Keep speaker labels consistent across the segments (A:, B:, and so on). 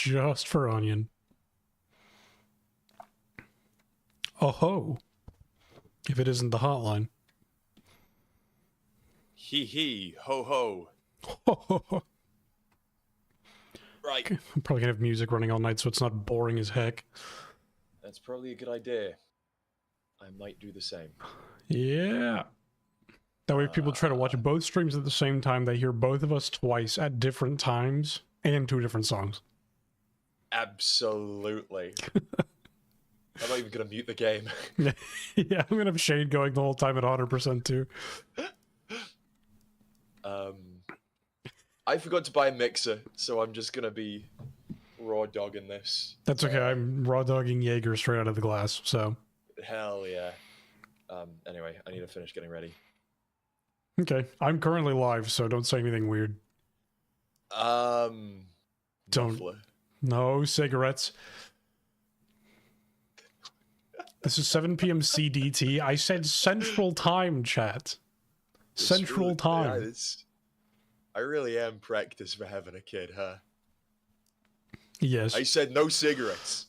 A: just for Onion. Oh ho. If it isn't the hotline.
B: Hee hee, ho ho. Right.
A: I'm probably gonna have music running all night so it's not boring as heck.
B: That's probably a good idea. I might do the same.
A: Yeah. That way if people try to watch both streams at the same time, they hear both of us twice at different times and 2 different songs.
B: Absolutely. I'm not even gonna mute the game.
A: Yeah, I'm gonna have Shade going the whole time at 100% too.
B: I forgot to buy a mixer, so I'm just gonna be raw dogging this.
A: That's okay, I'm raw dogging Jaeger straight out of the glass, so.
B: Hell yeah. Anyway, I need to finish getting ready.
A: Okay, I'm currently live, so don't say anything weird.
B: Don't.
A: No cigarettes. This is 7 p.m. CDT. I said Central Time, chat. Central Time.
B: Yeah, I really am practiced for having a kid, huh?
A: Yes.
B: I said no cigarettes.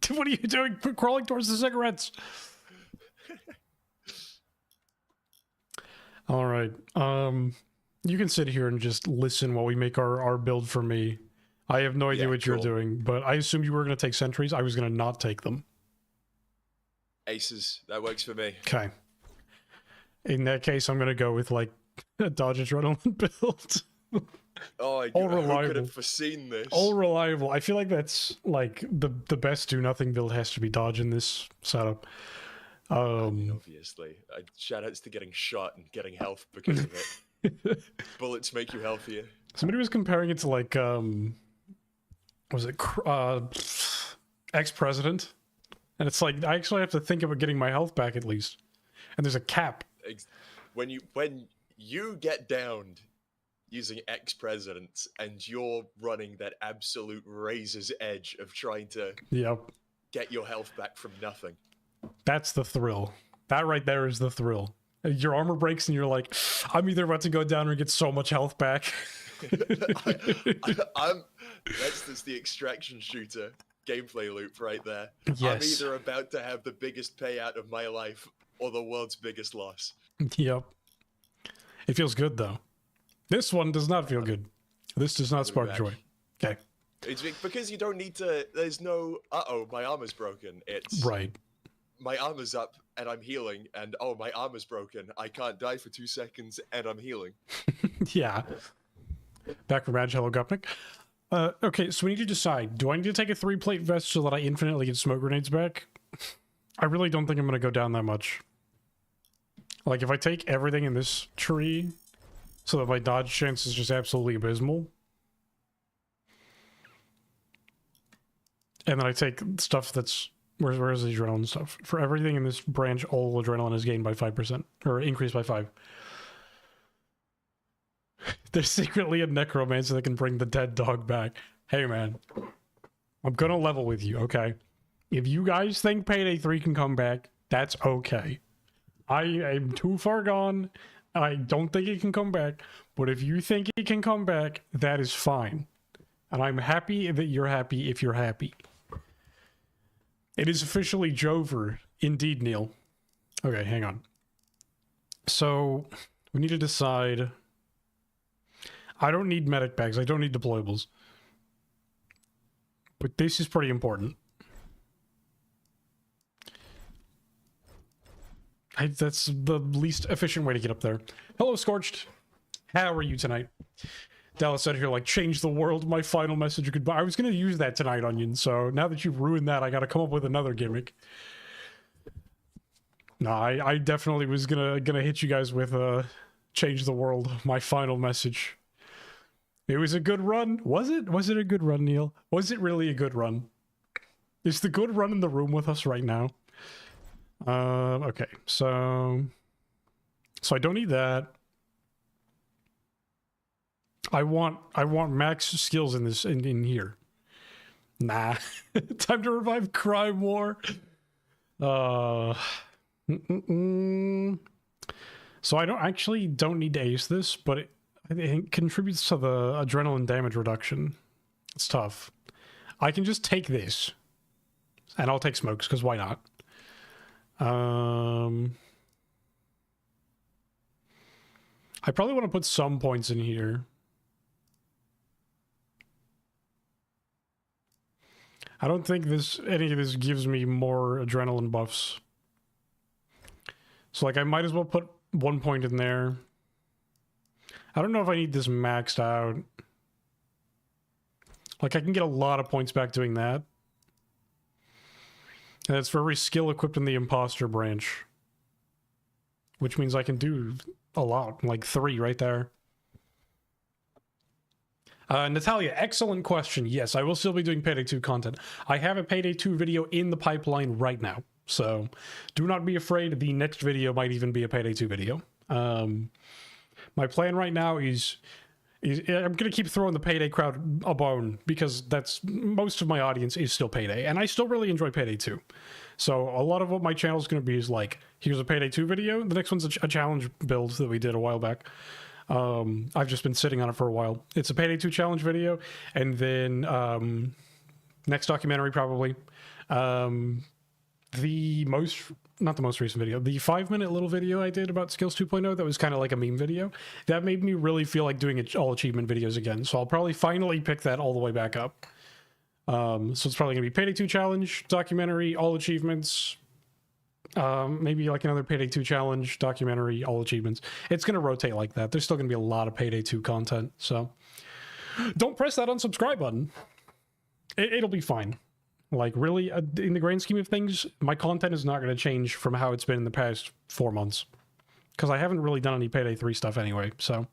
A: What are you doing? Crawling towards the cigarettes. All right. You can sit here and just listen while we make our build for me. I have no idea what you're doing, but I assumed you were going to take sentries. I was going to not take them.
B: Aces. That works for me.
A: Okay. In that case, I'm going to go with, like, a dodge adrenaline build.
B: Oh,
A: all reliable.
B: Who could have foreseen this?
A: All reliable. I feel like that's, like, the best do-nothing build has to be dodge in this setup.
B: Obviously. Shoutouts to getting shot and getting health because of it. Bullets make you healthier.
A: Somebody was comparing it to, like, was it ex-president? And it's like, I actually have to think about getting my health back at least. And there's a cap.
B: When you get downed using ex-presidents and you're running that absolute razor's edge of trying to get your health back from nothing.
A: That's the thrill. That right there is the thrill. Your armor breaks and you're like, I'm either about to go down or get so much health back.
B: That's the extraction shooter gameplay loop right there.
A: Yes.
B: I'm either about to have the biggest payout of my life or the world's biggest loss.
A: Yep. It feels good though. This one does not feel good. This does not spark joy. Okay.
B: It's because you don't need to, there's no, uh-oh, my armor's broken. It's
A: right.
B: My armor's up and I'm healing, and oh, my armor's broken. I can't die for 2 seconds and I'm healing.
A: Yeah. Back from Badge, hello Gupnik. Okay, so we need to decide. Do I need to take a 3-plate vest so that I infinitely get smoke grenades back? I really don't think I'm going to go down that much. Like, if I take everything in this tree so that my dodge chance is just absolutely abysmal. And then I take stuff that's... Where's the adrenaline stuff? For everything in this branch, all adrenaline is gained by 5%. Or increased by 5. There's secretly a necromancer that can bring the dead dog back. Hey, man. I'm gonna level with you, okay? If you guys think Payday 3 can come back, that's okay. I am too far gone. I don't think it can come back. But if you think it can come back, that is fine. And I'm happy that you're happy if you're happy. It is officially Jover. Indeed, Neil. Okay, hang on. So, we need to decide... I don't need medic bags. I don't need deployables. But this is pretty important. That's the least efficient way to get up there. Hello, Scorched. How are you tonight? Dallas said here, like, change the world, my final message, goodbye. I was going to use that tonight, Onion, so now that you've ruined that, I got to come up with another gimmick. No, I definitely was gonna hit you guys with, change the world, my final message. It was a good run. Was it? Was it a good run, Neil? Was it really a good run? Is the good run in the room with us right now? Okay, so I don't need that. I want max skills in this in here. Nah. Time to revive Crime War. So I don't need to ace this, but it contributes to the adrenaline damage reduction. It's tough. I can just take this. And I'll take smokes, because why not? I probably want to put some points in here. I don't think any of this gives me more adrenaline buffs. So, like, I might as well put 1 point in there. I don't know if I need this maxed out. Like, I can get a lot of points back doing that. And that's for every skill equipped in the imposter branch. Which means I can do a lot, like 3 right there. Natalia, excellent question. Yes, I will still be doing Payday 2 content. I have a Payday 2 video in the pipeline right now. So do not be afraid. The next video might even be a Payday 2 video. My plan right now is I'm going to keep throwing the Payday crowd a bone because that's most of my audience is still Payday. And I still really enjoy Payday 2. So a lot of what my channel is going to be is like, here's a Payday 2 video. The next one's a challenge build that we did a while back. I've just been sitting on it for a while. It's a Payday 2 challenge video. And then next documentary probably. Not the most recent video, the 5-minute little video I did about Skills 2.0 that was kind of like a meme video. That made me really feel like doing all achievement videos again. So I'll probably finally pick that all the way back up. So it's probably going to be Payday 2 challenge, documentary, all achievements. Maybe like another Payday 2 challenge, documentary, all achievements. It's going to rotate like that. There's still going to be a lot of Payday 2 content. So don't press that unsubscribe button. It'll be fine. Like, really, in the grand scheme of things, my content is not going to change from how it's been in the past 4 months. Because I haven't really done any Payday 3 stuff anyway, so...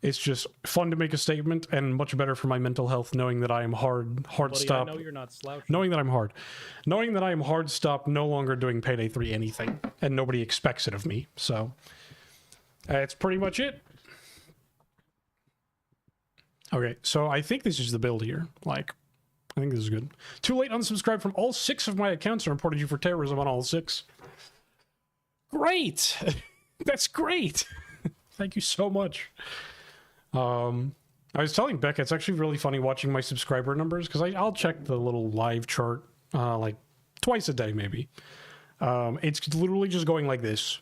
A: It's just fun to make a statement, and much better for my mental health, knowing that I am hard stop.
C: I know you're not slouching.
A: Knowing that I'm hard. Knowing that I am hard stop, no longer doing Payday 3 anything. And nobody expects it of me, so... That's pretty much it. Okay, so I think this is the build here. Like... I think this is good. Too late, unsubscribed from all 6 of my accounts and reported you for terrorism on all 6. Great! That's great! Thank you so much. I was telling Becca, it's actually really funny watching my subscriber numbers, because I'll check the little live chart, like, twice a day, maybe. It's literally just going like this.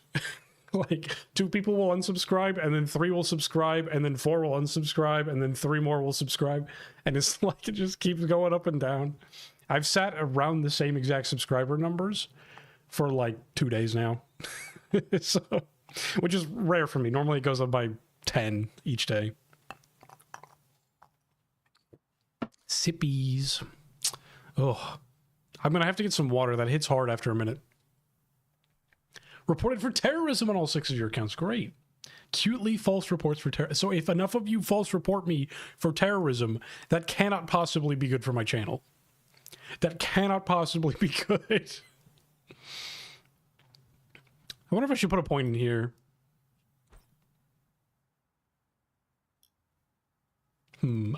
A: Like, 2 people will unsubscribe, and then 3 will subscribe, and then 4 will unsubscribe, and then 3 more will subscribe. And it's like, it just keeps going up and down. I've sat around the same exact subscriber numbers for like 2 days now. So, which is rare for me. Normally it goes up by 10 each day. Sippies. Oh, I'm going to have to get some water. That hits hard after a minute. Reported for terrorism on all 6 of your accounts. Great. Cutely false reports for terrorism. So if enough of you false report me for terrorism, that cannot possibly be good for my channel. That cannot possibly be good. I wonder if I should put a point in here.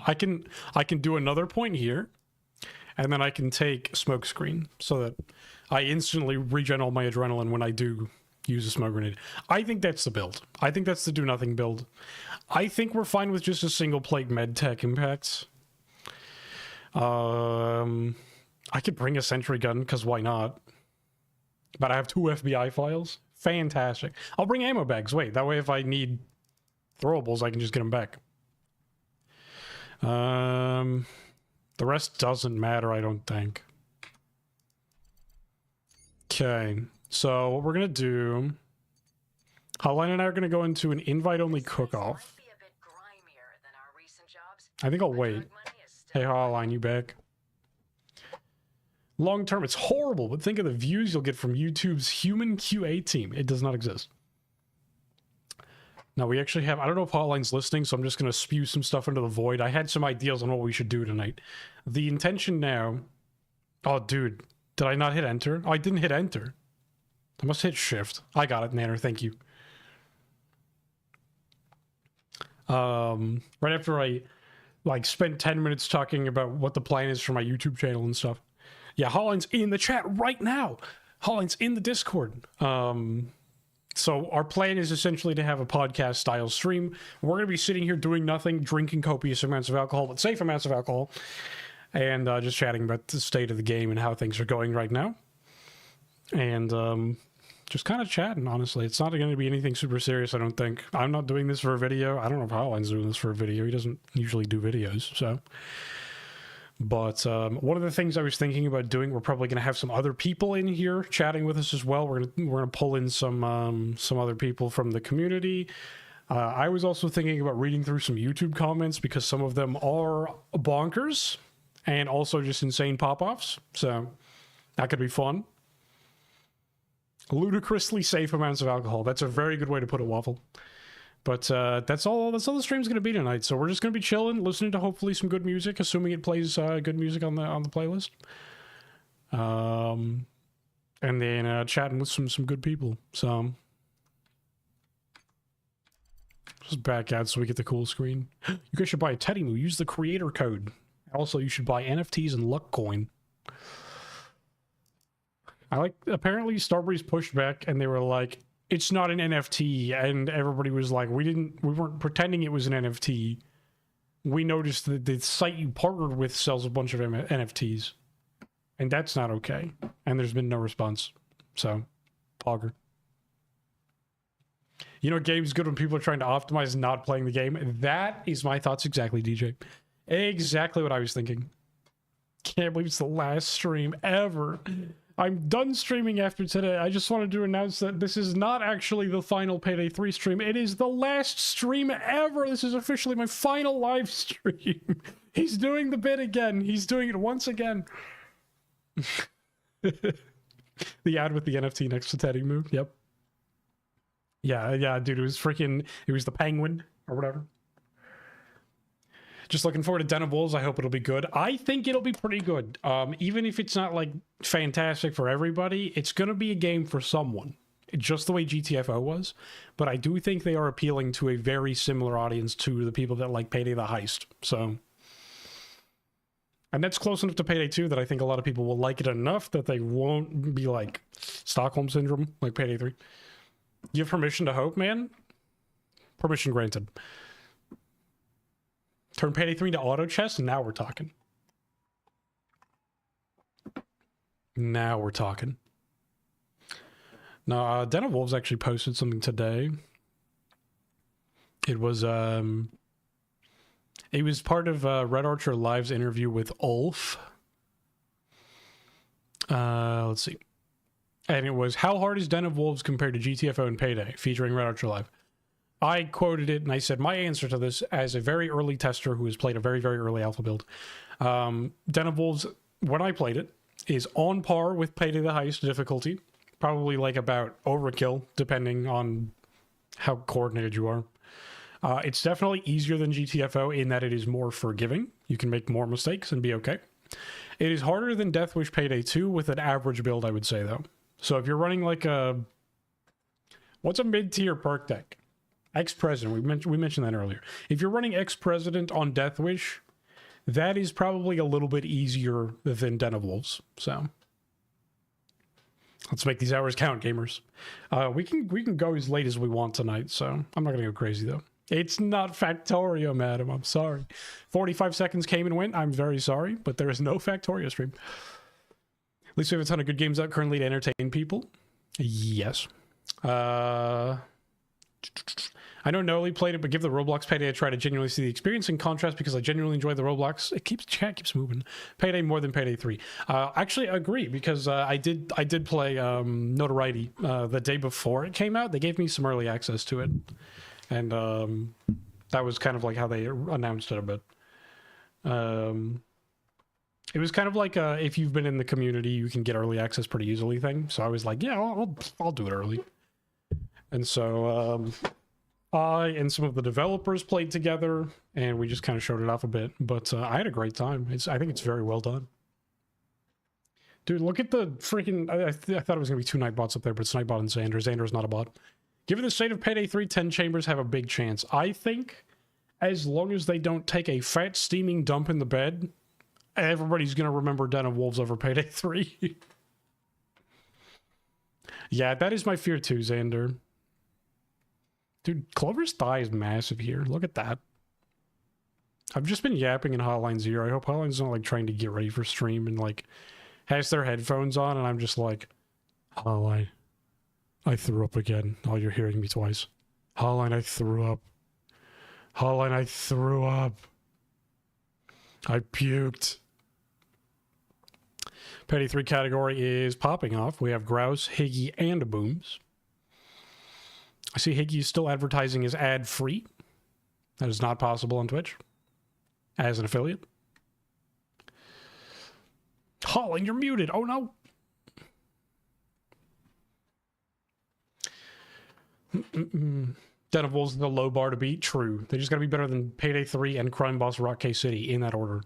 A: I can do another point here, and then I can take smoke screen so that I instantly regen all my adrenaline when I do use a smoke grenade. I think that's the build. I think that's the do nothing build. I think we're fine with just a single plate med tech impacts. I could bring a sentry gun, because why not? But I have 2 FBI files. Fantastic. I'll bring ammo bags. Wait, that way if I need throwables, I can just get them back. The rest doesn't matter, I don't think. Okay, so what we're gonna do... Hotline and I are gonna go into an invite-only cook-off. I think I'll wait. Hey, Hotline, you back? Long term, it's horrible, but think of the views you'll get from YouTube's human QA team. It does not exist. Now, we actually have... I don't know if Hotline's listening, so I'm just going to spew some stuff into the void. I had some ideas on what we should do tonight. The intention now... Oh, dude. Did I not hit enter? Oh, I didn't hit enter. I must hit shift. I got it, Nanner. Thank you. Right after I, like, spent 10 minutes talking about what the plan is for my YouTube channel and stuff. Yeah, Hotline's in the chat right now. Hotline's in the Discord. So our plan is essentially to have a podcast style stream. We're going to be sitting here doing nothing, drinking copious amounts of alcohol, but safe amounts of alcohol, and just chatting about the state of the game and how things are going right now. And just kind of chatting, honestly. It's not going to be anything super serious, I don't think. I'm not doing this for a video. I don't know if Howline's doing this for a video. He doesn't usually do videos, so... But one of the things I was thinking about doing, we're probably going to have some other people in here chatting with us as well. We're gonna pull in some other people from the community. I was also thinking about reading through some YouTube comments because some of them are bonkers and also just insane pop-offs. So that could be fun. Ludicrously safe amounts of alcohol. That's a very good way to put it, Waffle. But that's all the stream's going to be tonight. So we're just going to be chilling, listening to hopefully some good music, assuming it plays good music on the playlist. And then chatting with some good people. So just back out so we get the cool screen. You guys should buy a Teddy Moo. Use the creator code. Also, you should buy NFTs and Luck Coin. Apparently Starbreeze pushed back and they were like, it's not an NFT, and everybody was like, we weren't pretending it was an NFT. We noticed that the site you partnered with sells a bunch of NFTs, and that's not okay. And there's been no response. So, Pogger. You know, game's good when people are trying to optimize not playing the game. That is my thoughts exactly, DJ. Exactly what I was thinking. Can't believe it's the last stream ever. I'm done streaming after today. I just wanted to announce that this is not actually the final Payday 3 stream. It is the last stream ever. This is officially my final live stream. He's doing the bit again. He's doing it once again. The ad with the NFT next to Teddy Moo. Yep. Yeah, dude. It was the penguin or whatever. Just looking forward to Den of Wolves. I hope it'll be good. I think it'll be pretty good. Even if it's not like fantastic for everybody, it's going to be a game for someone. Just the way GTFO was. But I do think they are appealing to a very similar audience to the people that like Payday the Heist. So, and that's close enough to Payday 2 that I think a lot of people will like it enough that they won't be like Stockholm Syndrome, like Payday 3. You have permission to hope, man? Permission granted. Turn Payday 3 into auto chess, and now we're talking. Now we're talking. No, Den of Wolves actually posted something today. It was part of Red Archer Live's interview with Ulf. Let's see. And it was, how hard is Den of Wolves compared to GTFO and Payday, featuring Red Archer Live? I quoted it, and I said, my answer to this, as a very early tester who has played a very, very early alpha build, Den of Wolves, when I played it, is on par with Payday the Heist difficulty. Probably like about overkill, depending on how coordinated you are. It's definitely easier than GTFO in that it is more forgiving. You can make more mistakes and be okay. It is harder than Deathwish Payday 2 with an average build, I would say, though. So if you're running like a... What's a mid-tier perk deck? Ex-President, we mentioned that earlier. If you're running Ex-President on Deathwish, that is probably a little bit easier than Den of Wolves. So let's make these hours count, gamers. We can go as late as we want tonight, so I'm not gonna go crazy though. It's not Factorio, madam. I'm sorry. 45 seconds came and went. I'm very sorry, but there is no Factorio stream. At least we have a ton of good games out currently to entertain people. Yes. I know Noli played it, but give the Roblox Payday a try to genuinely see the experience. In contrast, because I genuinely enjoy the Roblox, chat keeps moving. Payday more than Payday 3. Actually, I agree, because I did play Notoriety the day before it came out. They gave me some early access to it, and that was kind of like how they announced it a bit. It was kind of like if you've been in the community, you can get early access pretty easily thing. So I was like, yeah, I'll do it early. And so I and some of the developers played together, and we just kind of showed it off a bit. But I had a great time. I think it's very well done. Dude, look at the freaking... I thought it was going to be two Nightbots up there, but it's Nightbot and Xander. Xander's not a bot. Given the state of Payday 3, 10 chambers have a big chance. I think as long as they don't take a fat steaming dump in the bed, everybody's going to remember Den of Wolves over Payday 3. Yeah, that is my fear too, Xander. Dude, Clover's thigh is massive here. Look at that. I've just been yapping in Hotline Zero. I hope Hotline's not like trying to get ready for stream and like has their headphones on and I'm just like, Hotline, I threw up again. Oh, you're hearing me twice. Hotline, I threw up. Hotline, I threw up. I puked. Payday 3 category is popping off. We have Grouse, Higgy, and Booms. I see Higgy is still advertising as ad-free. That is not possible on Twitch. As an affiliate. Hotline, you're muted. Oh, no. Den of Wolves is the low bar to beat. True. They just got to be better than Payday 3 and Crime Boss Rock K City in that order.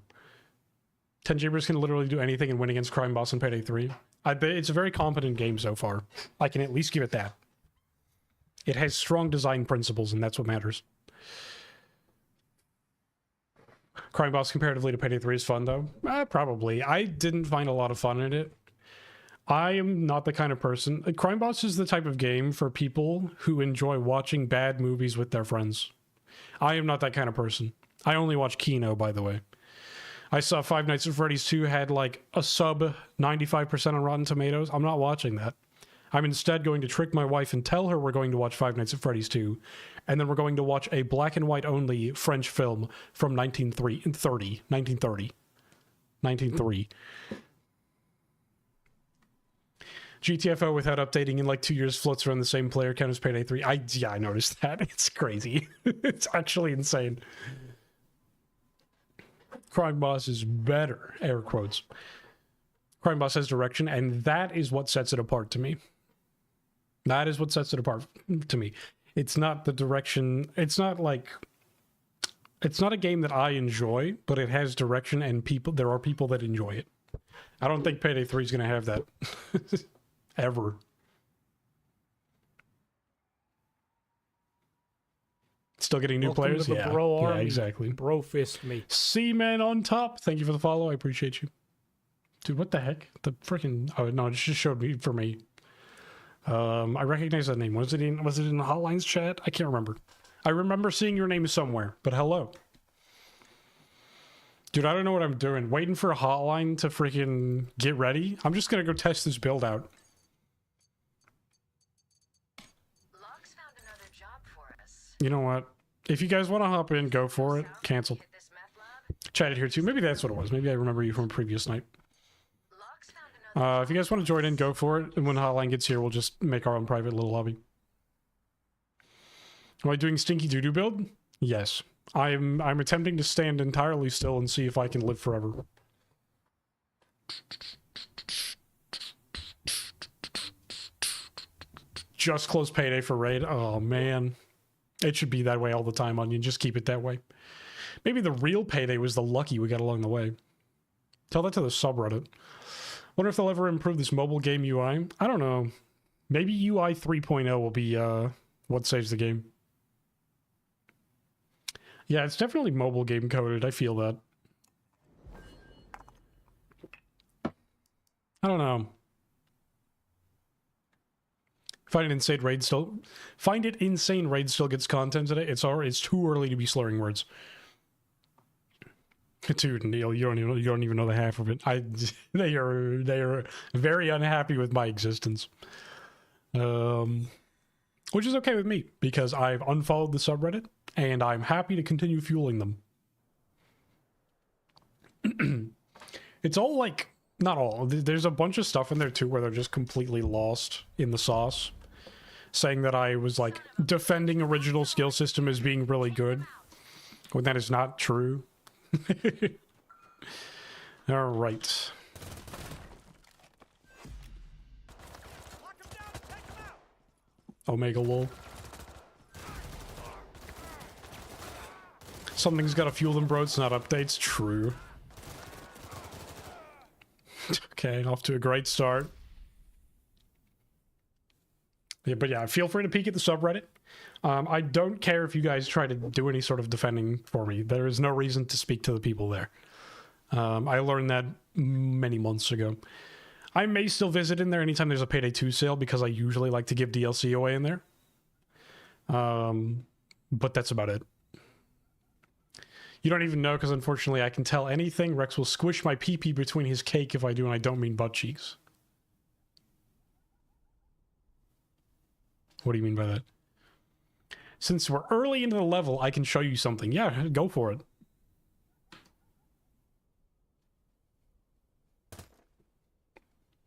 A: 10 Jabbers can literally do anything and win against Crime Boss and Payday 3. I bet it's a very competent game so far. I can at least give it that. It has strong design principles, and that's what matters. Crime Boss comparatively to Payday 3 is fun, though. Probably. I didn't find a lot of fun in it. I am not the kind of person... Crime Boss is the type of game for people who enjoy watching bad movies with their friends. I am not that kind of person. I only watch Kino, by the way. I saw Five Nights at Freddy's 2 had like a sub 95% on Rotten Tomatoes. I'm not watching that. I'm instead going to trick my wife and tell her we're going to watch Five Nights at Freddy's 2, and then we're going to watch a black and white only French film from 1930. GTFO without updating in like 2 years floats around the same player count as Payday 3. Yeah, I noticed that. It's crazy. It's actually insane. Crime Boss is better, air quotes. Crime Boss has direction, and that is what sets it apart to me. That is what sets it apart to me. It's not the direction. It's not like... It's not a game that I enjoy, but it has direction, and people. There are people that enjoy it. I don't think Payday 3 is going to have that. Ever. Still getting new players?
C: Yeah, bro army.
A: Yeah, exactly.
C: Bro fist me.
A: Seaman on top. Thank you for the follow. I appreciate you. Dude, what the heck? The freaking... Oh, no, it just showed me for me. I recognize that name. Was it in the Hotlines chat? I can't remember. I remember seeing your name somewhere, but hello. Dude, I don't know what I'm doing. Waiting for a Hotline to freaking get ready? I'm just gonna go test this build out.
D: Locke's found another job for us.
A: You know what? If you guys want to hop in, go for it. Cancel. Chatted here too. Maybe that's what it was. Maybe I remember you from a previous night. If you guys want to join in, go for it. And when Hotline gets here, we'll just make our own private little lobby. Am I doing Stinky Doodoo build? Yes. I'm attempting to stand entirely still and see if I can live forever. Just close Payday for raid. Oh man. It should be that way all the time, Onion. Just keep it that way. Maybe the real Payday was the lucky we got along the way. Tell that to the subreddit. Wonder if they'll ever improve this mobile game UI. I don't know. Maybe UI 3.0 will be what saves the game. Yeah, it's definitely mobile game coded. I feel that. I don't know. Find it insane raid still gets content today. It's too early to be slurring words. Dude, Neil, you don't even know the half of it. They are very unhappy with my existence. Which is okay with me because I've unfollowed the subreddit and I'm happy to continue fueling them. It's all like, not all. There's a bunch of stuff in there too where they're just completely lost in the sauce, saying that I was like defending original skill system as being really good when that is not true. All right. Omega lol. Something's gotta fuel them, bro. It's not updates. True. Okay, off to a great start. Yeah, but yeah, feel free to peek at the subreddit. I don't care if you guys try to do any sort of defending for me. There is no reason to speak to the people there. I learned that many months ago. I may still visit in there anytime there's a Payday 2 sale because I usually like to give DLC away in there. But that's about it. You don't even know, because unfortunately I can tell anything. Rex will squish my pee-pee between his cake if I do, and I don't mean butt cheeks. What do you mean by that? Since we're early into the level, I can show you something. Yeah, go for it.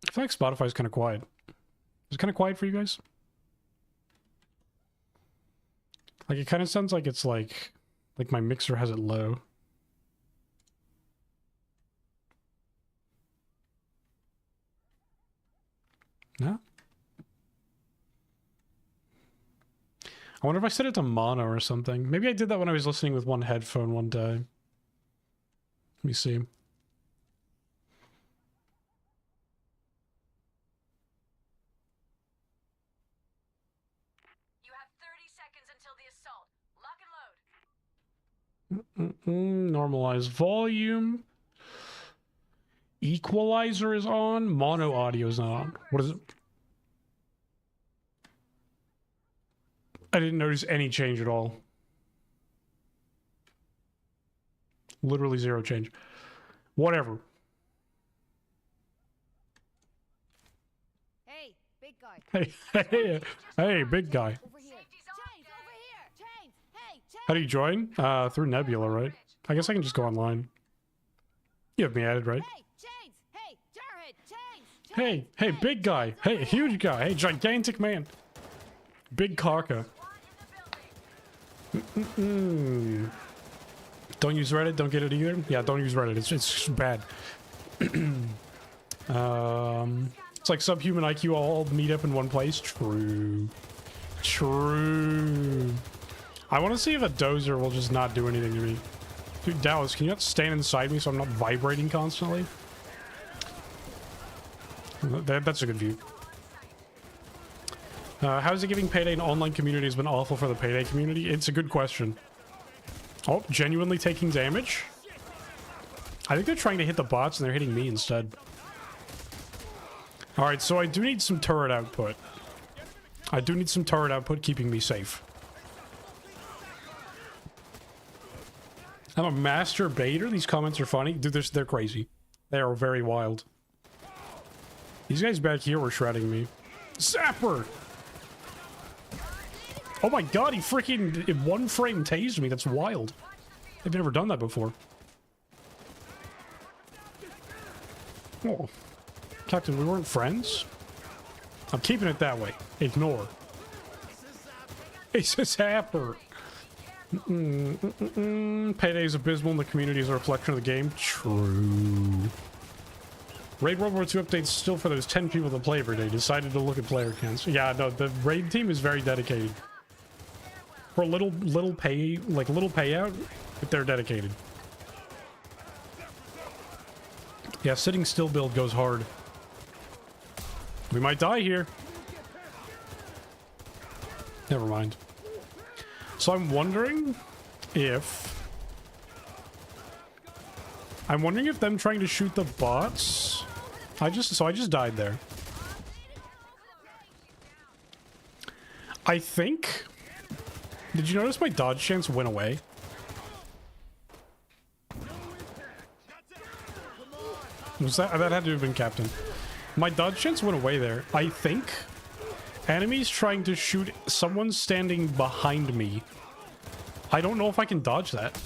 A: I feel like Spotify's kind of quiet. Is it kind of quiet for you guys? Like, it kind of sounds like it's like my mixer has it low. No? I wonder if I set it to mono or something. Maybe I did that when I was listening with one headphone one day. Let me see.
D: You have 30 seconds until the assault. Lock and load.
A: Normalize volume. Equalizer is on. Mono audio is not on. What is it? I didn't notice any change at all. Literally zero change. Whatever.
C: Hey, big guy.
A: Hey, big guy.
C: Over here. Chains, over here. Chains. Hey, chains.
A: How do you join? Through Nebula, right? I guess I can just go online. You have me added, right?
C: Hey, chains. Hey, Jarhead. Chains.
A: Hey, big guy. Hey, huge guy. Hey, gigantic man. Big Karka. Don't use Reddit. Don't get it either. Yeah, don't use Reddit. It's bad. It's like subhuman IQ all meet up in one place. True. I want to see if a dozer will just not do anything to me. Dude, Dallas, can you not stand inside me so I'm not vibrating constantly? That's a good view. How is it giving Payday an online community has been awful for the Payday community? It's a good question. Oh, genuinely taking damage? I think they're trying to hit the bots and they're hitting me instead. Alright, so I do need some turret output. I do need some turret output keeping me safe. I'm a master baiter. These comments are funny. Dude, they're crazy. They are very wild. These guys back here were shredding me. Zapper! Oh my god, he freaking in one frame tased me. That's wild. I've never done that before. Oh. Captain, we weren't friends? I'm keeping it that way. Ignore. It's a zapper. Payday is abysmal and the community is a reflection of the game. True. Raid World War II updates still for those 10 people that play every day. Decided to look at player counts. Yeah, no, the raid team is very dedicated. For a little payout, if they're dedicated. Yeah, sitting still build goes hard. We might die here. Never mind. So I'm wondering if them trying to shoot the bots. I just died there. I think. Did you notice my dodge chance went away? Was that had to have been Captain? My dodge chance went away there. I think enemies trying to shoot someone standing behind me. I don't know if I can dodge that.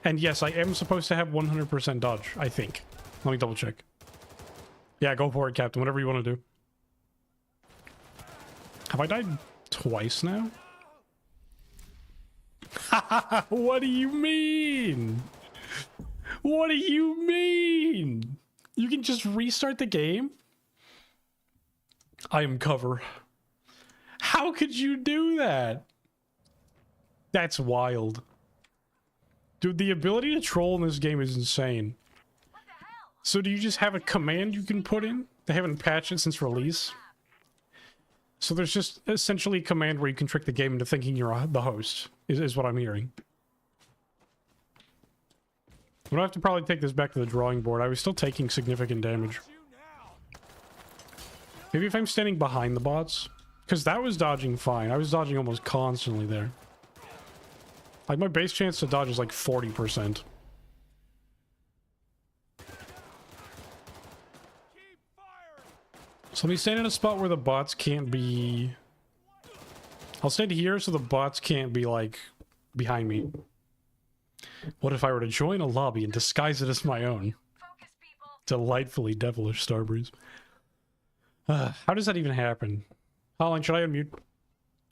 A: And yes, I am supposed to have 100% dodge, I think. Let me double check. Yeah, go for it, Captain. Whatever you want to do. Have I died twice now? What do you mean? What do you mean? You can just restart the game? I am cover. How could you do that? That's wild. Dude, the ability to troll in this game is insane. So do you just have a command you can put in? They haven't patched it since release. So there's just essentially a command where you can trick the game into thinking you're the host, is what I'm hearing. I'm gonna have to probably take this back to the drawing board. I was still taking significant damage. Maybe if I'm standing behind the bots. Because that was dodging fine. I was dodging almost constantly there. Like, my base chance to dodge is like 40%. So let me stand in a spot where the bots can't be... I'll stand here so the bots can't be, like, behind me. What if I were to join a lobby and disguise it as my own? Delightfully devilish Starbreeze. How does that even happen? Holland, should I unmute?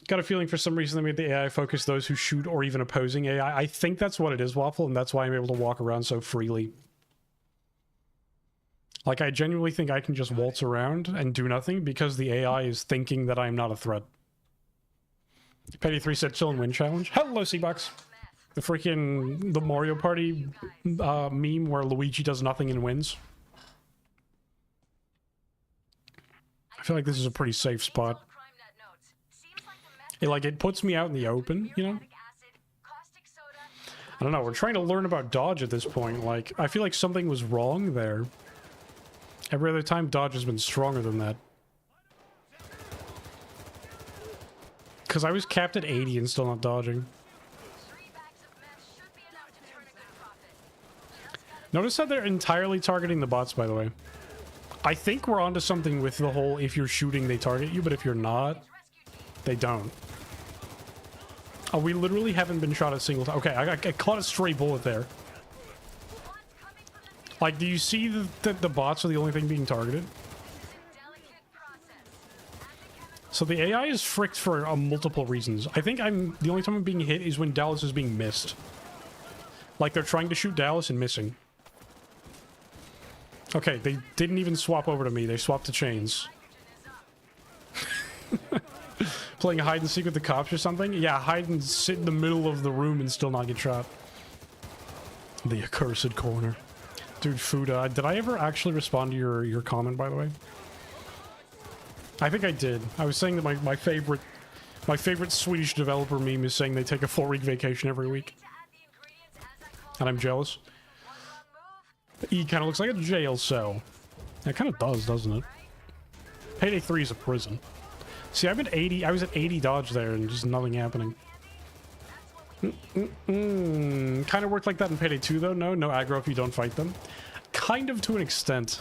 A: Got a feeling for some reason they made the AI focus those who shoot or even opposing AI. I think that's what it is, Waffle, and that's why I'm able to walk around so freely. Like, I genuinely think I can just waltz around and do nothing because the AI is thinking that I'm not a threat. Payday 3 said chill and win challenge. Hello, Seabox. The Mario Party meme where Luigi does nothing and wins. I feel like this is a pretty safe spot. It puts me out in the open, you know? I don't know, we're trying to learn about dodge at this point. Like, I feel like something was wrong there. Every other time, dodge has been stronger than that. Because I was capped at 80 and still not dodging. Notice how they're entirely targeting the bots, by the way. I think we're onto something with the whole if you're shooting, they target you, but if you're not, they don't. Oh, we literally haven't been shot a single time. Okay, I caught a stray bullet there. Like, do you see that the bots are the only thing being targeted? So the AI is fricked for multiple reasons. I think the only time I'm being hit is when Dallas is being missed. Like, they're trying to shoot Dallas and missing. Okay, they didn't even swap over to me. They swapped to chains. Playing hide and seek with the cops or something? Yeah, hide and sit in the middle of the room and still not get shot. The accursed corner. Dude, Fuda, did I ever actually respond to your comment, by the way? I think I did. I was saying that my favorite Swedish developer meme is saying they take a 4-week vacation every week. And I'm jealous. E kind of looks like a jail cell. It kind of does, doesn't it? Payday 3 is a prison. See, I was at 80 dodge there and just nothing happening. Kind of worked like that in Payday 2 though. No aggro if you don't fight them. Kind of to an extent.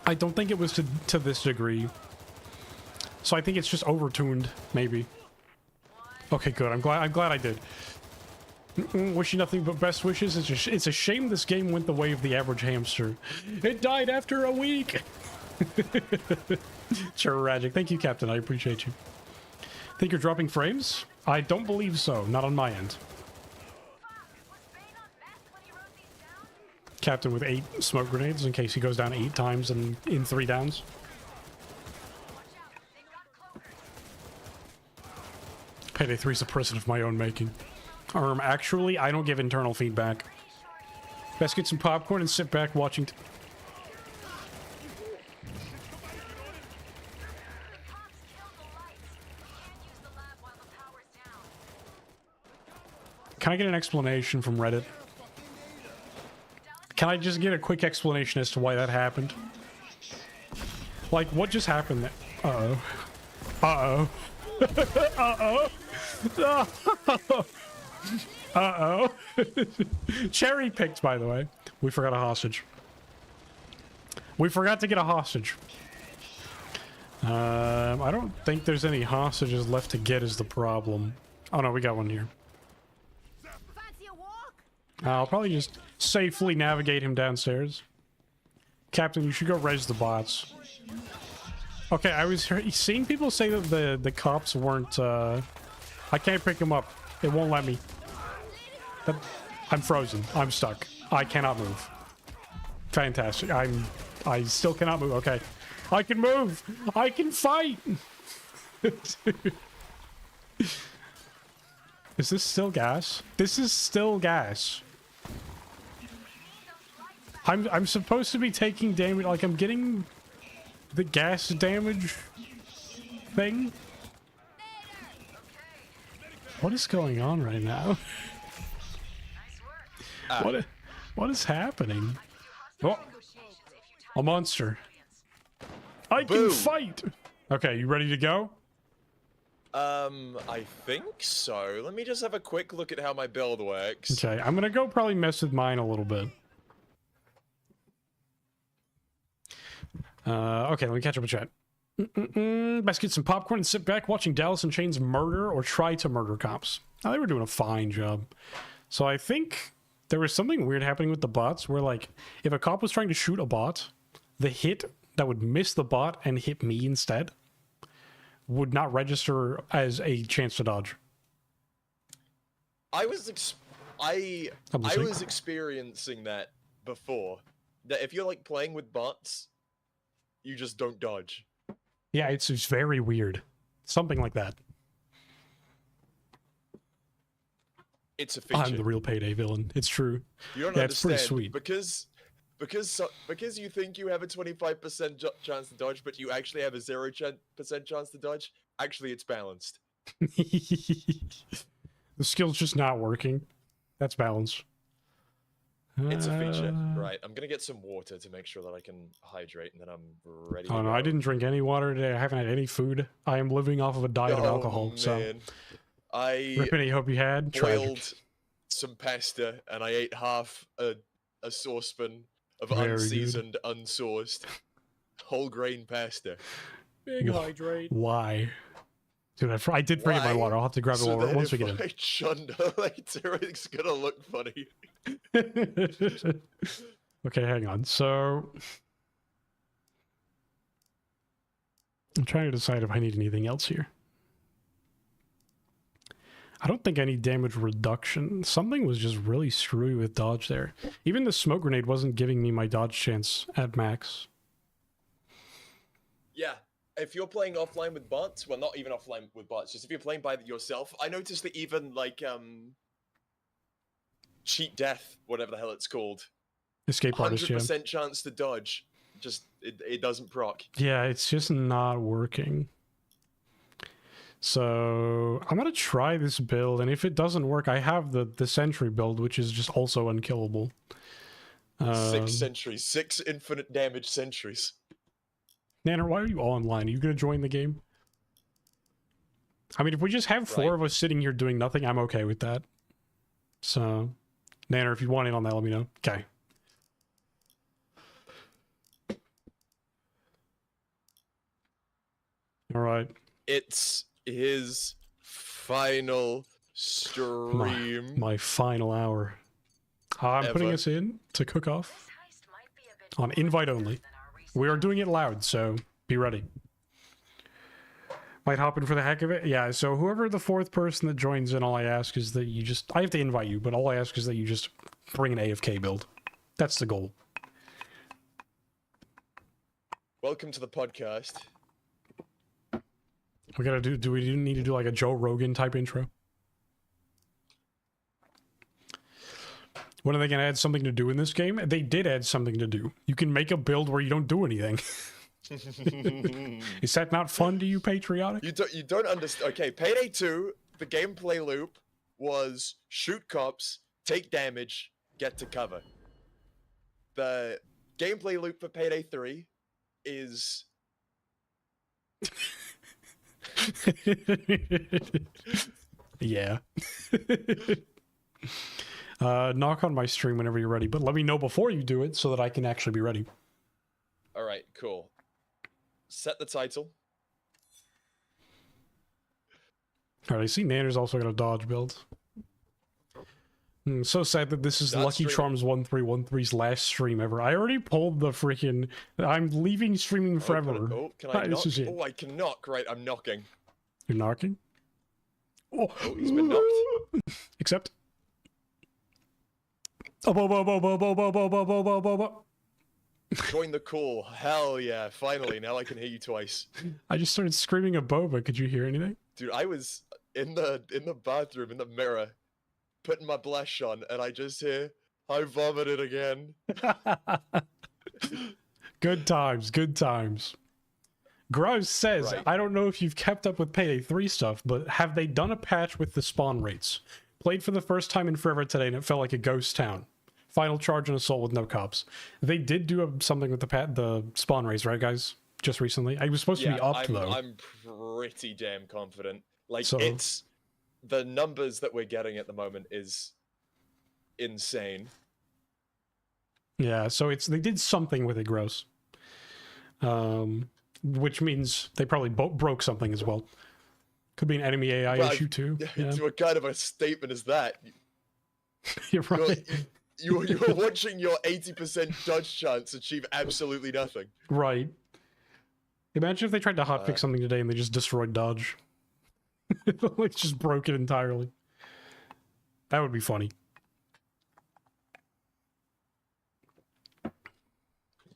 A: I don't think it was to this degree. So I think it's just overtuned, maybe. Okay, good. I'm glad I did. Wish you nothing but best wishes. It's a shame this game went the way of the average hamster. It died after a week. Tragic. Thank you, Captain. I appreciate you. Think you're dropping frames? I don't believe so. Not on my end. Captain with 8 smoke grenades in case he goes down 8 times in 3 downs. Payday 3 is a prison of my own making. Actually, I don't give internal feedback. Best get some popcorn and sit back watching. Can I get an explanation from Reddit? Can I just get a quick explanation as to why that happened? Like, what just happened there? Uh-oh. Uh-oh. Uh-oh. Uh-oh. Cherry picked, by the way. We forgot a hostage. We forgot to get a hostage. I don't think there's any hostages left to get is the problem. Oh no, we got one here. I'll probably just safely navigate him downstairs. Captain, you should go res the bots. Okay, I was seeing people say that the cops weren't, I can't pick him up. It won't let me. I'm frozen. I'm stuck. I cannot move. Fantastic. I still cannot move. Okay. I can move! I can fight! Is this still gas? This is still gas. I'm supposed to be taking damage, like I'm getting the gas damage thing. What is going on right now? What is happening? Oh, a monster. I can fight! Okay, you ready to go?
B: I think so. Let me just have a quick look at how my build works.
A: Okay, I'm gonna go probably mess with mine a little bit. Okay, let me catch up with chat. Best get some popcorn and sit back watching Dallas and Chains murder or try to murder cops. Oh, they were doing a fine job. So I think there was something weird happening with the bots where, like, if a cop was trying to shoot a bot, the hit that would miss the bot and hit me instead would not register as a chance to dodge.
B: I was experiencing that before. That if you're like playing with bots, you just don't dodge.
A: Yeah, it's very weird. Something like that.
B: It's a feature.
A: I'm the real Payday villain. It's true.
B: You don't understand. It's pretty sweet. Because you think you have a 25% chance to dodge, but you actually have a 0% chance to dodge. Actually, it's balanced.
A: The skill's just not working. That's balanced.
B: It's a feature. Right, I'm gonna get some water to make sure that I can hydrate, and then I'm ready.
A: Oh no, I didn't drink any water today. I haven't had any food. I am living off of a diet of alcohol.
B: Man.
A: So,
B: I
A: Rippany, hope you had.
B: boiled some pasta, and I ate half a saucepan of unseasoned, unsourced, whole grain pasta.
A: Big hydrate. Why? Dude, I did forget my water. I'll have to grab the water once we get in.
B: If I chunder later, it's gonna look funny.
A: Okay, hang on. So I'm trying to decide if I need anything else here. I don't think I need damage reduction. Something was just really screwy with dodge there. Even the smoke grenade wasn't giving me my dodge chance at max.
B: Yeah. If you're playing offline with bots, well, not even offline with bots, just if you're playing by yourself, I noticed that even, like, cheat death, whatever the hell it's called.
A: Escape artist,
B: 100% chance to dodge. Just, it doesn't proc.
A: Yeah, it's just not working. So, I'm gonna try this build, and if it doesn't work, I have the sentry build, which is just also unkillable.
B: 6 sentries. 6 infinite damage sentries.
A: Nanner, why are you online? Are you gonna join the game? I mean, if we just have 4 of us sitting here doing nothing, I'm okay with that. So, Nanner, if you want in on that, let me know. Okay. Alright.
B: It's his final stream.
A: My final hour. I'm putting us in to cook off on invite only. We are doing it loud, so be ready. Might hop in for the heck of it. Yeah, so whoever the 4th person that joins in, all I ask is that you just... I have to invite you, but all I ask is that you just bring an AFK build. That's the goal.
B: Welcome to the podcast.
A: We gotta do we need to do like a Joe Rogan type intro? When are they gonna add something to do in this game? They did add something to do. You can make a build where you don't do anything. Is that not fun to you, patriotic?
B: You don't understand. Okay, Payday 2, the gameplay loop was shoot cops, take damage, get to cover. The gameplay loop for Payday 3 is...
A: Yeah. Knock on my stream whenever you're ready, but let me know before you do it so that I can actually be ready.
B: Alright, cool. Set the title.
A: Alright, I see Nanner's also got a dodge build. So sad that this is Lucky Charms 1313's last stream ever. I already pulled the freaking... I'm leaving streaming forever.
B: Can I knock? Oh, I can knock. Right, I'm knocking.
A: You're knocking?
B: Oh, he's been knocked.
A: Except...
B: Join the call. Hell yeah, finally. Now I can hear you twice.
A: I just started screaming a boba. Could you hear anything?
B: Dude, I was in the bathroom, in the mirror, putting my blush on, and I just hear, I vomited again.
A: Good times, good times. Gross says, I don't know if you've kept up with Payday 3 stuff, but have they done a patch with the spawn rates? Played for the first time in forever today, and it felt like a ghost town. Final charge and assault with no cops. They did do something with the spawn rates, right, guys? just recently. I was supposed to be up though.
B: I'm pretty damn confident. Like,
A: So-
B: it's the numbers that we're getting at the moment is insane.
A: Yeah, so they did something with it gross. Which means they probably broke something as well. Could be an enemy AI issue too. Yeah.
B: What kind of a statement is that?
A: You're right.
B: You're watching your 80% dodge chance achieve absolutely nothing.
A: Right. Imagine if they tried to hotfix something today and they just destroyed dodge. Like, just broke it entirely. That would be funny.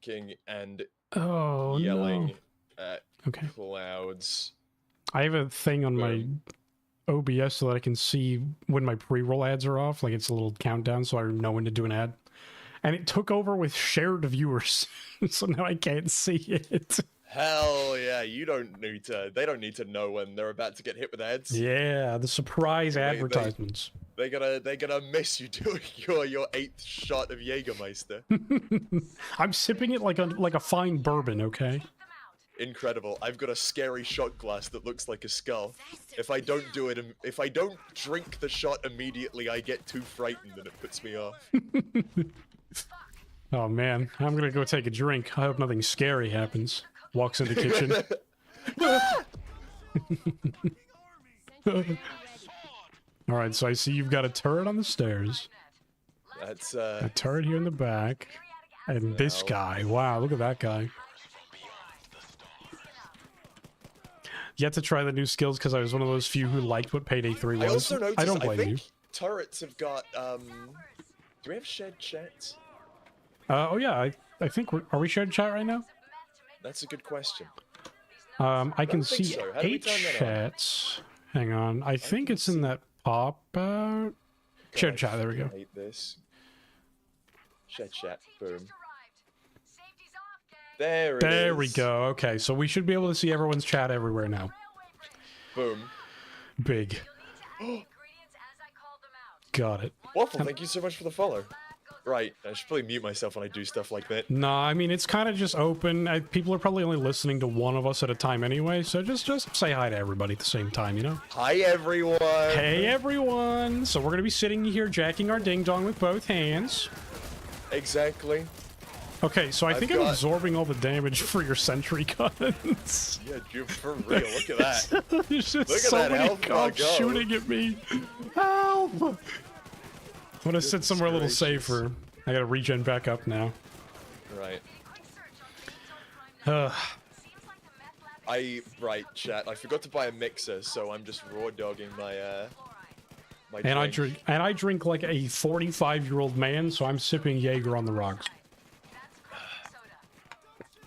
B: King and
A: Oh,
B: yelling
A: no.
B: at
A: Okay.
B: clouds.
A: I have a thing on my OBS so that I can see when my pre-roll ads are off. Like, it's a little countdown so I know when to do an ad. And it took over with shared viewers. So now I can't see it.
B: Hell yeah, they don't need to know when they're about to get hit with ads.
A: Yeah, the surprise advertisements.
B: They're gonna miss you doing your 8th shot of Jägermeister.
A: I'm sipping it like a fine bourbon, okay?
B: Incredible. I've got a scary shot glass that looks like a skull. If I don't drink the shot immediately, I get too frightened and it puts me off.
A: Oh man, I'm gonna go take a drink. I hope nothing scary happens. Walks in the kitchen. Alright, so I see you've got a turret on the stairs.
B: That's
A: A turret here in the back. And this guy. Wow, look at that guy. Yet to try the new skills because I was one of those few who liked what Payday 3 was.
B: I also noticed,
A: I don't blame you.
B: Turrets have got, do we have shared chats?
A: Oh yeah, I think are we shared chat right now?
B: That's a good question.
A: I can
B: don't think
A: see
B: so. How do we
A: 8
B: turn that on?
A: chats. Hang on, I think it's in that pop-out. Shared chat, there we go.
B: I hate this. Shared chat, boom. There it is.
A: There we go. Okay, so we should be able to see everyone's chat everywhere now.
B: Boom.
A: Big. Got it.
B: Waffle, thank you so much for the follow. Right, I should probably mute myself when I do stuff like that.
A: Nah, I mean, it's kind of just open. People are probably only listening to one of us at a time anyway, so just say hi to everybody at the same time, you know?
B: Hi, everyone!
A: Hey, everyone! So we're going to be sitting here jacking our ding-dong with both hands.
B: Exactly.
A: Okay, so I think I'm absorbing all the damage for your sentry guns.
B: Yeah, dude, for real, look at that.
A: There's just
B: Look at
A: so
B: that
A: many
B: health bar
A: cops
B: go.
A: shooting at me. Help! I'm gonna sit somewhere a little
B: gracious.
A: safer. I gotta regen back up now.
B: Right.
A: Ugh.
B: Right, chat, I forgot to buy a mixer, so I'm just raw dogging my, my
A: And I drink like a 45-year-old man, so I'm sipping Jaeger on the rocks.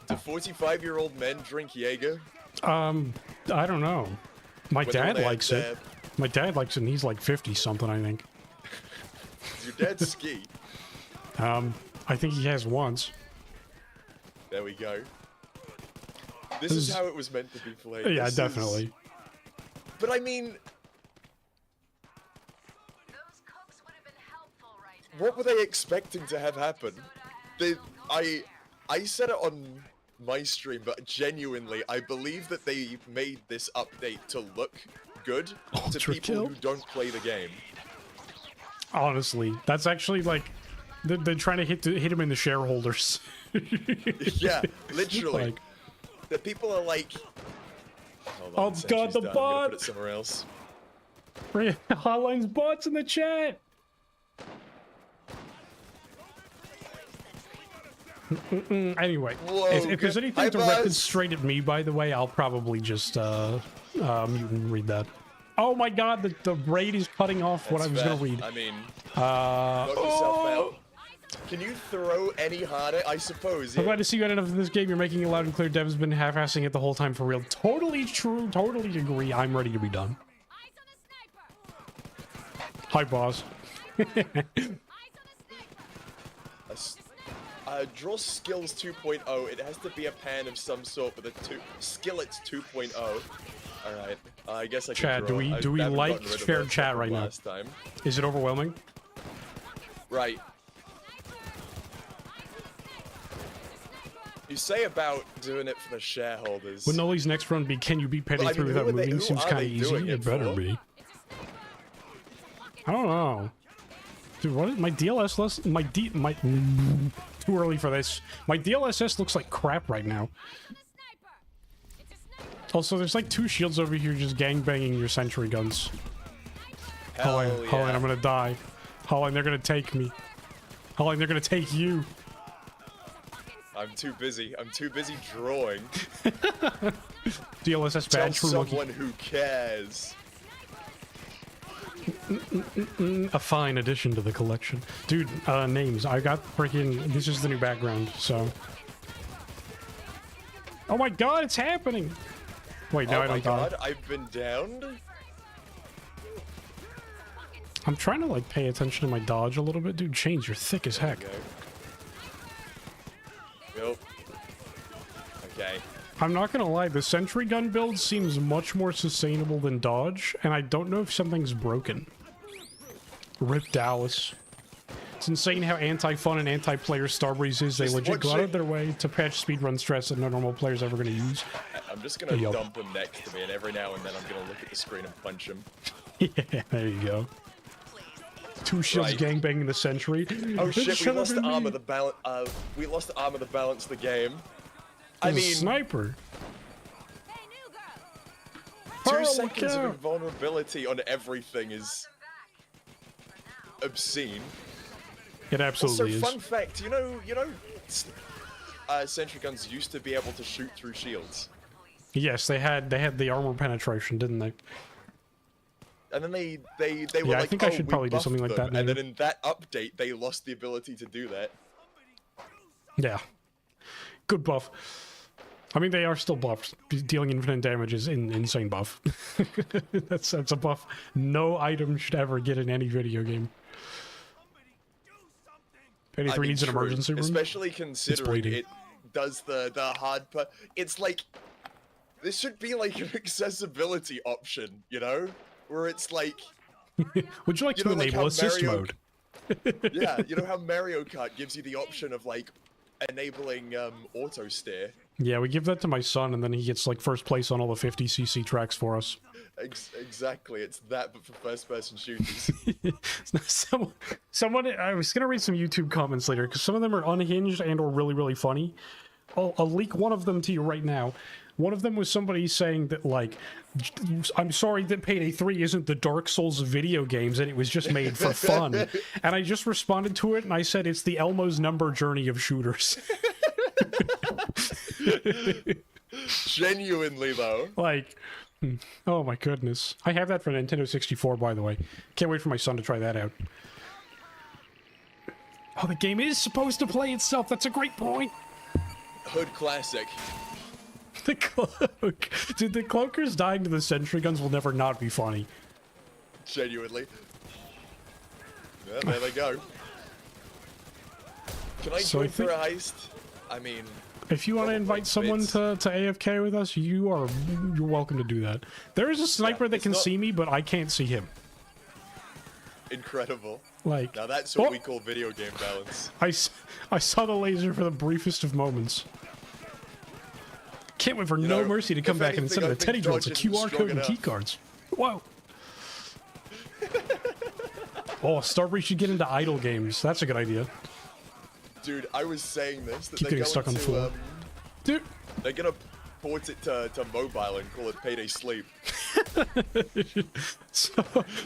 B: Do 45-year-old men drink Jaeger?
A: I don't know. My
B: When
A: dad
B: they're
A: likes it. My dad likes it, and he's like 50-something, I think.
B: Does your dad ski?
A: I think he has once.
B: There we go. This is how it was meant to be played.
A: Yeah,
B: This is-
A: definitely.
B: But I mean, what were they expecting to have happen? I said it on my stream, but genuinely, I believe that they made this update to look good to
A: Ultra
B: people
A: kill?
B: who don't play the game.
A: Honestly, that's actually like they're trying to hit him in the shareholders.
B: Yeah, literally.
A: Like,
B: The people are like, hold
A: Oh,
B: on,
A: God,
B: Sentry's
A: the
B: done. I'm gonna
A: bot!
B: put it somewhere else.
A: Hotline's bots in the chat. Anyway,
B: Whoa,
A: if there's
B: good-
A: anything
B: hi,
A: directed
B: Buzz.
A: straight at me, by the way, I'll probably just mute and read that. Oh my God, the raid is cutting off what I
B: That's
A: was gonna
B: fair.
A: read.
B: I mean, knock yourself
A: Oh!
B: out. Can you throw any harder? I suppose.
A: I'm
B: Yeah.
A: glad to see you got enough of this game. You're making it loud and clear. Dev's been half-assing it the whole time for real. Totally true. Totally agree. I'm ready to be done. Hi, boss.
B: Draw skills 2.0. It has to be a pan of some sort with a skillets 2.0. All right. I guess I can
A: Chad,
B: draw.
A: do we
B: haven't
A: like
B: gotten rid of
A: shared
B: that
A: chat
B: from
A: right now?
B: last time.
A: Is it overwhelming?
B: Right. You say about doing it for the shareholders.
A: Would Noli's next run be, can you beat Payday 3 without moving? Seems kind of easy. It better be. I don't know. Dude, what is my DLSS? Too early for this. My DLSS looks like crap right now. Also, there's like 2 shields over here just gangbanging your sentry guns. Holland, I'm gonna die. Holland, they're gonna take me. Holland, they're gonna take you.
B: I'm too busy. I'm too busy drawing.
A: DLSS bad.
B: Tell someone who cares.
A: A fine addition to the collection. Dude, names. I got freaking... This is the new background, so... Oh my god, it's happening! Wait, now I don't die.
B: Oh my god, I've been downed?
A: I'm trying to, like, pay attention to my dodge a little bit. Dude, Chains, you're thick as heck.
B: Yep. Okay.
A: I'm not gonna lie, the sentry gun build seems much more sustainable than dodge, and I don't know if something's broken. Rip Dallas. It's insane how anti-fun and anti-player Starbreeze is. They legit go out of their way to patch speedrun stress that no normal player's ever gonna use.
B: I'm just gonna dump him next to me, and every now and then I'm gonna look at the screen and punch him.
A: Yeah, there you go. 2 shields gangbanging the sentry.
B: Oh shit, we lost the armor, the balance. We lost the armor to balance the game. I mean,
A: sniper.
B: 2 seconds of invulnerability on everything is obscene.
A: It absolutely is.
B: Also, fun fact, you know, sentry guns used to be able to shoot through shields.
A: Yes, they had the armor penetration, didn't they?
B: And then they were like,
A: I think I should probably do something like that.
B: And then in that update, they lost the ability to do that.
A: Yeah. Good buff. I mean, they are still buffs. Dealing infinite damage is insane buff. that's a buff no item should ever get in any video game. Payday 3 needs an emergency room.
B: Especially considering it does the hard part. It's like, this should be like an accessibility option, you know? Where it's like...
A: Would you like to enable assist mode?
B: Yeah, you know how Mario Kart gives you the option of like enabling auto steer?
A: Yeah, we give that to my son, and then he gets like first place on all the 50cc tracks for us.
B: Exactly, it's that, but for first-person shooters.
A: Someone, I was gonna read some YouTube comments later because some of them are unhinged and or really funny. I'll leak one of them to you right now. One of them was somebody saying that, like, I'm sorry that Payday 3 isn't the Dark Souls of video games and it was just made for fun. And I just responded to it and I said it's the Elmo's number journey of shooters.
B: Genuinely, though.
A: Like, oh my goodness. I have that for Nintendo 64, by the way. Can't wait for my son to try that out. Oh, the game is supposed to play itself. That's a great point.
B: Hood classic.
A: The cloak. Dude, the cloakers dying to the sentry guns will never not be funny.
B: Genuinely. Yeah, there they go. Can I join for a heist? I mean...
A: If you want to invite someone to AFK with us, you're welcome to do that. There is a sniper that can see me, but I can't see him.
B: Incredible.
A: Like,
B: now that's what we call video game balance.
A: I saw the laser for the briefest of moments. Can't wait for No Mercy to come back and instead of a teddy drill, it's a QR code and key cards. Whoa. Oh, Starbreeze should get into idle games. That's a good idea.
B: Dude, I was saying this. That
A: Keep getting stuck on the floor.
B: Dude. They're gonna port it to mobile and call it Payday Sleep.
A: So,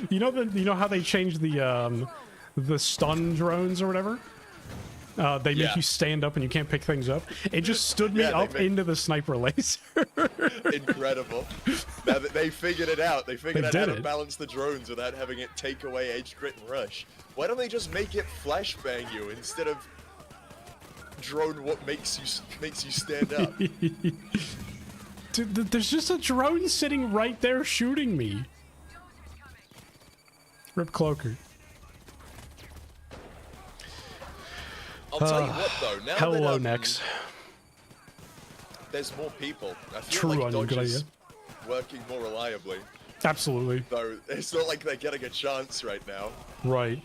A: you know how they changed the stun drones or whatever? They make you stand up and you can't pick things up. It just stood me up into the sniper laser.
B: Incredible. Now they figured it out. They figured out how to balance the drones without having it take away Edge, Grit, and Rush. Why don't they just make it flashbang you instead of drone what makes you stand up?
A: Dude, there's just a drone sitting right there shooting me. Rip Cloaker.
B: I'll tell you what though, now
A: hello,
B: that
A: Nex.
B: There's more people. I feel like Dodge is working more reliably.
A: Absolutely.
B: Though it's not like they're getting a chance right now.
A: Right.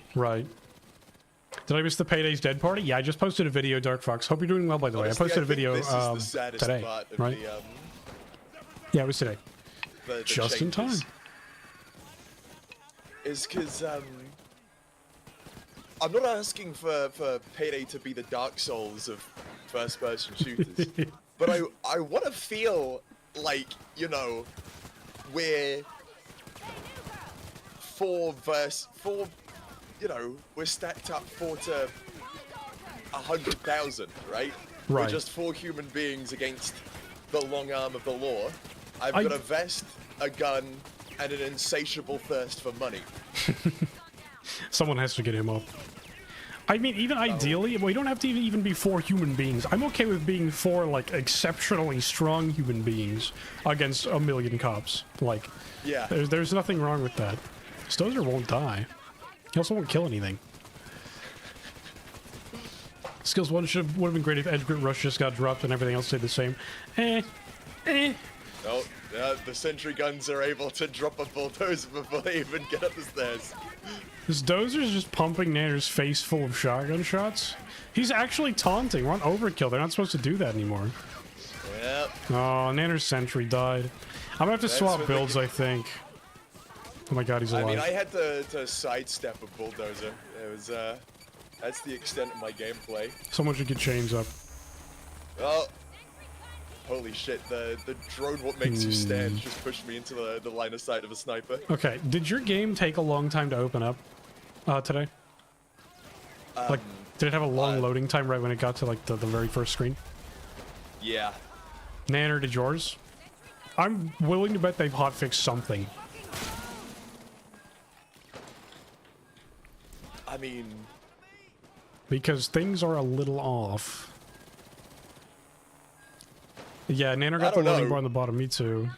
A: Did I miss the Payday's dead party? Yeah, I just posted a video, Dark Fox. Hope you're doing well, by the way. I posted a video today, right? Yeah, it was today.
B: The
A: just in time.
B: Is because I'm not asking for Payday to be the Dark Souls of first-person shooters, but I want to feel like, you know, we're 4, you know, we're stacked up 4 to 100,000, right? We're just 4 human beings against the long arm of the law. I've got a vest, a gun, and an insatiable thirst for money.
A: Someone has to get him up. I mean, even ideally, we don't have to even be 4 human beings. I'm okay with being 4, like, exceptionally strong human beings against a million cops. Like,
B: yeah,
A: there's nothing wrong with that. Stozer won't die. He also won't kill anything. Skills 1 would have been great if Edge Grit Rush just got dropped and everything else stayed the same.
B: No, the sentry guns are able to drop a bulldozer before they even get up the stairs.
A: This Dozer's just pumping Nanner's face full of shotgun shots. He's actually taunting. We're on overkill. They're not supposed to do that anymore.
B: Yep.
A: Oh, Nanner's sentry died. I'm gonna have to swap builds, I think. Oh my god, he's alive.
B: I mean, I had to sidestep a bulldozer. It was, that's the extent of my gameplay.
A: Someone should get chains up.
B: Oh. Holy shit, the drone what makes you stand just pushed me into the line of sight of a sniper.
A: Okay, did your game take a long time to open up today? Like, did it have a long loading time right when it got to, like, the very first screen?
B: Yeah.
A: Nanner, did yours? I'm willing to bet they've hotfixed something.
B: I mean...
A: because things are a little off. Yeah, Nanner got the loading bar on the bottom. Me too.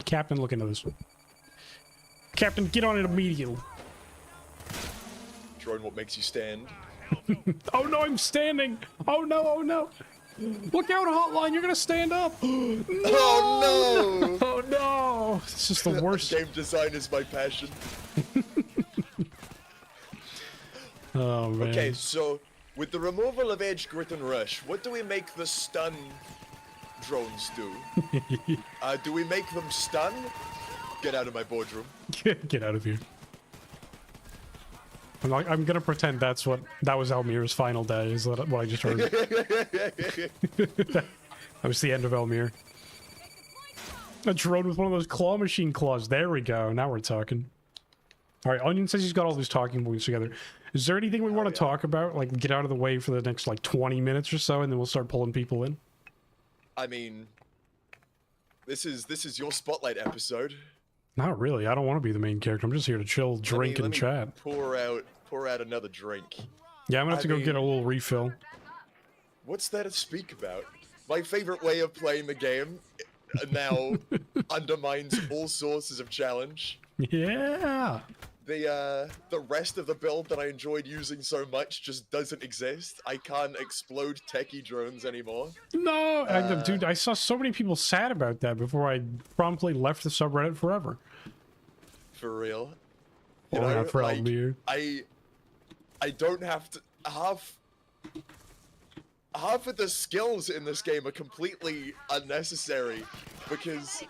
A: Captain, look into this. Captain, get on it immediately.
B: Drone, what makes you stand?
A: Oh no, I'm standing. Oh no, oh no. Look out, Hotline, you're gonna stand up. No!
B: Oh no!
A: Oh no! It's just the worst.
B: Game design is my passion.
A: Oh man.
B: Okay, so with the removal of Edge, Grit, and Rush, what do we make the stun drones do? Do we make them stun? Get out of my boardroom.
A: Get out of here. I'm gonna pretend that was Elmir's final day, is that what I just heard? That was the end of Elmir. A drone with one of those claw machine claws. There we go. Now we're talking. Alright, Onion says he's got all these talking points together. Is there anything we want to talk about? Like, get out of the way for the next, like, 20 minutes or so, and then we'll start pulling people in?
B: I mean, this is your spotlight episode.
A: Not really. I don't want to be the main character. I'm just here to chill, drink, and chat.
B: Pour out another drink.
A: Yeah, I'm gonna have to go get a little refill.
B: What's there to speak about? My favorite way of playing the game now undermines all sources of challenge.
A: Yeah.
B: The rest of the build that I enjoyed using so much just doesn't exist. I can't explode techie drones anymore.
A: No, dude, I saw so many people sad about that before I promptly left the subreddit forever.
B: For real.
A: You know, for like, Elmir.
B: I don't have to half of the skills in this game are completely unnecessary because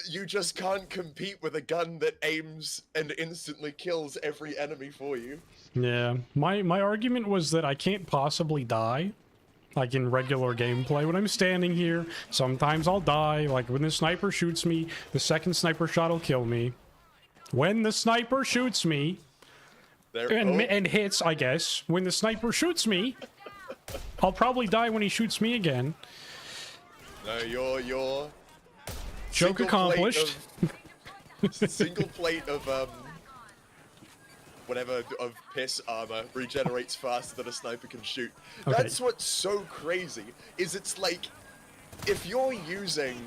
B: you just can't compete with a gun that aims and instantly kills every enemy for you.
A: Yeah, my argument was that I can't possibly die, like in regular gameplay. When I'm standing here, sometimes I'll die. Like when the sniper shoots me, the second sniper shot will kill me. When the sniper shoots me, and hits, I guess. When the sniper shoots me, I'll probably die when he shoots me again.
B: No, you're
A: joke accomplished.
B: Single plate of whatever of piss armor regenerates faster than a sniper can shoot. Okay. That's what's so crazy. Is it's like if you're using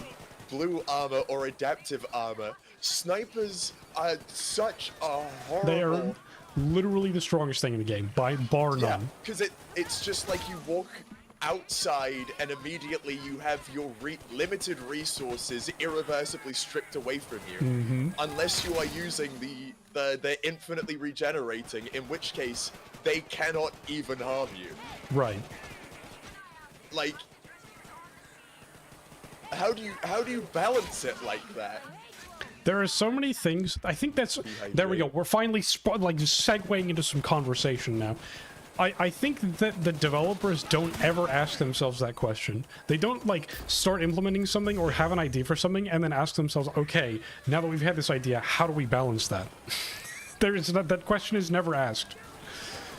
B: blue armor or adaptive armor, snipers are such a horrible.
A: They are literally the strongest thing in the game, by bar none.
B: Yeah, because it's just like you walk outside and immediately you have your limited resources irreversibly stripped away from you, unless you are using the infinitely regenerating, in which case they cannot even harm you.
A: Right.
B: Like, how do you balance it like that?
A: There are so many things. I think that's... There we go. We're finally just segueing into some conversation now. I think that the developers don't ever ask themselves that question. They don't, like, start implementing something or have an idea for something and then ask themselves, okay, now that we've had this idea, how do we balance that? That question is never asked.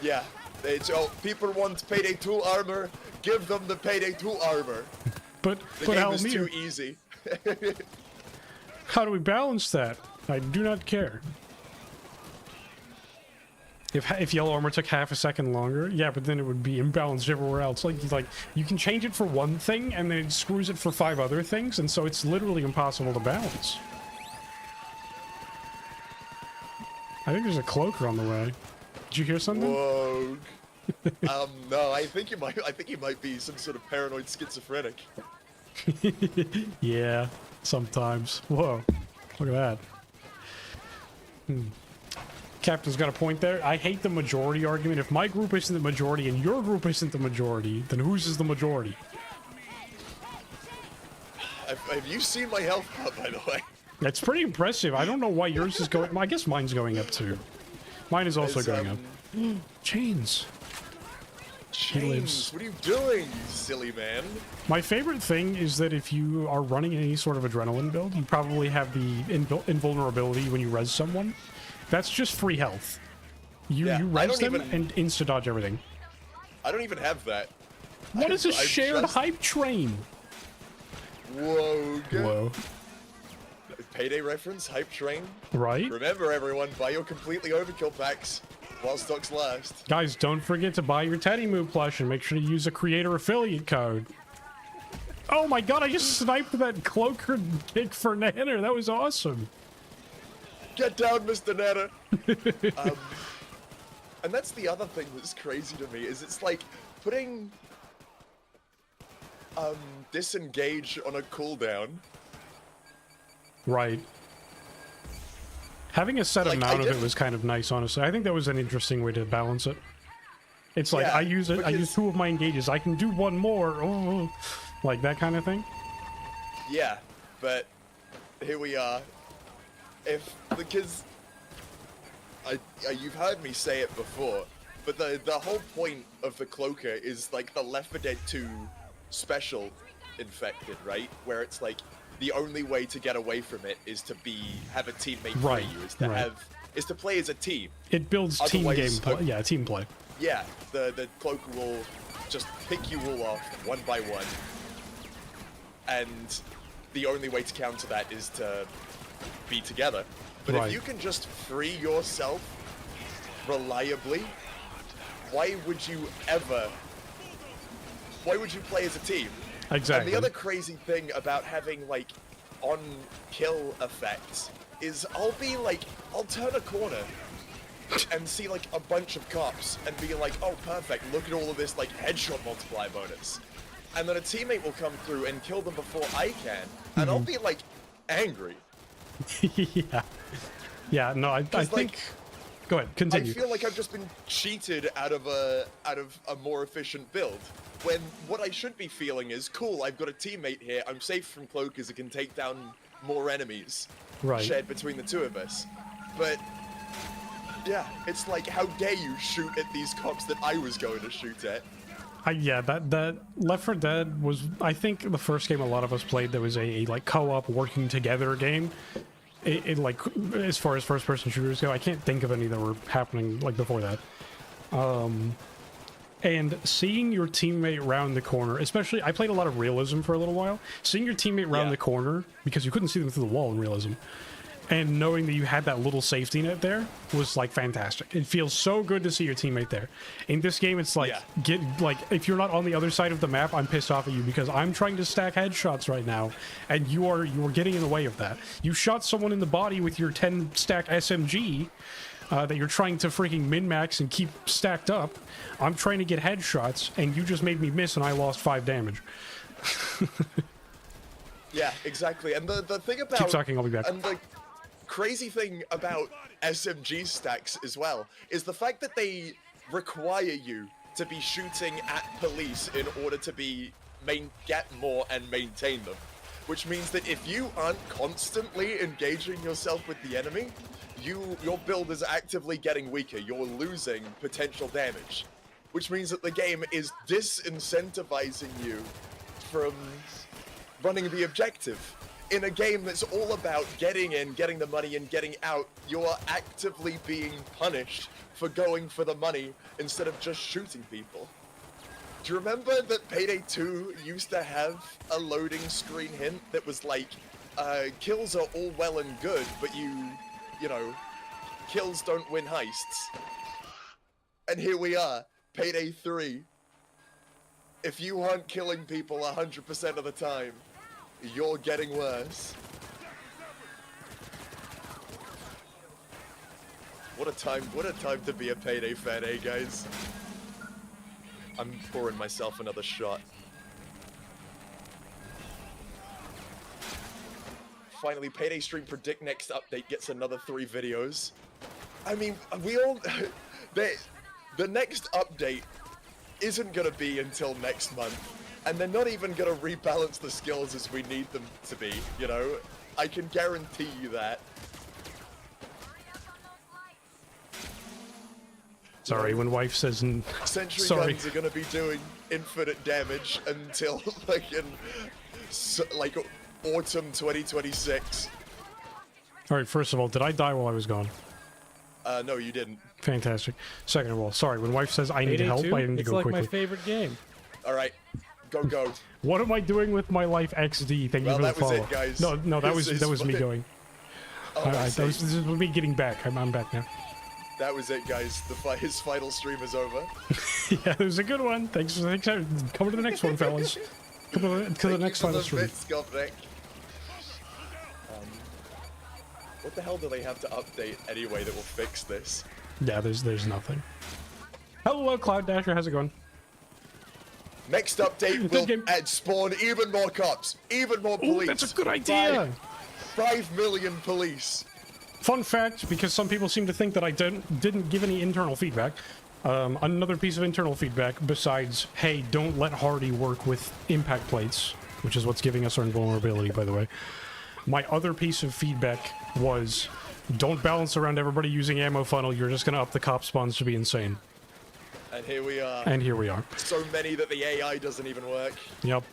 B: Yeah. It's, oh, people want Payday 2 armor, give them the Payday 2 armor.
A: But
B: the game is too easy.
A: How do we balance that? I do not care. If yellow armor took half a second longer, yeah, but then it would be imbalanced everywhere else. Like you can change it for one thing, and then it screws it for 5 other things, and so it's literally impossible to balance. I think there's a cloaker on the way. Did you hear something?
B: Whoa. No, I think you might be some sort of paranoid schizophrenic.
A: Yeah, sometimes. Whoa, look at that. Captain's got a point there. I hate the majority argument. If my group isn't the majority and your group isn't the majority, then whose is the majority?
B: Have you seen my health bar, by the way?
A: That's pretty impressive. I don't know why yours is going... I guess mine's going up too. Mine is also going up. Chains.
B: Chains, what are you doing, you silly man?
A: My favorite thing is that if you are running any sort of adrenaline build, you probably have the invulnerability when you res someone. That's just free health. You res them and insta-dodge everything.
B: I don't even have that.
A: What is a shared hype train?
B: Whoa.
A: Whoa.
B: Payday reference, hype train.
A: Right.
B: Remember, everyone, buy your completely overkill packs while stocks last.
A: Guys, don't forget to buy your Teddy Moo plush and make sure to use a creator affiliate code. Oh my god, I just sniped that cloaker kick for Nanner. That was awesome.
B: Get down, Mr. Nanner. And that's the other thing that's crazy to me, is it's like putting disengage on a cooldown.
A: Right. Having a set amount of it was kind of nice, honestly. I think that was an interesting way to balance it. It's like, I use 2 of my engages. I can do 1 more. Like that kind of thing.
B: Yeah, but here we are. Because you've heard me say it before, but the whole point of the cloaker is like the Left 4 Dead 2 special infected, right? Where it's like the only way to get away from it is to have a teammate for you, is to play as a team.
A: It builds team gameplay. Yeah, team play.
B: Yeah, the cloaker will just pick you all off one by one, and the only way to counter that is to be together. But if you can just free yourself reliably, why would you play as a team?
A: Exactly.
B: And the other crazy thing about having like on-kill effects is I'll turn a corner and see like a bunch of cops and be like, oh perfect, look at all of this like headshot multiplier bonus. And then a teammate will come through and kill them before I can, and I'll be like angry. Yeah, no, I think... Like,
A: go ahead, continue.
B: I feel like I've just been cheated out of a more efficient build. When what I should be feeling is, cool, I've got a teammate here, I'm safe from cloakers, it can take down more enemies shared between the 2 of us. But, yeah, it's like, how dare you shoot at these cops that I was going to shoot at?
A: Yeah, that Left 4 Dead was, I think, the first game a lot of us played that was a like co-op working together game. It like, as far as first-person shooters go, I can't think of any that were happening like before that. And seeing your teammate round the corner, especially, I played a lot of realism for a little while. Seeing your teammate round the corner, because you couldn't see them through the wall in realism, and knowing that you had that little safety net there was like fantastic. It feels so good to see your teammate there. In this game, it's like, if you're not on the other side of the map, I'm pissed off at you because I'm trying to stack headshots right now, and you are getting in the way of that. You shot someone in the body with your 10 stack SMG. that you're trying to freaking min-max and keep stacked up. I'm trying to get headshots, and you just made me miss, and I lost 5 damage.
B: Yeah, exactly. And the thing about...
A: Keep talking, I'll be back.
B: And the crazy thing about SMG stacks as well is the fact that they require you to be shooting at police in order to get more and maintain them. Which means that if you aren't constantly engaging yourself with the enemy, your build is actively getting weaker. You're losing potential damage. Which means that the game is disincentivizing you from running the objective. In a game that's all about getting in, getting the money, and getting out, you're actively being punished for going for the money instead of just shooting people. Do you remember that Payday 2 used to have a loading screen hint that was like, kills are all well and good, but you know, kills don't win heists. And here we are, Payday 3. If you aren't killing people 100% of the time, you're getting worse. What a time to be a Payday fan, eh, guys? I'm pouring myself another shot. Finally, Payday Stream Predict Next Update gets another 3 videos. I mean, we all... the next update isn't gonna be until next month. And they're not even gonna rebalance the skills as we need them to be, you know? I can guarantee you that.
A: Sorry, when wife says...
B: Sentry
A: sorry.
B: guns are gonna be doing infinite damage until like in autumn 2026.
A: Alright, first of all, did I die while I was gone?
B: No, you didn't.
A: Fantastic. Second of all, sorry, when wife says I need
E: Payday
A: help,
E: 2?
A: I need to
E: It's
A: go
E: like
A: quickly.
E: my favorite game.
B: Alright, go.
A: What am I doing with my life, XD? Thank you for the
B: that was
A: follow.
B: it, guys.
A: No, that was me going.
B: Oh,
A: This is me getting back. I'm back now.
B: That was it, guys. His final stream is over.
A: Yeah, it was a good one. Thanks. Come to the next one, fellas. Come to the next final stream.
B: What the hell do they have to update anyway that will fix this?
A: Yeah, there's nothing. Hello, Cloud Dasher. How's it going?
B: Next update will add spawn even more cops, even more police.
A: Ooh, that's a good idea.
B: 5 million police.
A: Fun fact, because some people seem to think that I didn't give any internal feedback. Another piece of internal feedback besides, hey, don't let Hardy work with impact plates, which is what's giving us our invulnerability, by the way. My other piece of feedback was, don't balance around everybody using ammo funnel. You're just going to up the cop spawns to be insane.
B: And here we are.
A: And here we are.
B: So many that the AI doesn't even work.
A: Yep.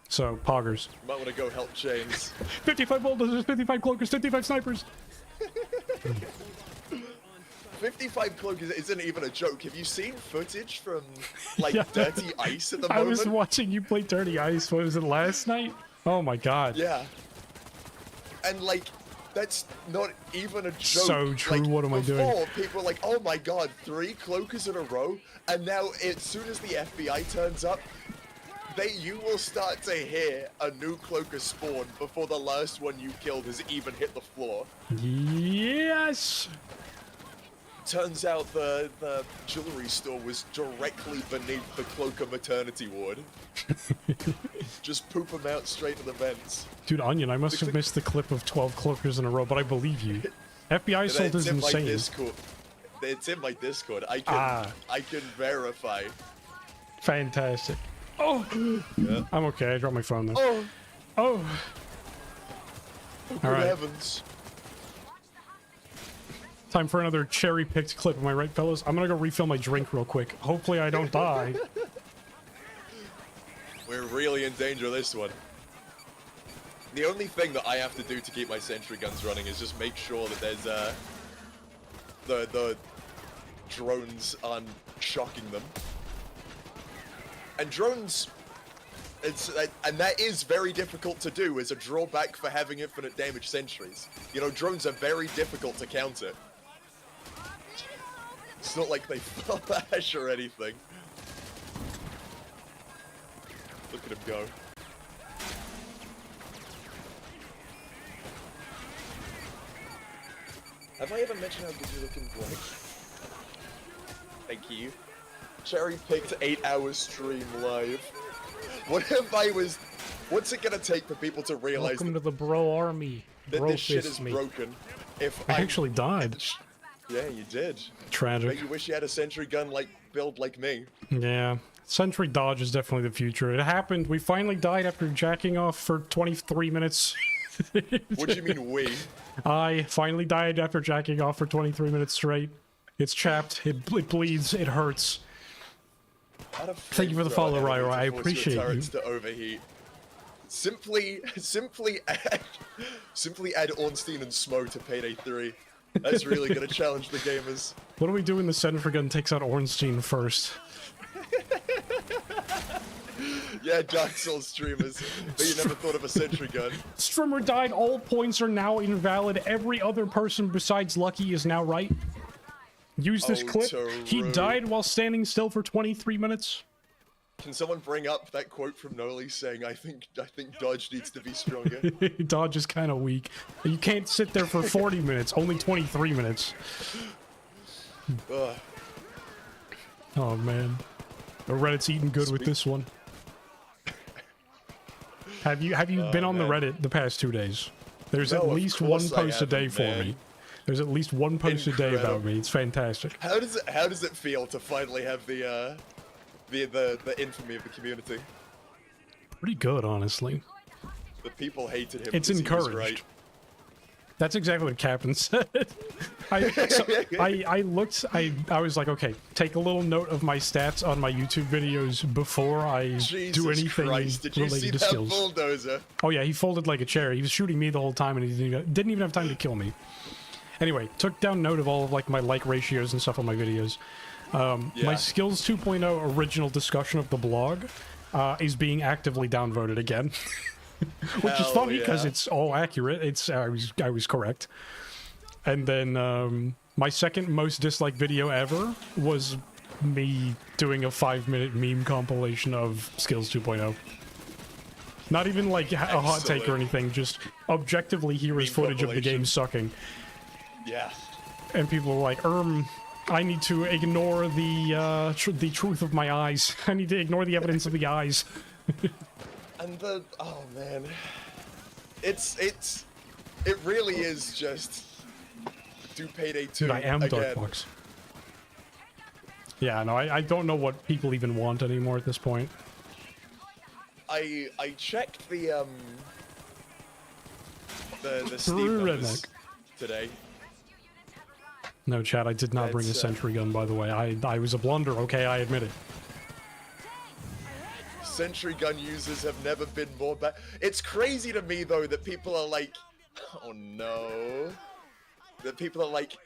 A: So, poggers.
B: You might want to go help Chains.
A: 55 bulldozers, 55 cloakers, 55 snipers.
B: 55 cloakers isn't even a joke. Have you seen footage from, like,
A: Yeah.
B: Dirty Ice at the
A: I
B: moment?
A: was watching you play Dirty Ice. What was it, last night? Oh my god.
B: Yeah. And, like, that's not even a joke.
A: So true,
B: like,
A: what am I doing?
B: Before, people were like, oh my god, 3 cloakers in a row? And now, as soon as the FBI turns up, you will start to hear a new cloaker spawn before the last one you killed has even hit the floor.
A: Yes!
B: Turns out the jewelry store was directly beneath the cloaker maternity ward. Just poop them out straight to the vents.
A: Dude, Onion, I must have missed the clip of 12 cloakers in a row, but I believe you. FBI assault is insane.
B: It's in my Discord. I can verify.
A: Fantastic. Oh!
B: Yeah.
A: I'm okay, I dropped my phone though.
B: Oh!
A: Oh!
B: Good
A: Alright.
B: heavens.
A: Time for another cherry-picked clip, am I right, fellas? I'm gonna go refill my drink real quick. Hopefully I don't die.
B: We're really in danger this one. The only thing that I have to do to keep my sentry guns running is just make sure that there's the drones aren't shocking them. And drones, and that is very difficult to do as a drawback for having infinite damage sentries. You know, drones are very difficult to counter. It's not like they flash or anything. Look at him go. Have I ever mentioned how good you look in black? Thank you. Cherry picked 8 hours stream live. What if I was... What's it gonna take for people to realize
A: Welcome to the bro army.
B: that
A: Bro
B: this shit is
A: fist me.
B: broken? If
A: I actually died.
B: Yeah, you did.
A: Tragic.
B: But you wish you had a sentry gun like build like me.
A: Yeah. Sentry dodge is definitely the future. It happened. We finally died after jacking off for 23 minutes.
B: What do you mean we?
A: I finally died after jacking off for 23 minutes straight. It's chapped. It bleeds. It hurts. Thank you for the follow, Ryro. I appreciate you.
B: To overheat. Simply add Ornstein and Smo to Payday 3. That's really gonna challenge the gamers.
A: What do we do when the sentry gun takes out Ornstein first?
B: Yeah, Dark Souls streamers. But you never thought of a sentry gun.
A: Streamer died. All points are now invalid. Every other person besides Lucky is now right. Use this clip. He died while standing still for 23 minutes.
B: Can someone bring up that quote from Noli saying, I think Dodge needs to be stronger?
A: Dodge is kind of weak. You can't sit there for 40 minutes, only 23 minutes. Oh man. The Reddit's eating good with this one. Have you been on the Reddit the past 2 days? There's at least one post a day for me. There's at least one post a day about me. It's fantastic.
B: How does it feel to finally have the infamy of the community?
A: Pretty good, honestly.
B: The people hated him.
A: It's encouraged.
B: Right.
A: That's exactly what Captain said. I was like, okay, take a little note of my stats on my YouTube videos before I do anything related to skills.
B: Bulldozer?
A: Oh yeah, he folded like a chair. He was shooting me the whole time, and he didn't even have time to kill me. Anyway, took down note of all of like my like ratios and stuff on my videos. My Skills 2.0 original discussion of the blog is being actively downvoted again. Which is funny because it's all accurate. I was correct. And then my second most disliked video ever was me doing a 5-minute meme compilation of Skills 2.0. Not even like a hot take or anything, just objectively here's footage of the game sucking.
B: Yeah.
A: And people were like, I need to ignore the truth of my eyes. I need to ignore the evidence of the eyes.
B: And oh man, it really is just do Payday 2
A: Dude, I am
B: again.
A: Darkbox. Yeah, no, I don't know what people even want anymore at this point.
B: I checked the Steam numbers today.
A: No, Chad, I did not bring a sentry gun, by the way. I was a blunder, okay, I admit it.
B: Sentry gun users have never been more bad. It's crazy to me, though, that people are like, oh no. That people are like,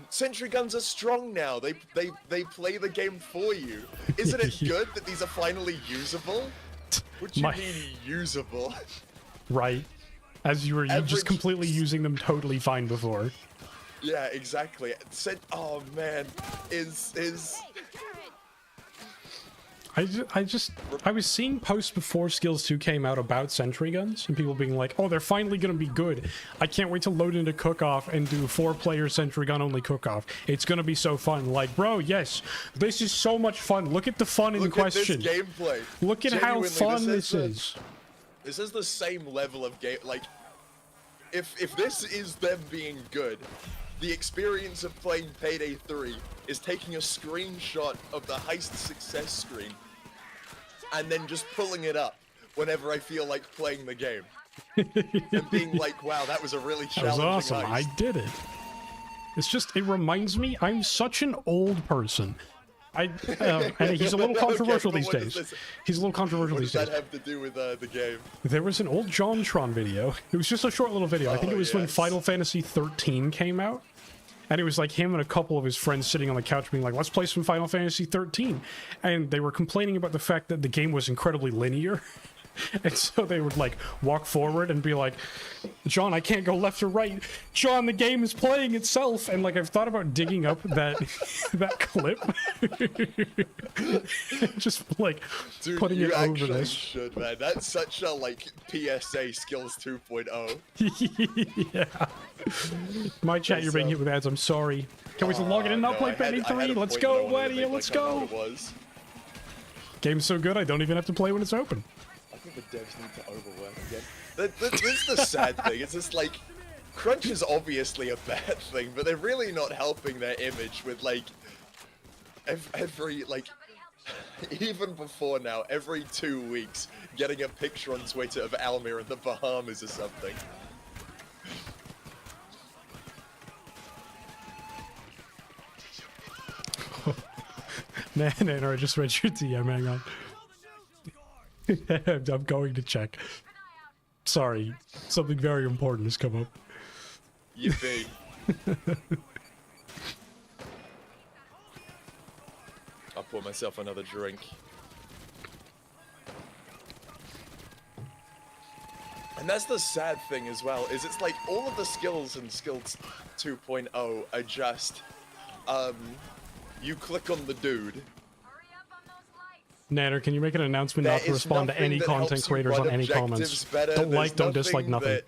B: sentry guns are strong now. They play the game for you. Isn't it good that these are finally usable? What do you mean usable?
A: Right. As you were just completely using them totally fine before.
B: Yeah, exactly. Oh man,
A: I was seeing posts before Skills 2 came out about sentry guns, and people being like, oh, they're finally gonna be good. I can't wait to load into Cook-Off and do 4-player sentry gun only Cook-Off. It's gonna be so fun. Like, bro, yes, this is so much fun. Look at the fun in question.
B: Look at this gameplay.
A: Look at how fun this is.
B: This is the same level of game. Like, if this is them being good, the experience of playing Payday 3 is taking a screenshot of the heist success screen and then just pulling it up whenever I feel like playing the game. And being like, wow, that was a really challenging
A: That was awesome.
B: heist.
A: I did it. It's just, it reminds me, I'm such an old person. And he's a little controversial these days. He's a little controversial these days.
B: What does that have to do with the game?
A: There was an old JonTron video. It was just a short little video. I think it was when Final Fantasy 13 came out. And it was like him and a couple of his friends sitting on the couch being like, let's play some Final Fantasy 13. And they were complaining about the fact that the game was incredibly linear. And so they would like walk forward and be like, John, I can't go left or right. John, the game is playing itself. And like, I've thought about digging up that clip. Just like putting it over this.
B: Should, man. That's such a like PSA Skills 2.0.
A: Yeah. My chat, you're being hit with ads. I'm sorry. Can we log in and not play Payday 3? Let's go, Waddy. Let's go. Game's so good, I don't even have to play when it's open.
B: I think the devs need to overwork again. This is the sad thing. It's just like, crunch is obviously a bad thing, but they're really not helping their image with like every like. Even before now, every 2 weeks, getting a picture on Twitter of Almir in the Bahamas or something.
A: Nanner, I just read your DM, hang on. I'm going to check. Sorry, something very important has come up.
B: Yippee. I'll pour myself another drink. And that's the sad thing as well, is it's like all of the skills in Skills 2.0 are just, you click on the dude.
A: Nanner, can you make an announcement not to respond to any content creators on any comments? Don't like, don't dislike, nothing.
B: That,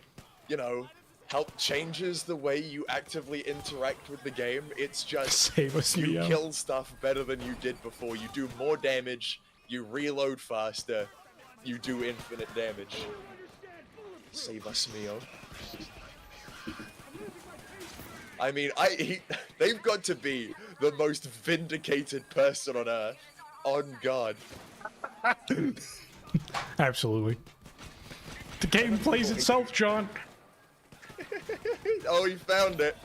B: you know, help changes the way you actively interact with the game. It's just
A: Save us,
B: you
A: Mio.
B: kill stuff better than you did before. You do more damage, you reload faster, you do infinite damage. Save us, Mio. I mean, they've got to be the most vindicated person on Earth. On God.
A: Absolutely. The game plays itself, John.
B: Oh, he found it.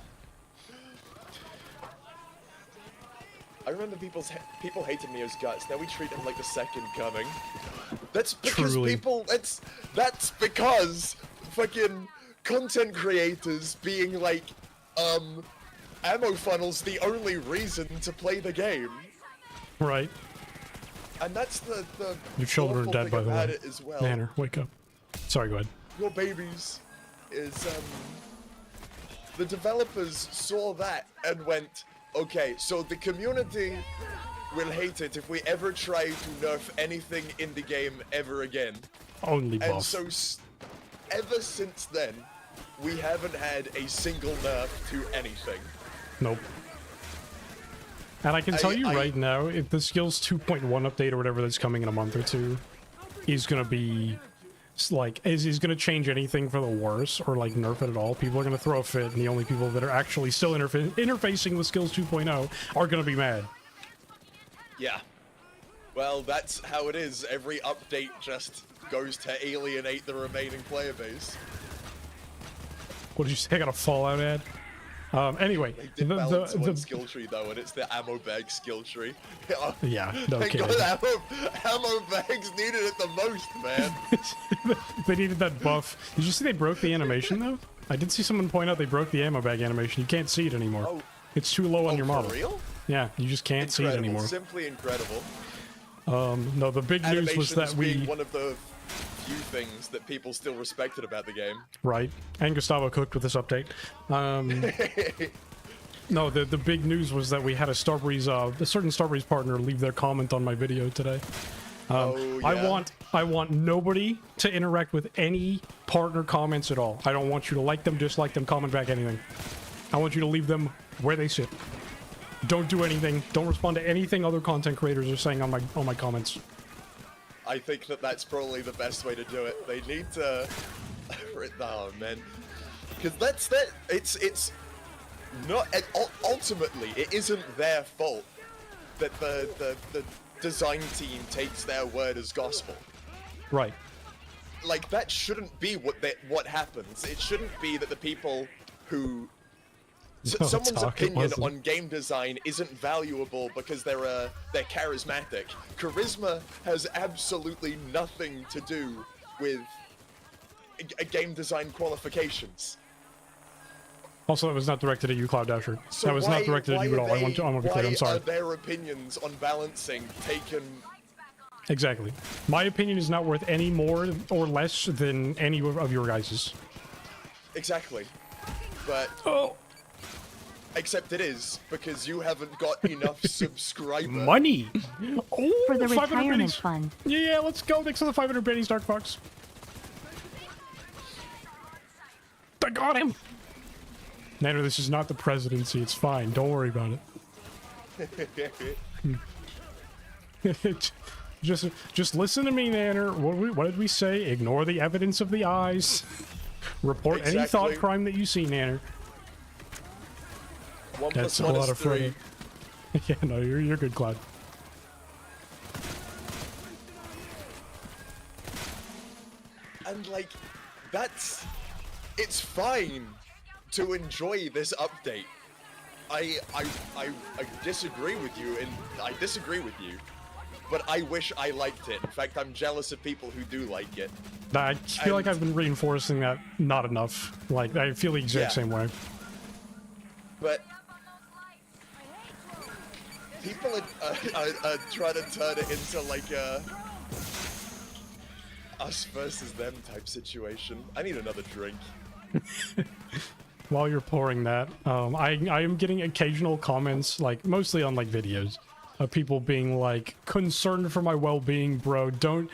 B: I remember people hated Mio's guts. Now we treat him like the second coming. That's because
A: Truly.
B: people. That's because fucking content creators being like, ammo funnels the only reason to play the game.
A: Right.
B: And that's the
A: Your children are
B: awful
A: dead,
B: thing
A: by the
B: about
A: way.
B: it as well.
A: Nanner, wake up. Sorry, go ahead.
B: Your babies is the developers saw that and went, okay, so the community will hate it if we ever try to nerf anything in the game ever again.
A: Only
B: And
A: buff.
B: so ever since then, we haven't had a single nerf to anything.
A: Nope. And I can tell you right now, if the Skills 2.1 update or whatever that's coming in a month or two is gonna be like is gonna change anything for the worse or like nerf it at all, people are gonna throw a fit, and the only people that are actually still interfacing with Skills 2.0 are gonna be mad.
B: Yeah. Well, that's how it is. Every update just goes to alienate the remaining player base.
A: What did you say? I got a Fallout ad? Anyway,
B: They did balance one skill tree though, and it's the ammo bag skill tree.
A: Yeah, no
B: Thank
A: kidding.
B: God ammo bags needed it the most, man.
A: They needed that buff. Did you see they broke the animation though? I did see someone point out they broke the ammo bag animation. You can't see it anymore.
B: Oh.
A: It's too low on your model.
B: For real?
A: Yeah, you just can't see it anymore.
B: Simply incredible.
A: No, the big news was that
B: being one of the few things that people still respected about the game.
A: Right, and Gustavo cooked with this update. No, the big news was that we had a certain Starbreeze partner leave their comment on my video today.
B: Oh, yeah.
A: I want nobody to interact with any partner comments at all. I don't want you to like them, dislike them, comment back anything. I want you to leave them where they sit. Don't do anything. Don't respond to anything other content creators are saying on my comments.
B: I think that's probably the best way to do it. They need to. Oh man, because it's not. Ultimately, it isn't their fault that the design team takes their word as gospel.
A: Right.
B: Like that shouldn't be what happens. It shouldn't be that the people who
A: No,
B: someone's opinion
A: wasn't.
B: on game design isn't valuable because they're charismatic. Charisma has absolutely nothing to do with game design qualifications.
A: Also, that was not directed at you, Cloud Dasher.
B: So
A: that was not directed at you at all. I want to be clear. I'm sorry.
B: Why are their opinions on balancing taken?
A: Exactly. My opinion is not worth any more or less than any of your guys's.
B: Exactly. But except it is, because you haven't got enough subscribers.
A: Money! Oh,
E: For the
A: 500
E: retirement
A: pennies.
E: fund.
A: Yeah, let's go. Thanks for the 500 pennies, Dark Fox. I got him! Nanner, this is not the presidency. It's fine. Don't worry about it. just listen to me, Nanner. What did we say? Ignore the evidence of the eyes. Report any thought crime that you see, Nanner.
B: 1
A: That's
B: plus
A: a
B: 1
A: lot
B: is
A: of
B: 3.
A: fun. Yeah, no, you're good, Cloud.
B: And like, it's fine to enjoy this update. I disagree with you, and I disagree with you, but I wish I liked it. In fact, I'm jealous of people who do like it.
A: I feel like I've been reinforcing that not enough. Like, I feel the exact same way.
B: But people are trying to turn it into like a us versus them type situation. I need another drink.
A: While you're pouring that, I am getting occasional comments, like mostly on like videos, of people being like, concerned for my well-being, bro. Don't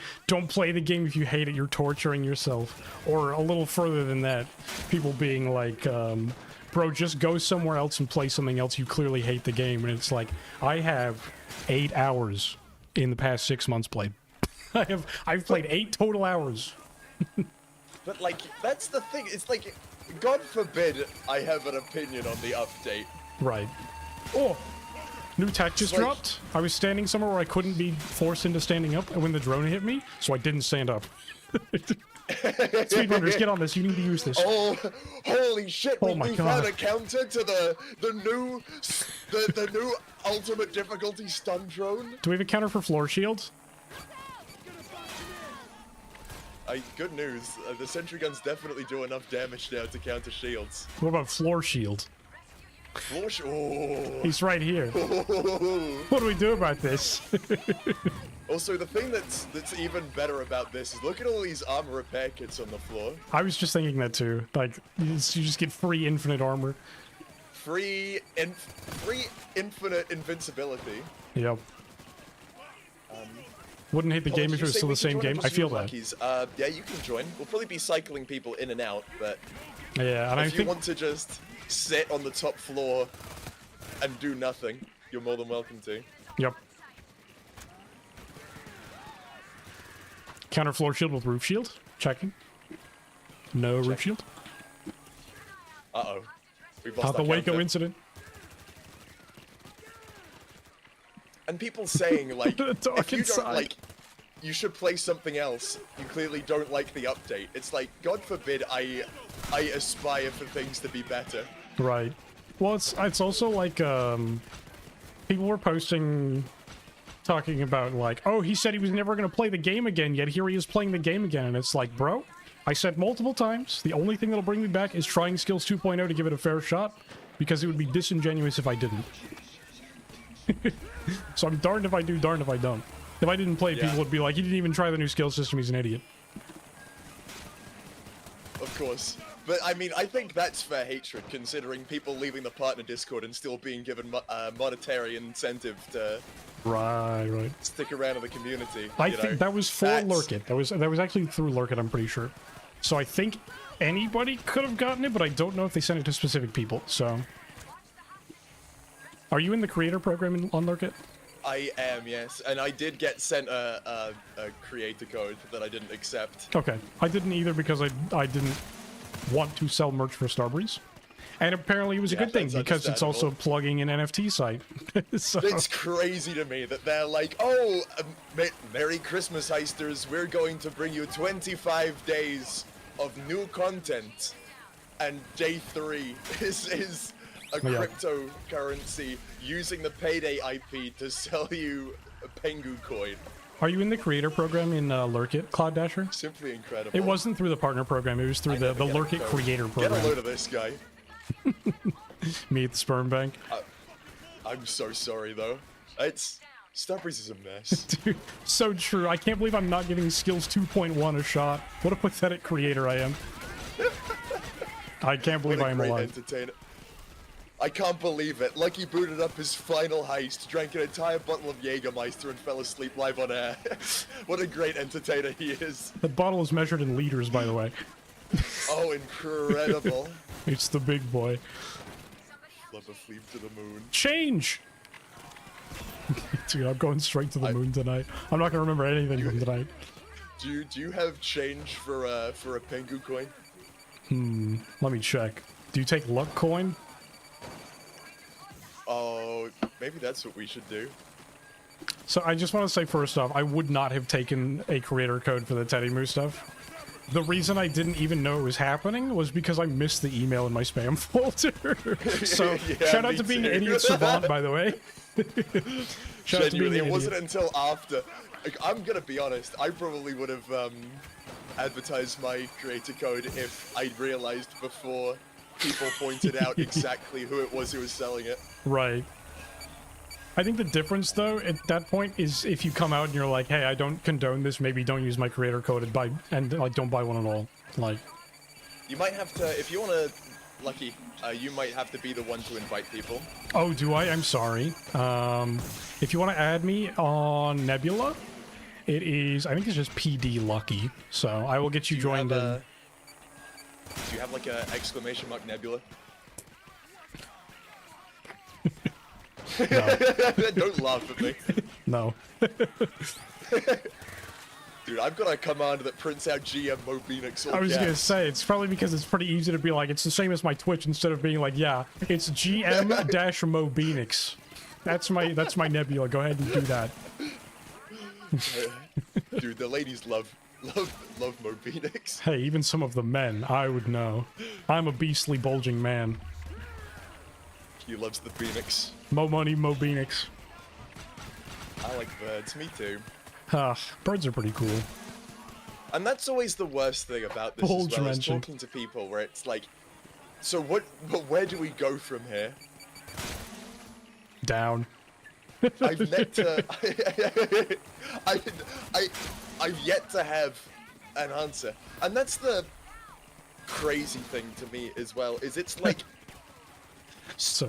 A: play the game if you hate it. You're torturing yourself. Or a little further than that, people being like, bro, just go somewhere else and play something else. You clearly hate the game. And it's like, I have 8 hours in the past 6 months played. I've played 8 total hours.
B: But like, that's the thing. It's like, God forbid I have an opinion on the update.
A: Right. Oh, new tech just dropped. I was standing somewhere where I couldn't be forced into standing up when the drone hit me, so I didn't stand up. Speedrunners, get on this. You need to use this.
B: Oh, holy shit!
A: Oh
B: we
A: my
B: found
A: God.
B: a counter to the new ultimate difficulty stun drone.
A: Do we have a counter for floor shields?
B: Good news. The sentry guns definitely do enough damage now to counter shields.
A: What about floor shield?
B: Oh.
A: He's right here. What do we do about this?
B: Also, the thing that's even better about this is look at all these armor repair kits on the floor.
A: I was just thinking that too. Like, you just get free infinite armor.
B: Free infinite invincibility.
A: Yep. Wouldn't hate the game if it was still the same game. I feel that.
B: Yeah, you can join. We'll probably be cycling people in and out, but
A: yeah, and
B: if you want to just sit on the top floor and do nothing, you're more than welcome to.
A: Yep. Counter floor shield with roof shield. Checking. No roof shield.
B: Uh-oh. We've lost
A: Not the Waco
B: counter.
A: incident.
B: And people saying, like,
A: Dark
B: if you
A: inside.
B: don't like, you should play something else. You clearly don't like the update. It's like, God forbid I aspire for things to be better.
A: Right. Well, it's also like, people were posting, talking about like, oh, he said he was never going to play the game again, yet here he is playing the game again. And it's like, bro, I said multiple times, the only thing that'll bring me back is trying Skills 2.0 to give it a fair shot, because it would be disingenuous if I didn't. So I'm darned if I do, darned if I don't. If I didn't play, people would be like, he didn't even try the new skill system, he's an idiot.
B: Of course. But, I mean, I think that's fair hatred, considering people leaving the partner Discord and still being given monetary incentive to
A: Right.
B: stick around in the community.
A: I think that was for Lurkit. That was actually through Lurkit, I'm pretty sure. So I think anybody could have gotten it, but I don't know if they sent it to specific people, so... Are you in the creator program on Lurkit?
B: I am, yes. And I did get sent a creator code that I didn't accept.
A: Okay. I didn't either because I didn't want to sell merch for Starbreeze. And apparently it was a good thing because it's also plugging an NFT site. So.
B: It's crazy to me that they're like, oh, Merry Christmas, Heisters. We're going to bring you 25 days of new content. And day 3 is a cryptocurrency using the Payday IP to sell you a Pengu coin.
A: Are you in the creator program in Lurkit, Cloud Dasher?
B: Simply incredible.
A: It wasn't through the partner program, it was through the Lurkit creator program.
B: Get a load of this guy.
A: Me at the sperm bank.
B: I'm so sorry though. Starbreeze is a mess.
A: Dude, so true. I can't believe I'm not giving Skills 2.1 a shot. What a pathetic creator I am. I can't believe I am alive.
B: Entertainer. I can't believe it. Lucky booted up his final heist, drank an entire bottle of Jägermeister and fell asleep live on air. What a great entertainer he is.
A: The bottle is measured in liters, by the way.
B: Oh, incredible.
A: It's the big boy.
B: Flubber fleep to the moon.
A: Change! Dude, I'm going straight to the moon tonight. I'm not gonna remember anything from tonight.
B: Do you have change for a Pengu coin?
A: Let me check. Do you take luck coin?
B: Oh, maybe that's what we should do.
A: So I just want to say first off, I would not have taken a creator code for the Teddy Moo stuff. The reason I didn't even know it was happening was because I missed the email in my spam folder. So
B: Yeah,
A: shout out
B: me
A: to being
B: too.
A: an idiot savant, by the way. Shout out to being
B: Genuinely,
A: an
B: it wasn't
A: idiot.
B: until after. Like, I'm gonna be honest. I probably would have advertised my creator code if I realized before people pointed out exactly who it was who was selling it.
A: Right. I think the difference, though, at that point is if you come out and you're like, hey, I don't condone this, maybe don't use my creator code and like, don't buy one at all. Like,
B: You might have to, if you want to, Lucky, you might have to be the one to invite people.
A: oh, do I? I'm sorry. If you want to add me on Nebula, it is, I think it's just PD Lucky. So I will get you joined in.
B: Do you have like a exclamation mark Nebula?
A: No.
B: Don't laugh at me.
A: No.
B: Dude, I've got a command that prints out GM Mobinix all
A: I was gonna
B: caps.
A: say, it's probably because it's pretty easy to be like, it's the same as my Twitch instead of being like, yeah, it's GM-Mobinix. That's my Nebula. Go ahead and do that.
B: Dude, the ladies love Mobinix.
A: Hey, even some of the men, I would know. I'm a beastly bulging man.
B: He loves the Phoenix.
A: Mo money, Mo Benix.
B: I like birds, me too.
A: Birds are pretty cool.
B: And that's always the worst thing about this
A: Bulge
B: as well, is
A: mentioned.
B: talking to people where it's like, so where do we go from here?
A: Down.
B: I've yet to, I've yet to have an answer. And that's the crazy thing to me as well, is it's like,
A: So,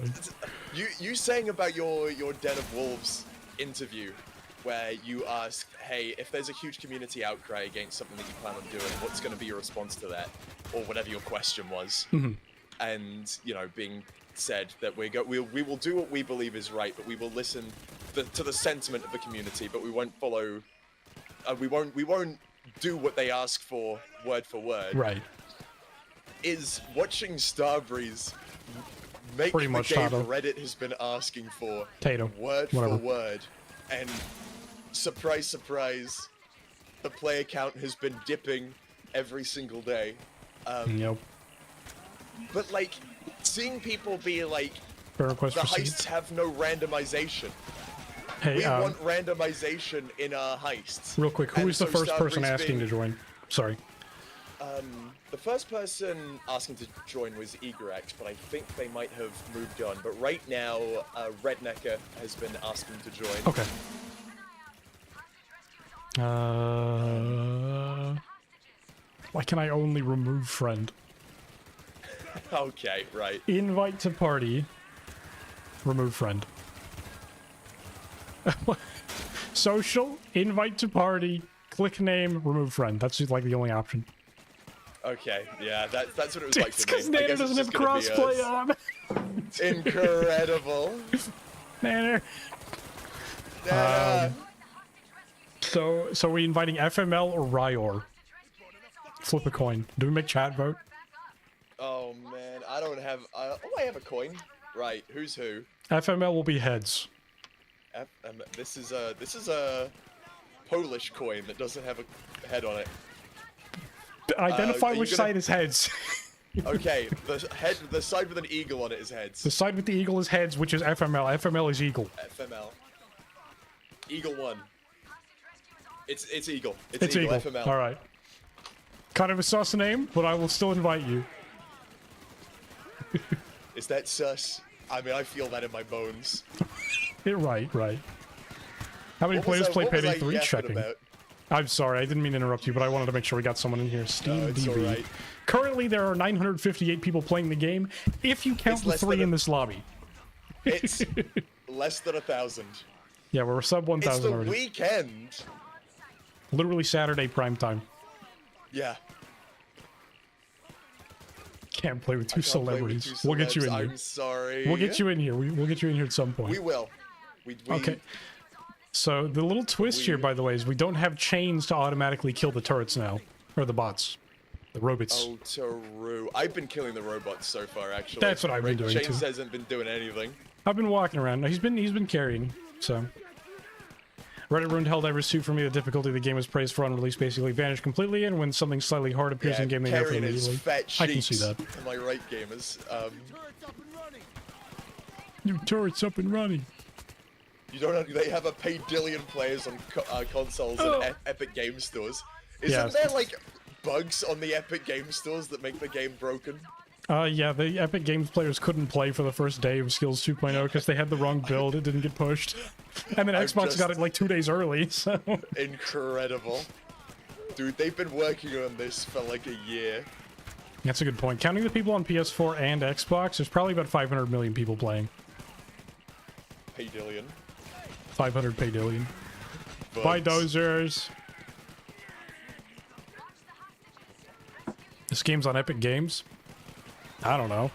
B: you saying about your Den of Wolves interview, where you ask, hey, if there's a huge community outcry against something that you plan on doing, what's going to be your response to that? Or whatever your question was. And, you know, being said that we will do what we believe is right, but we will listen to the sentiment of the community, but we won't follow, we won't do what they ask for word,
A: right.
B: is watching Starbreeze make
A: Pretty
B: the
A: much
B: game
A: Tato.
B: Reddit has been asking for,
A: Tato.
B: word
A: Whatever.
B: for word, and surprise, surprise, the player count has been dipping every single day.
A: Yep.
B: But like, seeing people be like,
A: Fair request
B: the
A: received.
B: heists have no randomization.
A: Hey,
B: We want randomization in our heists.
A: real quick, who
B: And
A: is the
B: so
A: first person
B: Starbreeze
A: asking
B: being-
A: to join? Sorry.
B: The first person asking to join was Eagrex, but I think they might have moved on. But right now, Rednecker has been asking to join.
A: Okay. Why can I only remove friend?
B: Okay, right.
A: Invite to party. Remove friend. Social. Invite to party. Click name. Remove friend. That's just like the only option.
B: Okay, yeah, that's what it was
A: It's
B: like for
A: because
B: me. I
A: Nana
B: guess it's
A: doesn't have
B: just gonna be
A: crossplay
B: us.
A: on.
B: Incredible.
A: Nana.
B: Yeah.
A: So are we inviting FML or Ryor? Flip a coin. Do we make chat vote?
B: Oh man, I don't have. Oh, I have a coin. Right, who's who?
A: FML will be heads.
B: This is a Polish coin that doesn't have a head on it.
A: Identify
B: are you
A: which
B: gonna-
A: side is heads.
B: Okay, the side with an eagle on it is heads.
A: The side with the eagle is heads, which is FML. FML is eagle.
B: FML. Eagle 1. It's eagle.
A: It's eagle.
B: FML.
A: All right. Kind of a sus name, but I will still invite you.
B: Is that sus? I mean, I feel that in my bones.
A: Right. How many
B: What was
A: players
B: I-
A: play
B: what was
A: Payday
B: I
A: 3?
B: yapping
A: Checking.
B: about?
A: I'm sorry, I didn't mean to interrupt you, but I wanted to make sure we got someone in here. Steam
B: it's
A: DB.
B: alright.
A: Currently, there are 958 people playing the game, if you count
B: It's
A: the
B: less
A: 3
B: than
A: in
B: a-
A: this lobby.
B: It's less than 1,000.
A: Yeah, we're sub
B: It's
A: 1,000
B: the
A: already.
B: weekend.
A: Literally Saturday prime time.
B: Yeah.
A: Can't play with two
B: I can't play with
A: celebrities.
B: two
A: We'll get you in
B: celebs.
A: here.
B: I'm sorry.
A: We'll get you in here. We'll get you in here at some point.
B: We will.
A: Okay. So the little twist here, by the way, is we don't have chains to automatically kill the turrets now. Or the bots. The robots.
B: Oh, Taru. I've been killing the robots so far, actually.
A: That's what I've been doing,
B: Chains
A: too.
B: hasn't been doing anything.
A: I've been walking around. He's been carrying, so... Reddit ruined Helldivers 2 for me. The difficulty of the game was praised for on release basically vanished completely, and when something slightly hard appears in game, they nerf it immediately. I can see that.
B: Am I right, gamers?
A: New turrets up and running.
B: You don't. They have a paydillion players on consoles and Epic Game Stores. Isn't there like bugs on the Epic Game Stores that make the game broken?
A: Yeah, the Epic Games players couldn't play for the first day of Skills 2.0 because they had the wrong build. It didn't get pushed. And then Xbox got it like 2 days early, so...
B: Incredible. Dude, they've been working on this for like a year.
A: That's a good point. Counting the people on PS4 and Xbox, there's probably about 500 million people playing.
B: Paydillion.
A: 500 paydillion.
B: Bugs.
A: Buy dozers. This game's on Epic Games? I don't know.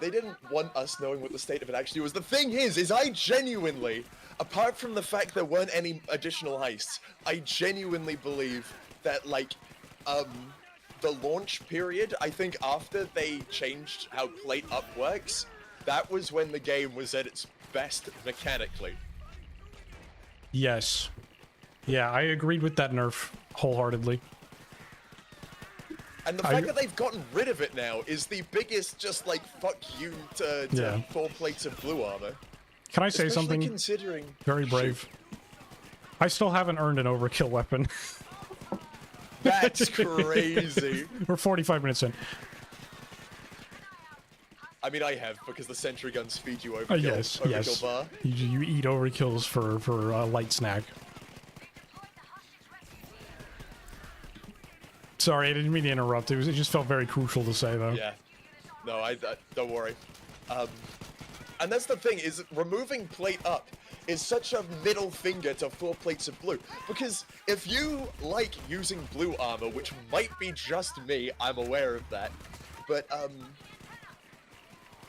B: They didn't want us knowing what the state of it actually was. The thing is I genuinely, apart from the fact there weren't any additional heists, I genuinely believe that, like, the launch period, I think after they changed how Plate Up works, that was when the game was at its best mechanically.
A: Yes. Yeah, I agreed with that nerf wholeheartedly.
B: And the fact that they've gotten rid of it now is the biggest, just like, fuck you to 4 plates of blue armor.
A: Can I say
B: Especially
A: something
B: considering...
A: very brave? I still haven't earned an overkill weapon.
B: That's crazy.
A: We're 45 minutes in.
B: I mean, I have, because the sentry guns feed you overkill,
A: yes.
B: bar.
A: You eat overkills for a light snack. Sorry, I didn't mean to interrupt. It just felt very crucial to say, though.
B: Yeah. No, I don't worry. And that's the thing, is removing Plate Up is such a middle finger to 4 plates of blue. Because if you like using blue armor, which might be just me, I'm aware of that, but,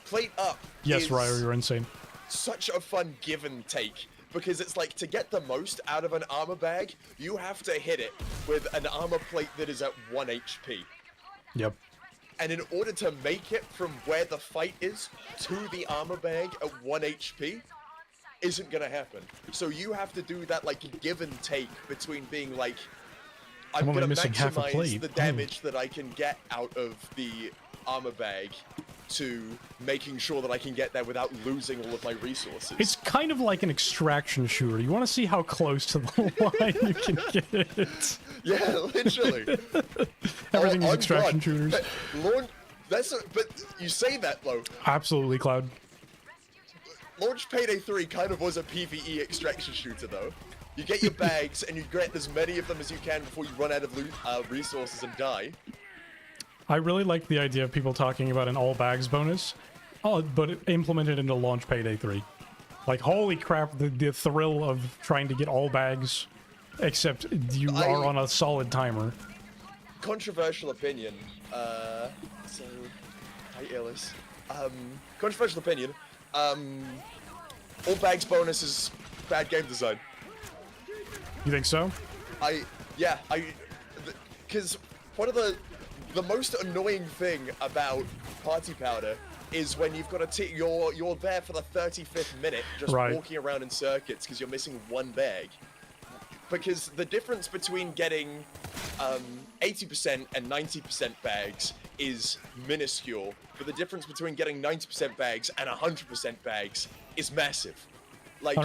B: Plate Up
A: Yes, Ryo, you're insane.
B: such a fun give and take. Because it's like, to get the most out of an armor bag, you have to hit it with an armor plate that is at 1 HP.
A: Yep.
B: And in order to make it from where the fight is to the armor bag at 1 HP, isn't gonna happen. So you have to do that, like, give and take between being like, I'm gonna maximize the damage that I can get out of the armor bag, to making sure that I can get there without losing all of my resources.
A: It's kind of like an extraction shooter. You want to see how close to the line you can get.
B: Yeah, literally.
A: Everything is extraction shooters.
B: But you say that, though.
A: Absolutely, Cloud.
B: Launch Payday 3 kind of was a PvE extraction shooter, though. You get your bags, and you get as many of them as you can before you run out of resources and die.
A: I really like the idea of people talking about an all bags bonus, but implemented into launch Payday 3. Like, holy crap, the thrill of trying to get all bags, except you are on a solid timer.
B: Controversial opinion. Hi, Illis. Controversial opinion. All bags bonus is bad game design.
A: You think so?
B: Because one of the most annoying thing about Party Powder is when you've got to you're there for the 35th minute just walking around in circuits because you're missing 1 bag. Because the difference between getting 80% and 90% bags is minuscule, but the difference between getting 90% bags and 100% bags is massive. Like,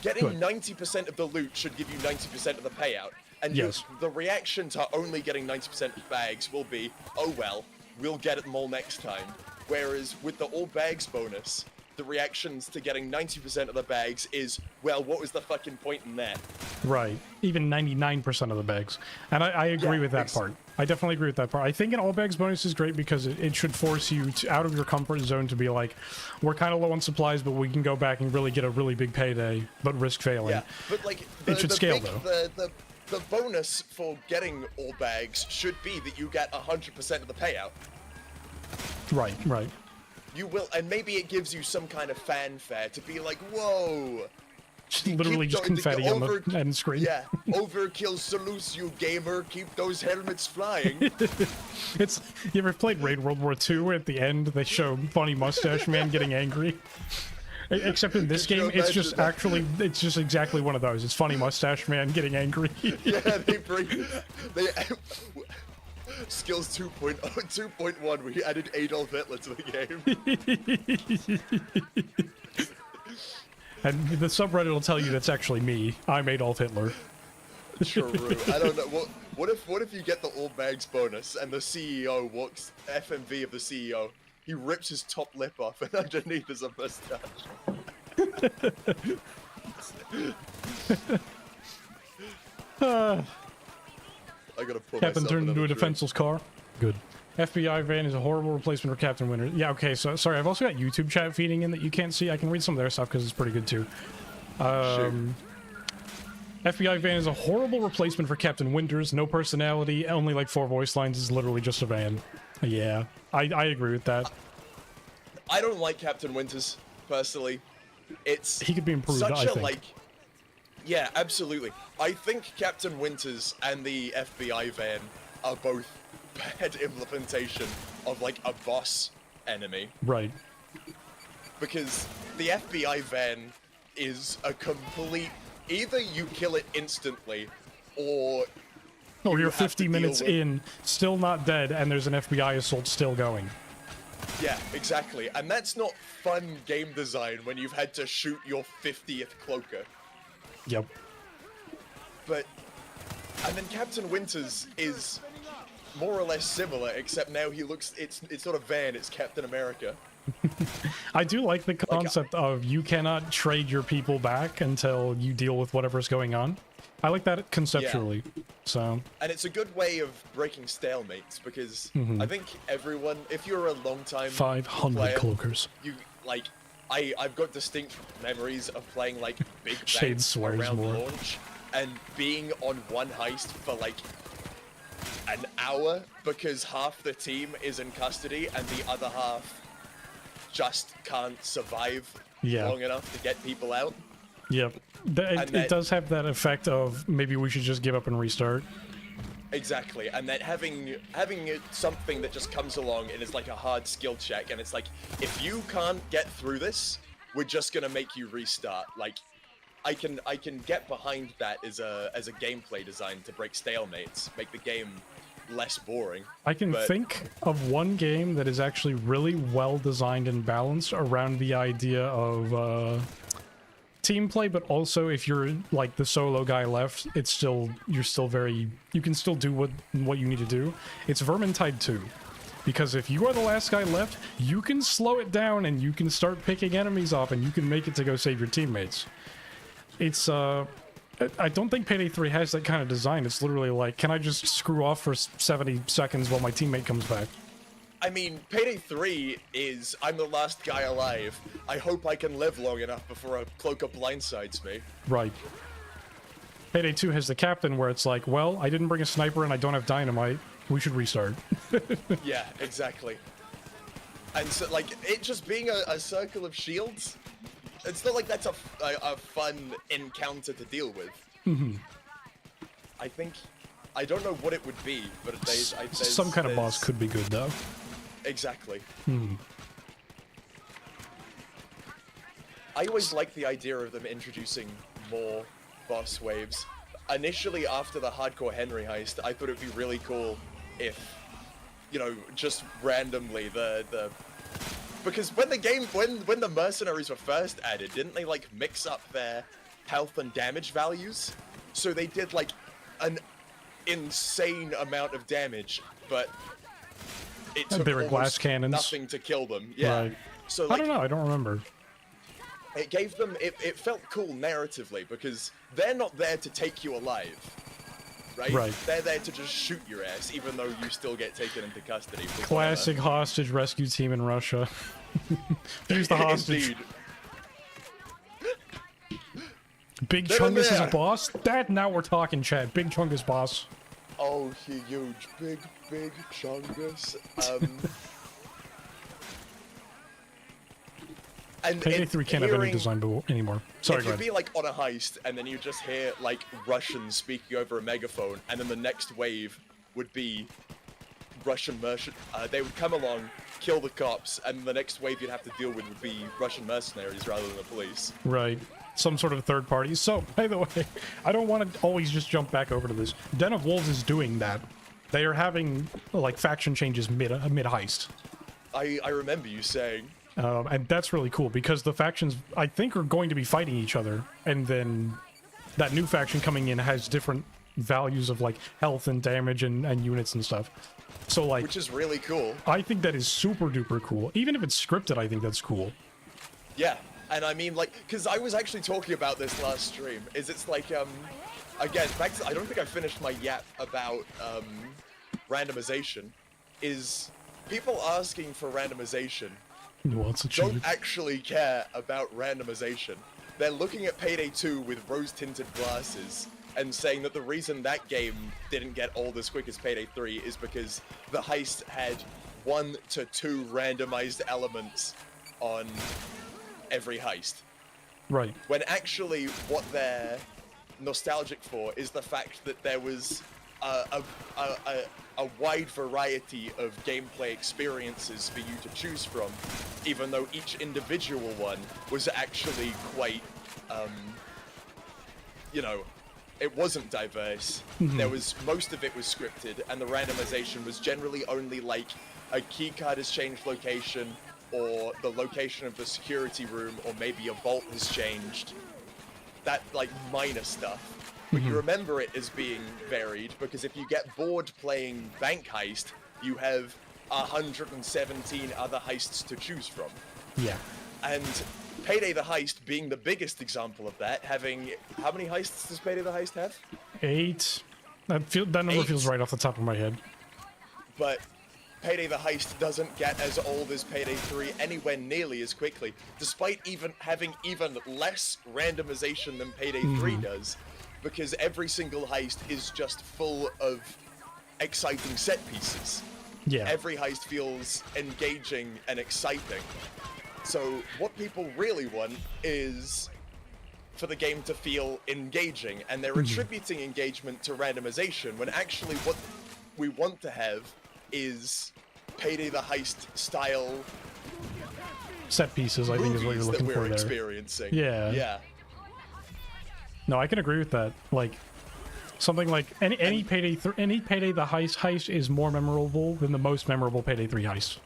B: getting 90% of the loot should give you 90% of the payout. And the reaction to only getting 90% of bags will be, oh well, we'll get them all next time. Whereas with the all bags bonus, the reactions to getting 90% of the bags is, well, what was the fucking point in that?
A: Right. Even 99% of the bags. And I agree with that part. I definitely agree with that part. I think an all bags bonus is great because it should force you out of your comfort zone to be like, we're kind of low on supplies, but we can go back and really get a really big payday, but risk failing.
B: Yeah, but like,
A: it should scale though.
B: the bonus for getting all bags should be that you get 100% of the payout.
A: Right, right.
B: You will, and maybe it gives you some kind of fanfare to be like, whoa.
A: Literally just confetti on the end screen.
B: Yeah, overkill salutes you, gamer. Keep those helmets flying.
A: It's, you ever played Raid World War II where at the end they show funny mustache man getting angry? Except in this game, it's just actually, it's just exactly one of those. It's funny mustache man getting angry.
B: Yeah, they Skills 2.1, we added Adolf Hitler to the game.
A: And the subreddit will tell you that's actually me. I'm Adolf Hitler.
B: True. I don't know. What if you get the all bags bonus and the CEO walks, FMV of the CEO, he rips his top lip off and underneath is a mustache. I gotta pull
A: Captain
B: myself
A: turned into a
B: drink.
A: defenseless car. Good. FBI van is a horrible replacement for Captain Winter. Yeah, okay, so sorry, I've also got YouTube chat feeding in that you can't see. I can read some of their stuff because it's pretty good too. FBI van is a horrible replacement for Captain Winters. No personality, only like 4 voice lines, is literally just a van. Yeah, I agree with that.
B: I don't like Captain Winters, personally.
A: He could be improved, I think.
B: Yeah, absolutely. I think Captain Winters and the FBI van are both bad implementation of like a boss enemy.
A: Right.
B: Because the FBI van is a complete, either you kill it instantly or
A: you're 50 minutes in, still not dead, and there's an FBI assault still going.
B: Yeah, exactly. And that's not fun game design when you've had to shoot your 50th cloaker.
A: Yep.
B: And then Captain Winters is more or less similar, except now he looks, it's not a van, it's Captain America.
A: I do like the concept of you cannot trade your people back until you deal with whatever's going on. I like that conceptually. Yeah. So. And
B: it's a good way of breaking stalemates because I think everyone, if you're a long time
A: 500
B: player,
A: cloakers.
B: You like, I've got distinct memories of playing like big
A: Shade swears
B: around
A: more.
B: launch and being on one heist for like an hour because half the team is in custody and the other half just can't survive long enough to get people out.
A: Yep. It does have that effect of maybe we should just give up and restart.
B: Exactly, and that having something that just comes along and is like a hard skill check, and it's like, if you can't get through this, we're just gonna make you restart. Like, I can get behind that as a gameplay design to break stalemates, make the game less boring.
A: I can think of one game that is actually really well designed and balanced around the idea of team play, but also if you're like the solo guy left, you can still do what you need to do. It's Vermintide 2. Because if you are the last guy left, you can slow it down and you can start picking enemies off and you can make it to go save your teammates. It's I don't think Payday 3 has that kind of design. It's literally like, can I just screw off for 70 seconds while my teammate comes back?
B: I mean, Payday 3 is, I'm the last guy alive. I hope I can live long enough before a cloaker blindsides me.
A: Right. Payday 2 has the captain where it's like, well, I didn't bring a sniper and I don't have dynamite. We should restart.
B: Yeah, exactly. And so, like, it just being a circle of shields, it's not like that's a fun encounter to deal with.
A: Mm-hmm.
B: I don't know what it would be, but
A: some kind of boss could be good, though.
B: Exactly.
A: Hmm.
B: I always like the idea of them introducing more boss waves. Initially, after the Hardcore Henry heist, I thought it'd be really cool if, you know, just randomly because when the mercenaries were first added, didn't they like mix up their health and damage values? So they did like an insane amount of damage, but it took
A: they were glass cannons.
B: Nothing to kill them. Yeah.
A: Right.
B: So like,
A: I don't know. I don't remember.
B: It gave them. It felt cool narratively because they're not there to take you alive, right?
A: Right.
B: They're there to just shoot your ass, even though you still get taken into custody.
A: Classic hostage rescue team in Russia. Use the hostage.
B: Indeed.
A: Big Chungus is a boss? Now we're talking, Chad. Big Chungus boss.
B: Oh, huge. Big Chungus. And
A: Payday 3 can't have any design anymore. Sorry,
B: if
A: go
B: you'd
A: ahead.
B: be like on a heist and then you just hear like Russians speaking over a megaphone, and then the next wave would be Russian merchant. They would come along, kill the cops, and the next wave you'd have to deal with would be Russian mercenaries rather than the police.
A: Right. Some sort of third party. So, by the way, I don't want to always just jump back over to this. Den of Wolves is doing that. They are having like faction changes mid heist.
B: I remember you saying.
A: And that's really cool because the factions, I think, are going to be fighting each other, and then that new faction coming in has different values of like health and damage and units and stuff. So like,
B: which is really cool.
A: I think that is super duper cool. Even if it's scripted, I think that's cool.
B: Yeah, and I mean like, because I was actually talking about this last stream. It's like again, back to, I don't think I finished my yap about randomization. Is people asking for randomization
A: Well, it's achieved.
B: don't actually care about randomization. They're looking at Payday 2 with rose-tinted glasses and saying that the reason that game didn't get old as quick as Payday 3 is because the heist had 1 to 2 randomized elements on every heist.
A: Right.
B: When actually what they're nostalgic for is the fact that there was a wide variety of gameplay experiences for you to choose from, even though each individual one was actually quite, you know, it wasn't diverse. There was, most of it was scripted, and the randomization was generally only like a keycard has changed location, or the location of the security room, or maybe a vault has changed. That, like, minor stuff. But you remember it as being varied, because if you get bored playing Bank Heist, you have 117 other heists to choose from.
A: Yeah.
B: And Payday the Heist being the biggest example of that, having... How many heists does Payday the Heist have?
A: 8. That number
B: 8.
A: feels right off the top of my head.
B: But Payday the Heist doesn't get as old as Payday 3 anywhere nearly as quickly, despite even having even less randomization than Payday 3 does. Because every single heist is just full of exciting set pieces.
A: Yeah.
B: Every heist feels engaging and exciting. So what people really want is for the game to feel engaging, and they're attributing engagement to randomization, when actually what we want to have is Payday the Heist style
A: set pieces, I think, is what you're looking for there.
B: Experiencing.
A: Yeah.
B: Yeah.
A: No, I can agree with that. Like something like any Payday the heist is more memorable than the most memorable Payday 3 heist.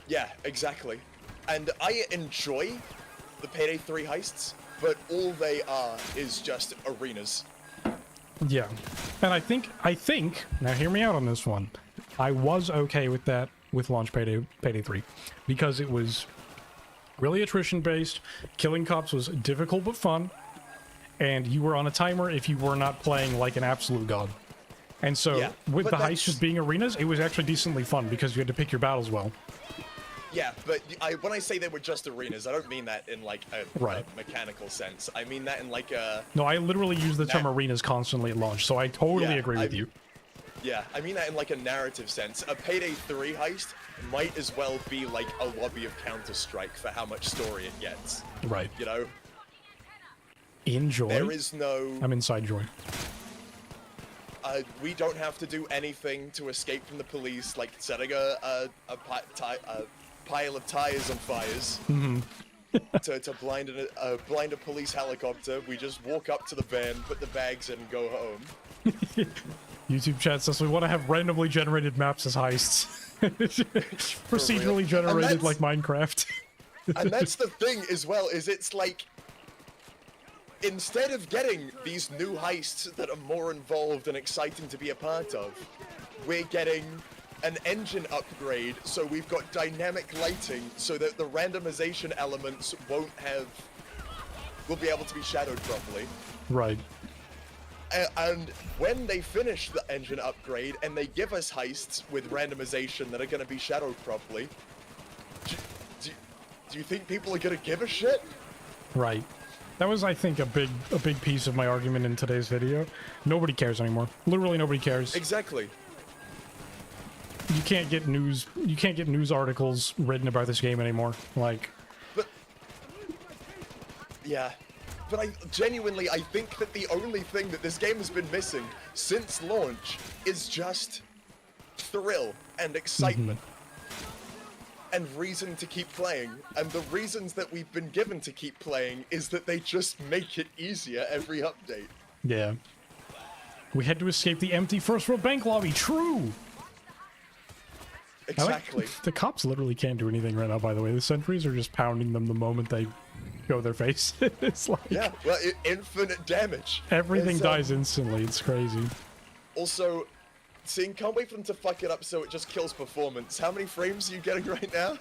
B: Yeah, exactly. And I enjoy the Payday 3 heists, but all they are is just arenas.
A: Yeah. And I think now hear me out on this one. I was okay with that with launch Payday 3 because it was really attrition based. Killing cops was difficult but fun. And you were on a timer if you were not playing like an absolute god. And so, with the heist just being arenas, it was actually decently fun because you had to pick your battles well.
B: Yeah, but when I say they were just arenas, I don't mean that in like a mechanical sense. I mean that in like a...
A: No, I literally use the term arenas constantly at launch, so I totally agree with you.
B: Yeah, I mean that in like a narrative sense. A Payday 3 heist might as well be like a lobby of Counter-Strike for how much story it gets.
A: Right.
B: You know?
A: Enjoy.
B: There is no...
A: I'm inside Joy.
B: We don't have to do anything to escape from the police, like setting a pile of tires on fires to blind a police helicopter. We just walk up to the van, put the bags in, and go home.
A: YouTube chat says we want to have randomly generated maps as heists. Procedurally generated like Minecraft.
B: And that's the thing as well, is it's like... Instead of getting these new heists that are more involved and exciting to be a part of, we're getting an engine upgrade, so we've got dynamic lighting so that the randomization elements will be able to be shadowed properly.
A: Right.
B: And when they finish the engine upgrade and they give us heists with randomization that are going to be shadowed properly, do you think people are going to give a shit?
A: Right. That was, I think, a big piece of my argument in today's video. Nobody cares anymore. Literally nobody cares.
B: Exactly.
A: You can't get news articles written about this game anymore. Like,
B: but yeah, but I think that the only thing that this game has been missing since launch is just thrill and excitement and reason to keep playing. And the reasons that we've been given to keep playing is that they just make it easier every update.
A: Yeah. We had to escape the empty first world bank lobby. True.
B: Exactly.
A: The cops literally can't do anything right now, by the way. The sentries are just pounding them the moment they go their face. It's like...
B: Yeah, well, infinite damage.
A: Everything dies instantly. It's crazy.
B: Also, can't wait for them to fuck it up so it just kills performance. How many frames are you getting right now?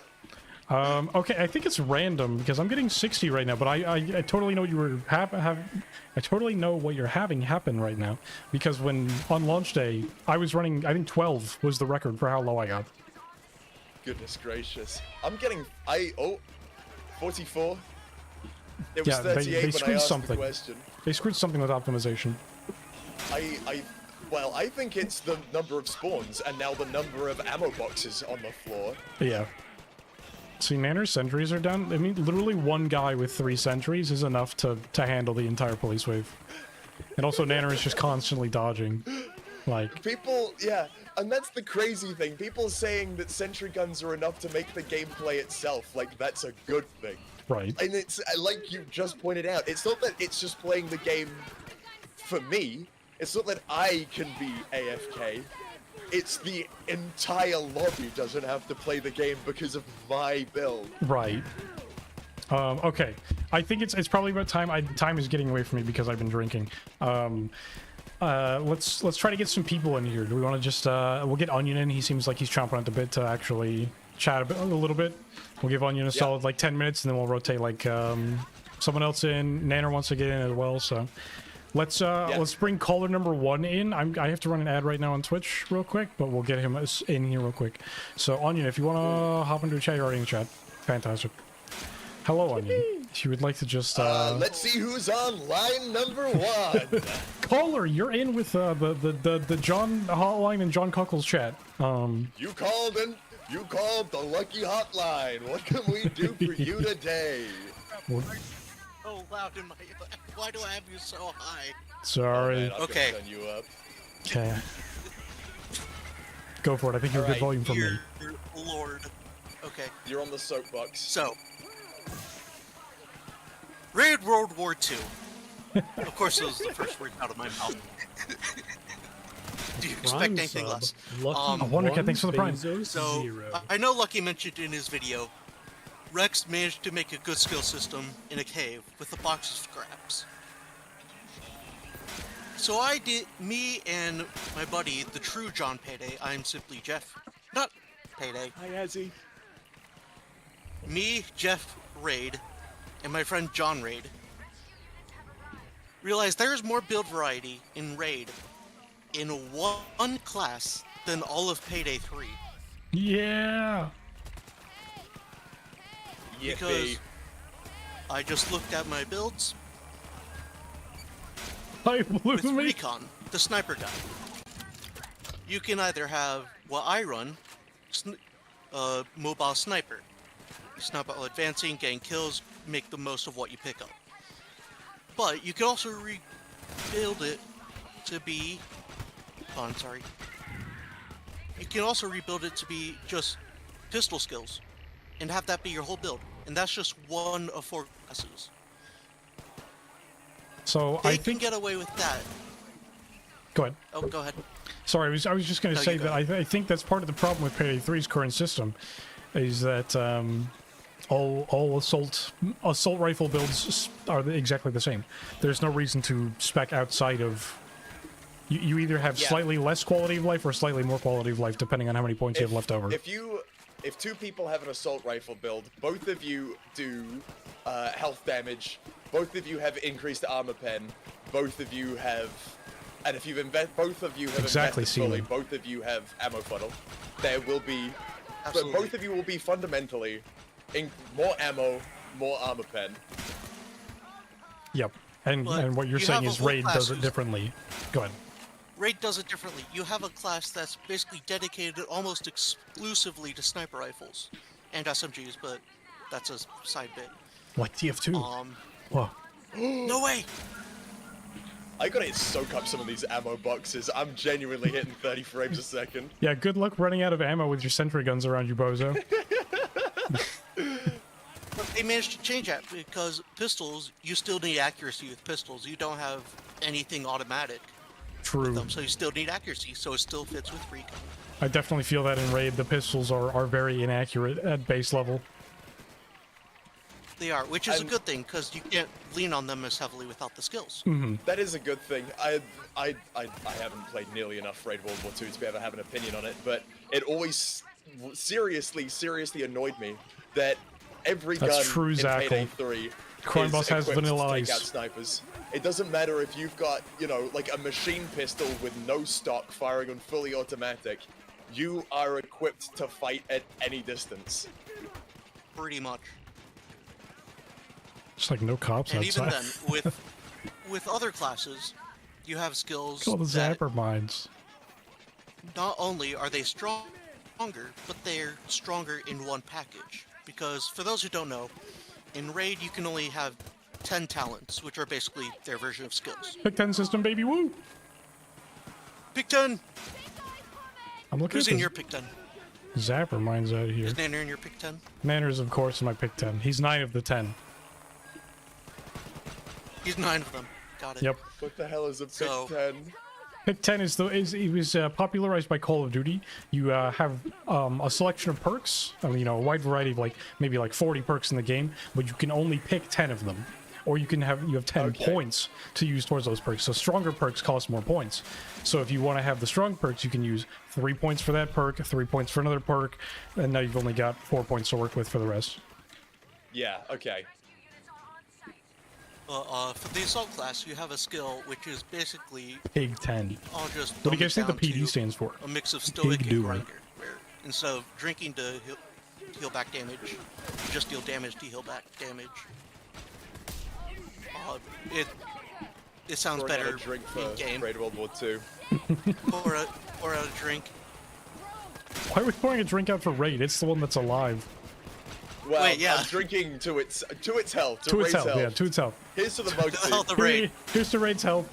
A: Okay, I think it's random because I'm getting 60 right now, but I totally know what you were I totally know what you're having happen right now because when on launch day I was running, I think 12 was the record for how low I got.
B: Goodness gracious. I'm getting 44. It was 38
A: they
B: when I
A: screwed
B: asked
A: something.
B: the question.
A: They screwed something with optimization.
B: Well, I think it's the number of spawns and now the number of ammo boxes on the floor.
A: Yeah. See, Nanner's sentries are down. I mean, literally one guy with 3 sentries is enough to handle the entire police wave. And also Nanner is just constantly dodging. Like...
B: People, yeah, and that's the crazy thing. People saying that sentry guns are enough to make the gameplay itself, like, that's a good thing.
A: Right.
B: And it's, like you just pointed out, it's not that it's just playing the game for me. It's not that I can be AFK. It's the entire lobby doesn't have to play the game because of my build.
A: Right. Okay. I think it's probably about time. Time is getting away from me because I've been drinking. Let's try to get some people in here. Do we want to just we'll get Onion in. He seems like he's chomping at the bit to actually chat a little bit. We'll give Onion a solid like 10 minutes, and then we'll rotate like someone else in. Nanner wants to get in as well, so let's bring caller number 1 in. I have to run an ad right now on Twitch real quick, but we'll get him in here real quick. So Onion, if you want to hop into a chat, you're already in the chat. Fantastic. Hello, Onion. If you would like to just
B: let's see who's on line number 1.
A: Caller, you're in with the John hotline and John Cuckle's chat.
B: You called the lucky hotline. What can we do for you today?
E: So loud in my... Why do I have you so high?
A: Sorry.
B: Oh, man,
E: okay.
B: Turn you up.
A: Okay. Go for it. I think you're a good volume from me.
E: Lord. Okay.
B: You're on the soapbox.
E: So. Raid World War II. Of course, that was the first word out of my mouth. Do you expect anything less?
A: I wonder, thanks for the prime.
E: So, I know Lucky mentioned in his video, Rex managed to make a good skill system in a cave with a box of scraps. So me and my buddy, the true John Payday, I'm simply Jeff, not Payday.
B: Hi, Azzy.
E: Me, Jeff Raid, and my friend John Raid realized there's more build variety in Raid in one class than all of Payday 3.
A: Yeah!
E: Because I just looked at my builds. With Recon, the sniper gun, you can either have what I run, mobile sniper. Sniper advancing, getting kills, make the most of what you pick up. But you can also rebuild it to be... Oh, I'm sorry. You can also rebuild it to be just pistol skills, and have that be your whole build. And that's just one of 4 classes.
A: So
E: I can get away with that.
A: Go ahead.
E: Oh, go ahead.
A: Sorry, I was just going to say that I think that's part of the problem with Payday 3's current system, is that all assault rifle builds are exactly the same. There's no reason to spec outside of. You either have slightly less quality of life or slightly more quality of life, depending on how many points you have left over.
B: If 2 people have an assault rifle build, both of you do health damage, both of you have increased armor pen, both of you have, and if you've both of you have invested fully, both of you have ammo funnel. There will be, but both of you will be fundamentally in more ammo, more armor pen.
A: Yep. And what you're
E: you
A: saying
E: have
A: is
E: a whole
A: Raid
E: class
A: does it
E: who's-
A: differently. Go ahead.
E: Raid does it differently. You have a class that's basically dedicated almost exclusively to sniper rifles and SMGs, but that's a side bit.
A: Like TF2. Whoa.
E: No way!
B: I gotta soak up some of these ammo boxes. I'm genuinely hitting 30 frames a second.
A: Yeah, good luck running out of ammo with your sentry guns around you, bozo.
E: But they managed to change that because pistols, you still need accuracy with pistols. You don't have anything automatic
A: True.
E: with them, so you still need accuracy, so it still fits with recon.
A: I definitely feel that in Raid, the pistols are very inaccurate at base level.
E: They are, which is a good thing because you can't lean on them as heavily without the skills.
B: That is a good thing. I haven't played nearly enough Raid World War II to ever have an opinion on it, but it always seriously annoyed me that every gun
A: true,
B: in
A: Zackle.
B: Payday 3
A: Crime
B: is
A: Boss has
B: equipped
A: vanilla
B: to take out
A: ice.
B: snipers. It doesn't matter if you've got, you know, like a machine pistol with no stock firing on fully automatic. You are equipped to fight at any distance.
E: Pretty much.
A: Just like no cops
E: And
A: outside.
E: even then, with other classes, you have skills
A: All the
E: that
A: zapper mines.
E: not only are they stronger, but they're stronger in one package. Because for those who don't know, in Raid you can only have 10 talents, which are basically their version of skills.
A: Pick 10 system, baby, woo!
E: Pick 10!
A: I'm looking
E: Who's
A: at
E: in
A: the
E: your pick 10?
A: zapper mines out here.
E: Is Nanner in your pick 10?
A: Manners, of course, in my pick 10. He's 9 of the 10.
E: He's 9 of them. Got it.
A: Yep.
B: What the hell is a pick
E: So-
B: 10?
A: Pick 10 it was popularized by Call of Duty. You have a selection of perks. I mean, you know, a wide variety of maybe 40 perks in the game, but you can only pick 10 of them. Or you have 10
B: Okay.
A: points to use towards those perks. So stronger perks cost more points. So if you want to have the strong perks, you can use 3 points for that perk, 3 points for another perk, and now you've only got 4 points to work with for the rest.
B: Yeah, okay.
E: For the assault class, you have a skill which is basically,
A: Pig 10.
E: I'll just
A: What do you
E: dumb
A: guys
E: it
A: think the
E: down
A: PD
E: to
A: stands for?
E: a mix of stoic
A: Pig
E: and
A: doer.
E: grinder, where instead of drinking to heal back damage, you just deal damage to heal back damage. It sounds
B: Pouring out
E: better
B: a drink for
E: in game.
B: Raid World War II.
E: Pour out a drink.
A: Why are we pouring a drink out for Raid? It's the one that's alive.
B: Well,
E: Wait, yeah.
B: I'm drinking to its health,
A: To its
B: Raid's
A: health, yeah, to its health.
B: Here's to the
E: The health
B: most.
E: of Raid.
A: Here's to Raid's health.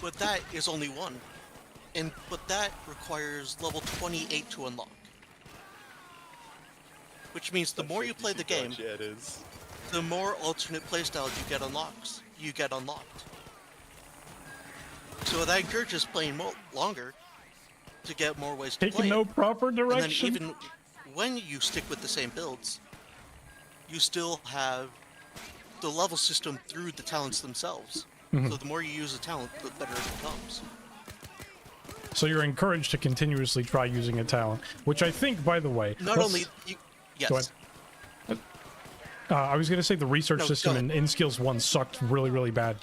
E: But that is only one. But that requires level 28 to unlock. Which means the more you play the game,
B: Yeah, it is.
E: the more alternate playstyles you get unlocked. So that encourages playing longer to get more ways to play
A: Taking
E: it.
A: no proper
E: And then
A: direction.
E: even when you stick with the same builds, you still have the level system through the talents themselves. So the more you use a talent, the better it becomes.
A: So you're encouraged to continuously try using a talent, which I think, by the way,
E: Not only you,
A: Go
E: yes,
A: ahead. I was going to say the research
E: No,
A: system
E: go ahead.
A: in Skills 1 sucked really, really bad.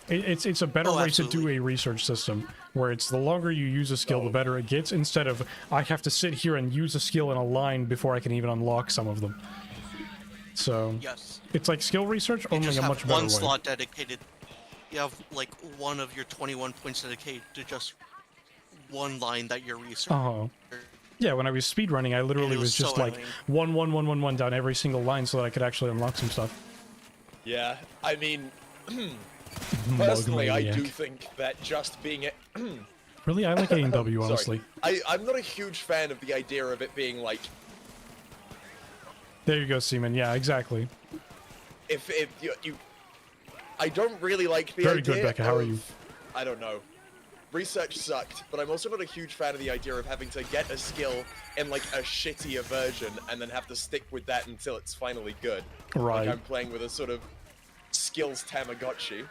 A: It's a better
E: Oh,
A: way to do
E: absolutely.
A: a research system, where it's the longer you use a skill, the better it gets, instead of I have to sit here and use a skill in a line before I can even unlock some of them. So
E: yes.
A: it's like skill research,
E: You
A: only
E: just
A: a
E: have
A: much better
E: one
A: way.
E: slot dedicated. You have like one of your 21 points dedicated to just one line that you're researching.
A: Oh. Yeah, when I was speedrunning, I literally
E: it
A: was
E: was
A: just
E: so
A: like
E: annoying.
A: 1 down every single line so that I could actually unlock some stuff.
B: Yeah, I mean, personally, I do
A: Mugmaniac.
B: think that just being it.
A: Really, I like A&W, honestly.
B: I'm not a huge fan of the idea of it being like,
A: There you go, Seaman. Yeah, exactly.
B: if you I don't really like the
A: Very
B: idea
A: good, Becca. How are
B: of-
A: you?
B: I don't know. Research sucked, but I'm also not a huge fan of the idea of having to get a skill in like a shittier version and then have to stick with that until it's finally good.
A: Right.
B: Like I'm playing with a sort of skills Tamagotchi.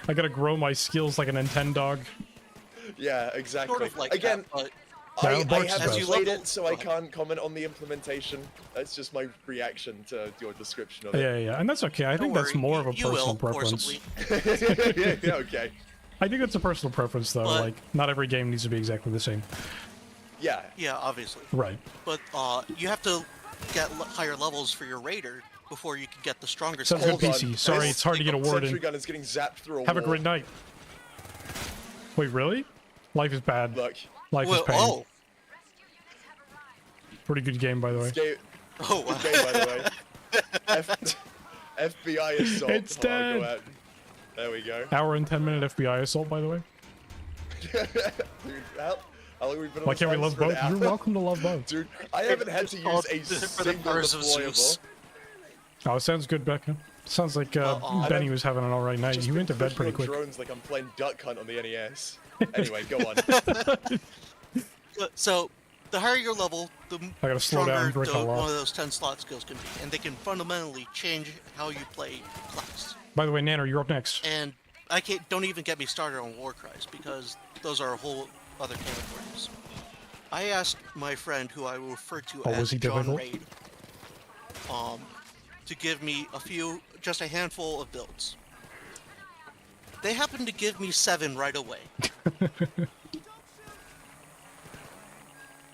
A: I gotta grow my skills like a Nintendo.
B: Yeah, exactly.
E: Sort of like
B: Again,
E: that, but
A: Yeah,
B: I
A: Bart's
B: haven't
A: best.
B: played
E: level-
B: it, so I
E: Go ahead.
B: can't comment on the implementation. That's just my reaction to your description of it.
A: Yeah, and that's okay. I think
E: don't
A: that's
E: worry,
A: more of a
E: you
A: personal
E: will,
A: preference.
E: forcibly.
B: Yeah, okay.
A: I think that's a personal preference, though.
E: But-
A: Like, not every game needs to be exactly the same.
B: Yeah.
E: Yeah, obviously.
A: Right.
E: But you have to get higher levels for your raider before you can get the stronger
A: Sounds
E: stuff.
A: good, PC. Sorry, it's hard to get a word
B: Sentry
A: in.
B: gun is getting zapped through a
A: Have a
B: wall.
A: great night. Wait, really? Life is bad.
B: Look,
A: Life is
E: Well,
A: pain.
E: oh,
A: Pretty good game, by the way.
E: oh, wow.
B: Good game, by the way. FBI assault.
A: It's
B: Oh,
A: dead.
B: go out. There we go.
A: Hour and 10-minute FBI assault, by the way.
B: Dude, how long have we been on
A: Why
B: this
A: can't we
B: line
A: love
B: for an
A: both?
B: hour?
A: You're welcome to love both.
B: Dude, I haven't had to use a
E: For the
B: single
E: powers of
B: deployable.
E: Zeus.
A: Oh, it sounds good, Becca. Sounds like Benny was having an alright night.
B: Just
A: He
B: been
A: went to bed
B: pushing
A: pretty
B: on
A: quick.
B: drones like I'm playing Duck Hunt on the NES. Anyway, go on.
E: So, the higher your level, the
A: I gotta slow down and
E: stronger
A: drink a lot.
E: one of those 10 slot skills can be, and they can fundamentally change how you play class.
A: By the way, Nanner, you're up next.
E: And don't even get me started on war cries, because those are a whole other can of worms. I asked my friend, who I will refer to
A: Oh,
E: as
A: was he
E: John
A: difficult?
E: Raid, to give me just a handful of builds. They happened to give me 7 right away.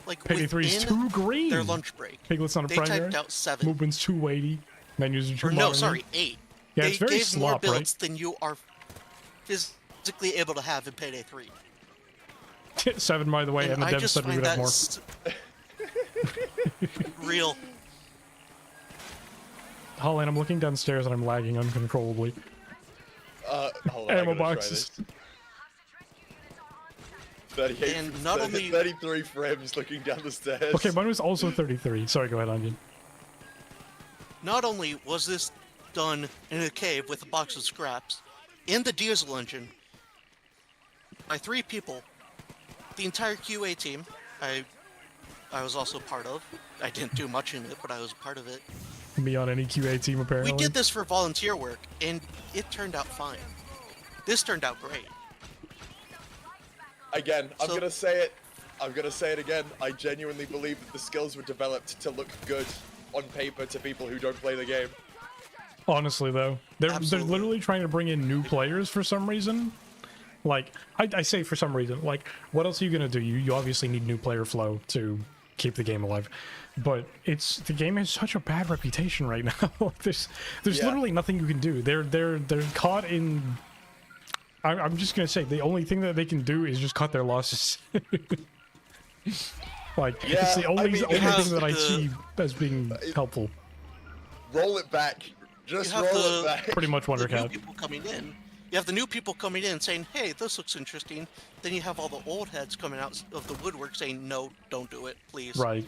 E: Like
A: Payday 3 is
E: within
A: too green.
E: their lunch break,
A: Piglet's on a
E: they
A: primary.
E: typed out 7.
A: Movement's 280. Menus are too
E: Or no,
A: modern.
E: sorry, 8.
A: Yeah,
E: They
A: it's very
E: gave more
A: slop, right?
E: builds than you are physically able to have in Payday 3.
A: 7, by the way, and the
E: I
A: dev
E: just
A: said we
E: find
A: would have
E: that
A: more.
E: real.
A: Holland, I'm looking downstairs and I'm lagging uncontrollably.
B: Hold on, I
A: Ammo
B: gotta try
A: boxes.
B: this. 38,
E: And not only-
B: 33 frames looking down the stairs.
A: Okay, mine was also 33. Sorry, go ahead, Onion.
E: Not only was this done in a cave with a box of scraps, in the diesel engine, by 3 people, the entire QA team, I was also part of. I didn't do much in it, but I was part of it.
A: Me on any QA team, apparently.
E: We did this for volunteer work, and it turned out fine. This turned out great.
B: Again, I'm
E: So-
B: gonna say it. I'm gonna say it again. I genuinely believe that the skills were developed to look good on paper to people who don't play the game.
A: Honestly, though, they're
E: Absolutely.
A: literally trying to bring in new players for some reason. Like, I say for some reason. Like, what else are you gonna do? You obviously need new player flow to keep the game alive. But the game has such a bad reputation right now. there's
B: Yeah.
A: literally nothing you can do. They're caught in. I'm just gonna say the only thing that they can do is just cut their losses. Like,
B: Yeah,
A: it's the
B: I
A: only,
B: mean,
A: only
B: it has
A: thing that I
E: the-
A: see as being helpful.
B: Roll it back. Just
E: You
B: roll
E: have
B: it
E: the-
B: back.
A: Pretty much
E: The new
A: Wondercat.
E: people coming in. You have the new people coming in saying, hey, this looks interesting. Then you have all the old heads coming out of the woodwork saying, no, don't do it, please.
A: Right.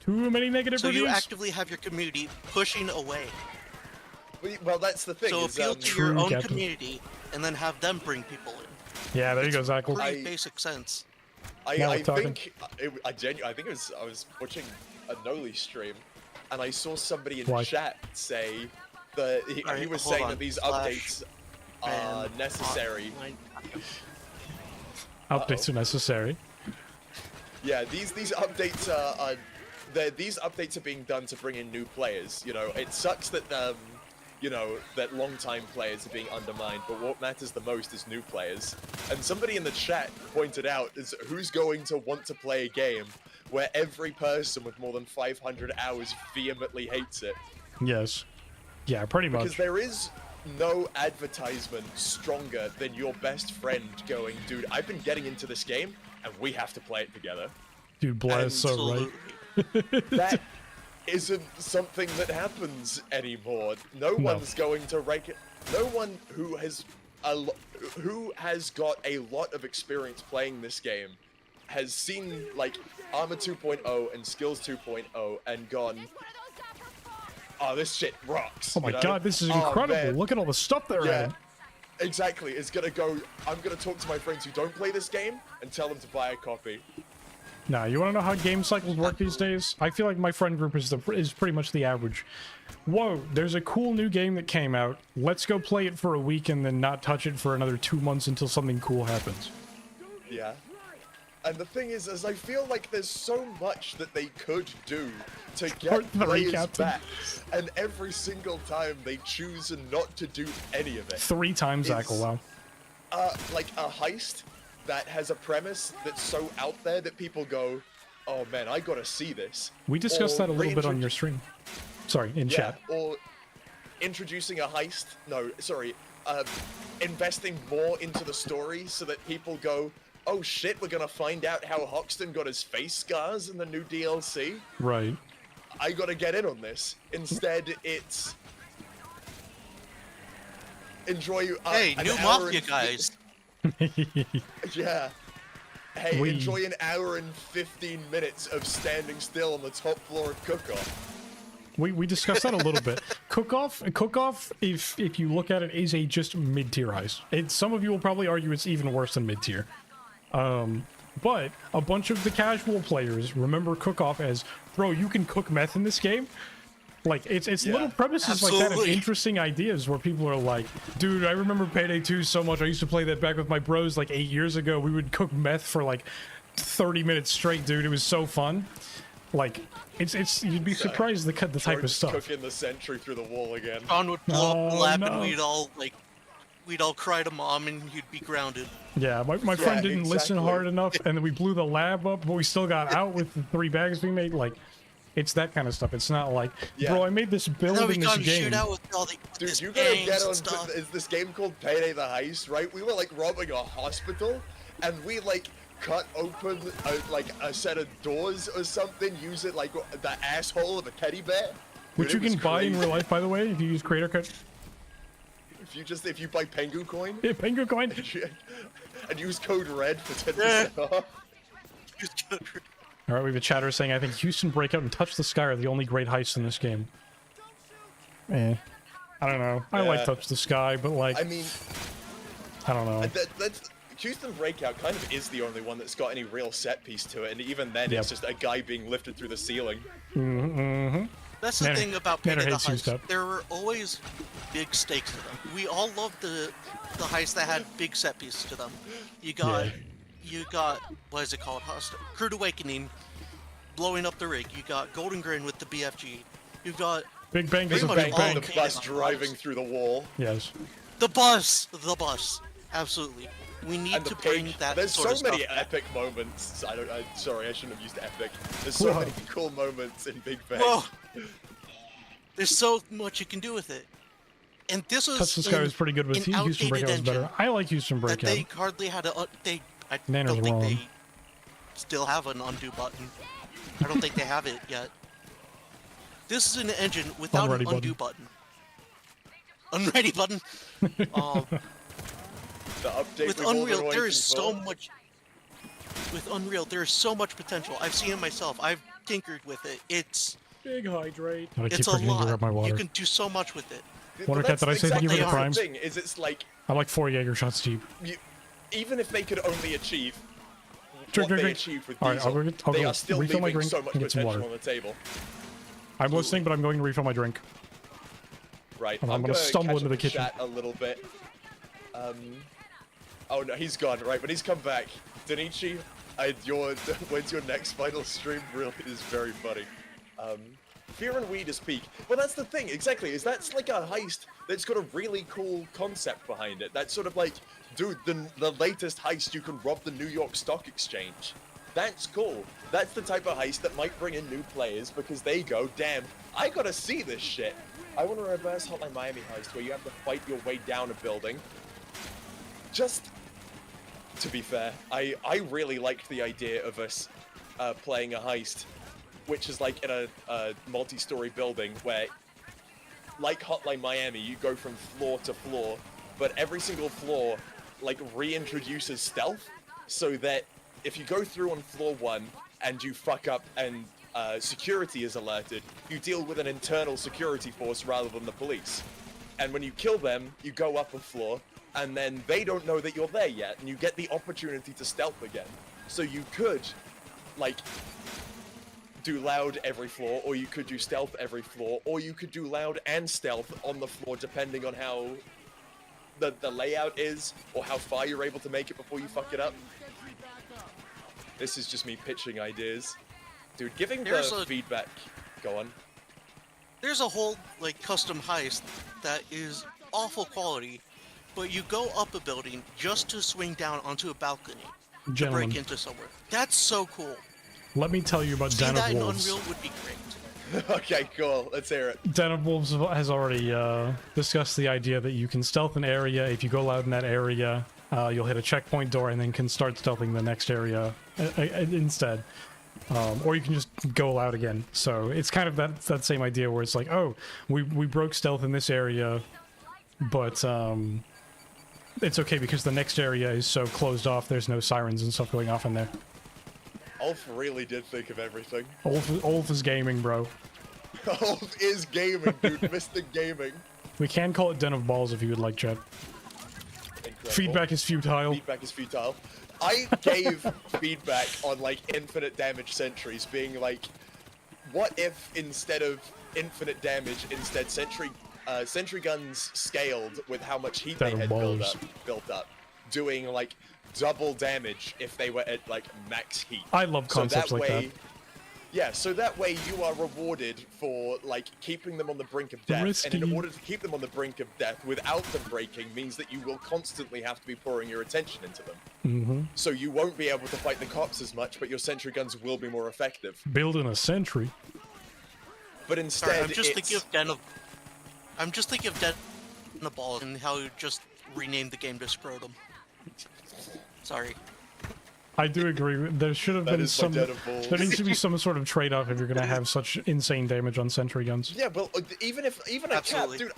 A: Too many negative
E: So you
A: reviews.
E: actively have your community pushing away.
B: Well, that's the thing.
E: So
B: is,
E: appeal to your
A: True,
E: own
A: Captain.
E: community and then have them bring people in.
A: Yeah, there you go, Zach.
E: Pretty
B: I-
E: basic sense.
A: Now
B: I
A: we're talking.
B: think I was watching a Noli stream, and I saw somebody in
A: Why?
B: chat say that he
E: Alright,
B: was
E: hold
B: saying
E: on.
B: that these
E: Slash
B: updates are
E: ban
B: necessary.
E: online.
A: Updates are necessary.
B: Yeah, these updates these updates are being done to bring in new players. You know, it sucks that that long-time players are being undermined, but what matters the most is new players. And somebody in the chat pointed out is who's going to want to play a game where every person with more than 500 hours vehemently hates it.
A: Yes. Yeah, pretty
B: Because
A: much.
B: there is no advertisement stronger than your best friend going, dude, I've been getting into this game and we have to play it together.
A: Dude, Blair is so right.
E: Absolutely.
B: That isn't something that happens anymore. No one's going to rank it. No one who has got a lot of experience playing this game has seen like Armor 2.0 and Skills 2.0 and gone, oh, this shit rocks.
A: Oh my
B: you know?
A: god, this is
B: Oh,
A: incredible.
B: man.
A: Look at all the stuff they're
B: Yeah,
A: adding.
B: exactly. It's gonna go. I'm gonna talk to my friends who don't play this game and tell them to buy a copy.
A: Now, you want to know how game cycles work these days? I feel like my friend group is pretty much the average. Whoa, there's a cool new game that came out. Let's go play it for a week and then not touch it for another 2 months until something cool happens.
B: Yeah. And the thing is I feel like there's so much that they could do to
A: Part
B: get
A: 3,
B: players
A: Captain.
B: back, and every single time they choose not to do any of it.
A: 3 times, Zach,
B: Is-
A: wow.
B: Like a heist that has a premise that's so out there that people go, oh man, I gotta see this.
A: We discussed
B: Or
A: that a little bit on your stream. Sorry, in chat.
B: Or introducing a heist. No, sorry. Investing more into the story so that people go, oh shit, we're gonna find out how Hoxton got his face scars in the new DLC.
A: Right.
B: I gotta get in on this. Instead, it's enjoy.
E: Hey, new Mafia guys.
B: Yeah. Hey, enjoy an hour and 15 minutes of standing still on the top floor of Cook-Off.
A: We discussed that a little bit. Cook-Off, if you look at it, is a just mid-tier heist. Some of you will probably argue it's even worse than mid-tier. But a bunch of the casual players remember Cook-Off as, bro, you can cook meth in this game? Like, it's little premises like that and interesting ideas where people are like, dude, I remember Payday 2 so much. I used to play that back with my bros like 8 years ago. We would cook meth for like 30 minutes straight, dude. It was so fun. Like, you'd be surprised the type of stuff.
B: Cooking the sentry through the wall again.
E: Sean would blow up the lab and we'd all cry to mom and you'd be grounded.
A: Yeah, my friend didn't listen hard enough and then we blew the lab up, but we still got out with the 3 bags we made. Like, it's that kind of stuff. It's not like, bro, I made this build in this game.
E: Shoot out with all
B: Dude, you gotta get on. Is this game called Payday the Heist, right? We were like robbing a hospital, and we like cut open a set of doors or something. Use it like the asshole of a teddy bear.
A: Which you can buy in real life, by the way, if you use Creator Code.
B: If you buy Pengu Coin.
A: Yeah, Pengu Coin.
B: And use code RED for 10% off.
E: Use code RED.
A: All right, we have a chatter saying, I think Houston Breakout and Touch the Sky are the only great heists in this game. I don't know. I like Touch the Sky, but like... I mean... I don't know.
B: Houston Breakout kind of is the only one that's got any real set piece to it, and even then it's just a guy being lifted through the ceiling.
E: That's the thing about Payday the Heist. There were always big stakes to them. We all loved the heists that had big set pieces to them. You got, what is it called? Crude Awakening, blowing up the rig. You got Golden Grin with the BFG. You got
A: Big Bang. Big Bang.
B: The bus driving through the wall.
A: Yes.
E: The bus. Absolutely. We need to bring that.
B: There's
E: sort
B: so
E: of
B: many
E: stuff
B: epic moments. Sorry, I shouldn't have used epic. There's so many cool moments in Big Bang.
E: Whoa. There's so much you can do with it. And this was
A: Touch the Sky was pretty good with Houston Breakout was better. I like Houston Breakout.
E: They hardly had a. I don't think they still have an undo button. I don't think they have it yet. This is an engine without an undo button. Unready button.
B: The update
E: with Unreal, there is so much. With Unreal, there is so much potential. I've seen it myself. I've tinkered with it. It's
A: big hydrate.
E: It's a lot. You can do so much with it.
A: Watercat, did I say thank you for the prime?
B: Thing is, it's like
A: I'm like 4 Jaeger shots deep.
B: Even if they could only achieve what they achieved with Diesel, they are still leaving so much potential on the table.
A: I'm listening, but I'm going to refill my drink.
B: Right,
A: I'm gonna stumble into the kitchen.
B: Chat a little bit. Oh no, he's gone. Right, but he's come back. Denichi, when's your next final stream? Really is very funny. Fear and Weed is peak. Well, that's the thing, exactly. That's like a heist that's got a really cool concept behind it. That's sort of like, dude, the latest heist, you can rob the New York Stock Exchange. That's cool. That's the type of heist that might bring in new players because they go, damn, I gotta see this shit. I want to reverse Hotline Miami heist where you have to fight your way down a building. Just to be fair, I really liked the idea of us playing a heist which is like in a multi-story building where, like Hotline Miami, you go from floor to floor, but every single floor like reintroduces stealth, so that if you go through on floor 1 and you fuck up and security is alerted, you deal with an internal security force rather than the police. And when you kill them, you go up a floor, and then they don't know that you're there yet, and you get the opportunity to stealth again. So you could, like, do loud every floor, or you could do stealth every floor, or you could do loud and stealth on the floor, depending on how the layout is, or how far you're able to make it before you fuck it up. This is just me pitching ideas. Dude, giving the feedback... Go on.
E: There's a whole, like, custom heist that is awful quality, but you go up a building just to swing down onto a balcony to break into somewhere. That's so cool.
A: let me tell you about
E: Seeing
A: Den of
E: that in
A: Wolves.
E: Unreal would be great.
B: Okay, cool. Let's hear it.
A: Den of Wolves has already discussed the idea that you can stealth an area. If you go loud in that area, you'll hit a checkpoint door and then can start stealthing the next area instead. Or you can just go loud again. So it's kind of that same idea where it's like, oh, we broke stealth in this area, but it's okay because the next area is so closed off, there's no sirens and stuff going off in there.
B: Ulf really did think of everything.
A: Ulf is gaming, bro.
B: Ulf is gaming, dude. Mr. Gaming.
A: We can call it Den of Balls if you would like, Chad.
B: Incredible.
A: Feedback is futile.
B: Feedback is futile. I gave feedback on, like, infinite damage sentries, being like, what if instead of infinite damage, instead sentry guns scaled with how much heat they had built up, doing, like, double damage if they were at, like, max heat.
A: I love concepts like that.
B: Yeah, so that way you are rewarded for, like, keeping them on the brink of death.
A: Risky.
B: And in order to keep them on the brink of death without them breaking means that you will constantly have to be pouring your attention into them.
A: Mm-hmm.
B: So you won't be able to fight the cops as much, but your sentry guns will be more effective.
A: Building a sentry.
B: But instead,
E: Sorry, I'm just thinking of Den of Balls and how you just renamed the game to Scrotum. Sorry.
A: I do agree. There should have been some. There needs to be some sort of trade-off if you're going to have such insane damage on sentry guns.
B: Yeah, well, even a cap, dude.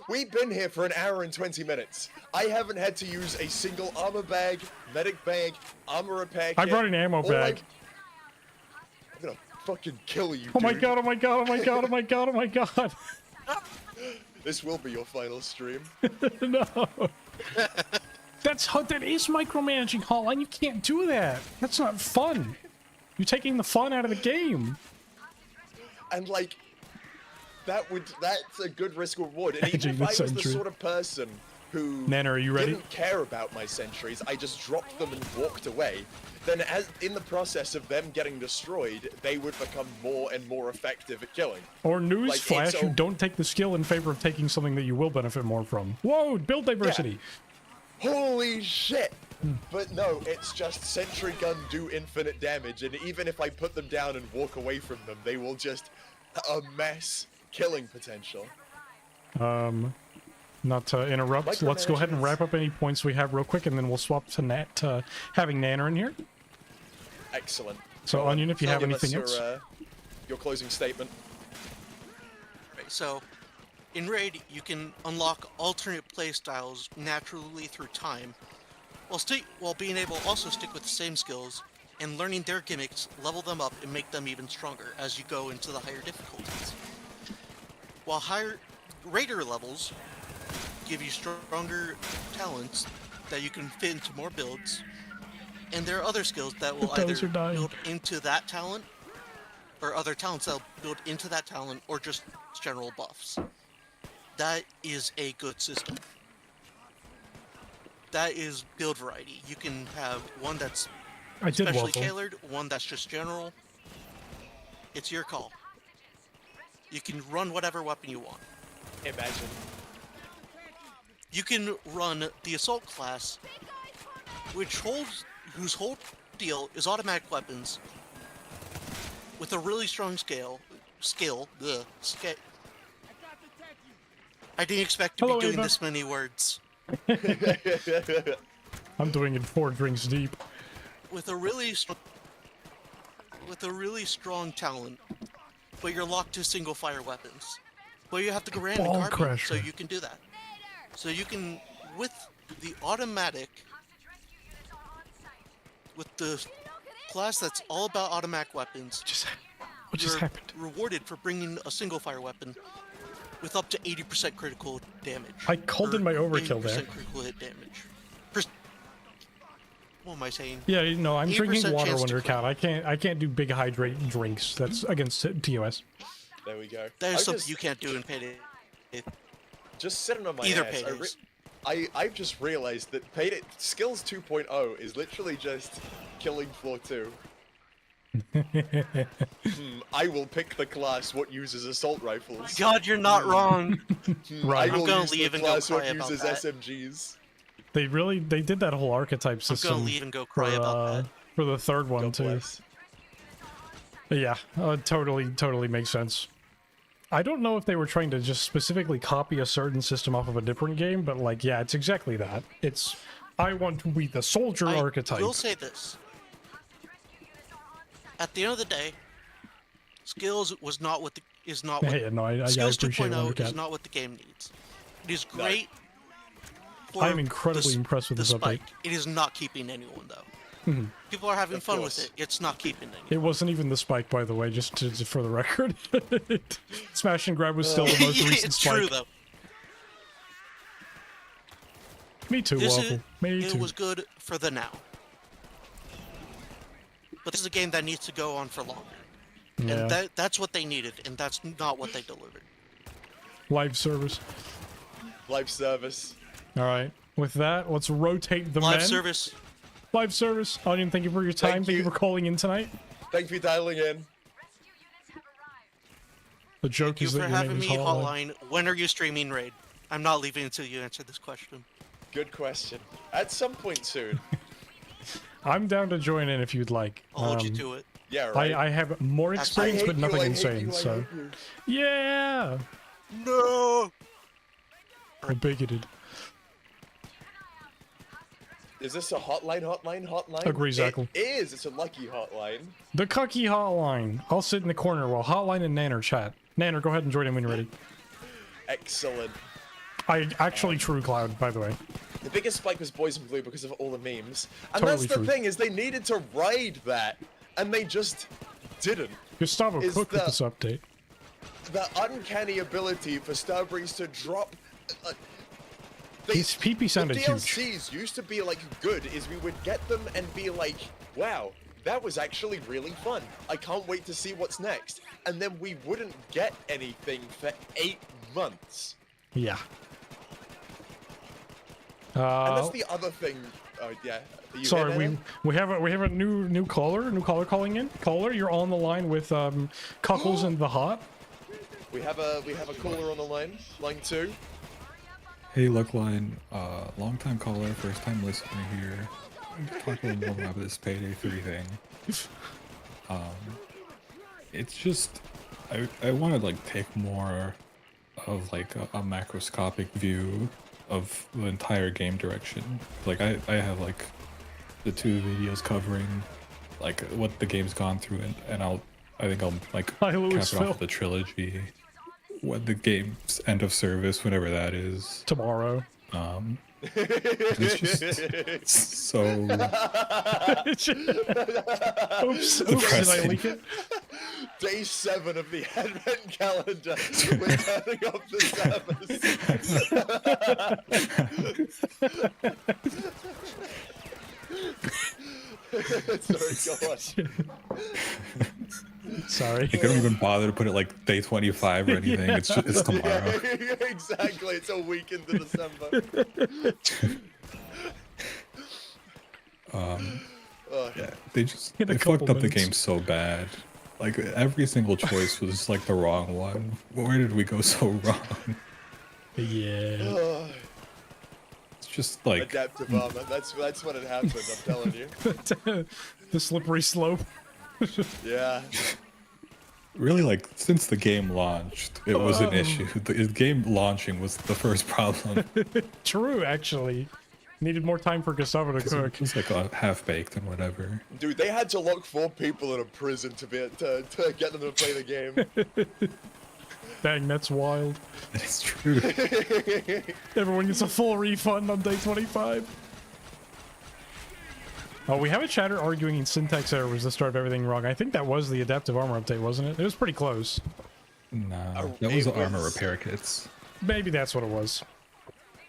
B: We've been here for an hour and 20 minutes. I haven't had to use a single armor bag, medic bag, armor repair kit.
A: I brought an ammo bag.
B: I'm gonna fucking kill you,
A: Oh my
B: dude.
A: god! Oh my god! Oh my god! Oh my god! Oh my god!
B: This will be your final stream.
A: No. That is micromanaging, Hotline. You can't do that. That's not fun. You're taking the fun out of the game.
B: And like, that's a good risk reward. And even if I was the sort of person who
A: Nana, are you ready?
B: didn't care about my sentries, I just dropped them and walked away, then as in the process of them getting destroyed, they would become more and more effective at killing.
A: Or newsflash,
B: Like,
A: you don't take the skill in favor of taking something that you will benefit more from. Whoa, build diversity.
B: Yeah. Holy shit! But no, it's just sentry gun do infinite damage, and even if I put them down and walk away from them, they will just amass killing potential.
A: Not to interrupt, let's go ahead and wrap up any points we have real quick, and then we'll swap to having Nanner in here.
B: Excellent.
A: So, Onion, if you have anything else.
B: Your closing statement.
E: Right, so, in Raid, you can unlock alternate playstyles naturally through time, while being able to also stick with the same skills, and learning their gimmicks, level them up, and make them even stronger as you go into the higher difficulties. While higher Raider levels give you stronger talents that you can fit into more builds, and there are other skills that will either build into that talent, or other talents that will build into that talent, or just general buffs. That is a good system. That is build variety. You can have one that's specially tailored, one that's just general. It's your call. You can run whatever weapon you want.
B: Imagine.
E: You can run the assault class, whose whole deal is automatic weapons with a really strong skill. I didn't expect to be doing this many words.
A: I'm doing it 4 drinks deep.
E: With a really strong talent, but you're locked to single fire weapons. But you have to go around and carbine, so you can do that. So you can, with the automatic, with the class that's all about automatic weapons,
A: What just happened?
E: Rewarded for bringing a single fire weapon with up to 80% critical damage.
A: I called in my overkill there.
E: 80% critical hit damage. What am I saying?
A: Yeah, no, I'm drinking water under count. I can't do big hydrate drinks. That's against TOS.
B: There we go.
E: That is something you can't do in Payday.
B: Just sitting on my
E: Either
B: ass.
E: Paydays.
B: I've just realized that Payday Skills 2.0 is literally just killing floor 2. I will pick the class what uses assault rifles.
E: God, you're not wrong.
A: Right.
E: I'm gonna leave and go cry about
B: uses
E: that.
B: SMGs.
A: They did that whole archetype system.
E: I'm gonna leave and go cry about that.
A: For the third one
B: God
A: too.
B: bless.
A: Yeah, totally makes sense. I don't know if they were trying to just specifically copy a certain system off of a different game, but like, yeah, it's exactly that. It's, I want to be the soldier archetype.
E: I will say this. At the end of the day, skills was not what the, is not what,
A: yeah, no, I
E: skills
A: appreciate
E: 2.0 is not what the game needs. It is great. For
A: I'm incredibly impressed with
E: the
A: this
E: spike.
A: update.
E: It is not keeping anyone though. People are having fun with it. It's not keeping anyone.
A: It wasn't even the spike, by the way, just for the record. Smash and grab was still the most recent
E: it's
A: spike.
E: true though.
A: Me too, Waffle. Me
E: It
A: too.
E: was good for the now. But this is a game that needs to go on for longer.
A: Yeah.
E: And that's what they needed, and that's not what they delivered.
A: Live service.
B: Live service.
A: All right. With that, let's rotate the
E: Live
A: men.
E: service.
A: Live service. Onion, thank you for your time. Thank you for calling in tonight.
B: Thank you for dialing in.
A: The joke
E: Thank you
A: is
E: for
A: that your name
E: having
A: is
E: me,
A: Hotline.
E: Hotline. When are you streaming Raid? I'm not leaving until you answer this question.
B: Good question. At some point soon.
A: I'm down to join in if you'd like.
E: I'll hold you to it.
B: Yeah, right.
A: I have more experience, but nothing insane, so. Yeah!
E: No!
A: I'm bigoted.
B: Is this a hotline?
A: Agree, Zackle.
B: It is. It's a lucky hotline.
A: The Cucky Hotline. I'll sit in the corner while Hotline and Nanner chat. Nanner, go ahead and join in when you're ready.
B: Excellent.
A: I actually True Cloud, by the way.
B: The biggest spike was Boys in Blue because of all the memes. And
A: Totally
B: that's the
A: true.
B: thing, is they needed to ride that, and they just didn't.
A: Gustavo
B: Is
A: Cook with
B: the-
A: this update.
B: The uncanny ability for Starbreeze to drop...
A: His PP sounded
B: the
A: huge.
B: DLCs used to be, like, good, is we would get them and be like, wow, that was actually really fun. I can't wait to see what's next. And then we wouldn't get anything for 8 months.
A: Yeah.
B: And that's the other thing. Yeah. Are you
A: Sorry,
B: in,
A: we have a new caller calling in. Caller, you're on the line with Cuckles and the Hot.
B: We have a caller on the line 2.
F: Hey, Lookline, long time caller, first time listener here. Talk a little more about this Payday 3 thing. It's just, I want to like take more of like a macroscopic view of the entire game direction. Like I have like the 2 videos covering like what the game's gone through, and I think I'll like
A: Hi,
F: cap
A: Louis
F: it off
A: Phil.
F: with the trilogy. What the game's end of service, whenever that is.
A: Tomorrow.
F: It's just so
A: Oops, did I leak it?
B: Day 7 of the Advent calendar. We're turning up the service. Sorry, go on.
A: Sorry.
F: I couldn't even bother to put it like day 25 or anything. It's just, it's tomorrow.
B: Yeah, exactly. It's a week into December.
F: Yeah, they
A: In a
F: fucked
A: couple
F: up the
A: minutes.
F: game so bad. Like every single choice was like the wrong one. Where did we go so wrong?
A: Yeah.
F: It's just like
B: Adaptive armor. That's what had happened. I'm telling you.
A: The slippery slope.
B: Yeah.
F: really like since the game launched, it was an issue. The game launching was the first problem.
A: True, actually. Needed more time for Gustavo to cook.
F: It was like a half-baked and whatever.
B: Dude, they had to lock 4 people in a prison to get them to play the game.
A: Dang, that's wild.
F: It's true.
A: Everyone gets a full refund on day 25. Oh, we have a chatter arguing syntax error was the start of everything wrong. I think that was the adaptive armor update, wasn't it? It was pretty close.
F: No, that was
B: it
F: the armor
B: was-
F: repair kits,
A: Maybe that's what it was.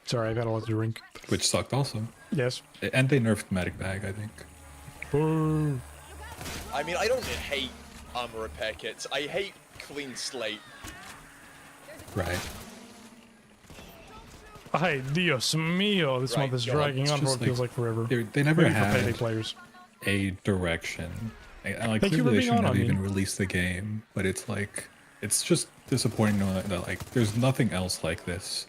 A: Sorry, I've had a lot to drink.
F: which sucked also.
A: Yes.
F: And they nerfed medic bag, I think.
A: Boo.
B: I mean, I don't hate armor repair kits. I hate clean slate.
F: Right.
A: Ay, Dios mío. This
B: Right,
A: month is
B: go on.
A: dragging
F: It's
A: on for
F: just
A: what feels like forever.
F: They never
A: Maybe for Payday
F: had
A: players.
F: a direction. And like
A: Thank you for
F: clearly they
A: being on
F: shouldn't have
A: me.
F: even released the game, but it's like it's just disappointing knowing that like there's nothing else like this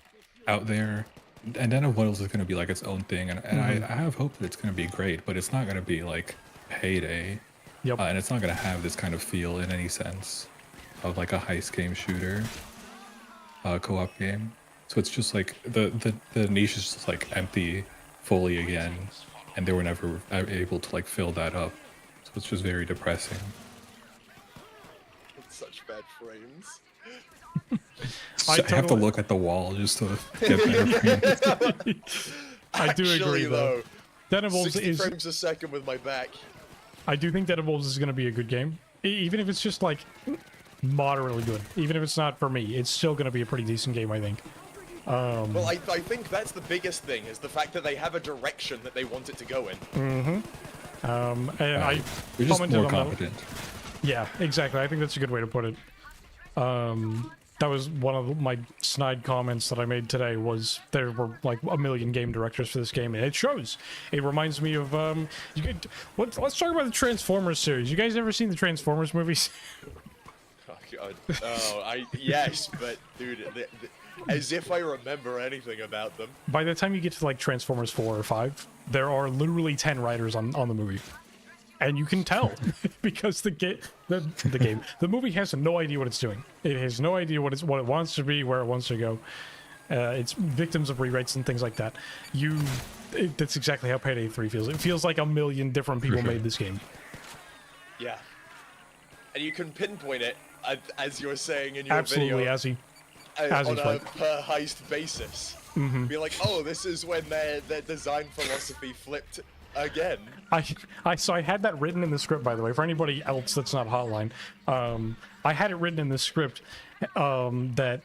F: out there. And Den of Oils is going to be like its own thing, and I have hope that it's going to be great, but it's not going to be like Payday.
A: Yep.
F: And it's not going to have this kind of feel in any sense of like a heist game shooter co-op game. So it's just like the niche is just like empty fully again, and they were never able to like fill that up. So it's just very depressing.
B: It's such bad frames.
F: I have to look at the wall just to get better frames.
A: I do agree though. Dead and Wolves
B: 60 frames a second with my back.
A: I do think Dead and Wolves is going to be a good game, even if it's just like moderately good. Even if it's not for me, it's still going to be a pretty decent game, I think.
B: Well, I think that's the biggest thing, is the fact that they have a direction that they want it to go in.
A: And I
F: You're just
A: commented
F: more
A: on
F: competent.
A: Yeah, exactly. I think that's a good way to put it. That was one of my snide comments that I made today, was there were like a million game directors for this game, and it shows. It reminds me of let's talk about the Transformers series. You guys ever seen the Transformers movies?
B: Oh god. Yes, but dude, as if I remember anything about them.
A: By the time you get to like Transformers 4 or 5, there are literally 10 writers on the movie. And you can tell because the movie has no idea what it's doing. It has no idea what it wants to be, where it wants to go. It's victims of rewrites and things like that. That's exactly how Payday 3 feels. It feels like a million different people made this game.
B: Yeah. And you can pinpoint it, as you were saying in your
A: Absolutely,
B: video.
A: Absolutely,
B: on a per heist basis. Be like, oh, this is when their design philosophy flipped again.
A: So I had that written in the script, by the way, for anybody else that's not Hotline. I had it written in the script that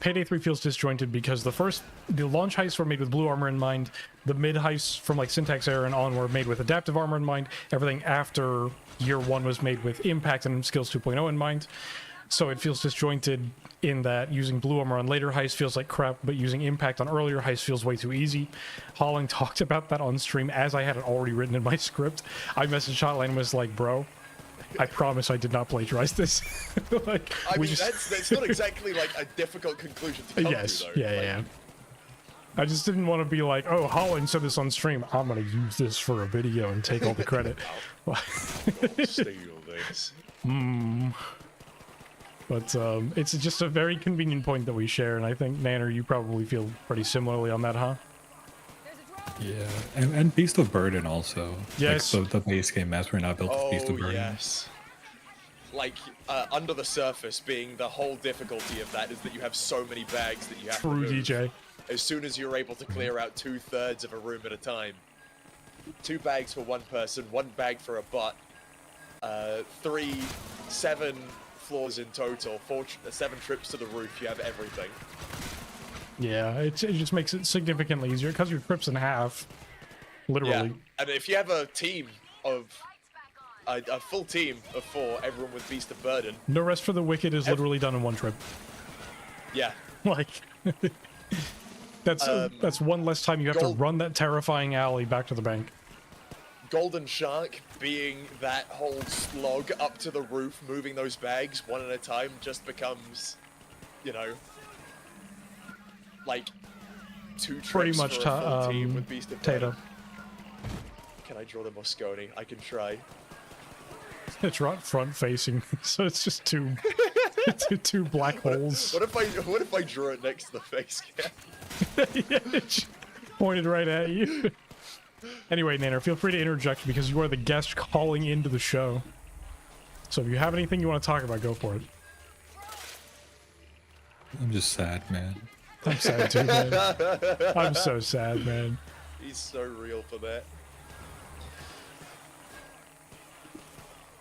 A: Payday 3 feels disjointed because the launch heists were made with blue armor in mind, the mid heists from like Syntax Error and on were made with adaptive armor in mind, everything after year 1 was made with impact and skills 2.0 in mind. So it feels disjointed in that using blue armor on later heists feels like crap, but using impact on earlier heists feels way too easy. Holling talked about that on stream as I had it already written in my script. I messaged Hotline and was like, bro, I promise I did not plagiarize this. Like,
B: I mean, that's not exactly like a difficult conclusion to come to, though.
A: Yeah. I just didn't want to be like, oh, Holland said this on stream, I'm going to use this for a video and take all the credit.
B: Steal this.
A: But it's just a very convenient point that we share, and I think, Nanner, you probably feel pretty similarly on that, huh?
F: Yeah, and Beast of Burden also.
A: Yes.
F: Like, the base game maps were not built for Beast of Burden.
B: Yes. Like, under the surface being the whole difficulty of that is that you have so many bags that you have to move.
A: DJ.
B: As soon as you're able to clear out 2/3 of a room at a time. 2 bags for 1 person, 1 bag for a butt. 7 floors in total, 7 trips to the roof, you have everything.
A: Yeah, it just makes it significantly easier because your trip's in half, literally.
B: Yeah. And if you have a team of a full team of 4, everyone with Beast of Burden.
A: No Rest for the Wicked is literally done in 1 trip.
B: Yeah.
A: Like, that's 1 less time you have to run that terrifying alley back to the bank.
B: Golden Shark being that whole slog up to the roof, moving those bags 1 at a time, just becomes, you know, like 2 trips
A: pretty much
B: for a full team with Beast of
A: Tato.
B: Burden. Can I draw the Moscone? I can try.
A: It's right front facing, so it's just two black holes.
B: What if I draw it next to the face cam?
A: Yeah, it's pointed right at you. Anyway, Nanner, feel free to interject because you are the guest calling into the show. So if you have anything you want to talk about, go for it.
F: I'm just sad, man.
A: I'm sad too, man. I'm so sad, man.
B: He's so real for that.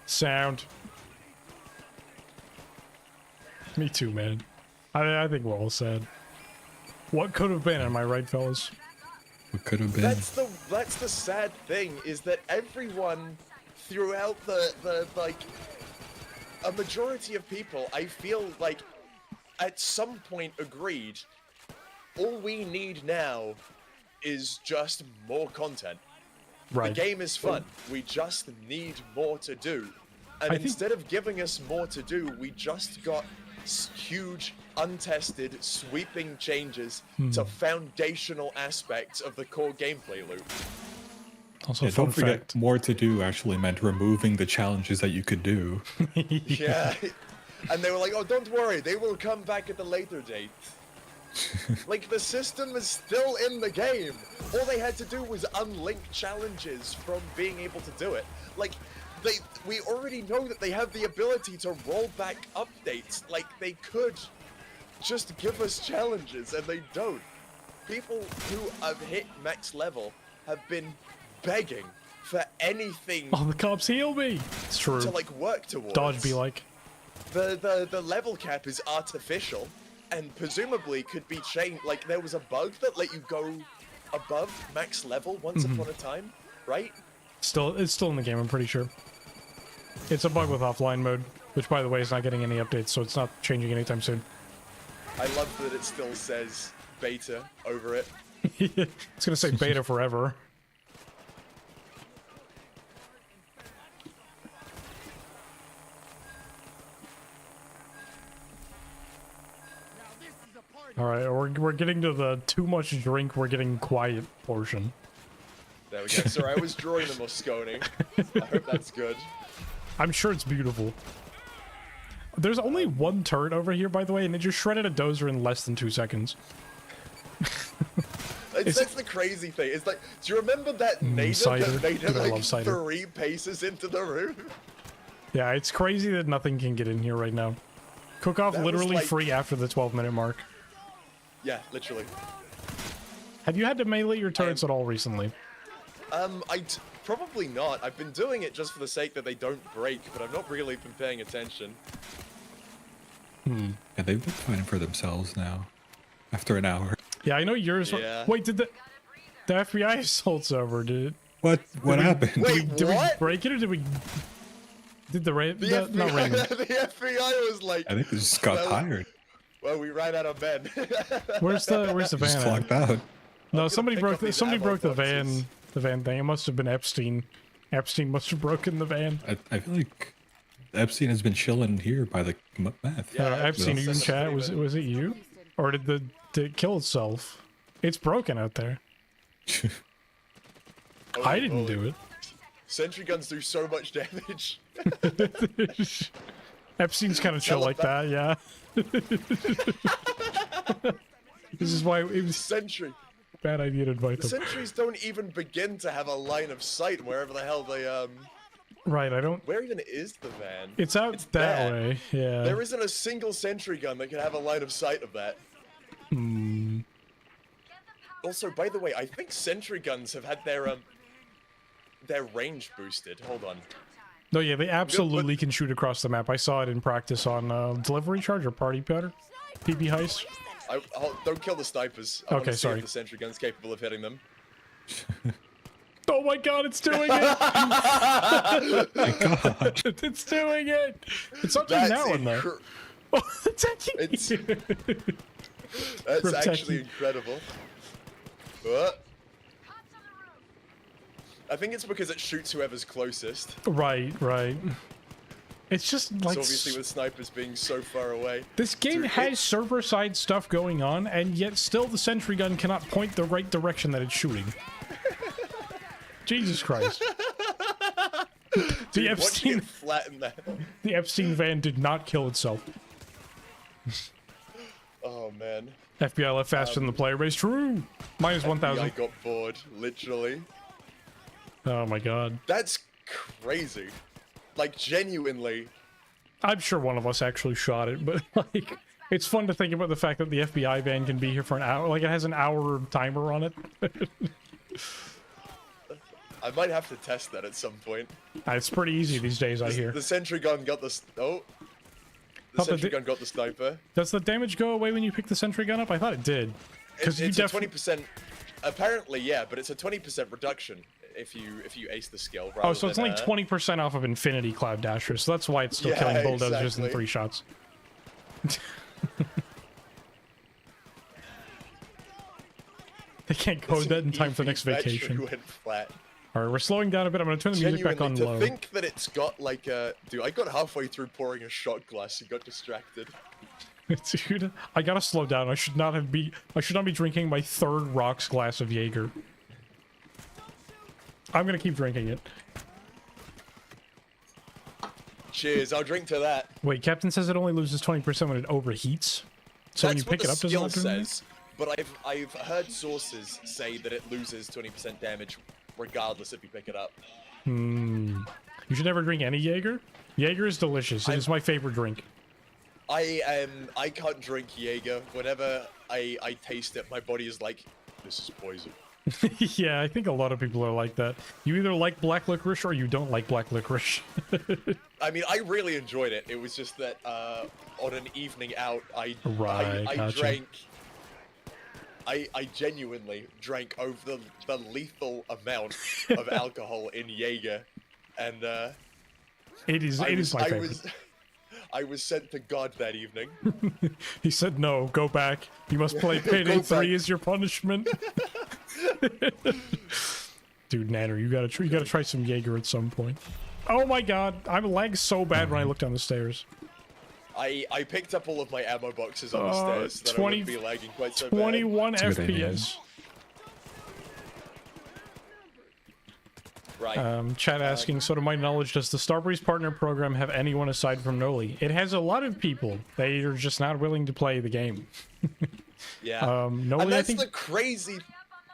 A: Sound. Me too, man. I think we're all sad. What could have been, am I right, fellas?
F: What could have been?
B: That's the sad thing, is that everyone throughout the like a majority of people, I feel like at some point agreed, all we need now is just more content.
A: Right.
B: The game is fun. We just need more to do. And instead of giving us more to do, we just got huge, untested, sweeping changes to foundational aspects of the core gameplay loop.
A: Also,
F: Yeah,
A: fun
F: don't forget,
A: fact.
F: more to do actually meant removing the challenges that you could do.
B: Yeah. And they were like, oh, don't worry, they will come back at a later date. Like, the system is still in the game. All they had to do was unlink challenges from being able to do it. Like, we already know that they have the ability to roll back updates. Like, they could just give us challenges, and they don't. People who have hit max level have been begging for anything
A: Oh, the cops heal me. It's true.
B: to, like, work towards.
A: Dodge be like.
B: The level cap is artificial, and presumably could be changed. Like, there was a bug that let you go above max level once upon a time, right?
A: It's still in the game, I'm pretty sure. It's a bug with offline mode, which, by the way, is not getting any updates, so it's not changing anytime soon.
B: I love that it still says beta over it.
A: It's gonna say beta forever. All right, we're getting to the too much drink, we're getting quiet portion.
B: There we go. Sorry, I was drawing the Moscone. I hope that's good.
A: I'm sure it's beautiful. There's only one turret over here, by the way, and it just shredded a dozer in less than 2 seconds.
B: That's the crazy thing. It's like, do you remember that native
A: cider.
B: that made it
A: Dude, I
B: like
A: love cider.
B: 3 paces into the room?
A: Yeah, it's crazy that nothing can get in here right now. Cook-off
B: That was
A: literally
B: like-
A: free after the 12-minute mark.
B: Yeah, literally.
A: Have you had to melee your turrets at all recently?
B: Probably not. I've been doing it just for the sake that they don't break, but I've not really been paying attention.
F: Yeah, they've been fighting for themselves now. After an hour.
A: Yeah, I know yours.
B: Yeah.
A: Wait, did the FBI assault's over? Did it?
F: What happened?
B: Wait,
A: Did
B: what?
A: we break it or did we? Did the rain?
B: The
A: Not
B: FBI,
A: rain.
B: the FBI was like,
F: I think they just got
B: Well,
F: tired.
B: well, we ran out of men.
A: Where's the
F: Just
A: van?
F: clocked
A: At?
F: out.
A: No, somebody
B: pick
A: broke
B: up
A: the
B: these
A: somebody
B: ammo
A: broke the
B: boxes.
A: van. The van thing. It must have been Epstein. Epstein must have broken the van.
F: I feel like Epstein has been chilling here by the meth.
B: Yeah,
A: Epstein, are you in
B: that's
A: chat?
B: pretty
A: Was it you, or did it kill itself? It's broken out there. I didn't do it.
B: Sentry guns do so much damage.
A: Epstein's kind of chill
B: Tell
A: like
B: him
A: that, yeah. This is why it was
B: Sentry.
A: a bad idea to invite
B: The
A: them.
B: sentries don't even begin to have a line of sight wherever the hell they
A: Right, I don't.
B: Where even is the van?
A: It's out
B: It's
A: that
B: there.
A: way, yeah.
B: There isn't a single sentry gun that can have a line of sight of that. Also, by the way, I think sentry guns have had their range boosted. Hold on.
A: No, yeah, they absolutely can shoot across the map. I saw it in practice on Delivery Charge or Party Powder. PB Heist.
B: Don't kill the snipers. I
A: Okay,
B: wanna see
A: sorry.
B: if the sentry gun's capable of hitting them.
A: Oh my god, it's doing it!
F: My God.
A: It's doing it! It's up to
B: That's
A: that one, though.
B: incre-
A: Oh, it's actually...
B: It's- That's
A: Protect
B: actually
A: you.
B: incredible. What? I think it's because it shoots whoever's closest.
A: Right, right. It's just like...
B: So obviously with snipers being so far away.
A: This game
B: Dude,
A: has server-side stuff going on, and yet still the sentry gun cannot point the right direction that it's shooting. Jesus Christ.
B: Dude,
A: The
B: watching
A: Epstein,
B: it flatten that.
A: the Epstein van did not kill itself.
B: Oh man.
A: FBI left faster than the player base. True. Minus
B: I
A: 1,000.
B: got bored, literally.
A: Oh my god.
B: That's crazy. Like genuinely.
A: I'm sure one of us actually shot it, but like, it's fun to think about the fact that the FBI van can be here for an hour. Like, it has an hour timer on it.
B: I might have to test that at some point.
A: It's pretty easy these days, I hear.
B: The sentry gun got the
A: Oh,
B: the
A: but
B: sentry
A: the-
B: gun got the sniper.
A: Does the damage go away when you pick the sentry gun up? I thought it did. Because you
B: It's a
A: definitely.
B: 20%. Apparently, yeah, but it's a 20% reduction if you ace the skill.
A: Oh,
B: rather
A: so it's
B: than,
A: only 20% off of Infinity Cloud Dasher, so that's why it's still
B: Yeah,
A: killing bulldozers in
B: exactly.
A: 3 shots. They can't code that in time for the next vacation.
B: Went flat.
A: Alright, we're slowing down a bit. I'm gonna turn the music back on
B: Genuinely, to
A: low.
B: think that it's got like a... Dude, I got halfway through pouring a shot glass and got distracted.
A: Dude, I gotta slow down. I should not be drinking my 3rd rocks glass of Jaeger. I'm gonna keep drinking it.
B: Cheers, I'll drink to that.
A: Wait, Captain says it only loses 20% when it overheats. So when you pick it up, does it not do anything?
B: says, but I've heard sources say that it loses 20% damage regardless if you pick it up.
A: You should never drink any Jaeger. Jaeger is delicious. It is my favorite drink.
B: I can't drink Jaeger. Whenever I taste it, my body is like, this is poison.
A: Yeah, I think a lot of people are like that. You either like black licorice or you don't like black licorice.
B: I mean, I really enjoyed it. It was just that on an evening out, I drank. I genuinely drank over the lethal amount of alcohol in Jaeger, and
A: it is my favorite.
B: I was sent to God that evening.
A: He said, "No, go back. You must play Payday 3 as your punishment." Dude, Nanner, you gotta try some Jaeger at some point. Oh my God, I'm lagged so bad when I look down the stairs.
B: I picked up all of my ammo boxes on the stairs. That
A: 20,
B: I would be lagging quite so
A: 21
B: bad.
A: FPS.
B: Right.
A: Chat asking, so to my knowledge, does the Starbreeze Partner Program have anyone aside from Noli? It has a lot of people. They are just not willing to play the game.
B: Yeah.
A: Noli,
B: and that's
A: I think,
B: the crazy...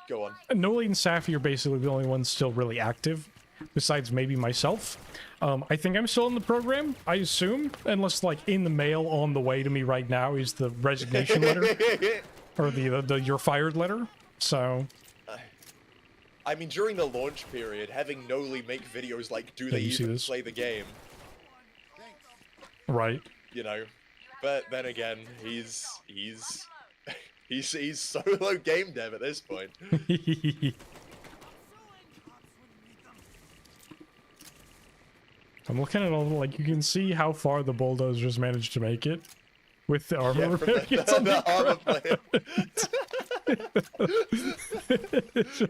B: Go on.
A: Noli and Safi are basically the only ones still really active, besides maybe myself. I think I'm still in the program, I assume, unless, like, in the mail on the way to me right now is the resignation letter. Or the you're fired letter. So...
B: I mean, during the launch period, having Noli make videos like, do they even play the game?
A: Right.
B: You know, but then again, he's solo game dev at this point.
A: I'm looking at all the, like, you can see how far the bulldozers managed to make it with the armor
B: the armor player.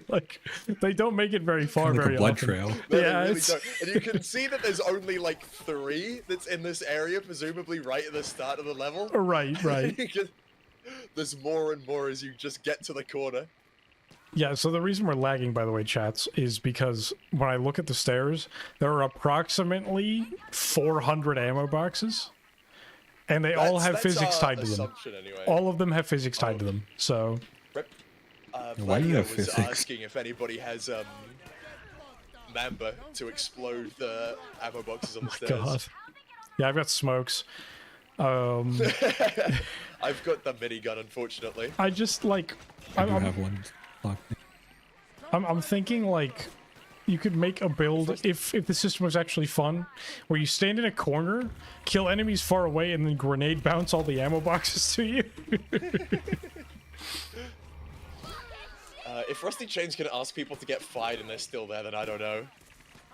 A: Like, they don't make it very far,
F: like
A: very
F: a blood
A: often.
F: trail.
B: No,
A: Yeah,
B: really don't. And you can see that there's only like 3 that's in this area, presumably right at the start of the level.
A: Right.
B: There's more and more as you just get to the corner.
A: Yeah, so the reason we're lagging, by the way, chats, is because when I look at the stairs, there are approximately 400 ammo boxes. And they all have physics tied to them.
B: Anyway.
A: All of them have physics tied to them, so...
F: Why do you have
B: was
F: physics?
B: asking if anybody has Mamba to explode the ammo boxes on the stairs.
A: God. Yeah, I've got smokes.
B: I've got the minigun, unfortunately.
A: I just, like...
F: I do have one.
A: I'm thinking, like... You could make a build, if the system was actually fun, where you stand in a corner, kill enemies far away, and then grenade bounce all the ammo boxes to you.
B: If Rusty Chains can ask people to get fired and they're still there, then I don't know.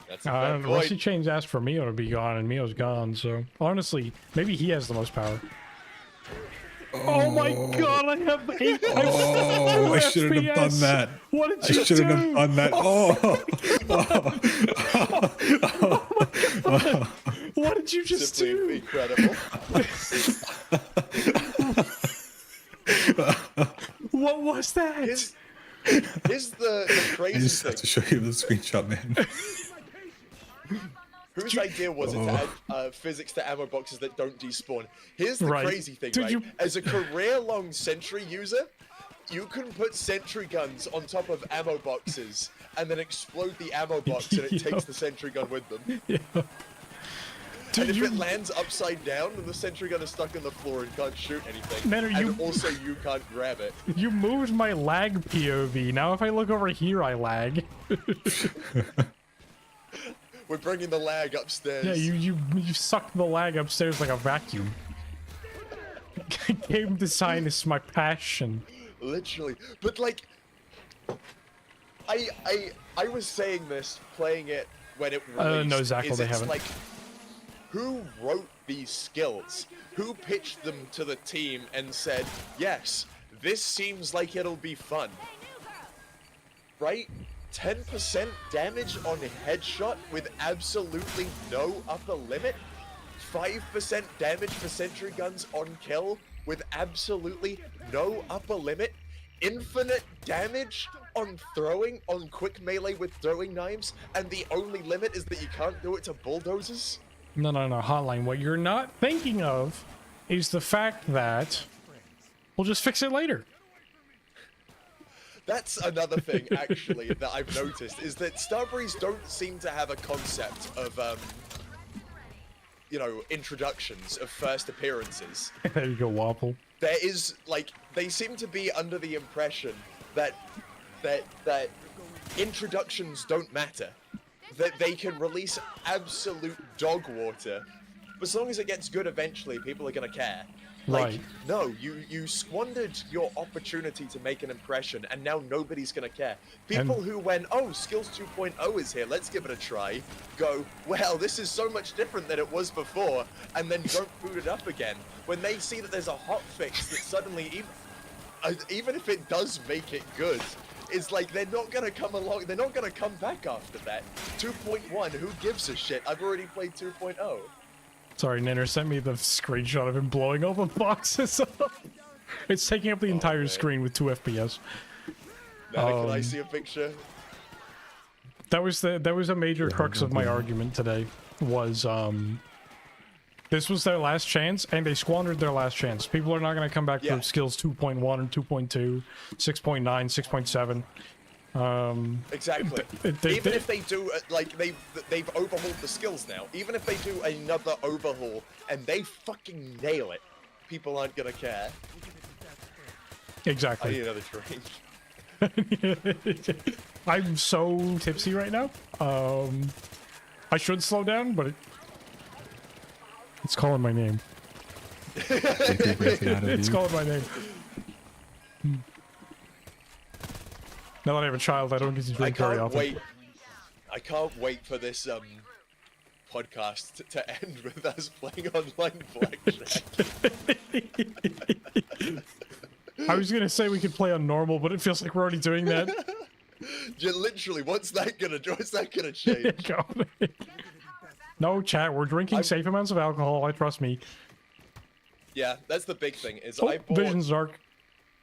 B: That's a fair point.
A: Rusty Chains asked for Mio to be gone, and Mio's gone, so... Honestly, maybe he has the most power. Oh my God, I have 8.
F: Oh, I shouldn't have done that.
A: What did you do?
F: I shouldn't have done that. Oh.
A: What did you just do?
B: Incredible.
A: What was that?
B: Here's the
F: I
B: crazy
F: just
B: thing.
F: have to show you the screenshot, man.
B: Whose idea was it to add physics to ammo boxes that don't despawn? Here's the crazy thing,
A: Dude,
B: right? As a career-long sentry user, you can put sentry guns on top of ammo boxes and then explode the ammo box and it takes the sentry gun with them.
A: Yeah. Dude,
B: And if it lands upside down, then the sentry gun is stuck on the floor and can't shoot anything.
A: Man,
B: and also you can't grab it.
A: You moved my lag POV. Now if I look over here, I lag.
B: We're bringing the lag upstairs.
A: Yeah, you sucked the lag upstairs like a vacuum. Game design is my passion.
B: Literally. But like I was saying this, playing it when it released.
A: No, Zach, they haven't.
B: Like, who wrote these skills? Who pitched them to the team and said, yes, this seems like it'll be fun? Right? 10% damage on headshot with absolutely no upper limit? 5% damage for sentry guns on kill with absolutely no upper limit? Infinite damage on throwing, on quick melee with throwing knives, and the only limit is that you can't do it to bulldozers?
A: No, Hotline. What you're not thinking of is the fact that we'll just fix it later.
B: That's another thing, actually, that I've noticed, is that Starbreeze don't seem to have a concept of, you know, introductions, of first appearances.
A: There you go, Waffle.
B: There is, like, they seem to be under the impression that introductions don't matter. That they can release absolute dog water. As long as it gets good eventually, people are gonna care. Like,
A: Right.
B: no, you squandered your opportunity to make an impression, and now nobody's gonna care. People who went, oh, Skills 2.0 is here, let's give it a try, go, well, this is so much different than it was before, and then don't boot it up again. When they see that there's a hotfix that suddenly, even if it does make it good, it's like they're not gonna come along, they're not gonna come back after that. 2.1, who gives a shit? I've already played 2.0.
A: Sorry, Ninner sent me the screenshot of him blowing all the boxes up. It's taking up the entire
B: man.
A: screen with 2 FPS.
B: Now, can I see a picture?
A: That was a major crux of my argument today. Was this was their last chance, and they squandered their last chance. People are not going to come back for Skills 2.1 and 2.2, 6.9, 6.7.
B: Exactly. Even if they do, like, they've overhauled the skills now. Even if they do another overhaul and they fucking nail it, people aren't gonna care.
A: Exactly.
B: I need another drink.
A: I'm so tipsy right now. I should slow down, but it's calling my name. It's calling my name. Now that I have a child, I don't get to drink very often.
B: I can't wait for this podcast to end with us playing online blackjack.
A: I was gonna say we could play on normal, but it feels like we're already doing that.
B: Literally, what's that gonna do? What's that gonna change?
A: No, chat. We're drinking safe amounts of alcohol. I trust me.
B: Yeah, that's the big thing. Is
A: Oh,
B: I bought
A: Vision's dark.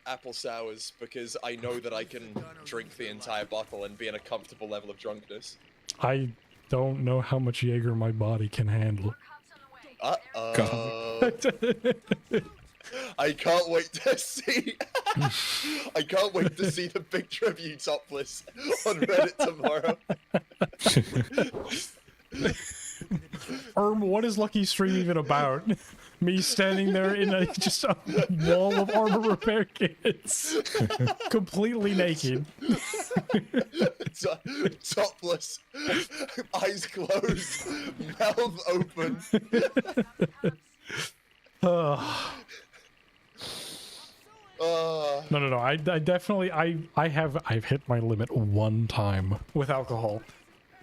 B: apple sours because I know that I can drink the entire bottle and be in a comfortable level of drunkenness.
A: I don't know how much Jaeger my body can handle.
B: Uh-oh. I can't wait to see. I can't wait to see the picture of you topless on Reddit tomorrow.
A: What is Lucky Stream even about? Me standing there in just a wall of armor repair kits, completely naked,
B: topless, eyes closed, mouth open.
A: No. I definitely I've hit my limit one time with alcohol.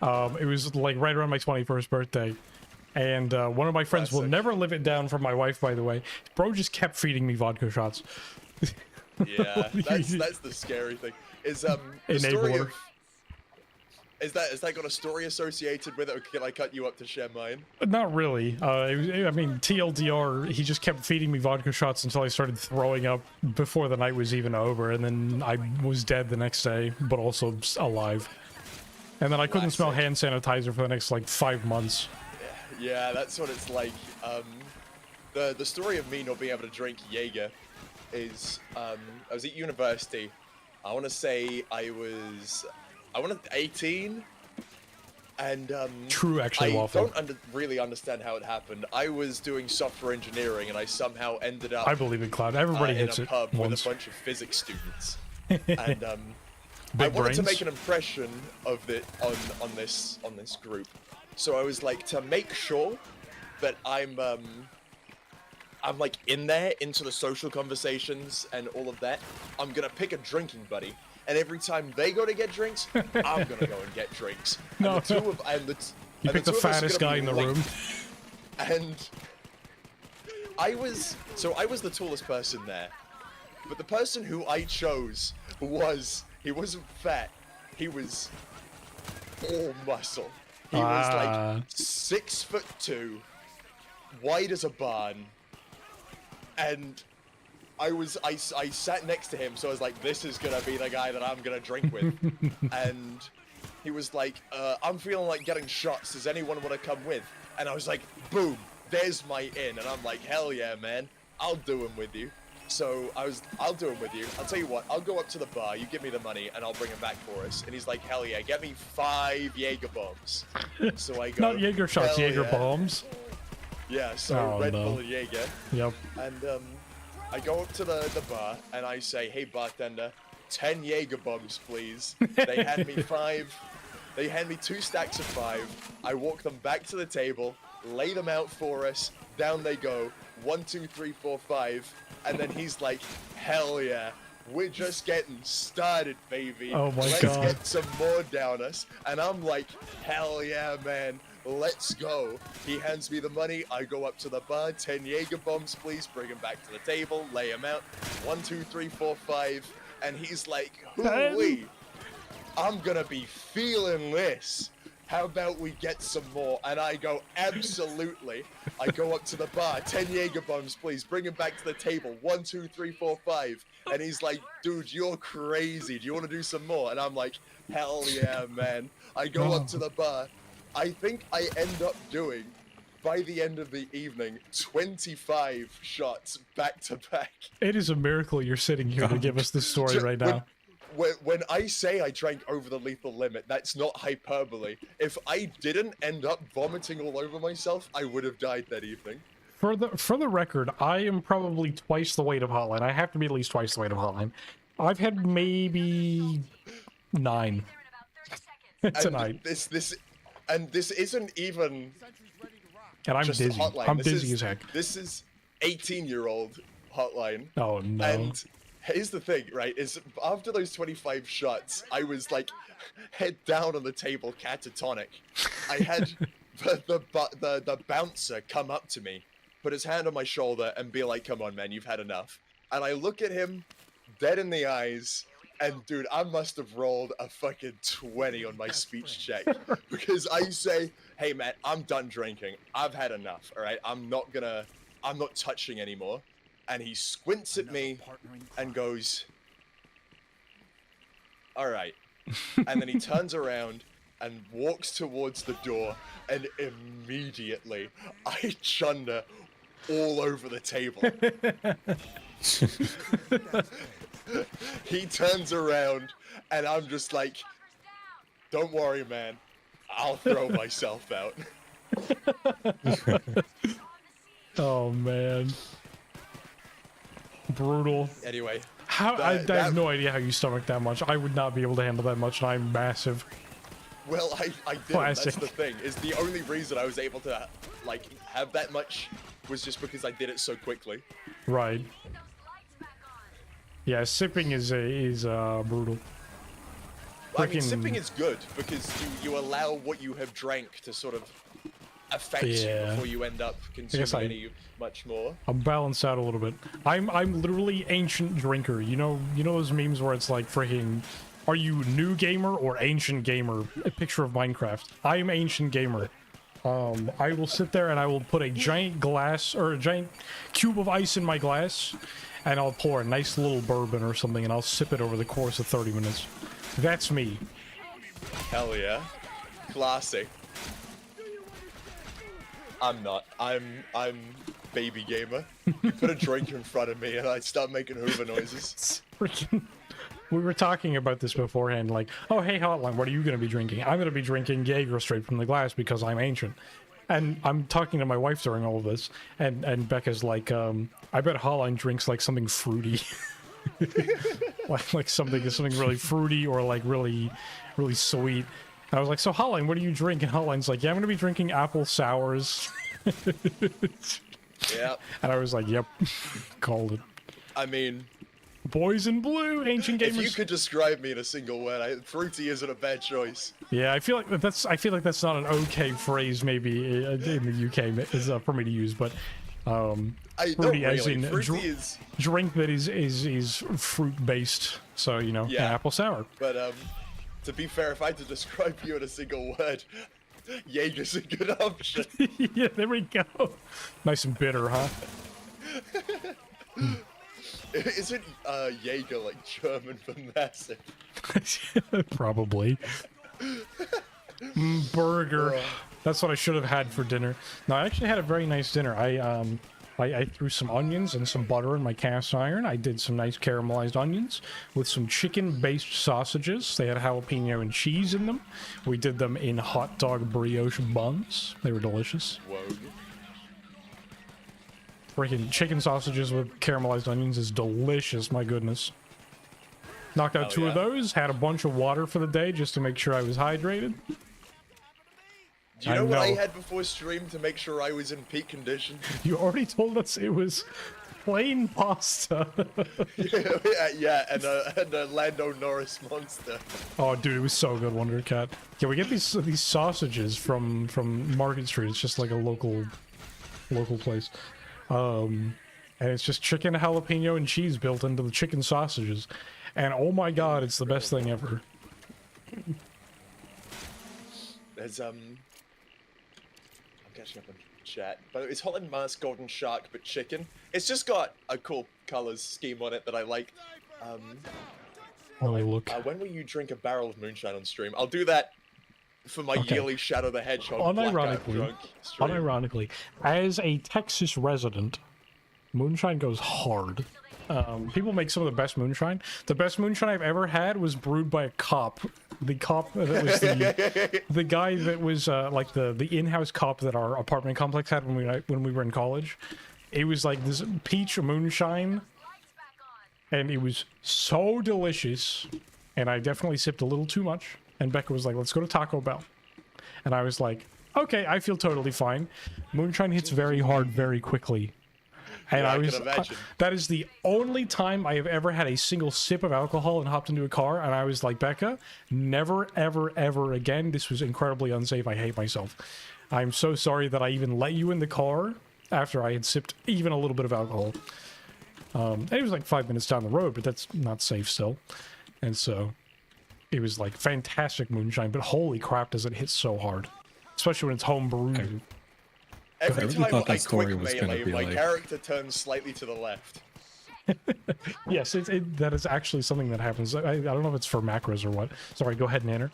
A: It was like right around my 21st birthday. And one of my friends will never live it down from my wife, by the way. Bro just kept feeding me vodka shots.
B: Yeah, that's the scary thing. Is the story of, is that got a story associated with it, or can I cut you up to share mine?
A: Not really. I mean, TLDR, he just kept feeding me vodka shots until I started throwing up before the night was even over, and then I was dead the next day, but also alive. And then I couldn't smell hand sanitizer for the next, like, 5 months.
B: Yeah, that's what it's like. The story of me not being able to drink Jaeger is, I was at university. I want to say I was 18, and
A: True, actually, Waffle.
B: I don't really understand how it happened. I was doing software engineering, and I somehow ended up.
A: I believe in cloud. Everybody hits
B: in a
A: it
B: pub
A: once.
B: with a bunch of physics students, and I wanted
A: brains.
B: to make an impression of it on this group. So I was like, to make sure that I'm like into the social conversations and all of that, I'm gonna pick a drinking buddy. And every time they go to get drinks, I'm gonna go and get drinks.
A: No,
B: and
A: you picked the fattest guy in the room.
B: And I was the tallest person there. But the person who I chose he wasn't fat. He was all muscle. He was like 6'2", wide as a barn, and I sat next to him, so I was like, this is gonna be the guy that I'm gonna drink with. And he was like, I'm feeling like getting shots. Does anyone want to come with? And I was like, boom, there's my in. And I'm like, hell yeah, man, I'll do him with you. So I'll do him with you. I'll tell you what, I'll go up to the bar, you give me the money, and I'll bring him back for us. And he's like, hell yeah, get me 5 Jaeger bombs. So I go,
A: not Jaeger shots, Jaeger bombs.
B: Yeah, so Red Bull and Jaeger.
A: Yep.
B: And I go up to the bar, and I say, hey, bartender, 10 Jaeger bombs, please. They hand me 5. They hand me 2 stacks of 5. I walk them back to the table, lay them out for us. Down they go. 1, 2, 3, 4, 5. And then he's like, hell yeah, we're just getting started, baby.
A: Oh my
B: Let's
A: God.
B: get some more down us. And I'm like, hell yeah, man. Let's go. He hands me the money. I go up to the bar. 10 Jaeger bombs, please. Bring him back to the table. Lay him out. 1, 2, 3, 4, 5. And he's like, hoo-wee, I'm gonna be feeling this. How about we get some more? And I go, absolutely. I go up to the bar. 10 Jaeger bombs, please. Bring him back to the table. 1, 2, 3, 4, 5. And he's like, dude, you're crazy. Do you want to do some more? And I'm like, hell yeah, man. I go up to the bar. I think I end up doing, by the end of the evening, 25 shots back to back.
A: It is a miracle you're sitting here to give us this story right now.
B: When I say I drank over the lethal limit, that's not hyperbole. If I didn't end up vomiting all over myself, I would have died that evening.
A: For the record, I am probably twice the weight of Hotline. I have to be at least twice the weight of Hotline. I've had maybe 9 tonight.
B: This isn't even.
A: And I'm
B: just
A: dizzy.
B: Hotline.
A: I'm dizzy as heck.
B: This is 18-year-old Hotline.
A: Oh no.
B: And here's the thing, right? Is after those 25 shots, I was like head down on the table, catatonic. I had the bouncer come up to me, put his hand on my shoulder, and be like, "Come on, man, you've had enough." And I look at him, dead in the eyes, and dude, I must have rolled a fucking 20 on my speech check because I say, "Hey, man, I'm done drinking. I've had enough. All right, I'm not touching anymore." And he squints at me and goes, all right. And then he turns around and walks towards the door, and immediately I chunder all over the table. He turns around and I'm just like, don't worry, man. I'll throw myself out.
A: Oh, man. Brutal.
B: Anyway.
A: I have no idea how you stomach that much. I would not be able to handle that much, and I'm massive.
B: Well, I did. That's the thing. Is the only reason I was able to, like, have that much was just because I did it so quickly.
A: Right. Yeah, sipping is brutal.
B: I mean, sipping is good because you allow what you have drank to sort of affect you before you end up consuming much more.
A: I'll balance out a little bit. I'm literally ancient drinker. You know those memes where it's like freaking, are you new gamer or ancient gamer? A picture of Minecraft. I am ancient gamer. I will sit there and I will put a giant glass or a giant cube of ice in my glass, and I'll pour a nice little bourbon or something, and I'll sip it over the course of 30 minutes. That's me.
B: Hell yeah. Classic. I'm not. I'm baby gamer. You put a drink in front of me and I start making hoover noises.
A: Freaking. We were talking about this beforehand, like, oh, hey, Hotline, what are you going to be drinking? I'm going to be drinking Jaeger straight from the glass because I'm ancient. And I'm talking to my wife during all of this, and Becca's like, I bet Hotline drinks like something fruity. like something really fruity or like really, really sweet. And I was like, so Hotline, what do you drink? And Hotline's like, yeah, I'm going to be drinking apple sours.
B: Yeah.
A: And I was like, yep, called it.
B: I mean,
A: boys in blue, ancient gamers.
B: If you could describe me in a single word, fruity isn't a bad choice.
A: Yeah, I feel like that's not an okay phrase maybe in the UK is for me to use, but fruity as in drink that is fruit based. So an apple sour.
B: But to be fair, if I had to describe you in a single word, Jaeger's a good option.
A: Yeah, there we go. Nice and bitter, huh?
B: Isn't Jaeger like German for massive?
A: Probably. Burger.
B: Oh.
A: That's what I should have had for dinner. No, I actually had a very nice dinner. I threw some onions and some butter in my cast iron. I did some nice caramelized onions with some chicken-based sausages. They had jalapeno and cheese in them. We did them in hot dog brioche buns. They were delicious.
B: Whoa.
A: Freaking chicken sausages with caramelized onions is delicious, my goodness. Knocked out two of those, had a bunch of water for the day just to make sure I was hydrated.
B: Do you know what I had before stream to make sure I was in peak condition?
A: You already told us it was plain pasta.
B: yeah, and a Lando Norris monster.
A: Oh, dude, it was so good, Wonder Cat. Yeah, we get these sausages from Market Street. It's just like a local place. And it's just chicken, jalapeno, and cheese built into the chicken sausages. And oh my god, it's the best thing ever.
B: There's I'm catching up on chat, but it's Holland Mars Golden Shark, but chicken. It's just got a cool colors scheme on it that I like.
A: Look.
B: When will you drink a barrel of moonshine on stream? I'll do that for my yearly Shadow the Hedgehog
A: Unironically, as a Texas resident, moonshine goes hard. People make some of the best moonshine. The best moonshine I've ever had was brewed by a cop. The cop that was the guy that was like the in-house cop that our apartment complex had when we were in college. It was like this peach moonshine, and it was so delicious. And I definitely sipped a little too much. And Becca was like, "Let's go to Taco Bell," and I was like, "Okay, I feel totally fine." Moonshine hits very hard, very quickly. And
B: yeah,
A: I was that is the only time I have ever had a single sip of alcohol and hopped into a car, and I was like, Becca, never, ever, ever again. This was incredibly unsafe. I hate myself. I'm so sorry that I even let you in the car after I had sipped even a little bit of alcohol. And it was like 5 minutes down the road, but that's not safe still. And so it was like fantastic moonshine, but holy crap, does it hit so hard. Especially when it's home brewed.
B: Every time
F: thought
B: I
F: that story
B: quick
F: was
B: melee,
F: gonna be
B: my
F: like...
B: character turns slightly to the left.
A: Yes, that is actually something that happens. I don't know if it's for macros or what. Sorry, go ahead, Nanner.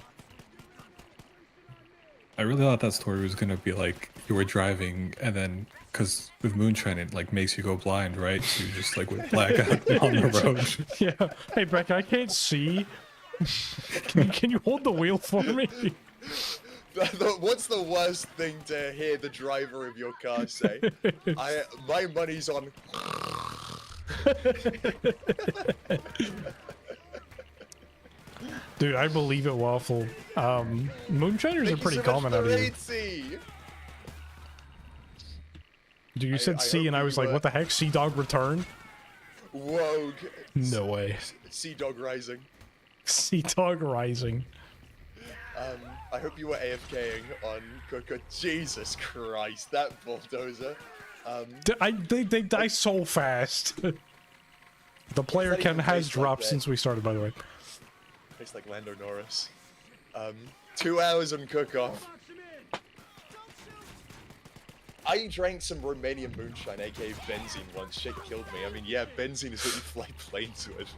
F: I really thought that story was gonna be like you were driving and then, because with moonshine it like makes you go blind, right? So you just like would black out on the road.
A: Yeah. Hey, Becca, I can't see. Can you hold the wheel for me?
B: What's the worst thing to hear the driver of your car say? My money's on.
A: Dude, I believe it, Waffle. Moonshiners are pretty common out here. Dude, you said C, and I was like, what the heck? Sea Dog Return?
B: Whoa.
A: No way.
B: Sea Dog Rising.
A: Sea Dog Rising.
B: I hope you were AFKing on Coco. Jesus Christ, that bulldozer.
A: They die so fast. The player count has dropped since we started, by the way.
B: Tastes like Lando Norris. 2 hours on cook-off. I drank some Romanian moonshine, aka benzene, once. Shit killed me. I mean, yeah, benzene is what you fly planes with.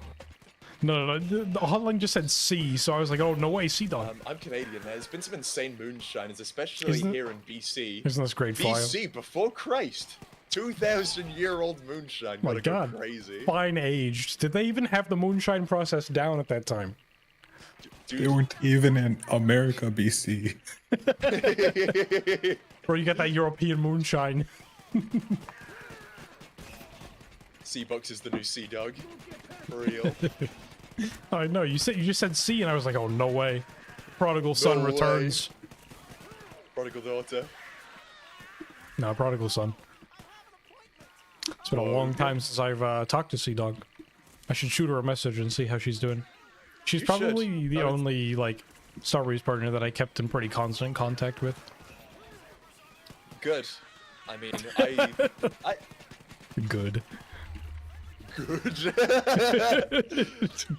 A: No, the hotline just said C, so I was like, oh, no way, Sea Dog.
B: I'm Canadian. There's been some insane moonshiners, especially here in BC.
A: Isn't this great file?
B: BC, before Christ. 2,000-year-old moonshine.
A: My God.
B: Crazy.
A: Fine aged. Did they even have the moonshine process down at that time?
B: Dude.
F: They weren't even in America, BC.
A: Bro, you got that European moonshine.
B: C-Box is the new Sea Dog. For real.
A: I know, you just said C, and I was like, oh, no way. Prodigal son returns.
B: Prodigal daughter.
A: No, Prodigal son. It's been a long time since I've talked to Sea Dog. I should shoot her a message and see how she's doing. She's probably the only, like, Star Wars partner that I kept in pretty constant contact with.
B: Good. I mean,
A: Good.
B: Good.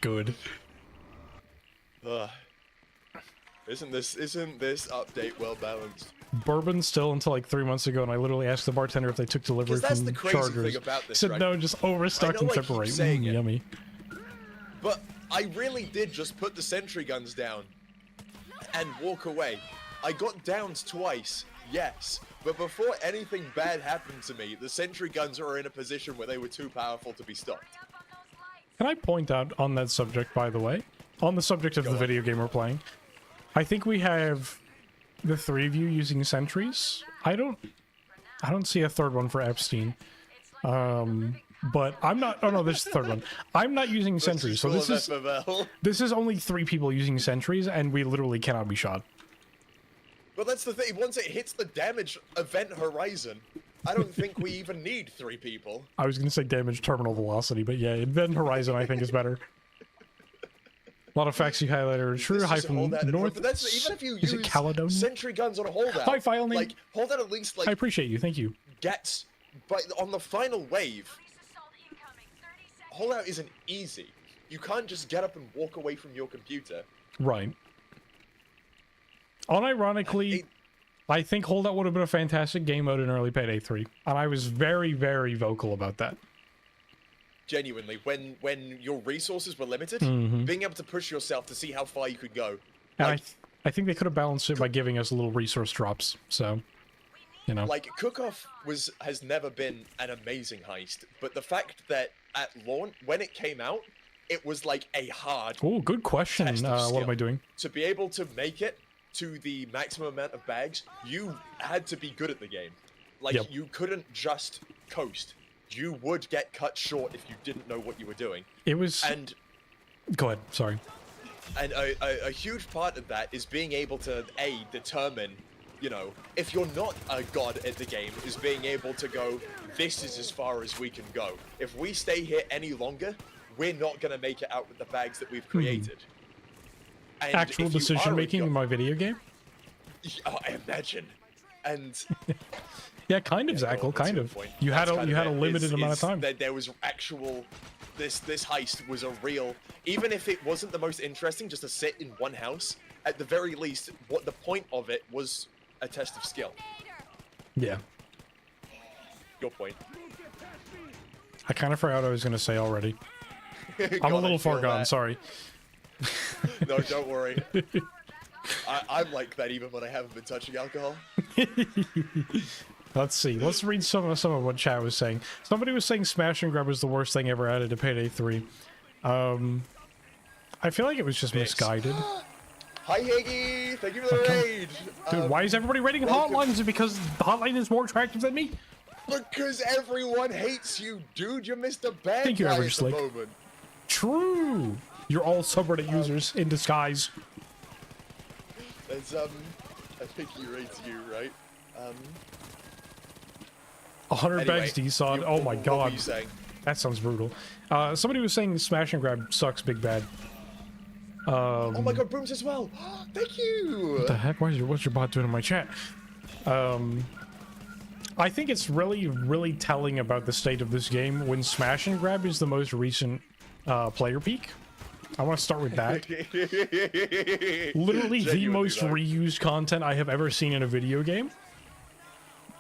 A: Good.
B: Isn't this update well balanced?
A: bourbon still until like 3 months ago, and I literally asked the bartender if they took delivery
B: Because that's
A: from
B: the crazy
A: Chargers.
B: thing about this,
A: Said
B: right?
A: no, just overstuck
B: I
A: and
B: know I keep
A: separate.
B: saying it.
A: Yummy.
B: But I really did just put the sentry guns down and walk away. I got downed twice, yes, but before anything bad happened to me, the sentry guns were in a position where they were too powerful to be stopped.
A: Can I point out on that subject, by the way, on the subject of the video game we're playing, I think we have the 3 of you using sentries. I don't see a third one for Epstein. But I'm not. Oh no, this is the third one. I'm not using sentries, so this is only 3 people using sentries, and we literally cannot be shot.
B: Well, that's the thing. Once it hits the damage event horizon, I don't think we even need 3 people.
A: I was gonna say damage terminal velocity, but yeah, event horizon I think is better. A lot of facts you highlighted are true. Hyphen north.
B: But that's even if you
A: is
B: use
A: it Caledonia?
B: sentry guns on a holdout.
A: Hi, file name.
B: Like holdout at least like.
A: I appreciate you. Thank you.
B: Gets, but on the final wave, holdout isn't easy. You can't just get up and walk away from your computer.
A: Right. Unironically, I think Holdout would have been a fantastic game mode in early Payday 3, and I was very, very vocal about that.
B: Genuinely, when your resources were limited, being able to push yourself to see how far you could go.
A: And
B: Like,
A: I think they could have balanced it by giving us little resource drops, so, you know.
B: like Cook-Off has never been an amazing heist, but the fact that at launch, when it came out, it was like a hard
A: Oh, good question.
B: test of
A: What
B: skill.
A: am I doing?
B: To be able to make it to the maximum amount of bags, you had to be good at the game. Like,
A: Yep.
B: you couldn't just coast. You would get cut short if you didn't know what you were doing.
A: It was...
B: And
A: Go ahead, sorry.
B: and a huge part of that is being able to, A, determine, you know, if you're not a god at the game, is being able to go, this is as far as we can go. If we stay here any longer, we're not going to make it out with the bags that we've created. And
A: Actual
B: if you
A: decision
B: are a
A: making in
B: god-
A: my video game?
B: Oh, I imagine. And
A: Yeah, kind of,
B: Yeah,
A: Zackle,
B: well, that's
A: kind
B: a
A: of.
B: good point.
A: You had
B: That's
A: a
B: kind
A: you
B: of
A: had a
B: it,
A: limited
B: is-
A: amount of
B: is
A: time.
B: that there was actual this heist was a real, even if it wasn't the most interesting just to sit in one house, at the very least what the point of it was a test of skill.
A: Yeah.
B: Your point.
A: I kind of forgot what I was going to say already. I'm a
B: God, I
A: little far
B: feel
A: gone,
B: that.
A: sorry.
B: No, don't worry. I'm like that even when I haven't been touching alcohol.
A: Let's see. Let's read some of what chat was saying. Somebody was saying Smash and Grab was the worst thing ever added to Payday 3. I feel like it was just misguided.
B: Hi, Higgy! Thank you for the raid!
A: Dude, why is everybody rating
B: welcome.
A: Hotline? Is it because the Hotline is more attractive than me?
B: Because everyone hates you, dude! You're Mr. Bad
A: Thank you,
B: Guy
A: Average
B: at the
A: Slick.
B: moment.
A: True! You're all subreddit users in disguise.
B: It's, I think he rates you, right?
A: 100 bags D-Sod. Oh my
B: What were
A: god.
B: you saying?
A: That sounds brutal. Somebody was saying Smash and Grab sucks big bad.
B: Oh my god, Brooms as well! Thank you!
A: What the heck? What's your bot doing in my chat? I think it's really, really telling about the state of this game when Smash and Grab is the most recent player peak. I want to start with that. Literally the
B: Genuinely,
A: most
B: though.
A: reused content I have ever seen in a video game.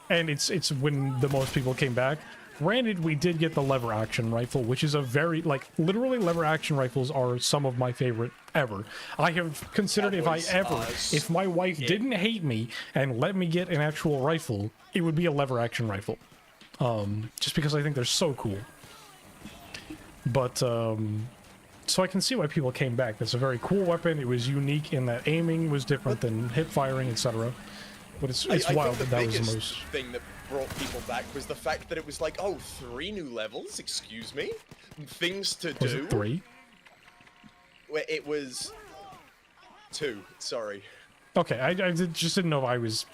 A: And it's when the most people came back. Granted, we did get the lever action rifle, which is a very, like, literally lever action rifles are some of my favorite ever. I have considered if if my wife didn't hate me and let me get an actual rifle, it would be a lever action rifle. Just because I think they're so cool. But, so I can see why people came back. That's a very cool weapon. It was unique in that aiming was different than hip firing, etc. But it's
B: I
A: wild
B: think
A: that
B: the
A: that was the
B: biggest
A: most...
B: thing that brought people back was the fact that it was like, oh, 3 new levels? Excuse me? Things to
A: Was
B: do?
A: it 3?
B: Where it was 2, sorry.
A: Okay, I just didn't know if I was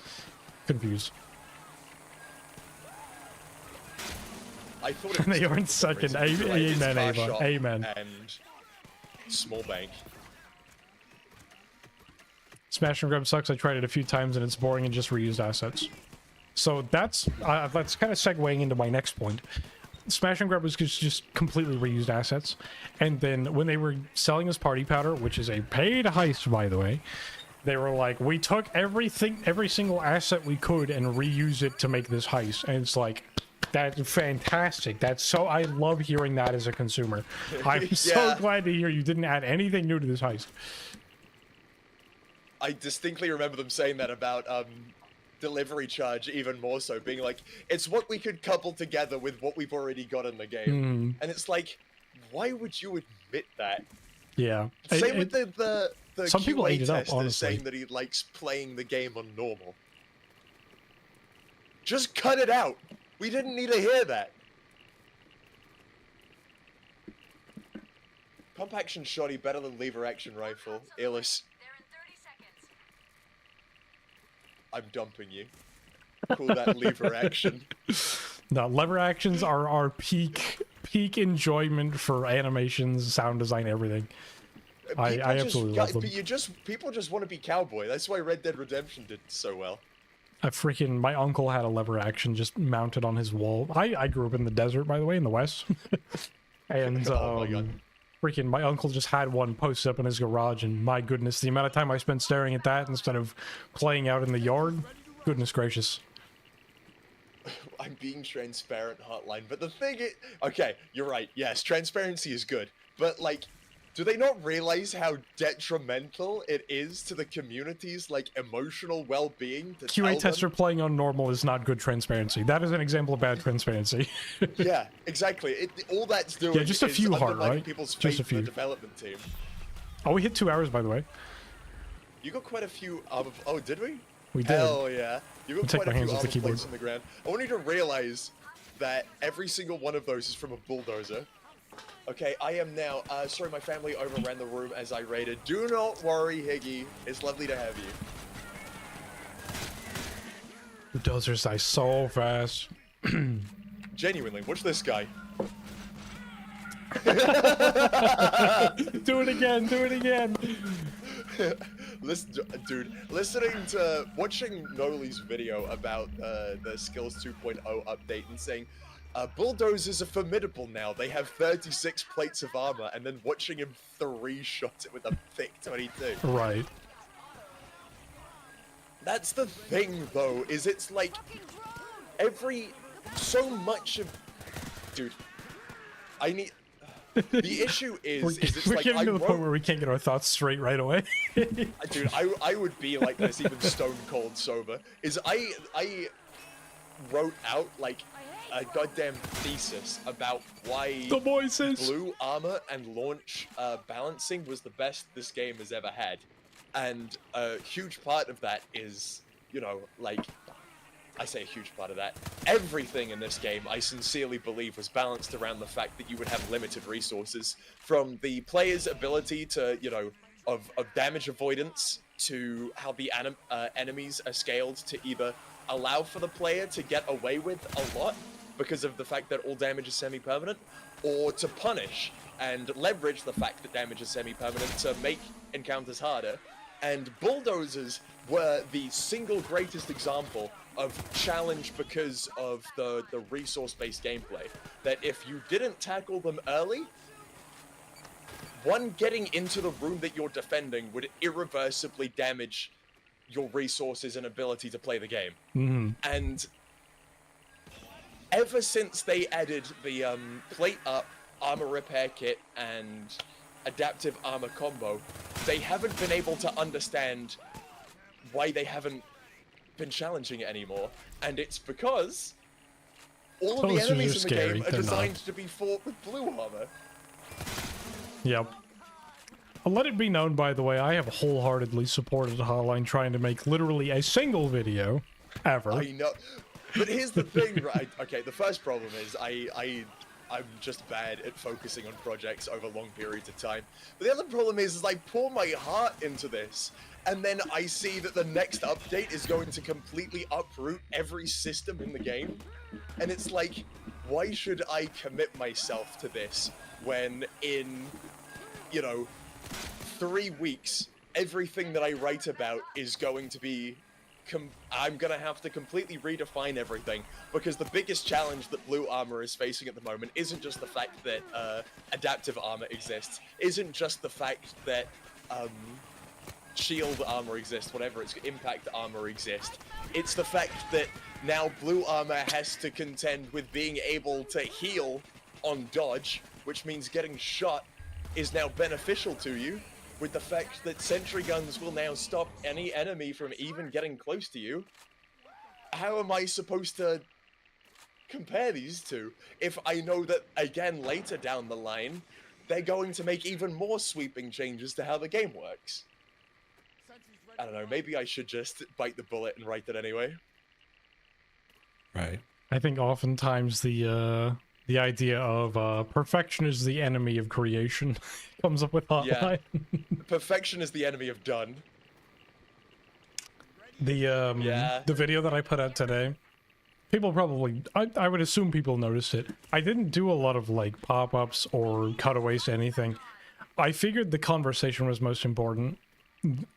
A: confused.
B: I thought it was
A: They
B: two
A: aren't
B: for some
A: second.
B: reason. You're right, it's
A: Amen,
B: Car
A: Ava.
B: Shop
A: Amen.
B: And Small Bank.
A: Smash and Grab sucks. I tried it a few times and it's boring and just reused assets. So that's kind of segueing into my next point. Smash and Grab was just completely reused assets. And then when they were selling us party powder, which is a paid heist, by the way, They were like, we took everything, every single asset we could and reused it to make this heist. And it's like, that's fantastic. That's so, I love hearing that as a consumer. I'm so glad to hear you didn't add anything new to this heist.
B: I distinctly remember them saying that about delivery charge, even more so, being like, it's what we could couple together with what we've already got in the game. And it's like, why would you admit that?
A: Yeah.
B: Same with the
A: some
B: QA
A: people ate it up,
B: tester
A: honestly.
B: saying that he likes playing the game on normal. Just cut it out. We didn't need to hear that. Pump action shotty better than lever action rifle. Illis. I'm dumping you. Cool that lever action.
A: No, lever actions are our peak enjoyment for animations, sound design, everything. I absolutely love them.
B: People just want to be cowboy. That's why Red Dead Redemption did so well.
A: My uncle had a lever action just mounted on his wall. I grew up in the desert, by the way, in the West. And
B: oh my God.
A: My uncle just had one posted up in his garage, and my goodness, the amount of time I spent staring at that instead of playing out in the yard, goodness gracious.
B: I'm being transparent, Hotline, but the thing is... Okay, you're right, yes, transparency is good, but, like, do they not realize how detrimental it is to the community's, like, emotional well-being to
A: QA tester playing on normal is not good transparency. That is an example of bad transparency.
B: Yeah, exactly. All that's doing
A: just a few heart, right?
B: people's
A: Just
B: faith
A: a few.
B: in the development team.
A: Oh, we hit 2 hours, by the way.
B: You got quite a few... oh, did we?
A: We did.
B: Hell yeah. You got quite a few armor
A: keyboard.
B: plates on the ground. I want you to realize that every single one of those is from a bulldozer. Okay, I am now... sorry, my family overran the room as I raided. Do not worry, Higgy. It's lovely to have you.
A: Bulldozers die so fast.
B: Genuinely, watch this guy.
A: Do it again, do it again.
B: Watching Noli's video about the Skills 2.0 update and saying, bulldozers are formidable now. They have 36 plates of armor, and then watching him 3-shot it with a thick 22.
A: Right.
B: That's the thing, though, is it's like so much of... Dude, I need... The issue is it's
A: we're
B: like
A: getting to the point where we can't get our thoughts straight right away.
B: Dude, I would be like this even stone cold sober. I wrote out like a goddamn thesis about why
A: the voices.
B: Blue armor and launch balancing was the best this game has ever had, and a huge part of that is, you know, like. I say a huge part of that. Everything in this game, I sincerely believe, was balanced around the fact that you would have limited resources. From the player's ability to, you know, of damage avoidance, to how the enemies are scaled to either allow for the player to get away with a lot, because of the fact that all damage is semi-permanent, or to punish and leverage the fact that damage is semi-permanent to make encounters harder. And bulldozers were the single greatest example of challenge because of the resource-based gameplay. That if you didn't tackle them early, one, getting into the room that you're defending would irreversibly damage your resources and ability to play the game.
A: Mm-hmm.
B: And ever since they added the plate up, armor repair kit, and adaptive armor combo, they haven't been able to understand why they haven't been challenging it anymore. And it's because all of the enemies in the game are designed to be fought with blue armor.
A: Yep. I'll let it be known, by the way, I have wholeheartedly supported Hotline trying to make literally a single video ever.
B: I know. But here's the thing, right? Okay, the first problem is I'm just bad at focusing on projects over long periods of time. But the other problem is I pour my heart into this, and then I see that the next update is going to completely uproot every system in the game. And it's like, why should I commit myself to this when in, you know, 3 weeks, everything that I write about is going to be I'm gonna have to completely redefine everything, because the biggest challenge that blue armor is facing at the moment isn't just the fact that adaptive armor exists, isn't just the fact that shield armor exists, whatever its impact armor exists. It's the fact that now blue armor has to contend with being able to heal on dodge, which means getting shot is now beneficial to you, with the fact that sentry guns will now stop any enemy from even getting close to you. How am I supposed to compare these two if I know that, again, later down the line, they're going to make even more sweeping changes to how the game works? I don't know, maybe I should just bite the bullet and write it anyway.
F: Right.
A: I think oftentimes the idea of perfection is the enemy of creation comes up with Hotline.
B: Yeah. Perfection is the enemy of done.
A: The video that I put out today, people probably, I would assume people noticed it. I didn't do a lot of like pop-ups or cutaways to anything. I figured the conversation was most important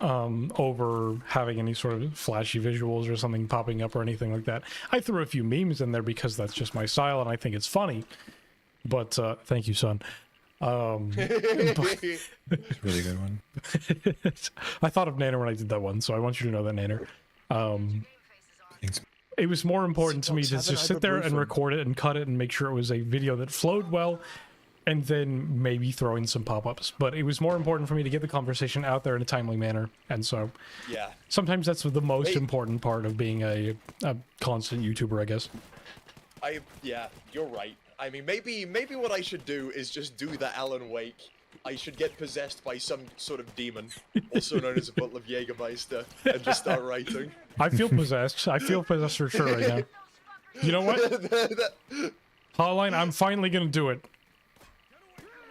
A: over having any sort of flashy visuals or something popping up or anything like that. I threw a few memes in there because that's just my style and I think it's funny. But thank you, son.
F: Really good one.
A: I thought of Nanner when I did that one, so I want you to know that, Nanner.
F: Thanks.
A: It was more important to me to just sit there and record it and cut it and make sure it was a video that flowed well, and then maybe throw in some pop-ups. But it was more important for me to get the conversation out there in a timely manner, and so
B: yeah,
A: sometimes that's the most important part of being a constant YouTuber, I guess.
B: Yeah, you're right. I mean, maybe what I should do is just do the Alan Wake. I should get possessed by some sort of demon, also known as a bottle of Jägermeister, and just start writing.
A: I feel possessed. I feel possessed for sure right now. You know what? Hotline, I'm finally gonna do it.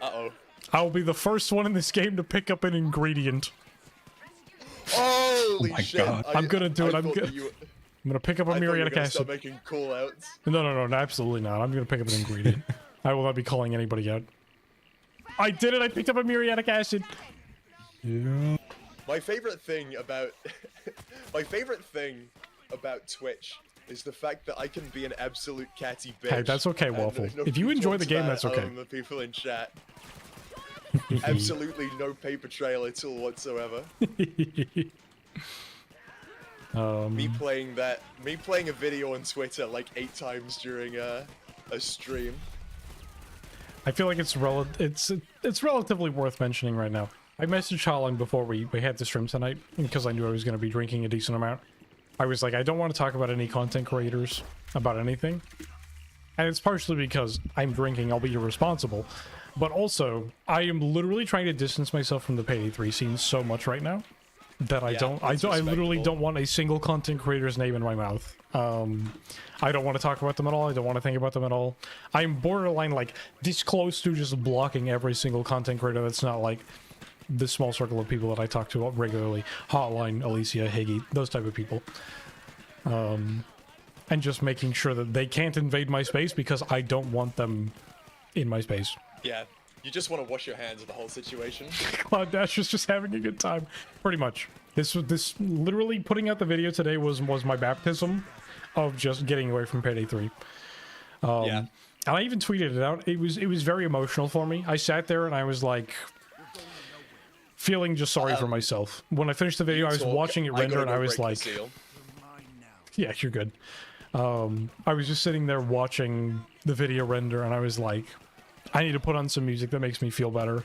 B: Uh-oh.
A: I'll be the first one in this game to pick up an ingredient.
B: Holy shit.
F: God.
A: I'm gonna do it. I'm gonna pick up a muriatic acid.
B: Start making call outs.
A: No, absolutely not. I'm gonna pick up an ingredient. I will not be calling anybody out. I did it! I picked up a muriatic acid!
F: Yeah.
B: My favorite thing about Twitch is the fact that I can be an absolute catty bitch.
A: Hey, that's okay, Waffle. If you enjoy the game, that's okay.
B: The people in chat. Absolutely no paper trail at all whatsoever. Me playing a video on Twitter like 8 times during a stream.
A: I feel like it's relatively worth mentioning right now. I messaged Hotline before we had the stream tonight because I knew I was going to be drinking a decent amount. I was like, I don't want to talk about any content creators about anything. And it's partially because I'm drinking, I'll be irresponsible. But also, I am literally trying to distance myself from the Payday 3 scene so much right now that I literally don't want a single content creator's name in my mouth. I don't want to talk about them at all. I don't want to think about them at all. I'm borderline like this close to just blocking every single content creator that's not like the small circle of people that I talk to regularly. Hotline, Alicia, Higgy, those type of people. And just making sure that they can't invade my space because I don't want them in my space.
B: Yeah, you just want to wash your hands of the whole situation.
A: Cloud Dash is just having a good time. Pretty much. This literally putting out the video today was my baptism of just getting away from Payday 3.
B: Yeah.
A: And I even tweeted it out. It was very emotional for me. I sat there and I was like feeling just sorry for myself. When I finished the video, I was watching it render and I was like, yeah, you're good. I was just sitting there watching the video render and I was like, I need to put on some music that makes me feel better.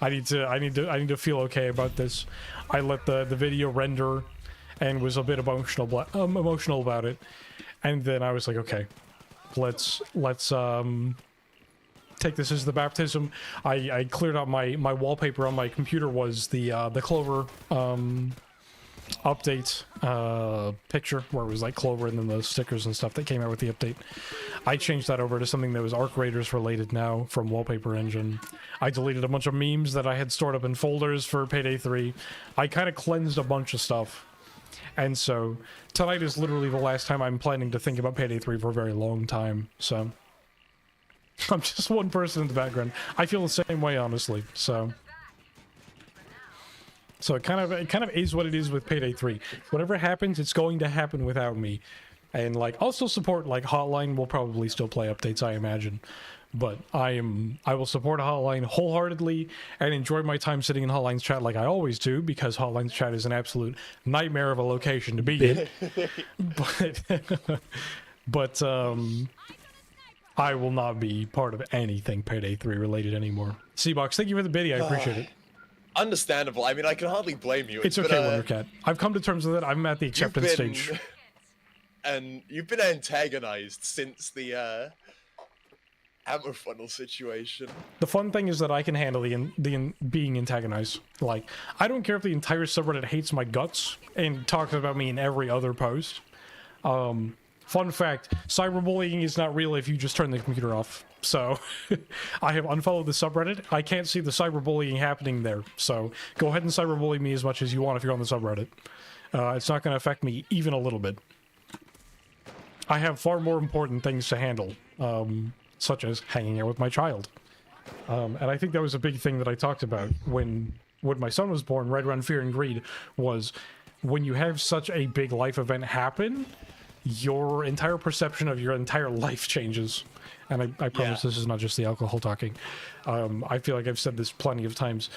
A: I need to feel okay about this. I let the video render and was a bit emotional about it. And then I was like, okay, let's take this as the baptism. I cleared out my wallpaper on my computer was the Clover update picture where it was like Clover and then the stickers and stuff that came out with the update. I changed that over to something that was Arc Raiders related now from Wallpaper Engine. I deleted a bunch of memes that I had stored up in folders for Payday 3. I kind of cleansed a bunch of stuff. And so tonight is literally the last time I'm planning to think about Payday 3 for a very long time. So I'm just one person in the background. I feel the same way, honestly. So it kind of is what it is with Payday 3. Whatever happens, it's going to happen without me. And like, I'll still support like Hotline will probably still play updates, I imagine. but I will support Hotline wholeheartedly and enjoy my time sitting in Hotline's chat like I always do, because Hotline's chat is an absolute nightmare of a location to be in. but I will not be part of anything Payday 3 related anymore. C-Box, thank you for the biddy. I appreciate it.
B: Understandable. I mean, I can hardly blame you.
A: It's okay, Wondercat. I've come to terms with it. I'm at the acceptance stage.
B: And you've been antagonized since the hammer funnel situation.
A: The fun thing is that I can handle the being antagonized. Like, I don't care if the entire subreddit hates my guts and talks about me in every other post. Fun fact, cyberbullying is not real if you just turn the computer off. So, I have unfollowed the subreddit. I can't see the cyberbullying happening there. So, go ahead and cyberbully me as much as you want if you're on the subreddit. It's not going to affect me even a little bit. I have far more important things to handle, such as hanging out with my child. And I think that was a big thing that I talked about when my son was born, right around Fear and Greed, was when you have such a big life event happen, your entire perception of your entire life changes. And I promise this is not just the alcohol talking. I feel like I've said this plenty of times.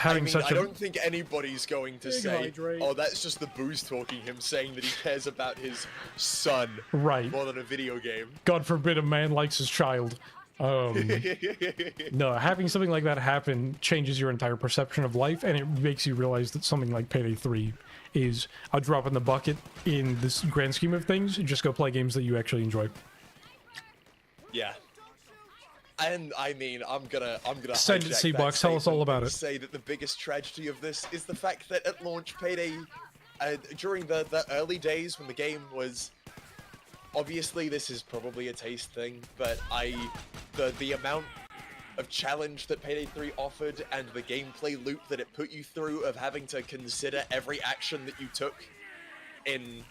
A: I
B: don't think anybody's going to say, oh, that's just the booze talking him saying that he cares about his son more than a video game.
A: God forbid a man likes his child. No, having something like that happen changes your entire perception of life, and it makes you realize that something like Payday 3 is a drop in the bucket in this grand scheme of things. Just go play games that you actually enjoy.
B: Yeah. And I mean, I'm gonna
A: send it, C-Box. Tell us all about it.
B: Say that the biggest tragedy of this is the fact that at launch, Payday, during the early days when the game was, obviously this is probably a taste thing, but the amount of challenge that Payday 3 offered and the gameplay loop that it put you through of having to consider every action that you took in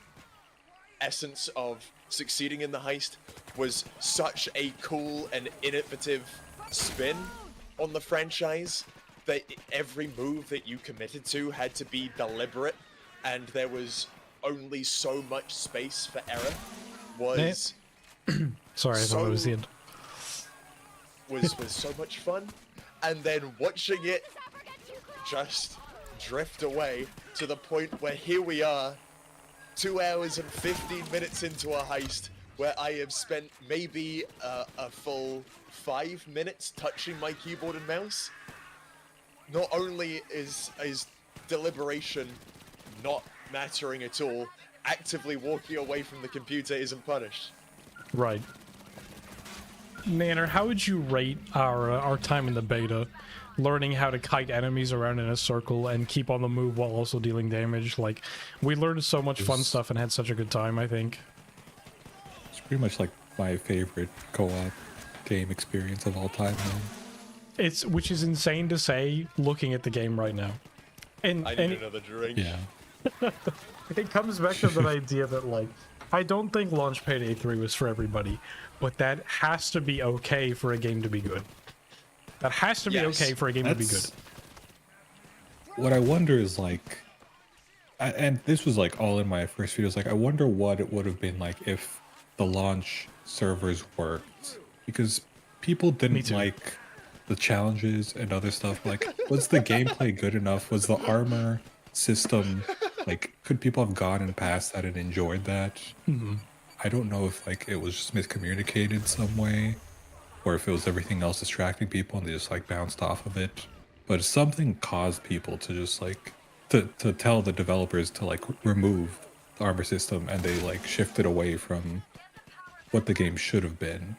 B: essence of succeeding in the heist was such a cool and innovative spin on the franchise that every move that you committed to had to be deliberate, and there was only so much space for error.
A: Sorry, I thought it was the end.
B: Was so much fun, and then watching it just drift away to the point where here we are, 2 hours and 15 minutes into a heist where I have spent maybe a full 5 minutes touching my keyboard and mouse. Not only is deliberation not mattering at all, actively walking away from the computer isn't punished.
A: Right. Nanner, how would you rate our time in the beta, learning how to kite enemies around in a circle and keep on the move while also dealing damage? Like, we learned so much fun stuff and had such a good time, I think.
F: It's pretty much like my favorite co-op game experience of all time, man.
A: Which is insane to say, looking at the game right now. And
B: I need another drink.
F: Yeah.
A: It comes back to that idea that, like, I don't think launch Payday 3 was for everybody, but that has to be okay for a game to be good. That has to be okay for a game to be good.
F: What I wonder is, like, and this was like all in my first videos, like, I wonder what it would have been like if the launch servers worked, because people didn't like the challenges and other stuff. Like, was the gameplay good enough? Was the armor system, like, could people have gone and past that and enjoyed that? I don't know if, like, it was just miscommunicated some way, or if it was everything else distracting people and they just, like, bounced off of it. But something caused people to just, like, to tell the developers to, like, remove the armor system, and they, like, shifted away from what the game should have been.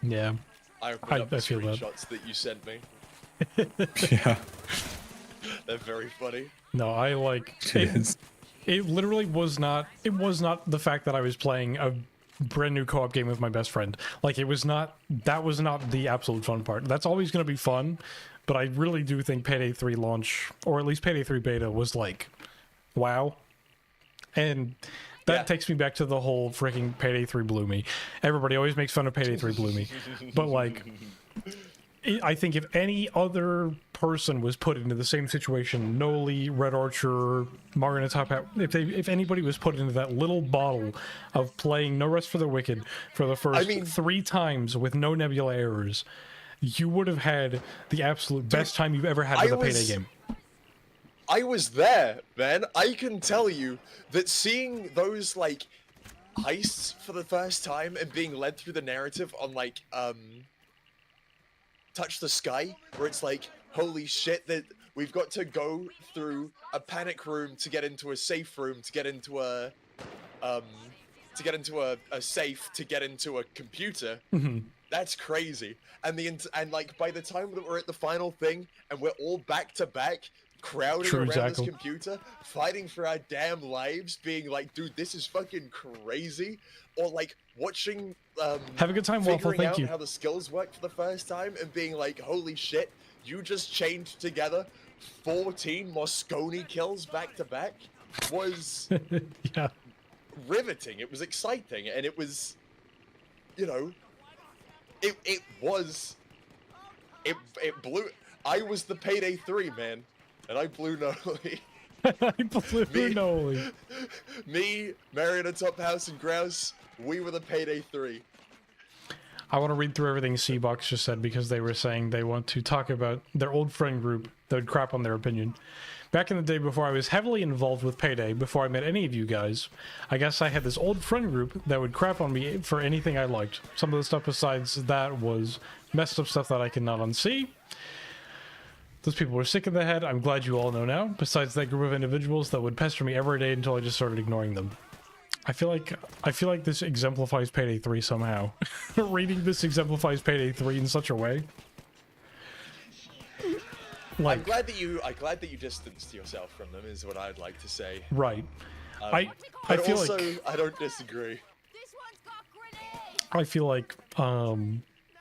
A: Yeah.
B: I put up the screenshots that you sent me.
F: Yeah.
B: They're very funny.
A: No, I like it. It literally was not. It was not the fact that I was playing a brand new co-op game with my best friend. Like, it was not. That was not the absolute fun part. That's always going to be fun, but I really do think Payday 3 launch, or at least Payday 3 beta, was like, wow. And that takes me back to the whole freaking Payday 3 blew me. Everybody always makes fun of Payday 3 blew me, but like, I think if any other person was put into the same situation, Noli, Red Archer, Mario in a Top Hat, if anybody was put into that little bottle of playing No Rest for the Wicked for the first 3 times with no Nebula errors, you would have had the absolute best time you've ever had with a Payday game.
B: I was there, man. I can tell you that seeing those, like, heists for the first time and being led through the narrative on, like, Touch the Sky, where it's like, holy shit, that we've got to go through a panic room to get into a safe room, to get into a safe, to get into a computer. That's crazy. And like, by the time that we're at the final thing, and we're all back to back, crowding around this computer, fighting for our damn lives, being like, dude, this is fucking crazy. Or like watching
A: have a good time, Waffle. Thank you.
B: How the skills work for the first time and being like, holy shit, you just chained together 14 Mosconi kills back to back was
A: yeah,
B: riveting. It was exciting, and it was, you know, it blew. I was the Payday 3 man. And I blew Noli.
A: I blew Noli.
B: Me, Mariana Top House, and Grouse, we were the Payday 3.
A: I want to read through everything C-Box just said because they were saying they want to talk about their old friend group that would crap on their opinion. Back in the day before I was heavily involved with Payday, before I met any of you guys, I guess I had this old friend group that would crap on me for anything I liked. Some of the stuff besides that was messed up stuff that I could not unsee. Those people were sick in the head. I'm glad you all know now. Besides that group of individuals that would pester me every day until I just started ignoring them. I feel like this exemplifies Payday 3 somehow. Reading this exemplifies Payday 3 in such a way. Like,
B: I'm glad that you distanced yourself from them, is what I'd like to say.
A: Right. I feel
B: also,
A: like
B: I don't disagree.
C: This one's got grenades.
A: I feel like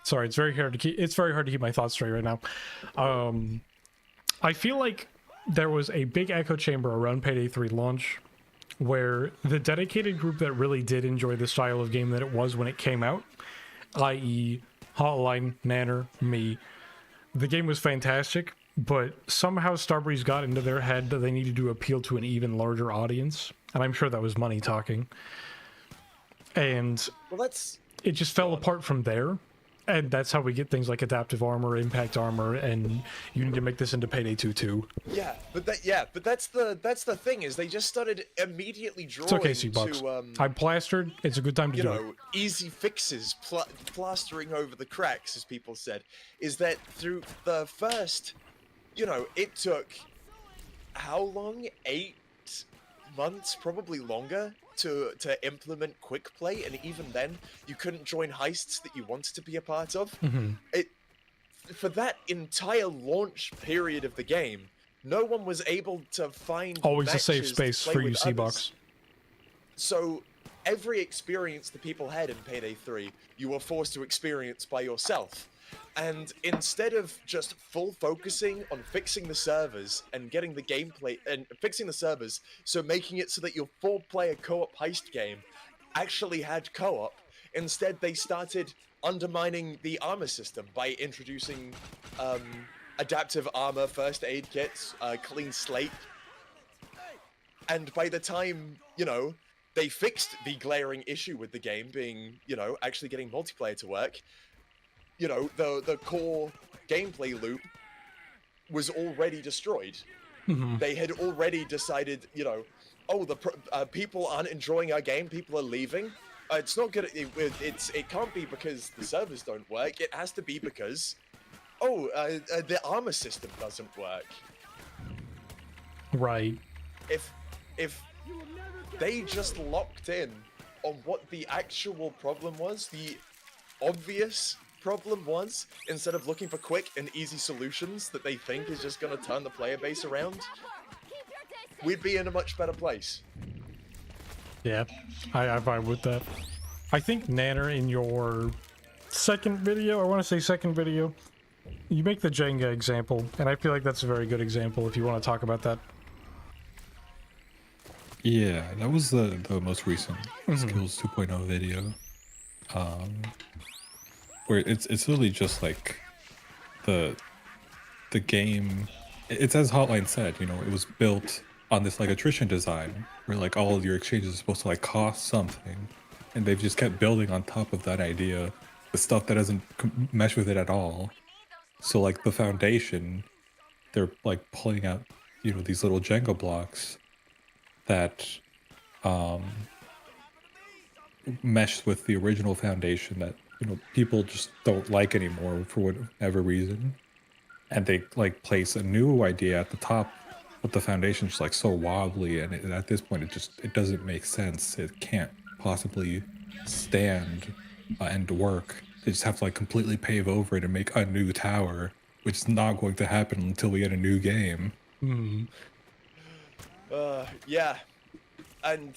A: sorry, it's very hard to keep my thoughts straight right now. I feel like there was a big echo chamber around Payday 3 launch where the dedicated group that really did enjoy the style of game that it was when it came out, i.e. Hotline, Nanner, me, the game was fantastic, but somehow Starbreeze got into their head that they needed to appeal to an even larger audience, and I'm sure that was money talking. And it just fell apart from there. And that's how we get things like adaptive armor, impact armor, and you need to make this into Payday 2 too.
B: Yeah, but that's the thing, is they just started immediately drawing
A: it's okay, C-Box. I'm plastered. It's a good time to do it.
B: Easy fixes, plastering over the cracks, as people said, is that through the first, it took how long? 8 months, probably longer, to implement quick play, and even then you couldn't join heists that you wanted to be a part of. For that entire launch period of the game, no one was able to find
A: always a safe space for you, C-Box.
B: So every experience that people had in Payday 3 you were forced to experience by yourself. And instead of just full focusing on fixing the servers and getting the gameplay and fixing the servers, so making it so that your 4-player co-op heist game actually had co-op, instead they started undermining the armor system by introducing adaptive armor, first aid kits, clean slate. And by the time, they fixed the glaring issue with the game being, actually getting multiplayer to work, the core gameplay loop was already destroyed. They had already decided, people aren't enjoying our game, people are leaving. It's not good. It can't be because the servers don't work. It has to be because, the armor system doesn't work.
A: Right.
B: If they just locked in on what the actual problem was, the obvious problem was, instead of looking for quick and easy solutions that they think is just going to turn the player base around, we'd be in a much better place.
A: Yeah, I vibe with that. I think, Nanner, in your second video, you make the Jenga example, and I feel like that's a very good example if you want to talk about that.
F: Yeah, that was the most recent Skills 2.0 video. Where it's literally just like the the game, it's as Hotline said, you know, it was built on this like attrition design where like all of your exchanges are supposed to like cost something, and they've just kept building on top of that idea the stuff that doesn't mesh with it at all. So like the foundation, they're like pulling out, you know, these little Jenga blocks that mesh with the original foundation that, you know, people just don't like anymore for whatever reason, and they like place a new idea at the top, but the foundation's just like so wobbly, and at this point it doesn't make sense. It can't possibly stand and work. They just have to like completely pave over it and make a new tower, which is not going to happen until we get a new game.
B: Yeah, and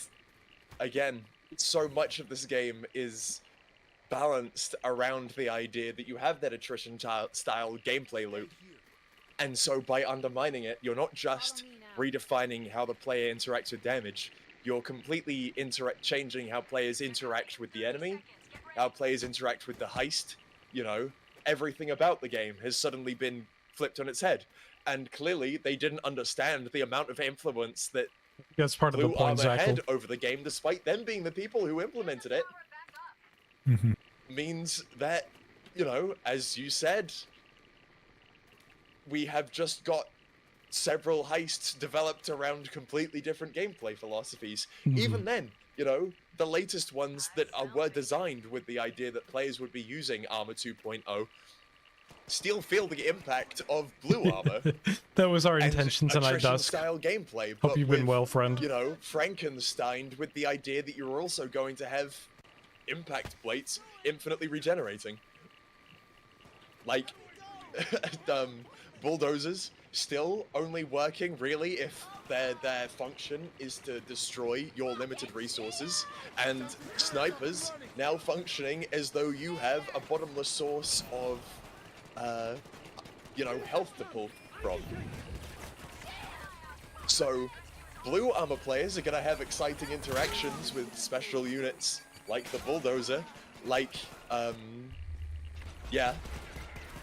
B: again, so much of this game is balanced around the idea that you have that attrition style gameplay loop. And so by undermining it, you're not just redefining how the player interacts with damage, you're completely changing how players interact with the enemy, how players interact with the heist. You know, everything about the game has suddenly been flipped on its head. And clearly they didn't understand the amount of influence that
A: that's part of the
B: Blue
A: point,
B: Armor
A: Zachel.
B: had over the game, despite them being the people who implemented it. Means that, you know, as you said, we have just got several heists developed around completely different gameplay philosophies. Even then, you know, the latest ones that were designed with the idea that players would be using Armor 2.0 still feel the impact of Blue Armor.
A: That was our intention tonight, Dusk.
B: Style gameplay.
A: Hope you've been well, friend.
B: You know, Frankenstein with the idea that you're also going to have impact plates infinitely regenerating. Like, bulldozers still only working really if their function is to destroy your limited resources, and snipers now functioning as though you have a bottomless source of you know, health to pull from. So, Blue Armor players are gonna have exciting interactions with special units like the Bulldozer, like, yeah.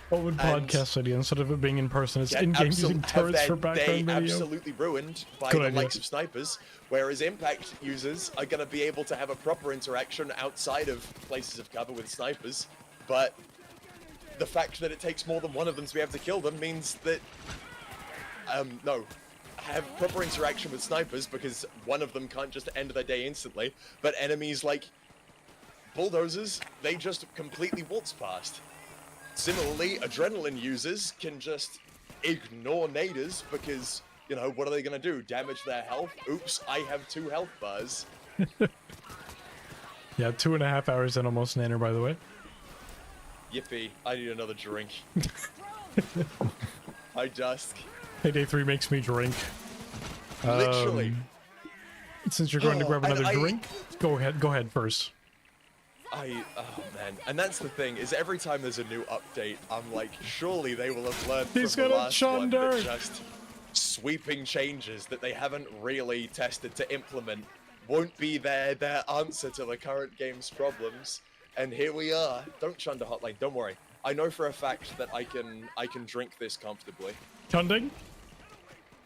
A: What would podcast idea instead of it being in person? It's in-game using turrets for background video.
B: Absolutely ruined by the likes of snipers, whereas Impact users are gonna be able to have a proper interaction outside of places of cover with snipers, but the fact that it takes more than one of them to be able to kill them means that, no, have proper interaction with snipers because one of them can't just end their day instantly, but enemies like bulldozers, they just completely waltz past. Similarly, adrenaline users can just ignore naders because, you know, what are they gonna do? Damage their health? Oops, I have 2 health bars.
A: Yeah, 2.5 hours in almost nader, by the way.
B: Yippee, I need another drink. Hi, Dusk.
A: Payday 3 makes me drink.
B: Literally.
A: Since you're going to grab another drink, go ahead first.
B: Oh man, and that's the thing, is every time there's a new update, I'm like, surely they will have learned from the last one that just sweeping changes that they haven't really tested to implement won't be their answer to the current game's problems. And here we are. Don't chunder Hotline, don't worry. I know for a fact that I can drink this comfortably.
A: Chunding?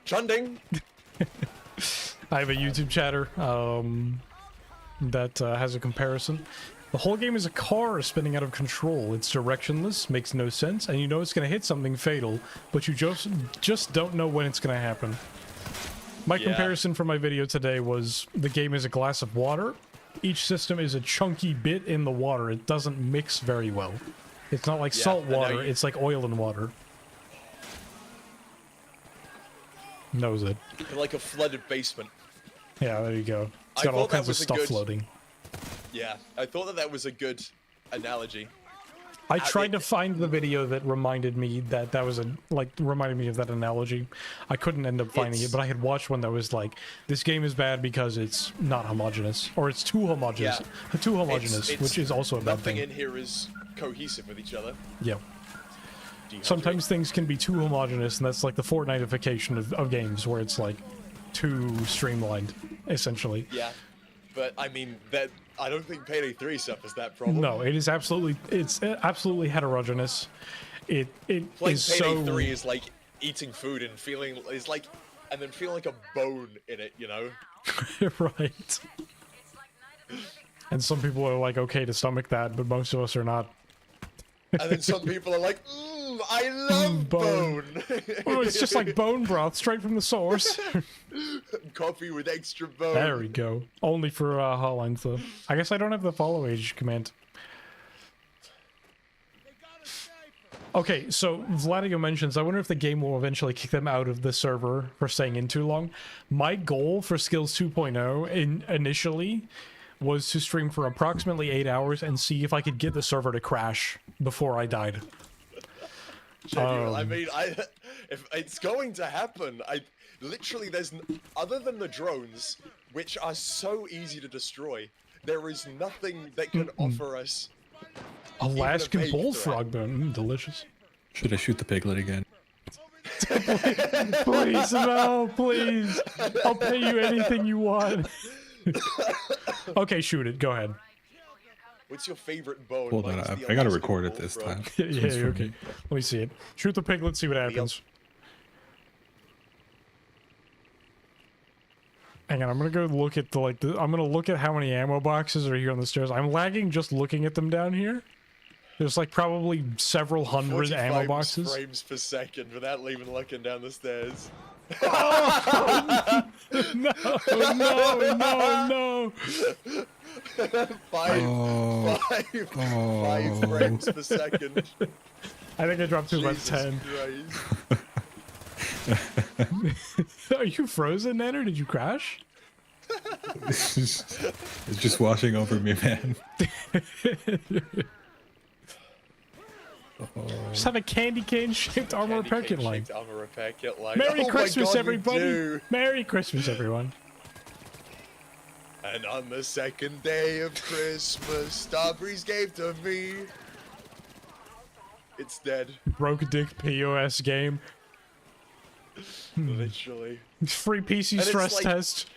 B: Chunding!
A: I have a YouTube chatter that has a comparison. The whole game is a car spinning out of control. It's directionless, makes no sense, and you know it's going to hit something fatal, but you just don't know when it's going to happen. My comparison for my video today was the game is a glass of water. Each system is a chunky bit in the water. It doesn't mix very well. It's not like salt water, it's like oil and water. Knows it.
B: Like a flooded basement.
A: Yeah, there you go. It's got all kinds of stuff floating.
B: Yeah, I thought that was a good analogy.
A: I tried to find the video that reminded me that was reminded me of that analogy. I couldn't end up finding it, but I had watched one that was like, this game is bad because it's not homogeneous, or it's too homogeneous. Yeah. Too homogeneous, which is also a bad thing.
B: Nothing in here is cohesive with each other.
A: Yeah. Sometimes things can be too homogeneous, and that's like the Fortnite-ification of games, where it's like too streamlined, essentially.
B: Yeah, but I mean that. I don't think Payday 3 suffers that problem.
A: No, it's absolutely heterogeneous. It
B: like
A: is
B: Payday
A: so...
B: 3 is like eating food and feeling is like, and then feeling like a bone in it, you know?
A: Right. And some people are like okay to stomach that, but most of us are not.
B: And then some people are like, I love bone.
A: Oh, it's just like bone broth straight from the source.
B: Coffee with extra bone.
A: There we go. Only for hotlines though. I guess I don't have the follow age command. Okay, so Vladio mentions, I wonder if the game will eventually kick them out of the server for staying in too long. My goal for Skills 2.0 initially was to stream for approximately 8 hours and see if I could get the server to crash before I died.
B: I mean, if it's going to happen, literally there's other than the drones, which are so easy to destroy, there is nothing that can offer us
A: Alaskan bullfrog bone, delicious.
F: Should I shoot the piglet again?
A: Please, no, please. I'll pay you anything you want. Okay, shoot it. Go ahead.
B: What's your favorite bone?
F: Hold on, I gotta record it this time.
A: Yeah, okay. Let me see it. Shoot the piglet, see what happens. Hang on, I'm gonna go look at I'm gonna look at how many ammo boxes are here on the stairs. I'm lagging just looking at them down here. There's like probably several hundred ammo boxes.
B: Frames per second without even looking down the stairs.
A: Oh, no, no.
B: Five frames per second.
A: I think I dropped to about 10. Are you frozen, Ned, or did you crash?
F: It's just washing over me, man.
A: Just have a candy cane shaped armor repair kit line. Merry
B: Oh
A: Christmas,
B: my God,
A: everybody! Merry Christmas, everyone.
B: And on the second day of Christmas, Starbreeze gave to me. It's dead.
A: Broke dick POS game.
B: Literally.
A: Free PC stress test.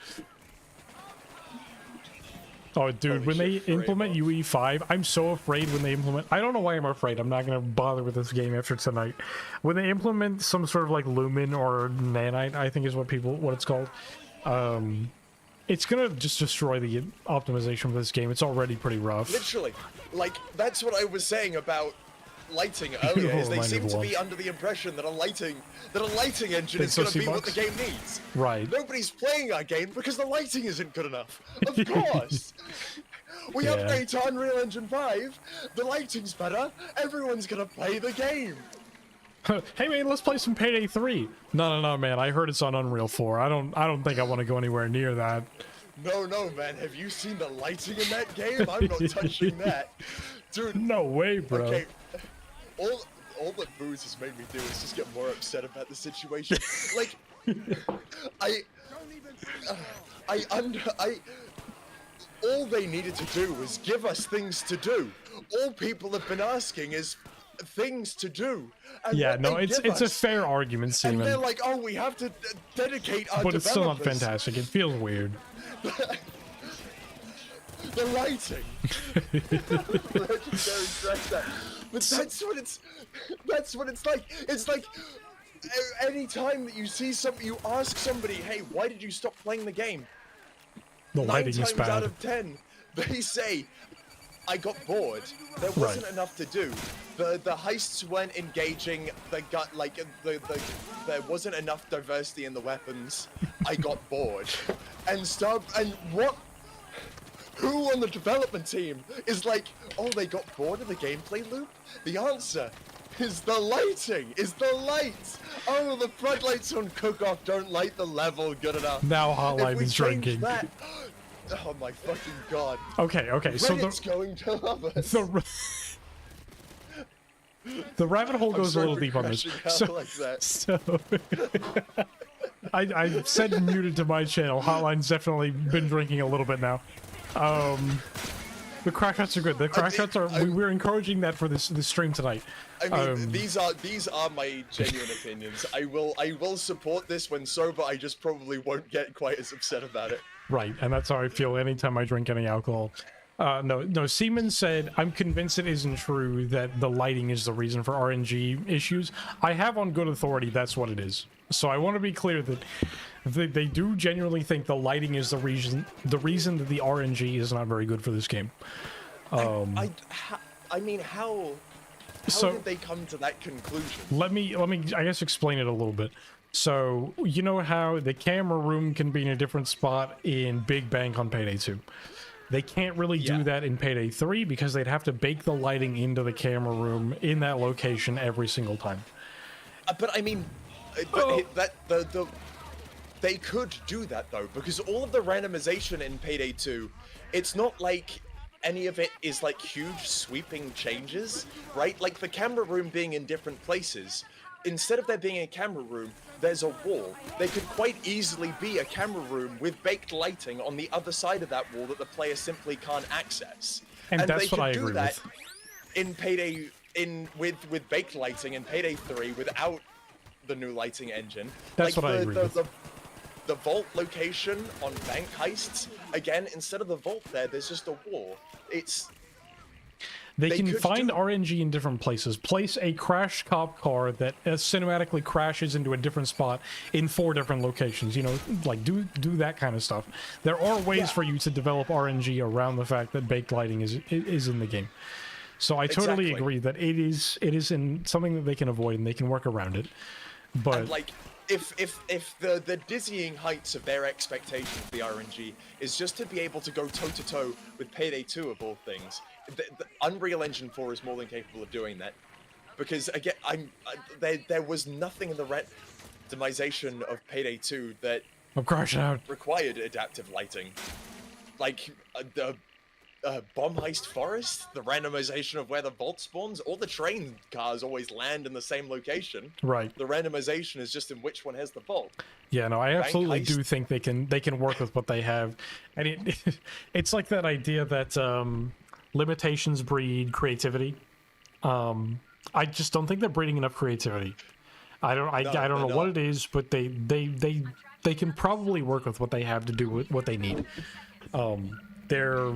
A: Oh, dude, when they implement UE5, I'm so afraid when they implement... I don't know why I'm afraid. I'm not going to bother with this game after tonight. When they implement some sort of, like, Lumen or Nanite, I think is what it's called, it's going to just destroy the optimization of this game. It's already pretty rough.
B: Literally. Like, that's what I was saying about lighting earlier, is they seem to be under the impression that a lighting engine is going to be what the game needs.
A: Right.
B: Nobody's playing our game because the lighting isn't good enough. Of course. We upgrade to Unreal Engine 5, the lighting's better, everyone's going to play the game.
A: Hey man, let's play some Payday 3. No, man, I heard it's on Unreal 4. I don't think I want to go anywhere near that.
B: No, man, have you seen the lighting in that game? I'm not touching that. Dude.
A: No way, bro. Okay.
B: All that Booze has made me do is just get more upset about the situation. Like, all they needed to do was give us things to do. All people have been asking is things to do. And
A: yeah, no, it's a fair argument, Seaman.
B: And they're like, oh, we have to dedicate our
A: But it's still not fantastic. It feels weird.
B: The lighting. Legendary dress that. But that's what it's like. It's like any time that you see something, you ask somebody, "Hey, why did you stop playing the game?"
A: The lighting is bad. 9 times
B: out of 10, they say, "I got bored. There wasn't enough to do. The heists weren't engaging. There wasn't enough diversity in the weapons. I got bored." And what? Who on the development team is like, oh, they got bored of the gameplay loop? The answer is the lighting, is the lights. Oh, the floodlights on Cook-Off don't light the level good enough.
A: Now Hotline is drinking.
B: That, oh my fucking god.
A: Okay, so
B: Reddit's going to love us.
A: The rabbit hole goes a little deep on this. I said muted to my channel. Hotline's definitely been drinking a little bit now. The crash shots are good. The crash shots are. We're encouraging that for this stream tonight.
B: I mean, these are my genuine opinions. I will support this when sober. I just probably won't get quite as upset about it.
A: Right, and that's how I feel anytime I drink any alcohol. No. Seaman said, I'm convinced it isn't true that the lighting is the reason for RNG issues. I have on good authority that's what it is. So I want to be clear that they do genuinely think the lighting is the reason that the RNG is not very good for this game.
B: I mean, how did they come to that conclusion?
A: Let me, I guess, explain it a little bit. So, you know how the camera room can be in a different spot in Big Bank on Payday 2? They can't really do that in Payday 3 because they'd have to bake the lighting into the camera room in that location every single time.
B: But I mean, they could do that though, because all of the randomization in Payday 2, it's not like any of it is like huge sweeping changes, right? Like the camera room being in different places, instead of there being a camera room, there's a wall. There could quite easily be a camera room with baked lighting on the other side of that wall that the player simply can't access.
A: And that's
B: they
A: what I
B: could
A: agree
B: do that
A: with.
B: in Payday, with baked lighting in Payday 3 without the new lighting engine.
A: That's
B: like
A: what I agree with.
B: The vault location on bank heists, again, instead of the vault there's just a wall.
A: They can find RNG in different places. Place a crash cop car that cinematically crashes into a different spot in 4 different locations. You know, like do that kind of stuff. There are ways for you to develop RNG around the fact that baked lighting is in the game. So I totally agree that it is in something that they can avoid and they can work around it. But
B: and like, if the dizzying heights of their expectation of the RNG is just to be able to go toe-to-toe with Payday 2 of all things, the Unreal Engine 4 is more than capable of doing that. Because again, there was nothing in the randomization of Payday 2 that required adaptive lighting. Like the bomb heist forest, the randomization of where the vault spawns, all the train cars always land in the same location.
A: Right.
B: The randomization is just in which one has the vault.
A: Yeah, no, I absolutely do think they can work with what they have, and it's like that idea that limitations breed creativity. I just don't think they're breeding enough creativity. I don't know what it is, but they can probably work with what they have to do with what they need. They're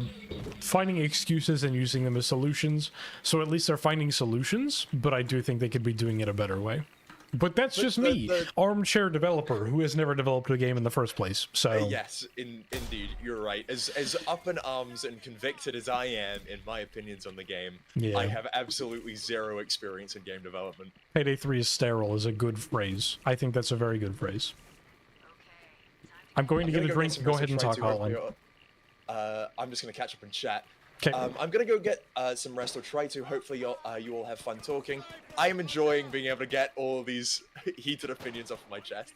A: finding excuses and using them as solutions, so at least they're finding solutions, but I do think they could be doing it a better way. But that's just me, armchair developer who has never developed a game in the first place. So
B: yes, indeed, you're right. As up in arms and convicted as I am in my opinions on the game, I have absolutely zero experience in game development.
A: Payday 3 is sterile is a good phrase. I think that's a very good phrase. I'm going to get a drink. Go ahead and talk, Hotline.
B: I'm just going to catch up and chat.
A: Okay.
B: I'm going to go get some rest, or try to. Hopefully you all have fun talking. I am enjoying being able to get all these heated opinions off of my chest.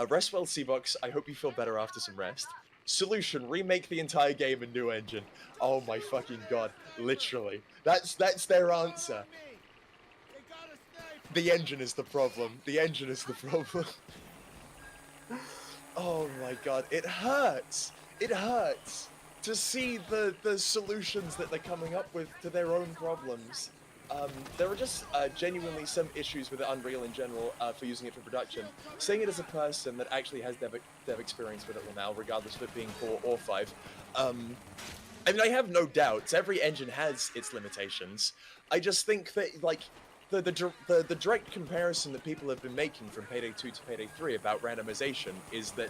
B: Rest well, C-Bucks. I hope you feel better after some rest. Solution, remake the entire game in new engine. Oh my fucking god. Literally. That's their answer. The engine is the problem. The engine is the problem. Oh my god. It hurts. It hurts to see the solutions that they're coming up with to their own problems. There are just genuinely some issues with Unreal in general for using it for production. Saying it as a person that actually has dev experience with it now, regardless of it being 4 or 5. I mean, I have no doubts. Every engine has its limitations. I just think that, like, the direct comparison that people have been making from Payday 2 to Payday 3 about randomization is that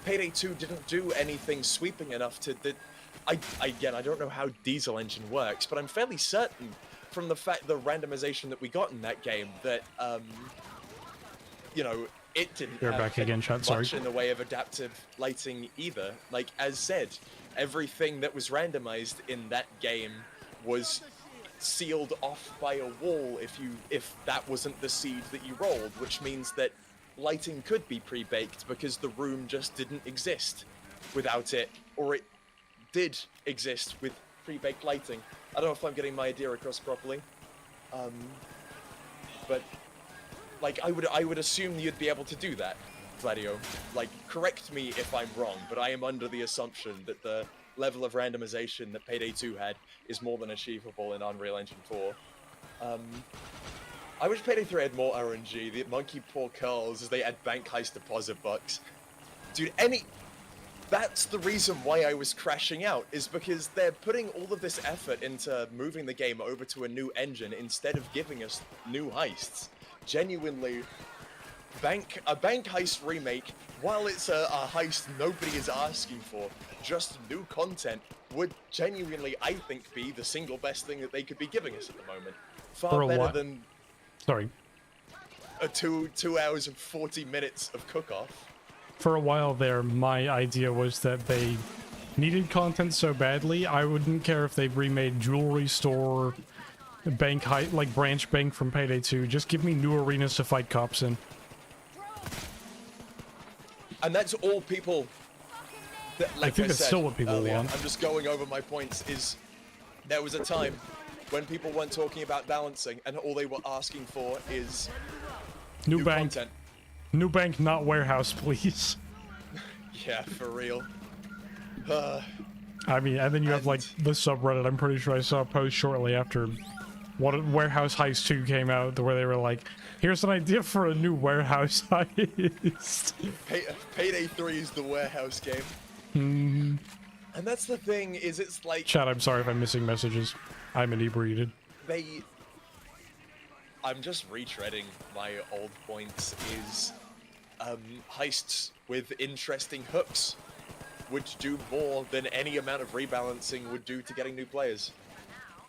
B: Payday 2 didn't do anything sweeping enough to that. Again, I don't know how Diesel Engine works, but I'm fairly certain from the randomization that we got in that game that, you know, it didn't have much in the way of adaptive lighting either. Like, as said, everything that was randomized in that game was sealed off by a wall if that wasn't the seed that you rolled, which means that lighting could be pre-baked because the room just didn't exist without it, or it did exist with pre-baked lighting. I don't know if I'm getting my idea across properly, but like I would assume you'd be able to do that, Vladio. Like, correct me if I'm wrong, but I am under the assumption that the level of randomization that Payday 2 had is more than achievable in Unreal Engine 4. I wish Payday 3 had more RNG. The monkey paw curls as they add bank heist deposit bucks. Dude, that's the reason why I was crashing out, is because they're putting all of this effort into moving the game over to a new engine instead of giving us new heists. Genuinely, a bank heist remake, while it's a heist nobody is asking for, just new content would genuinely, I think, be the single best thing that they could be giving us at the moment. Far better than a 2 hours and 40 minutes of cook-off.
A: For a while there, my idea was that they needed content so badly, I wouldn't care if they remade Jewelry Store, Bank Height, like Branch Bank from Payday 2. Just give me new arenas to fight cops in.
B: And that's all people...
A: I think that's still what people
B: earlier,
A: want.
B: I'm just going over my points, is there was a time when people weren't talking about balancing and all they were asking for is new
A: bank
B: content.
A: New bank, not warehouse, please.
B: Yeah, for real.
A: I mean, and then you have like the subreddit. I'm pretty sure I saw a post shortly after Warehouse Heist 2 came out where they were like, here's an idea for a new warehouse heist.
B: Payday 3 is the warehouse game.
A: And
B: that's the thing, is it's like...
A: Chat, I'm sorry if I'm missing messages. I'm inebriated.
B: I'm just retreading my old points, is heists with interesting hooks would do more than any amount of rebalancing would do to getting new players.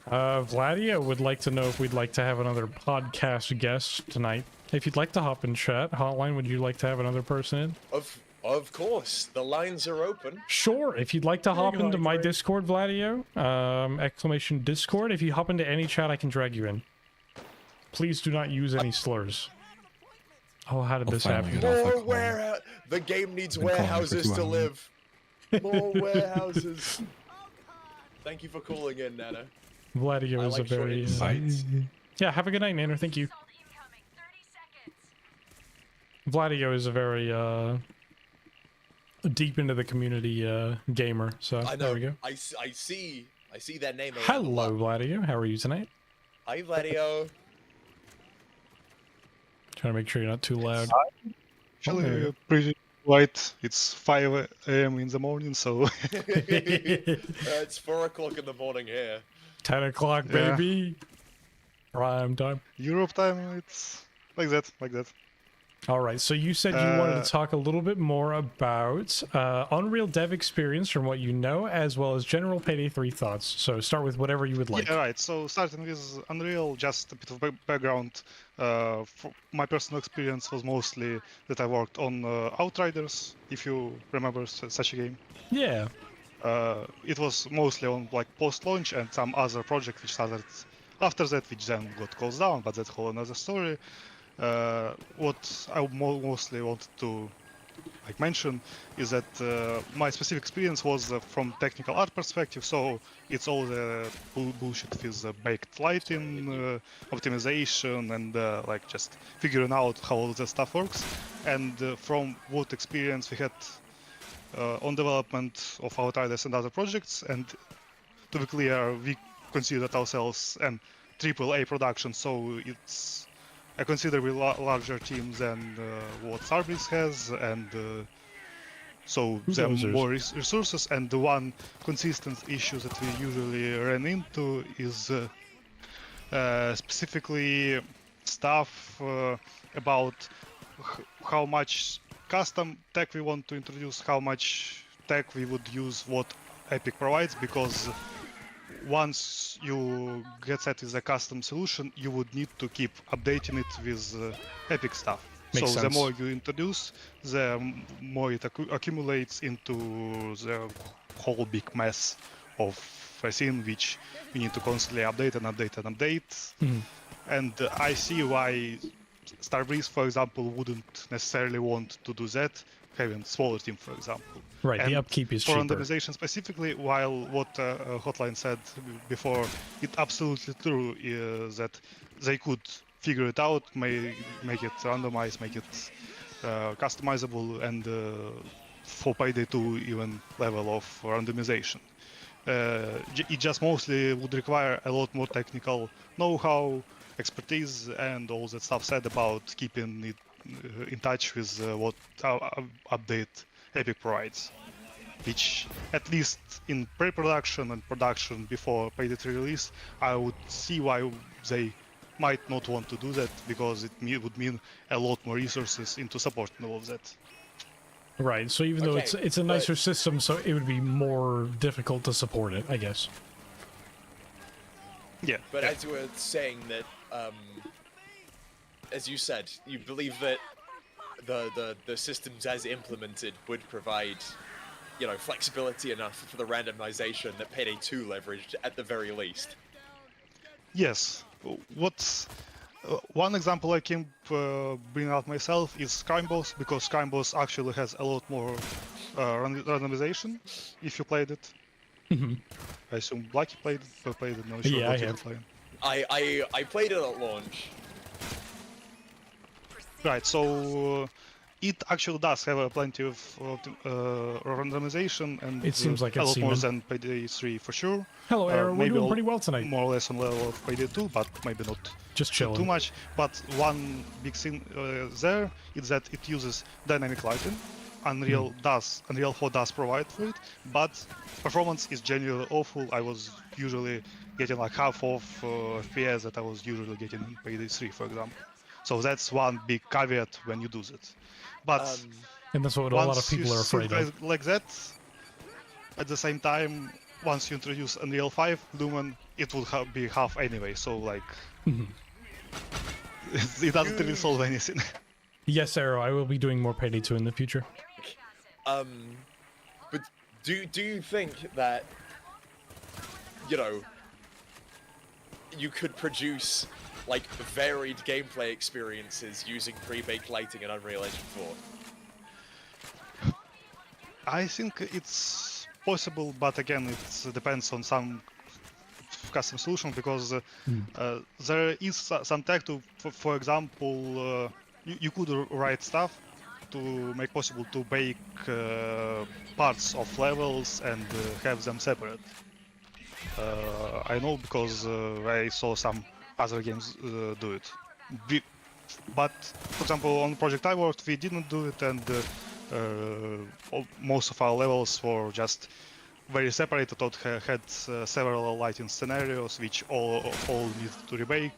A: Vladia would like to know if we'd like to have another podcast guest tonight. If you'd like to hop in chat, Hotline, would you like to have another person in?
B: Of course, the lines are open.
A: Sure, if you'd like to hop into my Discord, Vladio, exclamation Discord, if you hop into any chat, I can drag you in. Please do not use any slurs. Oh, how did this happen?
B: More warehouse. The game needs warehouses to live. More warehouses. Thank you for calling in, Nana.
A: Vladio is a very... yeah, have a good night, Nana. Thank you. Vladio is a very, deep into the community, gamer, so
B: I know.
A: There we go.
B: I see that name.
A: Hello, Vladio. How are you tonight?
B: Hi, Vladio.
A: Trying to make sure you're not too loud.
G: Actually, pretty light. It's 5 a.m. in the morning, so...
B: It's 4 o'clock in the morning here.
A: 10 o'clock, baby. Prime time.
G: Europe time, it's like that,
A: All right, so you said you wanted to talk a little bit more about Unreal dev experience from what you know, as well as general Payday 3 thoughts. So start with whatever you would like.
G: Yeah, right. So starting with Unreal, just a bit of background. My personal experience was mostly that I worked on Outriders, if you remember such a game.
A: Yeah.
G: It was mostly on like post-launch and some other project which started after that, which then got closed down, but that's a whole another story. What I mostly wanted to mention is that my specific experience was from technical art perspective, so it's all the bullshit with baked lighting, optimization, and just figuring out how all that stuff works. And from what experience we had on development of Outriders and other projects, and to be clear, we considered ourselves an AAA production, so it's a considerably larger team than what Starbreeze has, and so there are more resources. And the one consistent issue that we usually run into is specifically stuff about how much custom tech we want to introduce, how much tech we would use, what Epic provides, because once you get set with a custom solution, you would need to keep updating it with Epic stuff.
A: Makes
G: so
A: sense.
G: the more you introduce, the more it accumulates into the whole big mess of a scene which we need to constantly update and update and update.
A: Mm-hmm.
G: And I see why Starbreeze, for example, wouldn't necessarily want to do that, having a smaller team, for example.
A: Right,
G: and
A: the upkeep is
G: for
A: cheaper.
G: randomization specifically, while what Hotline said before, it's absolutely true is that they could figure it out, make it randomized, make it customizable, and for Payday 2 even level of randomization. It just mostly would require a lot more technical know-how, expertise, and all that stuff said about keeping it in touch with what update Epic provides. which at least in pre-production and production before Payday 3 release, I would see why they might not want to do that, because it would mean a lot more resources into supporting all of that.
A: Right. So even though
B: Okay,
A: it's a nicer system, so it would be more difficult to support it, I guess.
G: Yeah.
B: But
G: yeah.
B: as you were saying that, as you said, you believe that the systems as implemented would provide, you know, flexibility enough for the randomization that Payday 2 leveraged at the very least.
G: Yes. What's one example I can bring out myself is Crime Boss, because Crime Boss actually has a lot more randomization if you played it.
A: Mm-hmm.
G: I assume Lucky played it, but played it. No, sure
A: Yeah,
G: what
A: I
G: you
A: have.
G: playing.
B: I played it at launch.
G: Right. So it actually does have plenty of randomization, and
A: It seems like
G: a
A: it's
G: lot more
A: semen.
G: than Payday 3 for sure.
A: Hello, Arrow. We're
G: Maybe
A: doing pretty well tonight.
G: more or less on level of Payday 2, but maybe not
A: Just
G: too
A: chilling.
G: much. But one big thing there is that it uses dynamic lighting. Unreal 4 does provide for it, but performance is genuinely awful. I was usually getting like half of FPS that I was usually getting in Payday 3, for example. So that's one big caveat when you do that. But
A: And that's what a lot of
G: once you
A: people are
G: see
A: afraid
G: it
A: of.
G: like that, at the same time, once you introduce Unreal 5 Lumen, it will be half anyway. So like, it doesn't really solve anything.
A: Yes, Arrow. I will be doing more Payday 2 in the future.
B: But do you think that, you know, you could produce like varied gameplay experiences using pre-baked lighting in Unreal Engine 4?
G: I think it's possible, but again, it depends on some custom solution, because there is some tech to, for example, you could write stuff to make possible to bake parts of levels and have them separate. I know because I saw some other games do it. But for example, on the project I worked, we didn't do it, and most of our levels were just very separated, or had several lighting scenarios which all needed to rebake,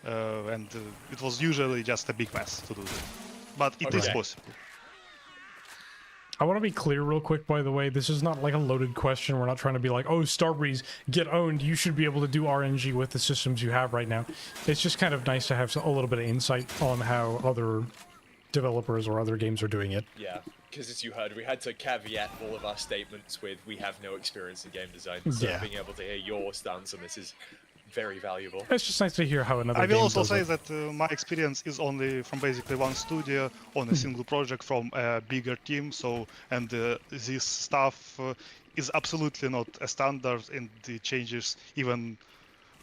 G: and it was usually just a big mess to do that. But it is possible.
A: I want to be clear real quick, by the way. This is not like a loaded question. We're not trying to be like, oh, Starbreeze, get owned. You should be able to do RNG with the systems you have right now. It's just kind of nice to have a little bit of insight on how other developers or other games are doing it.
B: Yeah, because as you heard, we had to caveat all of our statements with we have no experience in game design, so being able to hear your stance on this is very valuable.
A: It's just nice to hear how another
G: I
A: game
G: will also
A: does
G: say
A: it.
G: that my experience is only from basically one studio on a single project from a bigger team, so, and this stuff is absolutely not a standard, and it changes even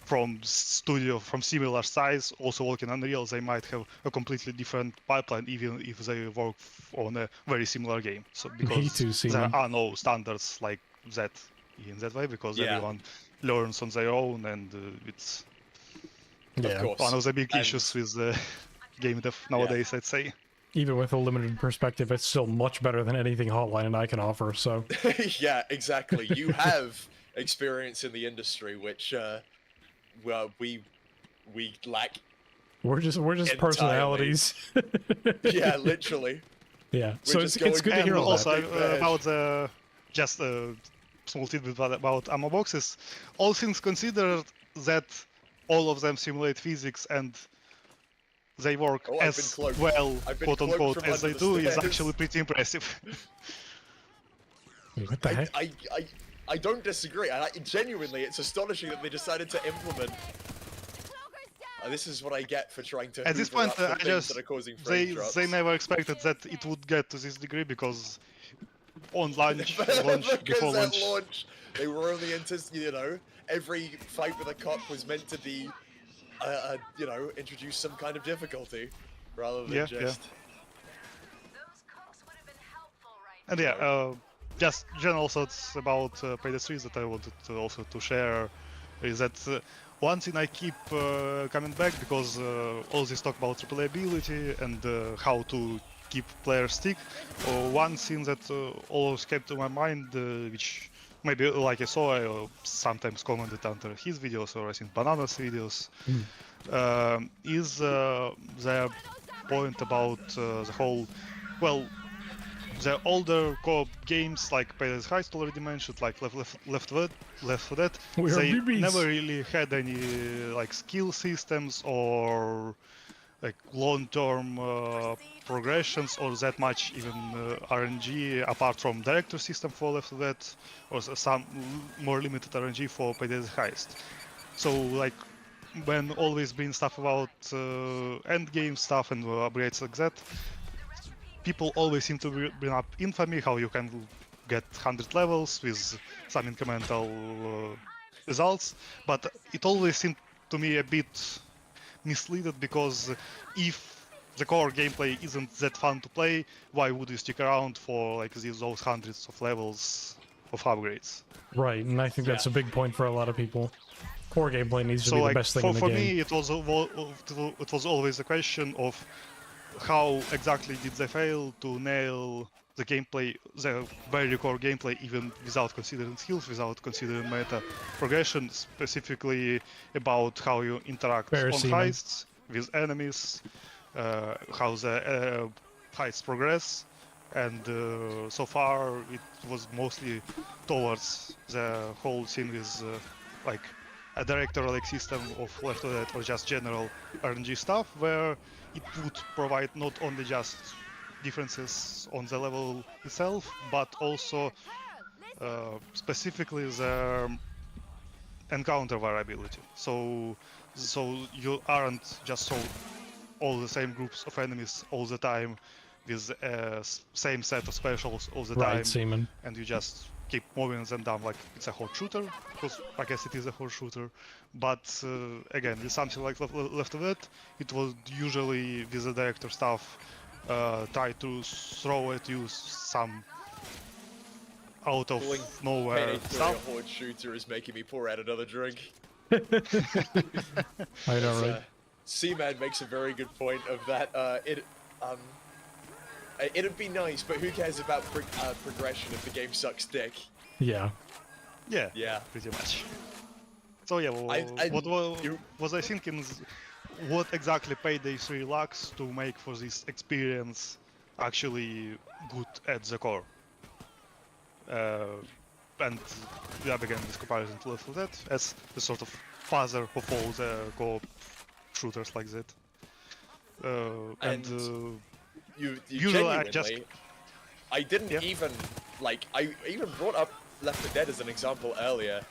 G: from studio from similar size, also working on Unreal. They might have a completely different pipeline even if they work on a very similar game. So because there are no standards like that in that way, because everyone learns on their own, and it's one of the big issues with game dev nowadays, I'd say.
A: Even with a limited perspective, it's still much better than anything Hotline and I can offer, so...
B: Yeah, exactly. You have experience in the industry, which, well, we lack.
A: We're just personalities.
B: Yeah, literally.
A: Yeah, so it's good to hear all
G: also,
A: that.
G: about just a small tidbit about ammo boxes. All things considered, that all of them simulate physics and they work as well, quote unquote, as they do is actually pretty impressive.
A: Wait, what the heck?
B: I don't disagree. Genuinely, it's astonishing that they decided to implement. This is what I get for trying to.
G: At this point,
B: I just that are causing frame drops.
G: They never expected that it would get to this degree, because on launch, before launch,
B: they were only you know, every fight with a cop was meant to be, you know, introduce some kind of difficulty, rather than just.
G: And just general thoughts about Payday 3 that I wanted to also to share is that one thing I keep coming back, because all this talk about replayability and how to keep players stick. One thing that always came to my mind, which maybe like I saw, I sometimes commented under his videos or I think Banana's videos, is the point about the whole, well, the older co-op games like Payday's Heist already mentioned, like Left 4 Dead,
A: We are
G: they
A: BBs.
G: never really had any like skill systems or like long-term progressions or that much even RNG apart from director system for Left 4 Dead or some more limited RNG for Payday's Heist. So like when always been stuff about end game stuff and upgrades like that, people always seem to bring up Infamy, how you can get 100 levels with some incremental results, but it always seemed to me a bit misleaded because if the core gameplay isn't that fun to play, why would you stick around for like those hundreds of levels of upgrades?
A: Right, and I think that's a big point for a lot of people. Core gameplay needs to
G: So
A: be
G: like
A: the best thing in the
G: for
A: game.
G: me, it was always a question of how exactly did they fail to nail the gameplay, the very core gameplay, even without considering skills, without considering meta progression, specifically about how you interact on heists with enemies, how the heists progress, and so far it was mostly towards the whole thing with like a director-like system of Left 4 Dead or just general RNG stuff, where it would provide not only just differences on the level itself, but also specifically the encounter variability. So you aren't just all the same groups of enemies all the time with same set of specials all the time,
A: Seaman.
G: and you just keep moving them down like it's a horde shooter, because I guess it is a horde shooter. But again, with something like Left 4 Dead, it was usually with the director stuff try to throw at you some out of nowhere stuff.
B: A horde shooter is making me pour out another drink.
A: I know, right?
B: Seaman makes a very good point of that. It'd be nice, but who cares about progression if the game sucks dick?
A: Yeah.
G: Yeah, pretty much. So yeah, what was I thinking is what exactly Payday 3 lacks to make for this experience actually good at the core? And yeah, again, this comparison to Left 4 Dead as the sort of father of all the co-op shooters like that.
B: You
G: usually
B: I didn't even like. I even brought up Left 4 Dead as an example earlier,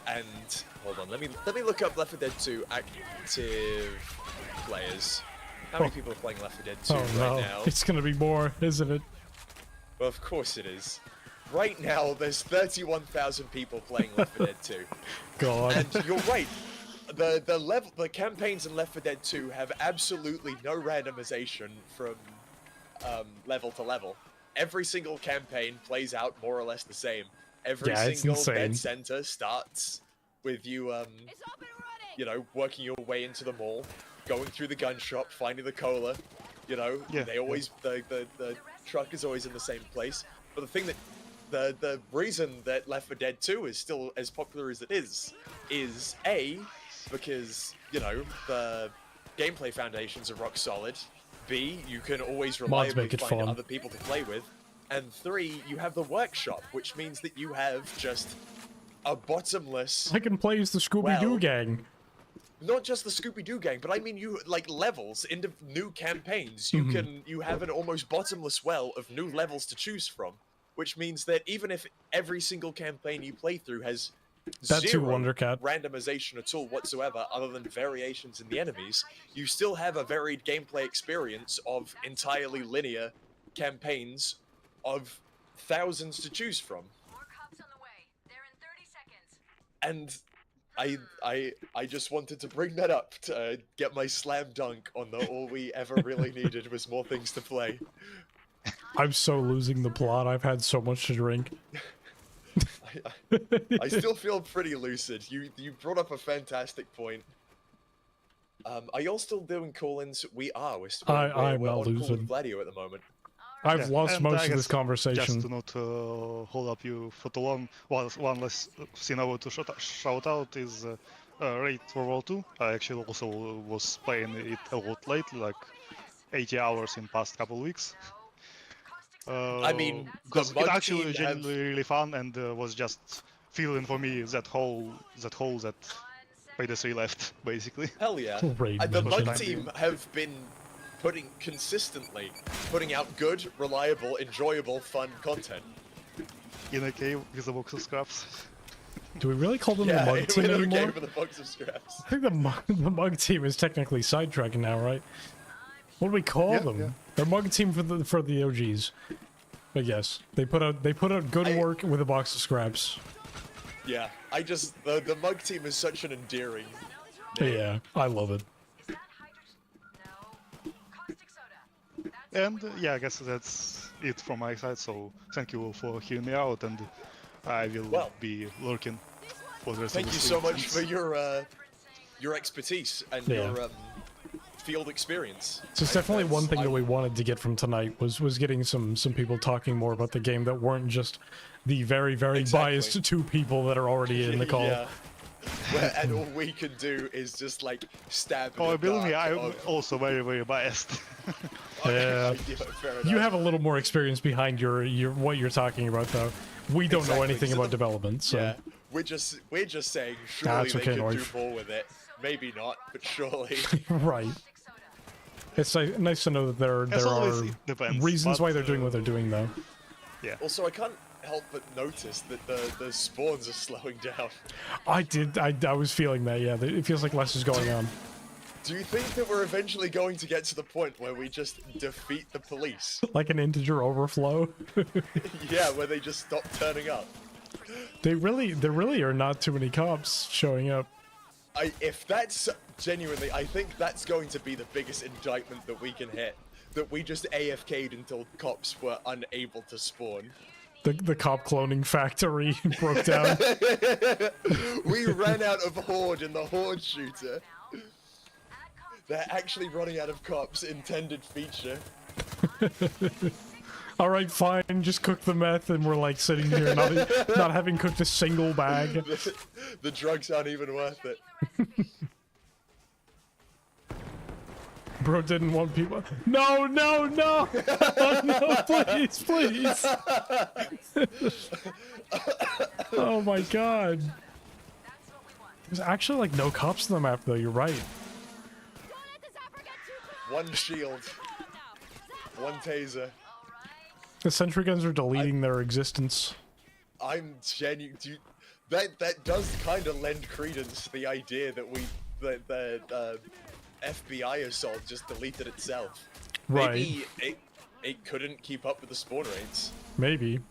B: and hold on, let me look up Left 4 Dead 2 active players. How many people are playing Left 4 Dead 2 right now?
A: It's gonna be more, isn't it?
B: Well, of course it is. Right now, there's 31,000 people playing Left 4 Dead 2.
A: God.
B: And you're right. The campaigns in Left 4 Dead 2 have absolutely no randomization from level to level. Every single campaign plays out more or less the same. Every single dead center starts with you, you know, working your way into the mall, going through the gun shop, finding the cola. You know, they always the truck is always in the same place. But the thing that the reason that Left 4 Dead 2 is still as popular as it is A, because, you know, the gameplay foundations are rock solid. B, you can always reliably find other people to play with. And 3, you have the workshop, which means that you have just a bottomless...
A: I can play as the Scooby-Doo gang.
B: Not just the Scooby-Doo gang, but I mean you, like, levels into new campaigns. You have an almost bottomless well of new levels to choose from. Which means that even if every single campaign you play through has zero randomization at all whatsoever, other than variations in the enemies, you still have a varied gameplay experience of entirely linear campaigns of thousands to choose from.
D: More cops on the way. They're in 30 seconds.
B: And I just wanted to bring that up to get my slam dunk on the all we ever really needed was more things to play.
A: I'm so losing the plot. I've had so much to drink.
B: I still feel pretty lucid. You brought up a fantastic point. Are y'all still doing call-ins? We are. We're
A: I'm
B: on
A: not
B: Call
A: lucid.
B: with Gladio at the moment.
A: I've lost
G: and
A: most
G: I
A: of this
G: guess
A: conversation.
G: Just to not hold up you for too long, one last thing I want to shout out is Raid for World 2. I actually also was playing it a lot lately, like 80 hours in past couple weeks.
B: I mean, the
G: because it
B: Mug
G: actually
B: team
G: genuinely really fun and was just feeling for me that hole that Payday 3 left, basically.
B: Hell yeah.
A: Raid
B: The
A: mention.
B: Mug team have been consistently putting out good, reliable, enjoyable, fun content.
G: In a cave with a box of scraps.
A: Do we really call them the
B: Yeah,
A: Mug team
B: in a
A: anymore?
B: game with a box of scraps.
A: I think the Mug team is technically sidetracking now, right? What do we call
G: Yeah,
A: them?
G: yeah.
A: They're Mug team for the OGs. I guess they put out good work with a box of scraps.
B: Yeah, the Mug team is such an endearing.
A: Yeah, I love it.
G: And yeah, I guess that's it from my side. So thank you for hearing me out, and I will be lurking for the rest of
B: Thank
G: the
B: you
G: stream.
B: so much for your expertise and your field experience.
A: So it's definitely one thing that we wanted to get from tonight was getting some people talking more about the game that weren't just the very biased two people that are already in the call.
B: Yeah. And all we can do is just like stab.
G: Oh, believe me, I'm also very biased.
A: Yeah.
B: Fair
A: You
B: enough.
A: have a little more experience behind your what you're talking about, though. We don't know
B: Exactly,
A: anything
B: so
A: about development, so
B: Yeah, we're just saying surely
A: it's
B: they
A: okay,
B: could
A: North.
B: do more with it. Maybe not, but surely.
A: right. It's nice to know that there
G: As always,
A: are
G: it depends,
A: reasons
G: but,
A: why they're doing what they're doing, though.
G: Yeah.
B: Also, I can't help but notice that the spawns are slowing down.
A: I was feeling that. Yeah, it feels like less is going on.
B: Do you think that we're eventually going to get to the point where we just defeat the police?
A: Like an integer overflow.
B: Yeah, where they just stop turning up.
A: There really are not too many cops showing up.
B: If that's genuinely, I think that's going to be the biggest indictment that we can hit. That we just AFK'd until cops were unable to spawn.
A: The cop cloning factory broke down.
B: We ran out of Horde in the Horde shooter. They're actually running out of cops. Intended feature.
A: All right, fine. Just cook the meth, and we're like sitting here not having cooked a single bag.
B: The drugs aren't even worth it.
A: Bro didn't want people. No, no, no! Oh, no, please, please! Oh my god. There's actually like no cops on the map, though. You're right.
B: One shield. One taser.
A: The sentry guns are deleting their existence.
B: I'm genuine. That does kind of lend credence to the idea that the FBI assault just deleted itself.
A: Right.
B: Maybe it couldn't keep up with the spawn rates.
A: Maybe.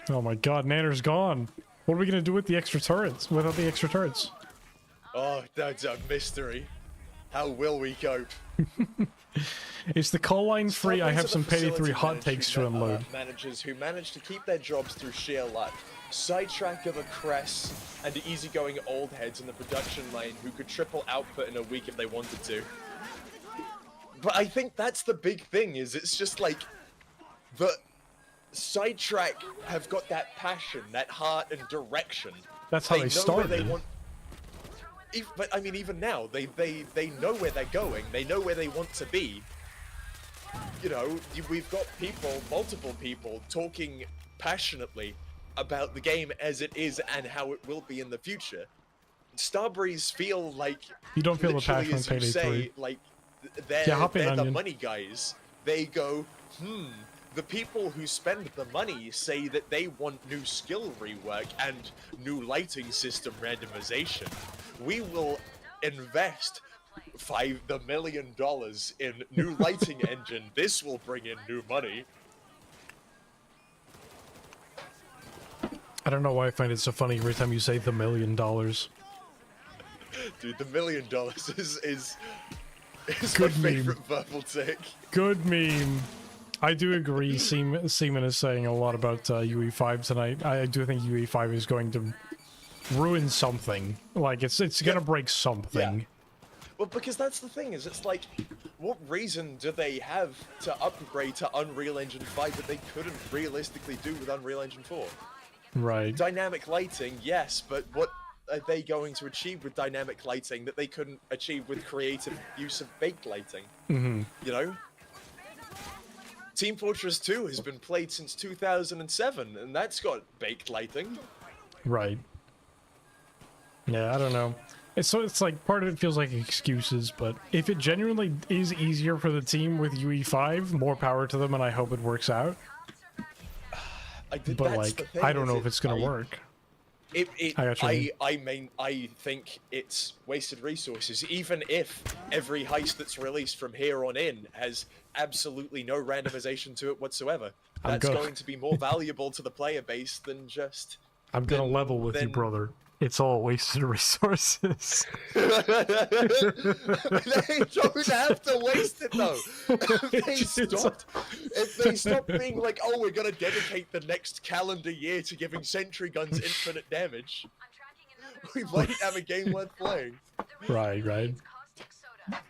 A: Oh my god, Nanner's gone. What are we gonna do with the extra turrets? Without the extra turrets?
B: Oh, that's a mystery. How will we cope?
A: Is the call line free? I
B: Stories
A: have
B: of
A: some
B: the
A: Payday 3
B: facility
A: hot takes to unload.
B: Managers who manage to keep their jobs through sheer luck. Sidetrack of a Cress and easygoing old heads in the production line who could triple output in a week if they wanted to. But I think that's the big thing, is it's just like the Sidetrack have got that passion, that heart and direction.
A: That's how they
B: know
A: started.
B: where they want. But I mean, even now, they know where they're going. They know where they want to be. You know, we've got multiple people, talking passionately about the game as it is and how it will be in the future. Starbreeze feel like
A: You don't feel the
B: literally,
A: passion
B: as
A: on
B: you
A: Payday
B: say,
A: 3.
B: like they're the
A: Onion.
B: money guys. They go, the people who spend the money say that they want new skill rework and new lighting system randomization. We will invest $5 million in new lighting engine. This will bring in new money.
A: I don't know why I find it so funny every time you say the $1 million.
B: Dude, the $1 million is
A: Good
B: my
A: meme.
B: favorite verbal tick.
A: Good meme. I do agree. Seaman is saying a lot about UE5 tonight. I do think UE5 is going to ruin something. Like it's gonna break something.
B: Yeah. Well, because that's the thing, is it's like what reason do they have to upgrade to Unreal Engine 5 that they couldn't realistically do with Unreal Engine 4?
A: Right.
B: Dynamic lighting, yes, but what are they going to achieve with dynamic lighting that they couldn't achieve with creative use of baked lighting?
A: Mm-hmm.
B: You know? Team Fortress 2 has been played since 2007, and that's got baked lighting.
A: Right. Yeah, I don't know. It's like part of it feels like excuses, but if it genuinely is easier for the team with UE5, more power to them, and I hope it works out. But like, I don't know if it's gonna work.
B: I think it's wasted resources. Even if every heist that's released from here on in has absolutely no randomization to it whatsoever, that's going to be more valuable to the player base than just.
A: I'm gonna level with you, brother. It's all wasted resources.
B: They don't have to waste it though. If they stop being like, oh, we're gonna dedicate the next calendar year to giving sentry guns infinite damage, we might have a game worth playing.
A: Right.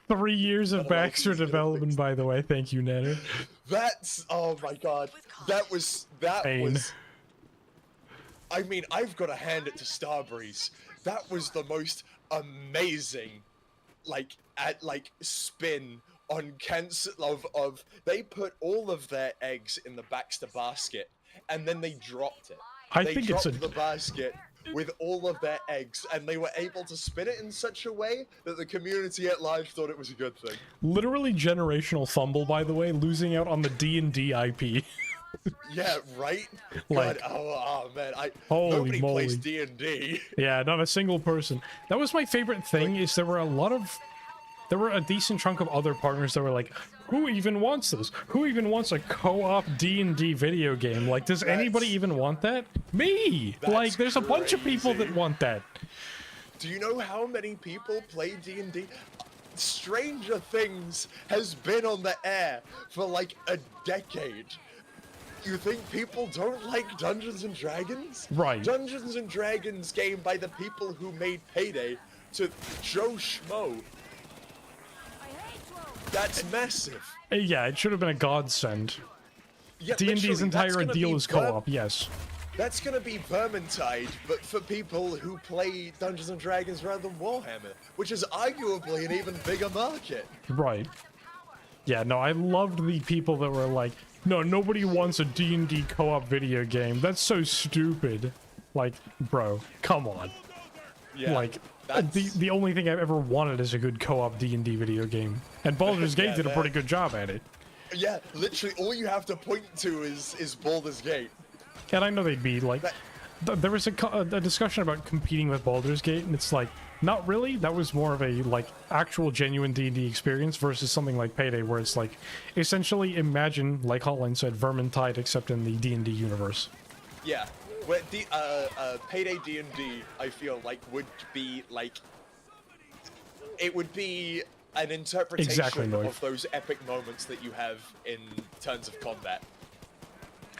A: 3 years of Baxter development, by the way. Thank you, Netter.
B: That's, oh my god, that was. I mean, I've got to hand it to Starbreeze. That was the most amazing, spin on cancel of. They put all of their eggs in the Baxter basket, and then they dropped it. They dropped the basket with all of their eggs, and they were able to spin it in such a way that the community at large thought it was a good thing.
A: Literally generational fumble, by the way, losing out on the D&D IP.
B: Yeah, right?
A: Like,
B: God, oh man,
A: holy
B: nobody
A: moly.
B: plays D&D.
A: Yeah, not a single person. That was my favorite thing, is there were a decent chunk of other partners that were like, who even wants this? Who even wants a co-op D&D video game? Like, does anybody even want that? Me! Like, there's a bunch of people that want that.
B: Do you know how many people play D&D? Stranger Things has been on the air for like a decade. You think people don't like Dungeons and Dragons?
A: Right.
B: Dungeons and Dragons game by the people who made Payday to Joe Schmo. That's massive.
A: Yeah, it should have been a godsend.
B: Yeah,
A: D&D's entire deal is co-op, yes.
B: That's gonna be Vermintide, but for people who play Dungeons and Dragons rather than Warhammer, which is arguably an even bigger market.
A: Right. Yeah, no, I loved the people that were like, no, nobody wants a D&D co-op video game. That's so stupid. Like, bro, come on.
B: Yeah,
A: like, the only thing I've ever wanted is a good co-op D&D video game. And Baldur's Gate did a pretty good job at it.
B: Yeah, literally, all you have to point to is Baldur's Gate.
A: And I know they'd be like... There was a discussion about competing with Baldur's Gate, and it's like, not really. That was more of a, like, actual genuine D&D experience versus something like Payday, where it's like, essentially imagine, like Hotline said, Vermintide, except in the D&D universe.
B: Yeah. Where Payday D&D, I feel like, would be, like... It would be an interpretation of those epic moments that you have in terms of combat.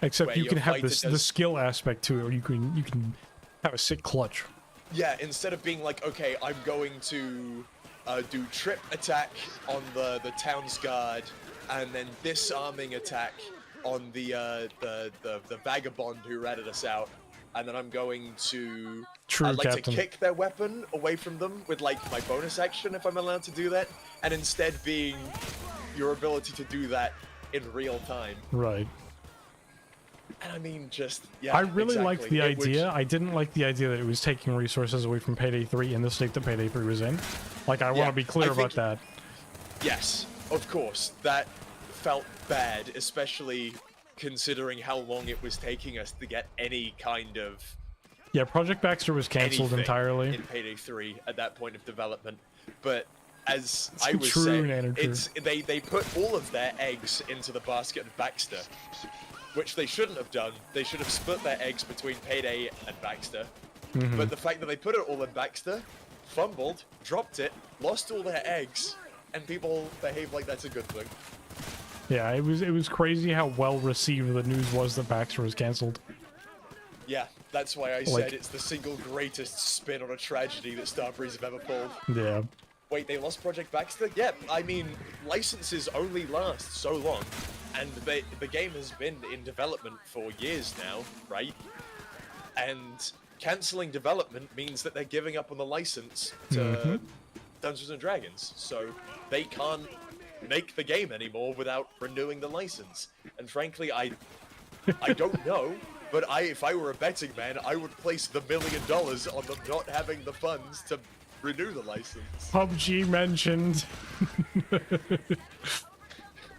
A: Except you can have the skill aspect to it, or you can have a sick clutch.
B: Yeah, instead of being like, okay, I'm going to do trip attack on the town's guard, and then disarming attack on the vagabond who ratted us out, and then I'm going to to kick their weapon away from them with like my bonus action if I'm allowed to do that, and instead being your ability to do that in real time.
A: Right.
B: And I mean, yeah.
A: I really liked the idea. I didn't like the idea that it was taking resources away from Payday 3 in the state that Payday 3 was in. Like, I want to be clear about that.
B: Yes, of course. That felt bad, especially considering how long it was taking us to get any kind of...
A: Yeah, Project Baxter was cancelled entirely.
B: In Payday 3 at that point of development. But as I was saying, they put all of their eggs into the basket of Baxter. Which they shouldn't have done. They should have split their eggs between Payday and Baxter. But the fact that they put it all in Baxter, fumbled, dropped it, lost all their eggs, and people behave like that's a good thing.
A: Yeah, it was crazy how well received the news was that Baxter was cancelled.
B: Yeah, that's why I said it's the single greatest spin on a tragedy that Starbreeze have ever pulled.
A: Yeah.
B: Wait, they lost Project Baxter? Yeah, I mean, licenses only last so long, and the game has been in development for years now, right? And canceling development means that they're giving up on the license to Dungeons and Dragons, so they can't make the game anymore without renewing the license. And frankly, I don't know, but if I were a betting man, I would place the $1 million on them not having the funds to renew the license.
A: PUBG mentioned.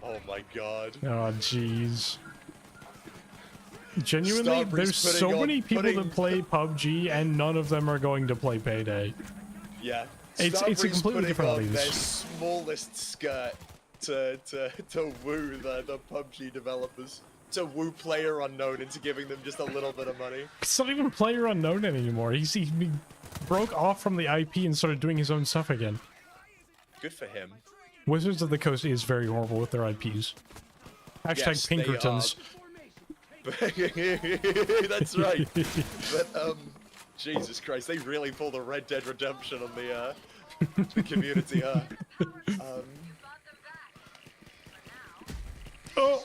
B: Oh my god.
A: Oh jeez. Genuinely,
B: Starbreeze
A: there's so
B: putting
A: many
B: on-
A: people
B: putting-
A: that play PUBG and none of them are going to play Payday.
B: Yeah.
A: It's a
B: Starbreeze
A: completely
B: putting
A: different
B: on
A: audience.
B: their smallest skirt to woo the PUBG developers. To woo Player Unknown into giving them just a little bit of money.
A: It's not even Player Unknown anymore. He broke off from the IP and started doing his own stuff again.
B: Good for him.
A: Wizards of the Coast is very horrible with their IPs. Hashtag
B: Yes, they
A: Pinkertons.
B: That's right. But Jesus Christ, they really pulled a Red Dead Redemption on the community.
A: Oh!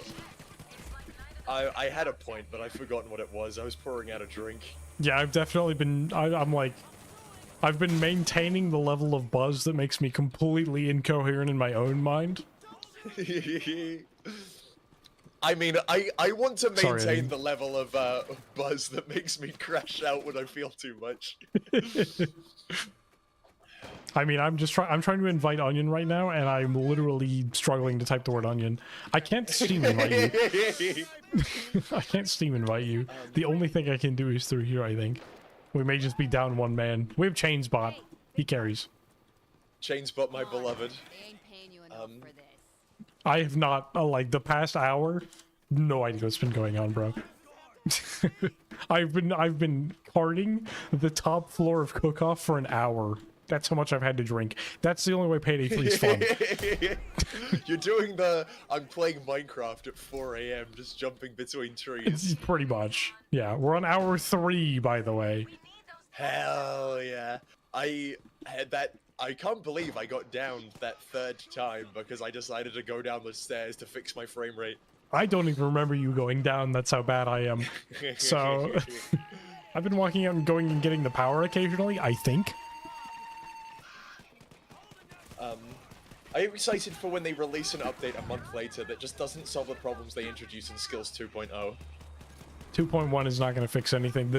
B: I had a point, but I've forgotten what it was. I was pouring out a drink.
A: Yeah, I've definitely been. I've been maintaining the level of buzz that makes me completely incoherent in my own mind.
B: I mean, I want to maintain
A: Sorry,
B: the level of buzz that makes me crash out when I feel too much.
A: I mean, I'm trying to invite Onion right now, and I'm literally struggling to type the word Onion. I can't Steam invite you. I can't Steam invite you. The only thing I can do is through here, I think. We may just be down one man. We have Chainsbot. He carries.
B: Chainsbot, my beloved.
C: They ain't paying you enough for this.
A: I have not, like, the past hour, no idea what's been going on, bro. I've been carting the top floor of Cook-Off for an hour. That's how much I've had to drink. That's the only way Payday 3 is fun.
B: You're doing the I'm playing Minecraft at 4 a.m. just jumping between trees.
A: It's pretty much. Yeah, we're on hour 3, by the way.
B: Hell yeah. I can't believe I got down that third time because I decided to go down the stairs to fix my frame rate.
A: I don't even remember you going down. That's how bad I am. So, I've been walking out and going and getting the power occasionally, I think.
B: Are you excited for when they release an update a month later that just doesn't solve the problems they introduced in Skills 2.0?
A: 2.1 is not going to fix anything.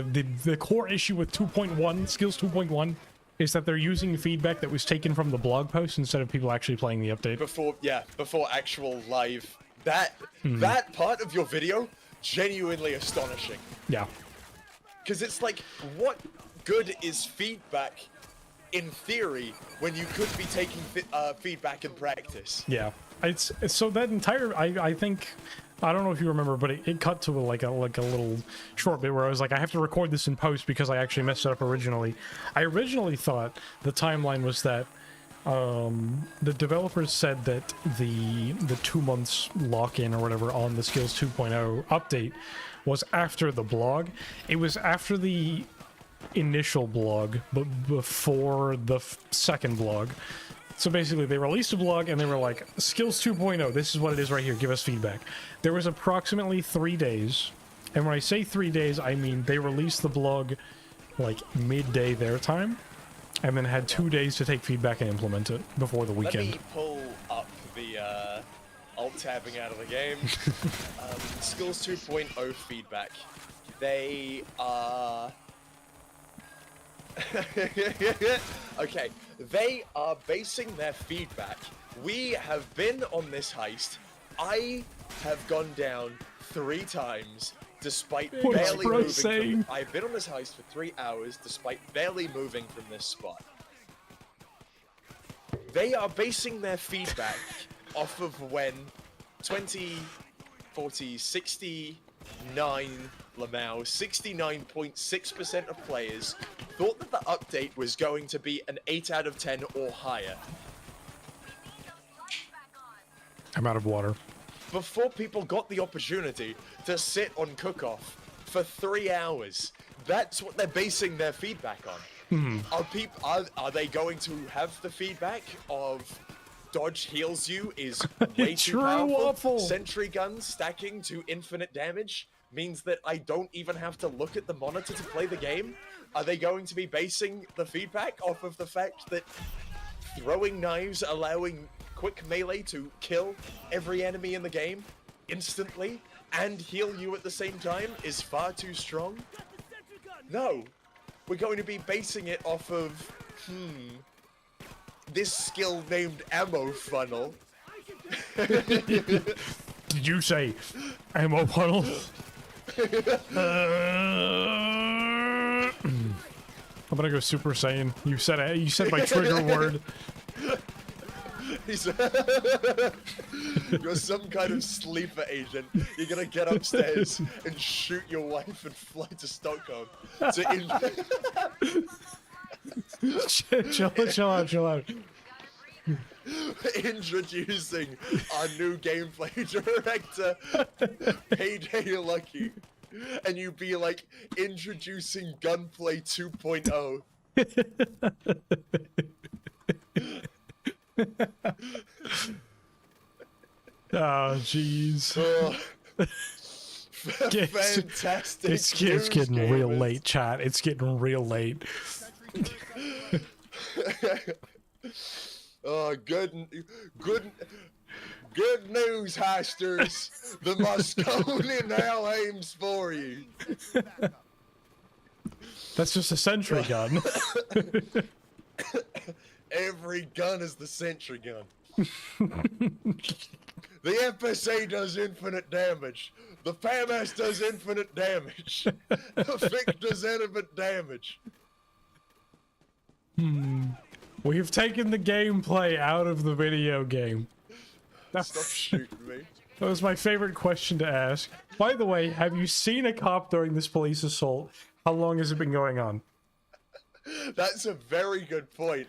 A: The core issue with 2.1, Skills 2.1, is that they're using feedback that was taken from the blog post instead of people actually playing the update.
B: Before actual live. That part of your video, genuinely astonishing.
A: Yeah.
B: Because it's like, what good is feedback in theory when you could be taking feedback in practice?
A: Yeah. It's so that entire, I think, I don't know if you remember, but it cut to like a little short bit where I was like, I have to record this in post because I actually messed it up originally. I originally thought the timeline was that the developers said that the 2 months lock-in or whatever on the Skills 2.0 update was after the blog. It was after the initial blog, but before the second blog. So basically, they released a blog and they were like, Skills 2.0, this is what it is right here, give us feedback. There was approximately 3 days, and when I say 3 days, I mean they released the blog like midday their time, and then had 2 days to take feedback and implement it before the weekend.
B: Let me pull up the alt-tabbing out of the game. Skills 2.0 feedback. They are... Okay, they are basing their feedback. We have been on this heist. I have gone down 3 times despite
A: What's
B: barely
A: bro
B: moving
A: saying?
B: I've been on this heist for 3 hours despite barely moving from this spot. They are basing their feedback off of when 20, 40, 69 Lamau, 69.6% of players thought that the update was going to be an 8 out of 10 or higher.
A: I'm out of water.
B: Before people got the opportunity to sit on Cook-Off for 3 hours. That's what they're basing their feedback on. Are they going to have the feedback of dodge heals you is way too
A: True
B: powerful?
A: waffle.
B: Sentry guns stacking to infinite damage means that I don't even have to look at the monitor to play the game? Are they going to be basing the feedback off of the fact that throwing knives, allowing quick melee to kill every enemy in the game instantly and heal you at the same time is far too strong? No. We're going to be basing it off of, this skill named Ammo Funnel.
A: Did you say ammo funnel? I'm gonna go Super Saiyan. You said my trigger word.
B: You're some kind of sleeper agent. You're gonna get upstairs and shoot your wife and fly to Stockholm.
A: Chill out.
B: Introducing our new gameplay director, Payday Lucky. And you be like, introducing Gunplay 2.0.
A: Oh, jeez.
B: Fantastic.
A: It's getting real late, chat. It's getting real late.
B: Oh, good news, heisters. The Moscone now aims for you.
A: That's just a sentry gun.
B: Every gun is the sentry gun. The FSA does infinite damage. The FAMAS does infinite damage. The FIC does infinite damage.
A: We've taken the gameplay out of the video game.
B: Stop shooting me.
A: That was my favorite question to ask. By the way, have you seen a cop during this police assault? How long has it been going on?
B: That's a very good point.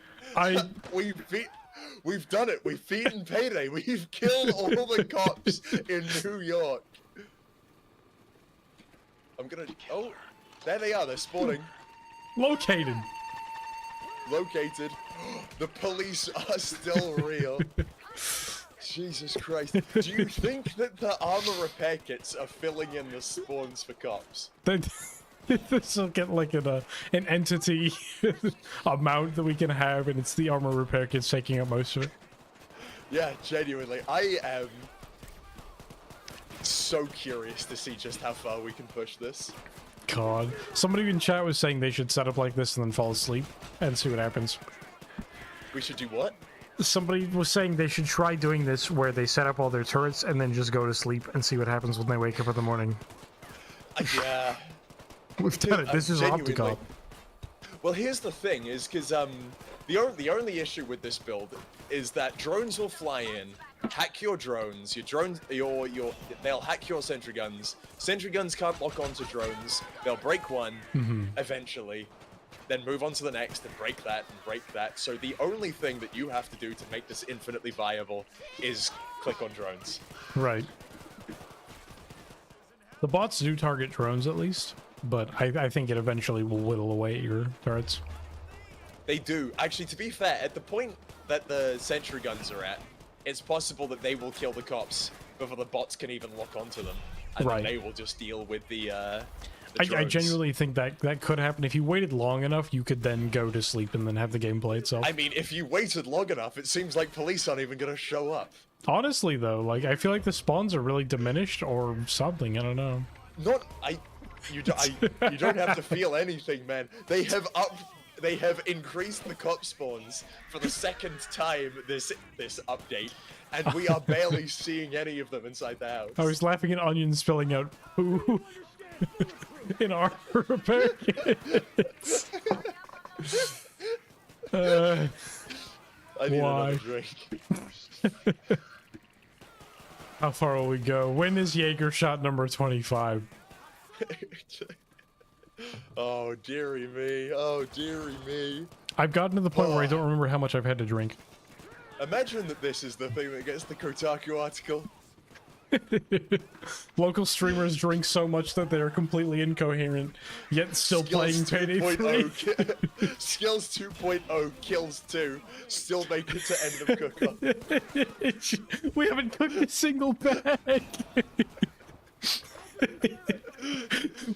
B: We've done it. We've beaten Payday. We've killed all the cops in New York. Oh, there they are. They're spawning.
A: Located.
B: The police are still real. Jesus Christ. Do you think that the armor repair kits are filling in the spawns for cops?
A: This will get like an entity amount that we can have, and it's the armor repair kits taking up most of it.
B: Yeah, genuinely. I am so curious to see just how far we can push this.
A: God. Somebody in chat was saying they should set up like this and then fall asleep and see what happens.
B: We should do what?
A: Somebody was saying they should try doing this where they set up all their turrets and then just go to sleep and see what happens when they wake up in the morning.
B: Yeah.
A: We've done it. This is Opticop.
B: Well, here's the thing, is because the only issue with this build is that drones will fly in, hack your drones. They'll hack your sentry guns. Sentry guns can't lock onto drones. They'll break one eventually, then move on to the next and break that and break that. So the only thing that you have to do to make this infinitely viable is click on drones.
A: Right. The bots do target drones at least, but I think it eventually will whittle away at your turrets.
B: They do. Actually, to be fair, at the point that the sentry guns are at, it's possible that they will kill the cops before the bots can even lock onto them. And then they will just deal with the
A: I genuinely think that could happen. If you waited long enough, you could then go to sleep and then have the gameplay itself.
B: I mean, if you waited long enough, it seems like police aren't even going to show up.
A: Honestly, though, like, I feel like the spawns are really diminished or something. I don't know.
B: You don't have to feel anything, man. They have increased the cop spawns for the second time this update, and we are barely seeing any of them inside the house.
A: I was laughing at onions spilling out poo in our repair kits.
B: I need another drink.
A: How far will we go? When is Jaeger shot number 25?
B: Oh, dearie me. Oh, dearie me.
A: I've gotten to the point where I don't remember how much I've had to drink.
B: Imagine that this is the thing that gets the Kotaku article.
A: Local streamers drink so much that they are completely incoherent, yet still playing Payday 3.
B: Skills 2.0 kills 2, still make it to end of cook-off.
A: We haven't cooked a single bag.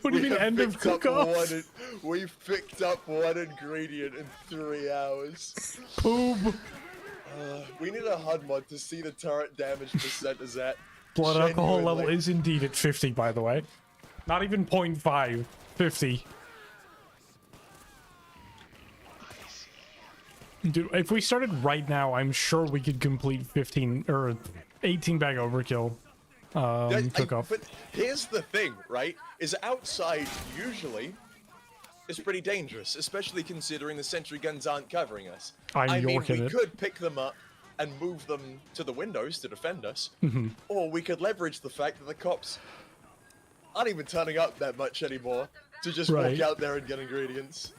A: What do you mean end of cook-off?
B: We've picked up one ingredient in 3 hours.
A: Poob.
B: We need a HUD mod to see the turret damage percent is at.
A: Blood alcohol
B: Genuinely.
A: level is indeed at 50, by the way. Not even 0.5. 50. Dude, if we started right now, I'm sure we could complete 15 or 18 bag overkill. Cook-off.
B: But here's the thing, right? Is outside usually is pretty dangerous, especially considering the sentry guns aren't covering us. I mean, we could pick them up and move them to the windows to defend us, or we could leverage the fact that the cops aren't even turning up that much anymore to just walk out there and get ingredients.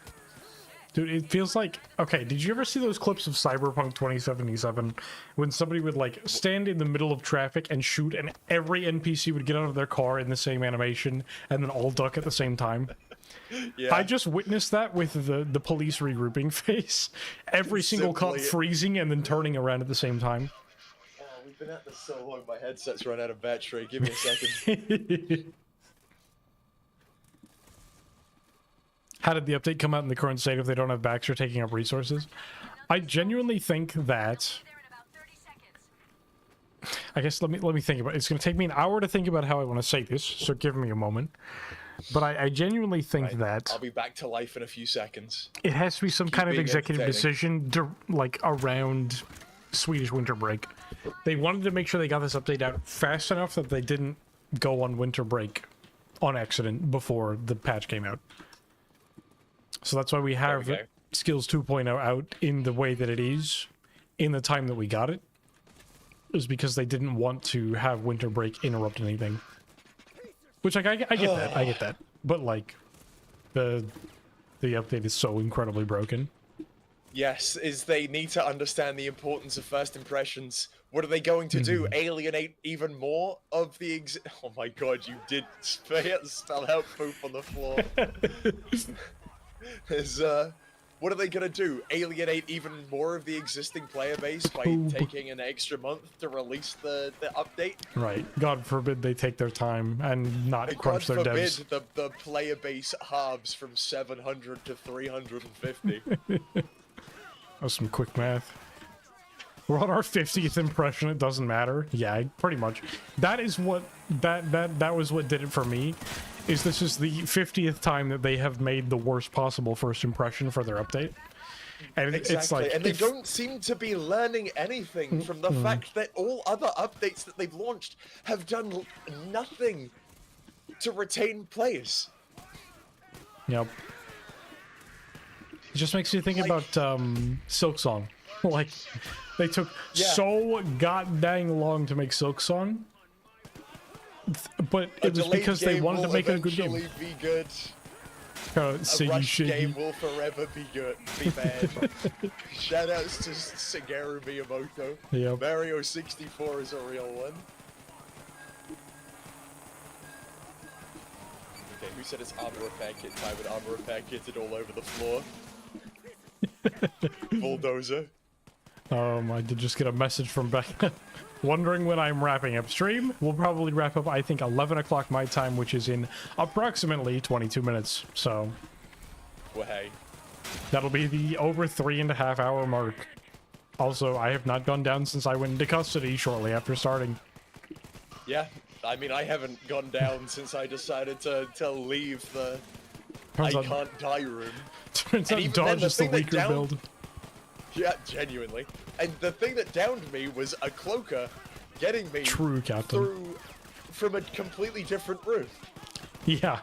A: Dude, it feels like... Okay, did you ever see those clips of Cyberpunk 2077 when somebody would, like, stand in the middle of traffic and shoot and every NPC would get out of their car in the same animation and then all duck at the same time? Yeah. I just witnessed that with the police regrouping phase. Every single cop freezing and then turning around at the same time.
B: Oh, we've been at this so long, my headset's run out of battery. Give me a second.
A: How did the update come out in the current state if they don't have Baxter taking up resources? I genuinely think that... I guess let me think about it. It's going to take me an hour to think about how I want to say this, so give me a moment. But I genuinely think that...
B: I'll be back to life in a few seconds.
A: It has to be some kind of executive decision like around Swedish winter break. They wanted to make sure they got this update out fast enough that they didn't go on winter break on accident before the patch came out. So that's why we have Skills 2.0 out in the way that it is, in the time that we got it, is because they didn't want to have winter break interrupt anything. Which, like, I get that, I get that. But, like, the update is so incredibly broken.
B: Yes, they need to understand the importance of first impressions. What are they going to do? Alienate even more of the Oh my god, you did spell out poop on the floor. What are they gonna do? Alienate even more of the existing player base by taking an extra month to release the update?
A: Right. God forbid they take their time and not crunch their devs.
B: God forbid the player base halves from 700 to 350.
A: That's some quick math. We're on our 50th impression, it doesn't matter. Yeah, pretty much. That is what that was what did it for me. This is the 50th time that they have made the worst possible first impression for their update. And it's like,
B: and they don't seem to be learning anything from the fact that all other updates that they've launched have done nothing to retain players.
A: Yep. It just makes you think about Silksong. Like, they took so goddamn long to make Silksong. But it was because they wanted to make it a good game.
B: Be good.
A: A
B: rush game will forever be good. Be bad. Shoutouts to Shigeru Miyamoto.
A: Yep.
B: Mario 64 is a real one. Okay, who said it's armor repair kit time with armor repair kitted all over the floor? Bulldozer.
A: I did just get a message from Becca. Wondering when I'm wrapping up stream. We'll probably wrap up, I think, 11 o'clock my time, which is in approximately 22 minutes. So,
B: well, hey,
A: that'll be the over 3.5 hour mark. Also, I have not gone down since I went into custody shortly after starting.
B: Yeah, I mean, I haven't gone down since I decided to leave the can't die room.
A: Turns out Dodge is the weaker build.
B: Yeah, genuinely. And the thing that downed me was a cloaker getting me
A: through
B: from a completely different route.
A: Yeah.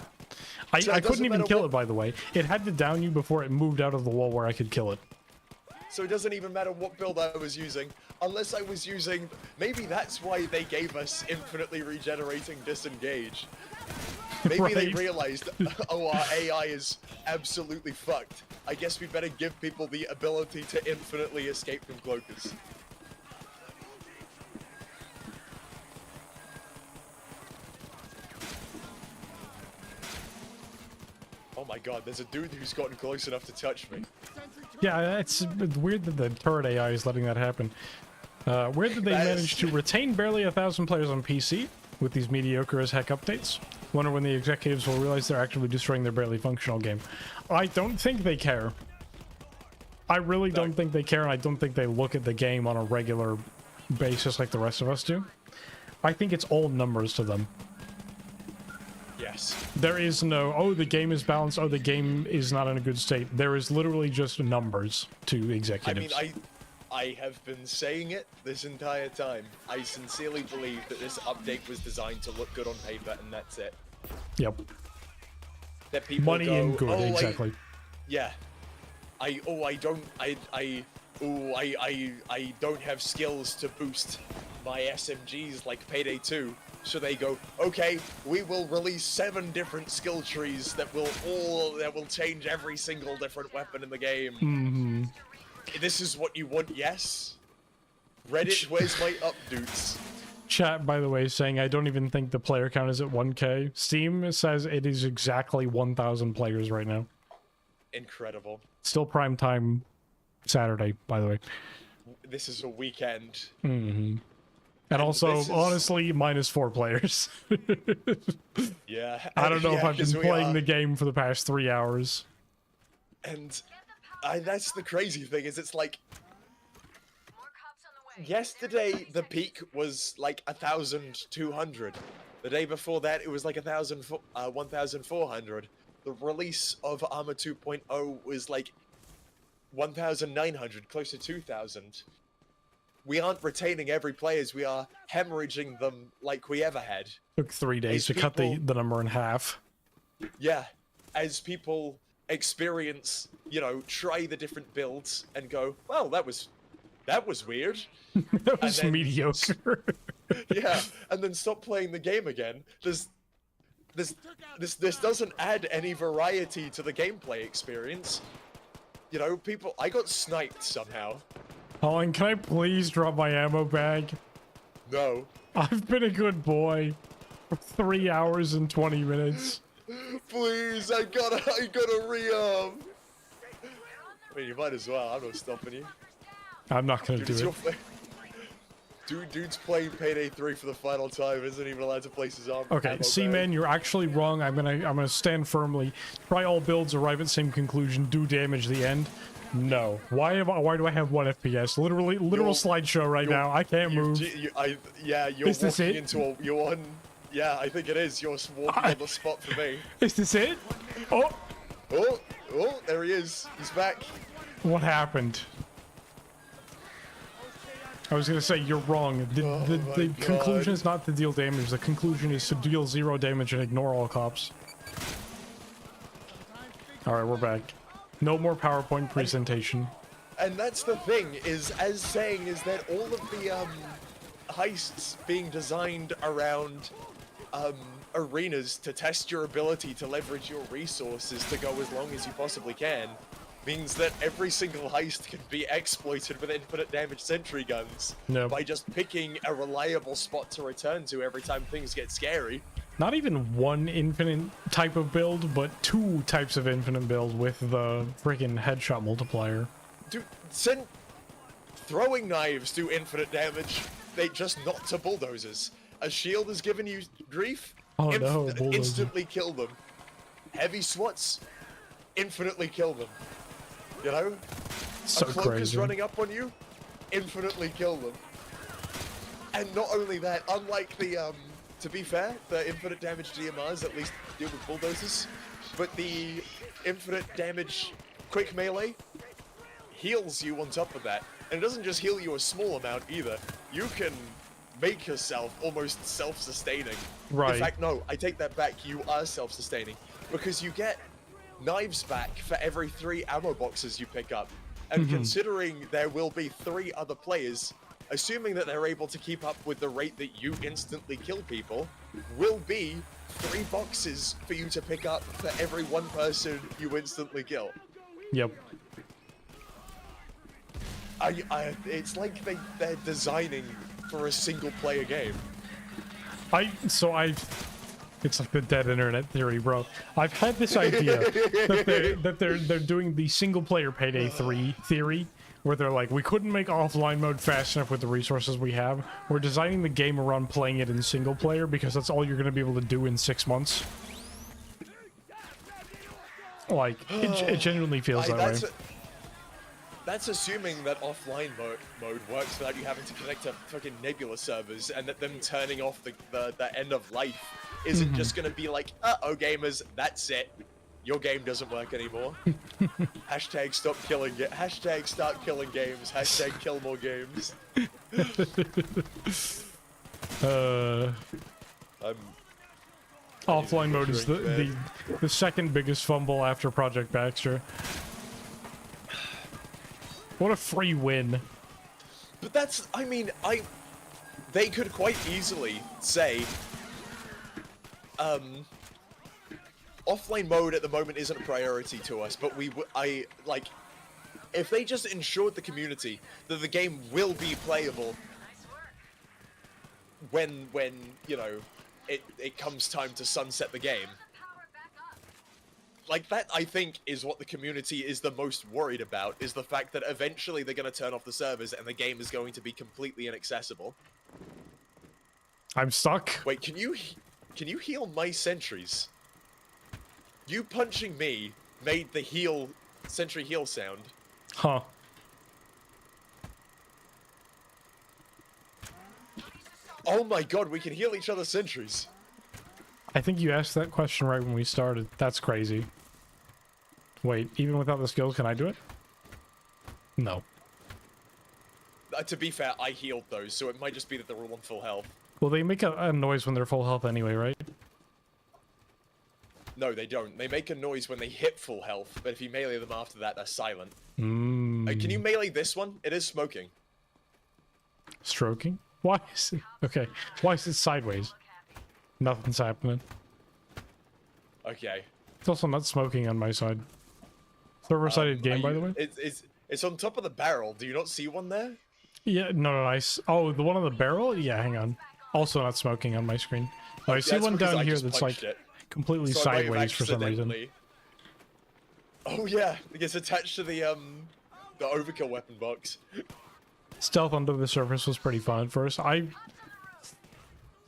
A: So I couldn't even kill it, by the way. It had to down you before it moved out of the wall where I could kill it.
B: So it doesn't even matter what build I was using, unless I was using... Maybe that's why they gave us infinitely regenerating disengage. Maybe they realized, oh, our AI is absolutely fucked. I guess we better give people the ability to infinitely escape from cloakers. my god, there's a dude who's gotten close enough to touch me.
A: Yeah, it's weird that the turret AI is letting that happen. Weird that they managed to retain barely 1,000 players on PC with these mediocre as heck updates. Wonder when the executives will realize they're actively destroying their barely functional game. I don't think they care. I really don't think they care, and I don't think they look at the game on a regular basis like the rest of us do. I think it's all numbers to them.
B: Yes.
A: There is no, oh, the game is balanced, oh, the game is not in a good state. There is literally just numbers to executives.
B: I mean, I have been saying it this entire time. I sincerely believe that this update was designed to look good on paper, and that's it.
A: Yep.
B: That people
A: Money
B: go,
A: and good,
B: oh,
A: exactly.
B: Yeah. I don't have skills to boost my SMGs like Payday 2. So they go, okay, we will release 7 different skill trees that will change every single different weapon in the game.
A: Mm-hmm.
B: This is what you want, yes? Reddit, where's my updates?
A: Chat, by the way, saying I don't even think the player count is at 1K. Steam says it is exactly 1,000 players right now.
B: Incredible.
A: Still prime time Saturday, by the way.
B: This is a weekend.
A: Mm-hmm. And also, honestly, -4 players.
B: Yeah.
A: I don't know if I've been playing the game for the past 3 hours.
B: And that's the crazy thing, is it's like... Yesterday, the peak was like 1,200. The day before that, it was like 1,400. The release of Armor 2.0 was like 1,900, close to 2,000. We aren't retaining every players, we are hemorrhaging them like we ever had.
A: Took 3 days to cut the number in half.
B: Yeah, as people experience, you know, try the different builds and go, well, that was weird.
A: That was mediocre.
B: Yeah, and then stop playing the game again. This doesn't add any variety to the gameplay experience. You know, I got sniped somehow.
A: Colin, can I please drop my ammo bag?
B: No.
A: I've been a good boy for 3 hours and 20 minutes.
B: Please, I gotta re-up. I mean, you might as well. I'm not stopping you.
A: I'm not gonna do it.
B: Dude's playing Payday 3 for the final time. Isn't even allowed to place his arm.
A: Okay, C-Man, you're actually wrong. I'm gonna stand firmly. Try all builds, arrive at same conclusion, do damage the end. No. Why do I have 1 FPS? Literal slideshow right now. I can't move.
B: You're walking into a... You're on... Yeah, I think it is. You're walking on the spot for me.
A: Is this it? Oh!
B: Oh, there he is. He's back.
A: What happened? I was gonna say, you're wrong. The conclusion is not to deal damage. The conclusion is to deal 0 damage and ignore all cops. Alright, we're back. No more PowerPoint presentation.
B: And that's the thing, is that all of the heists being designed around arenas to test your ability to leverage your resources to go as long as you possibly can means that every single heist can be exploited with infinite damage sentry guns by just picking a reliable spot to return to every time things get scary.
A: Not even 1 infinite type of build, but 2 types of infinite build with the freaking headshot multiplier.
B: Dude, throwing knives do infinite damage. They just not to bulldozers. A shield has given you grief.
A: Oh no,
B: instantly kill them. Heavy swats, infinitely kill them. You know?
A: So
B: a cloak is
A: crazy.
B: running up on you, infinitely kill them. And not only that, unlike the, to be fair, the infinite damage DMRs at least deal with bulldozers, but the infinite damage quick melee heals you on top of that. And it doesn't just heal you a small amount either. You can make yourself almost self-sustaining.
A: Right.
B: In fact, no, I take that back. You are self-sustaining because you get knives back for every 3 ammo boxes you pick up. And considering there will be 3 other players, assuming that they're able to keep up with the rate that you instantly kill people, will be 3 boxes for you to pick up for every 1 person you instantly kill.
A: Yep.
B: It's like they're designing for a single player game.
A: It's like the dead internet theory, bro. I've had this idea that they're doing the single player Payday 3 theory, where they're like, we couldn't make offline mode fast enough with the resources we have. We're designing the game around playing it in single player because that's all you're going to be able to do in 6 months. Like, it genuinely feels that way.
B: That's assuming that offline mode works without you having to connect to fucking Nebula servers, and that them turning off the end of life isn't just gonna be like, uh-oh gamers, that's it. Your game doesn't work anymore. Hashtag stop killing it. Hashtag start killing games. Hashtag kill more games.
A: Offline mode is the second biggest fumble after Project Baxter. What a free win.
B: But that's, I mean, they could quite easily say, offline mode at the moment isn't a priority to us, but if they just ensured the community that the game will be playable when you know, it comes time to sunset the game. Like, that, I think, is what the community is the most worried about, is the fact that eventually they're going to turn off the servers and the game is going to be completely inaccessible.
A: I'm stuck.
B: Wait, can you heal my sentries? You punching me made the sentry heal sound.
A: Huh.
B: Oh my god, we can heal each other's sentries.
A: I think you asked that question right when we started. That's crazy. Wait, even without the skills, can I do it? No.
B: To be fair, I healed those, so it might just be that they're all on full health.
A: Well, they make a noise when they're full health anyway, right?
B: No, they don't. They make a noise when they hit full health, but if you melee them after that, they're silent. Can you melee this one? It is smoking.
A: Stroking? Why is it... Okay. Why is it sideways? Nothing's happening.
B: Okay.
A: It's also not smoking on my side. Server-sided game, by the way?
B: It's on top of the barrel. Do you not see one there?
A: Yeah, no, oh, the one on the barrel? Yeah, hang on. Also not smoking on my screen. Oh, I see one down here that's like completely sideways for some reason.
B: Oh yeah, it gets attached to the overkill weapon box.
A: Stealth under the surface was pretty fun at first.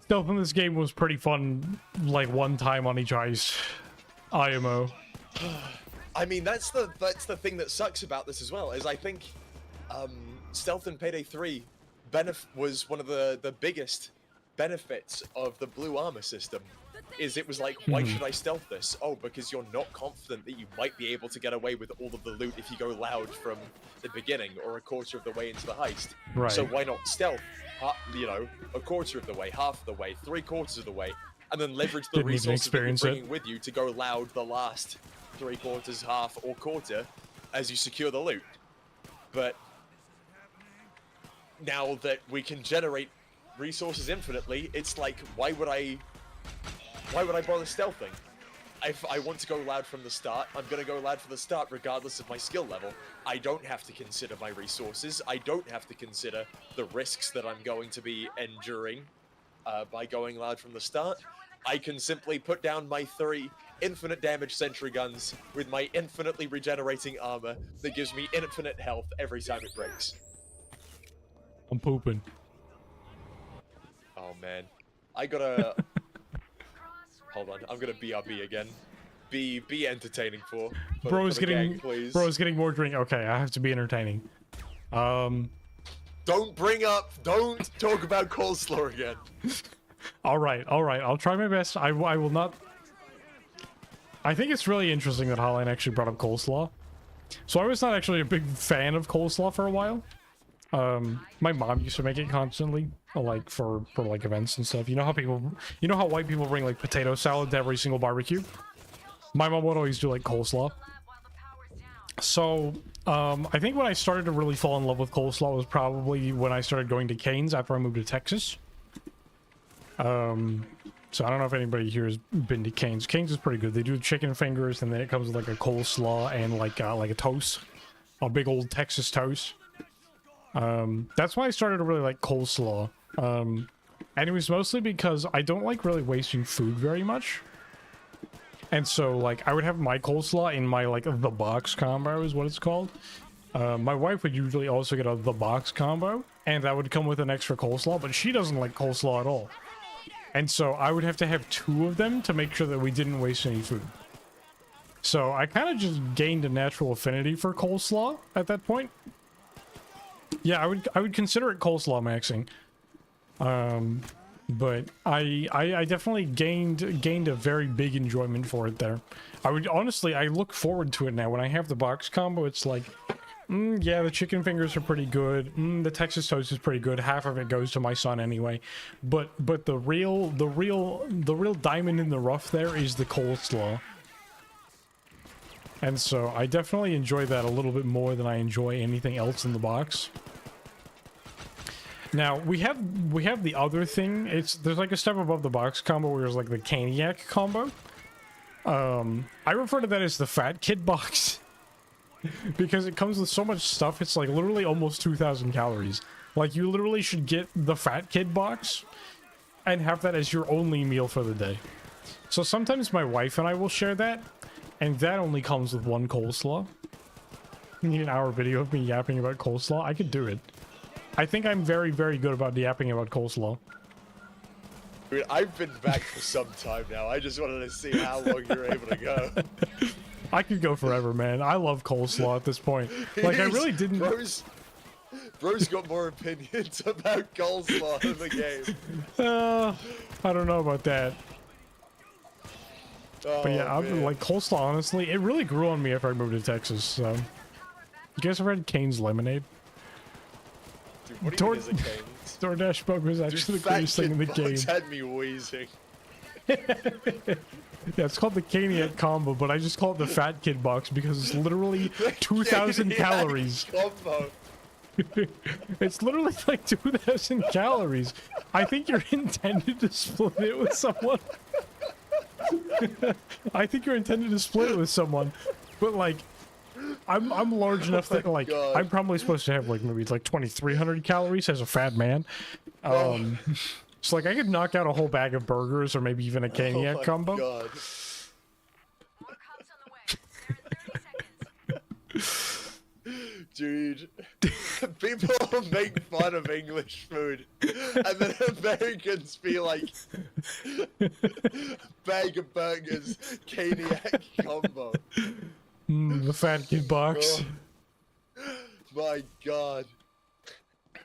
A: Stealth in this game was pretty fun, like one time on each ice. IMO.
B: I mean, that's the thing that sucks about this as well, is I think stealth in Payday 3 was one of the biggest benefits of the blue armor system. Is it was like, why should I stealth this? Oh, because you're not confident that you might be able to get away with all of the loot if you go loud from the beginning or a quarter of the way into the heist.
A: Right.
B: So why not stealth, you know, a quarter of the way, half of the way, 3/4 of the way, and then leverage the resources that you're bringing with you to go loud the last 3/4, half, or quarter as you secure the loot. But now that we can generate resources infinitely, it's like, why would I bother stealthing? If I want to go loud from the start, I'm going to go loud from the start regardless of my skill level. I don't have to consider my resources. I don't have to consider the risks that I'm going to be enduring by going loud from the start. I can simply put down my 3 infinite damage sentry guns with my infinitely regenerating armor that gives me infinite health every time it breaks.
A: I'm pooping.
B: Oh man. I gotta... Hold on, I'm gonna BRB again. Be entertaining for
A: Bro's
B: the
A: getting
B: gang, please.
A: Bro's getting more drink. Okay, I have to be entertaining.
B: Don't talk about coleslaw again.
A: All right. I'll try my best. I will not. I think it's really interesting that Hotline actually brought up coleslaw. So I was not actually a big fan of coleslaw for a while. My mom used to make it constantly, like for like events and stuff. You know how white people bring like potato salad to every single barbecue? My mom would always do like coleslaw. So, I think when I started to really fall in love with coleslaw was probably when I started going to Cane's after I moved to Texas. So I don't know if anybody here has been to Cane's. Cane's is pretty good. They do chicken fingers, and then it comes with like a coleslaw and like a toast, a big old Texas toast. That's why I started to really like coleslaw. And it was mostly because I don't like really wasting food very much. And so, like, I would have my coleslaw in my, like, the box combo is what it's called. My wife would usually also get the box combo, and that would come with an extra coleslaw, but she doesn't like coleslaw at all. And so I would have to have 2 of them to make sure that we didn't waste any food. So I kind of just gained a natural affinity for coleslaw at that point. Yeah, I would consider it coleslaw maxing. But I definitely gained a very big enjoyment for it there. I look forward to it now. When I have the box combo, it's like, yeah, the chicken fingers are pretty good. The Texas toast is pretty good. Half of it goes to my son anyway. But the real diamond in the rough there is the coleslaw. And so I definitely enjoy that a little bit more than I enjoy anything else in the box. Now we have the other thing. There's like a step above the box combo where there's like the Caniac combo. I refer to that as the Fat Kid box because it comes with so much stuff. It's like literally almost 2,000 calories. Like you literally should get the Fat Kid box and have that as your only meal for the day. So sometimes my wife and I will share that, and that only comes with 1 coleslaw. You need an hour video of me yapping about coleslaw? I could do it. I think I'm very, very good about yapping about coleslaw.
B: I mean, I've been back for some time now. I just wanted to see how long you're able to go.
A: I could go forever, man. I love coleslaw at this point. Like, I really didn't...
B: Bro's got more opinions about coleslaw in the game.
A: I don't know about that.
B: Oh,
A: but yeah, I'm like, coleslaw, honestly, it really grew on me after I moved to Texas, so... You guys ever had Cane's Lemonade?
B: Dude, what do you mean is a Cane's?
A: DoorDash Bug was actually the greatest thing in the game.
B: Had me wheezing.
A: Yeah, it's called the Caniac combo, but I just call it the Fat Kid box because it's literally 2,000 calories.
B: Combo.
A: It's literally like 2,000 calories. I think you're intended to split it with someone. I think you're intended to split it with someone, but like, I'm large enough that like God. I'm probably supposed to have like maybe like 2,300 calories as a fat man. So like I could knock out a whole bag of burgers or maybe even a Caniac combo.
B: God. Dude, people make fun of English food, and then Americans be like, bag of burgers, Caniac combo.
A: The Fat Kid box.
B: Oh, my God.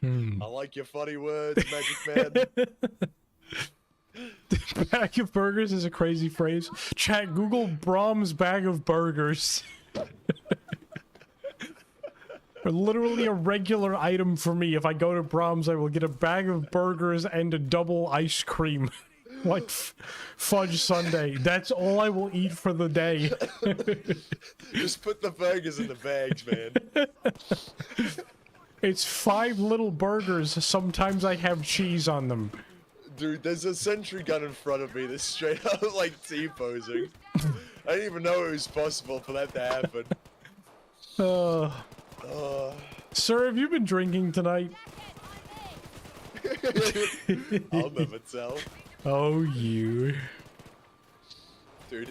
B: I like your funny words, Magic Man.
A: Bag of burgers is a crazy phrase. Chat, Google Brahms bag of burgers. Literally a regular item for me. If I go to Brahms, I will get a bag of burgers and a double ice cream. Like fudge sundae. That's all I will eat for the day.
B: Just put the burgers in the bags, man.
A: It's 5 little burgers. Sometimes I have cheese on them.
B: Dude, there's a sentry gun in front of me that's straight up like T-posing. I didn't even know it was possible for that to happen.
A: Sir, have you been drinking tonight?
B: I'll never tell.
A: Oh, you.
B: Dude,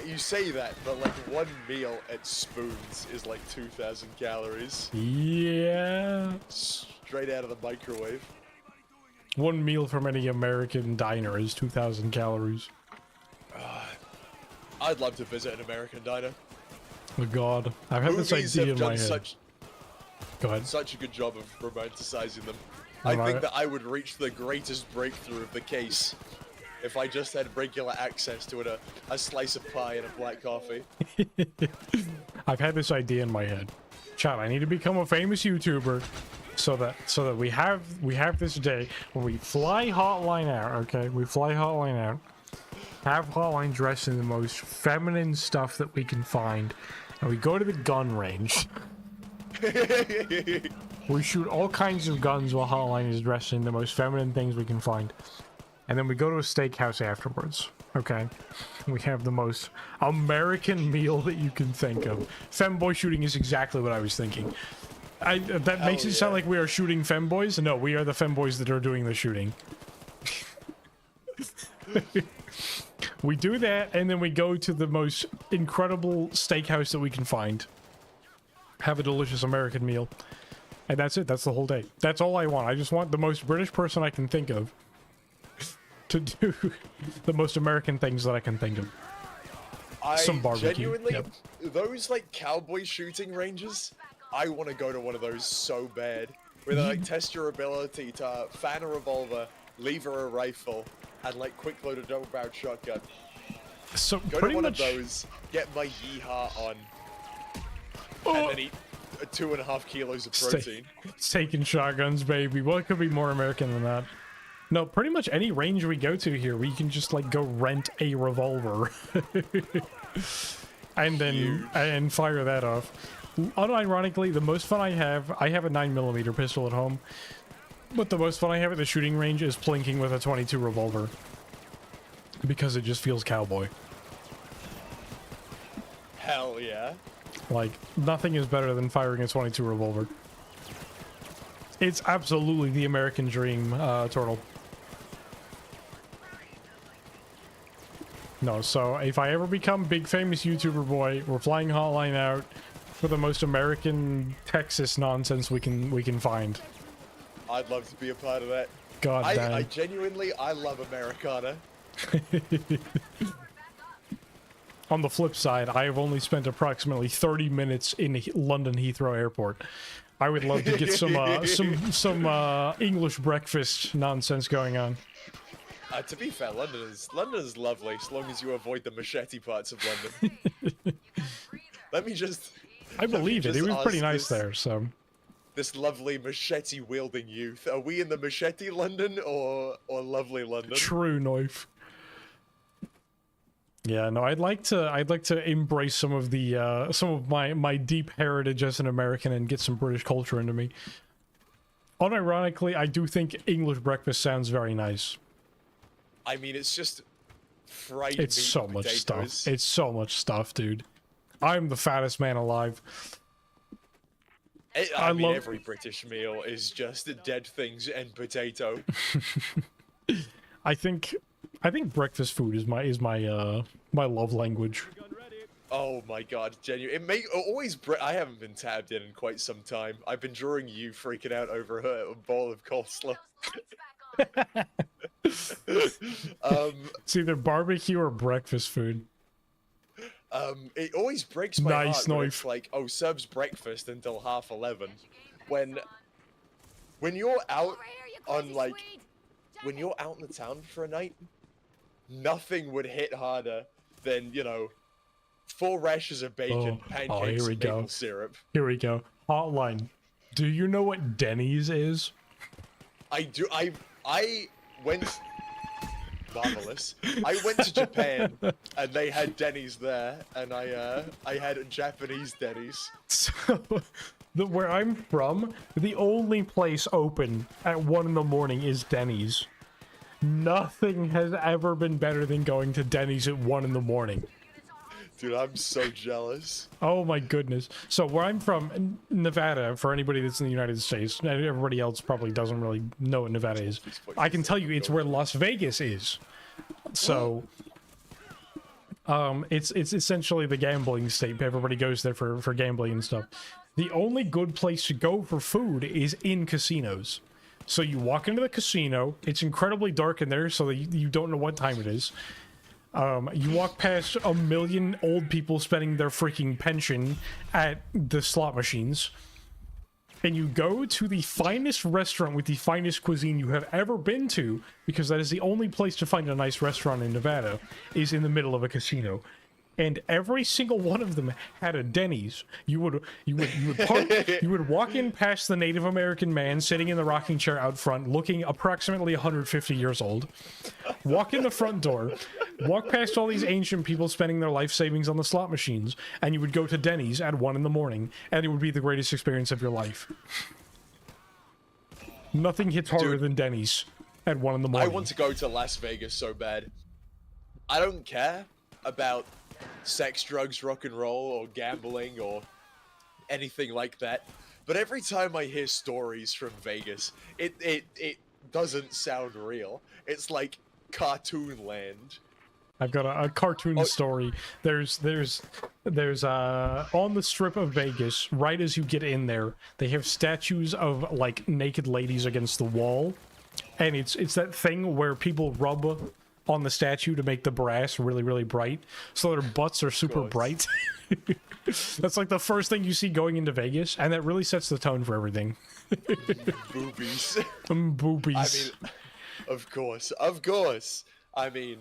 B: you say that, but like 1 meal at Spoons is like 2,000 calories.
A: Yeah.
B: Straight out of the microwave.
A: 1 meal from any American diner is 2,000 calories.
B: I'd love to visit an American diner.
A: Oh God, I've had this idea in my head. Go ahead.
B: Such a good job of romanticizing them. I think that I would reach the greatest breakthrough of the case if I just had regular access to a slice of pie and a black coffee.
A: I've had this idea in my head. Chat, I need to become a famous YouTuber so that we have this day when we fly Hotline out, okay? We fly Hotline out. Have Hotline dressed in the most feminine stuff that we can find, and we go to the gun range. We shoot all kinds of guns while Hotline is dressed in the most feminine things we can find. And then we go to a steakhouse afterwards, okay? We have the most American meal that you can think of. Femboy shooting is exactly what I was thinking. That makes it sound like we are shooting femboys. No, we are the femboys that are doing the shooting. We do that, and then we go to the most incredible steakhouse that we can find. Have a delicious American meal. And that's it. That's the whole day. That's all I want. I just want the most British person I can think of to do the most American things that I can think of. Some barbecue.
B: Genuinely, those like cowboy shooting ranges, I want to go to one of those so bad. Where they like test your ability to fan a revolver, lever a rifle, and like quick load a double barrel shotgun.
A: So
B: go to one of those, get my yeehaw on, and then eat 2.5 kilos of protein.
A: Steak and shotguns, baby. What could be more American than that? No, pretty much any range we go to here, we can just like go rent a revolver and then fire that off. Unironically, the most fun I have a 9mm pistol at home, but the most fun I have at the shooting range is plinking with a .22 revolver because it just feels cowboy.
B: Hell yeah.
A: Like, nothing is better than firing a .22 revolver. It's absolutely the American dream, Turtle. No, so if I ever become big famous YouTuber boy, we're flying Hotline out for the most American Texas nonsense we can find.
B: I'd love to be a part of that.
A: God damn.
B: I genuinely, I love Americana.
A: On the flip side, I have only spent approximately 30 minutes in London Heathrow Airport. I would love to get some English breakfast nonsense going on.
B: To be fair, London is lovely, as long as you avoid the machete parts of London. Let me just...
A: I believe it. It was pretty nice there, so...
B: This lovely machete-wielding youth. Are we in the machete London or lovely London?
A: True knife. Yeah, no, I'd like to embrace some of my deep heritage as an American and get some British culture into me. Unironically, I do think English breakfast sounds very nice.
B: I mean, it's just fried
A: It's
B: meat
A: so
B: and
A: much
B: potatoes.
A: stuff. It's so much stuff, dude. I'm the fattest man alive.
B: I mean, every British meal is just dead things and potato.
A: I think breakfast food is my my love language.
B: Oh my god, genuine. I haven't been tabbed in quite some time. I've been drawing you freaking out over a bowl of coleslaw.
A: It's either barbecue or breakfast food.
B: It always breaks my heart when
A: knife.
B: it's like, oh, serves breakfast until 11:30. When you're out on like, when you're out in the town for a night, nothing would hit harder than, you know, 4 rashers of bacon, pancakes, and maple syrup.
A: Here we go. Hotline. Do you know what Denny's is?
B: I do. I went. Marvelous. I went to Japan and they had Denny's there, and I had Japanese Denny's.
A: So, where I'm from, the only place open at 1 in the morning is Denny's. Nothing has ever been better than going to Denny's at 1 in the morning.
B: Dude, I'm so jealous.
A: Oh my goodness. So where I'm from, Nevada, for anybody that's in the United States, and everybody else probably doesn't really know what Nevada is. I can tell you it's where Las Vegas is. So, it's essentially the gambling state. Everybody goes there for gambling and stuff. The only good place to go for food is in casinos. So you walk into the casino, it's incredibly dark in there, so that you don't know what time it is. You walk past 1 million old people spending their freaking pension at the slot machines, and you go to the finest restaurant with the finest cuisine you have ever been to, because that is the only place to find a nice restaurant in Nevada, is in the middle of a casino. And every single one of them had a Denny's. You would walk in past the Native American man sitting in the rocking chair out front, looking approximately 150 years old. Walk in the front door, walk past all these ancient people spending their life savings on the slot machines, and you would go to Denny's at 1 in the morning, and it would be the greatest experience of your life. Nothing hits harder than Denny's at 1 in the morning.
B: I want to go to Las Vegas so bad. I don't care about sex, drugs, rock and roll, or gambling, or anything like that. but every time I hear stories from Vegas, it doesn't sound real. It's like cartoon land.
A: I've got a cartoon story. There's on the strip of Vegas, right as you get in there, they have statues of like naked ladies against the wall, and it's that thing where people rub on the statue to make the brass really, really bright, so their butts are super bright. That's like the first thing you see going into Vegas, and that really sets the tone for everything.
B: Boobies.
A: Boobies.
B: I mean, of course. I mean,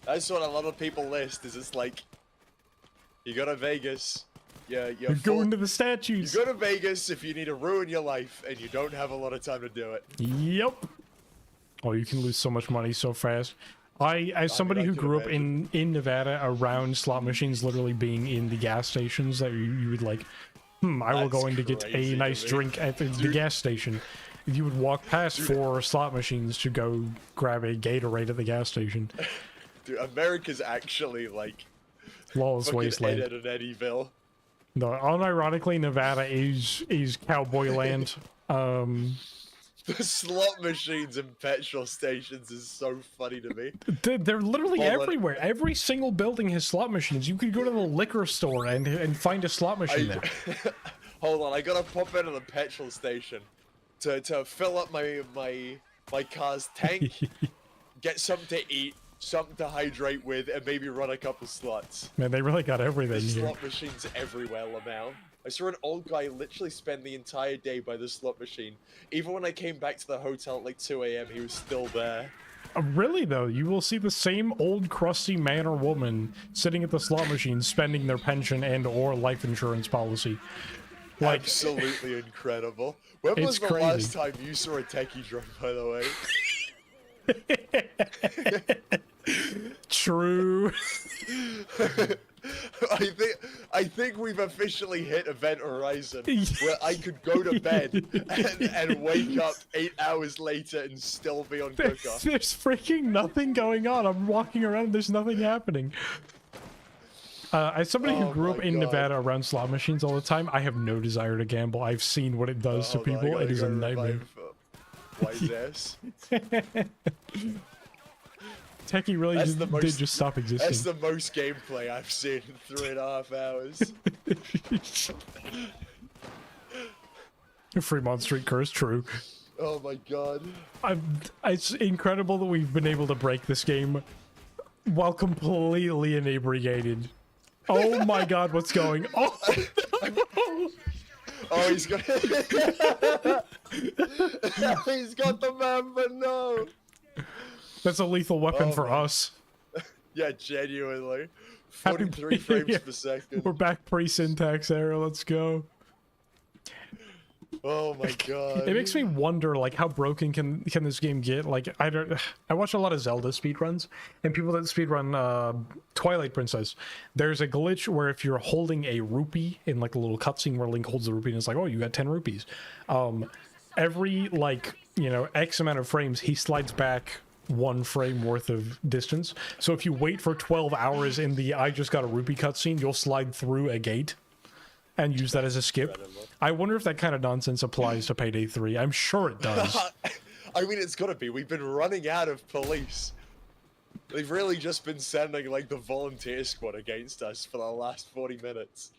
B: that's what a lot of people list. Is it's like, you go to Vegas, you're
A: going to the statues.
B: You go to Vegas if you need to ruin your life and you don't have a lot of time to do it.
A: Yep. Oh, you can lose so much money so fast. As somebody who grew up in Nevada around slot machines literally being in the gas stations, that you would like, I will go in to get a nice drink at the gas station. You would walk past 4 slot machines to go grab a Gatorade at the gas station.
B: Dude, America's actually like
A: lawless wasteland.
B: Ed and Eddyville.
A: No, unironically, Nevada is cowboy land.
B: The slot machines and petrol stations is so funny to me.
A: They're literally everywhere. Every single building has slot machines. You could go to the liquor store and find a slot machine there.
B: Hold on, I gotta pop into the petrol station to fill up my car's tank, get something to eat, something to hydrate with, and maybe run a couple slots.
A: Man, they really got everything
B: There's
A: here.
B: slot machines everywhere, Lamau. I saw an old guy literally spend the entire day by the slot machine. Even when I came back to the hotel at like 2 a.m., he was still there.
A: Really, though, you will see the same old crusty man or woman sitting at the slot machine spending their pension and or life insurance policy. Like,
B: absolutely incredible. When was the last time you saw a techie drunk, by the way?
A: True.
B: I think we've officially hit event horizon where I could go to bed and wake up 8 hours later and still be on cook-off.
A: There's freaking nothing going on. I'm walking around, there's nothing happening. As somebody who grew up in Nevada around slot machines all the time, I have no desire to gamble. I've seen what it does to people. It is a nightmare.
B: Wise ass.
A: Techie really did just stop existing.
B: That's the most gameplay I've seen in 3.5 hours.
A: Fremont Street Curse, true.
B: Oh my god.
A: It's incredible that we've been able to break this game while completely inebriated. Oh my god, what's going on? Oh,
B: oh, he's got he's got the man, but no.
A: That's a lethal weapon for us.
B: Yeah, genuinely. 43 frames per second.
A: We're back pre-syntax era, let's go.
B: Oh my god.
A: It makes me wonder, like, how broken can this game get? Like, I watch a lot of Zelda speedruns, and people that speedrun Twilight Princess, there's a glitch where if you're holding a rupee in, like, a little cutscene where Link holds the rupee and it's like, oh, you got 10 rupees. Every, like, you know, X amount of frames, he slides back 1 frame worth of distance. So if you wait for 12 hours in the I just got a rupee cutscene, you'll slide through a gate and use that as a skip. I wonder if that kind of nonsense applies to Payday 3. I'm sure it does.
B: I mean, it's gotta be. We've been running out of police. They've really just been sending, like, the volunteer squad against us for the last 40 minutes.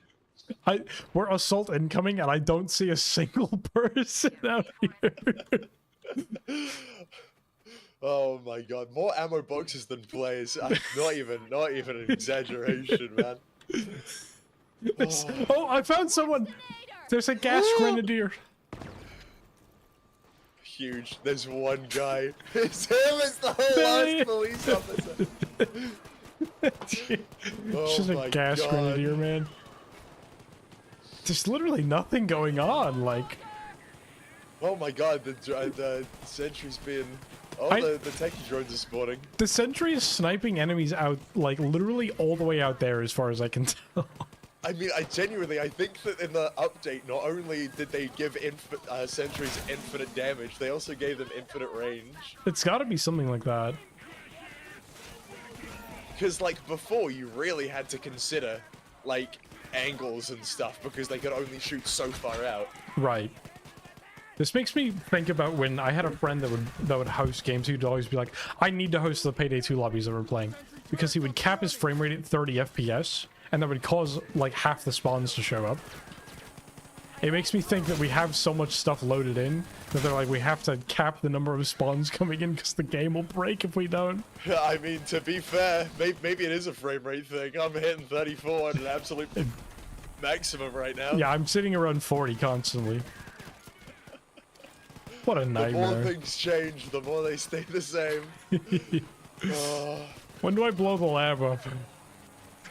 A: We're assault incoming, and I don't see a single person out here.
B: Oh my god, more ammo boxes than players. Not even an exaggeration, man.
A: Oh, I found someone! There's a gas grenadier.
B: Huge. There's one guy. It's him, it's the whole last police officer.
A: It's just a gas grenadier, man. There's literally nothing going on, like...
B: Oh my god, the sentry's being... Oh, the techie drones are spawning.
A: The sentry is sniping enemies out, like, literally all the way out there as far as I can tell.
B: I mean, I think that in the update, not only did they give sentries infinite damage, they also gave them infinite range.
A: It's gotta be something like that.
B: Because, like, before, you really had to consider, like, angles and stuff because they could only shoot so far out.
A: Right. This makes me think about when I had a friend that would host games. He'd always be like, I need to host the Payday 2 lobbies that we're playing. Because he would cap his frame rate at 30 FPS, and that would cause, like, half the spawns to show up. It makes me think that we have so much stuff loaded in, that they're like, we have to cap the number of spawns coming in because the game will break if we don't.
B: I mean, to be fair, maybe it is a frame rate thing. I'm hitting 34 at an absolute maximum right now.
A: Yeah, I'm sitting around 40 constantly. What a nightmare.
B: The more things change, the more they stay the same.
A: When do I blow the lab up?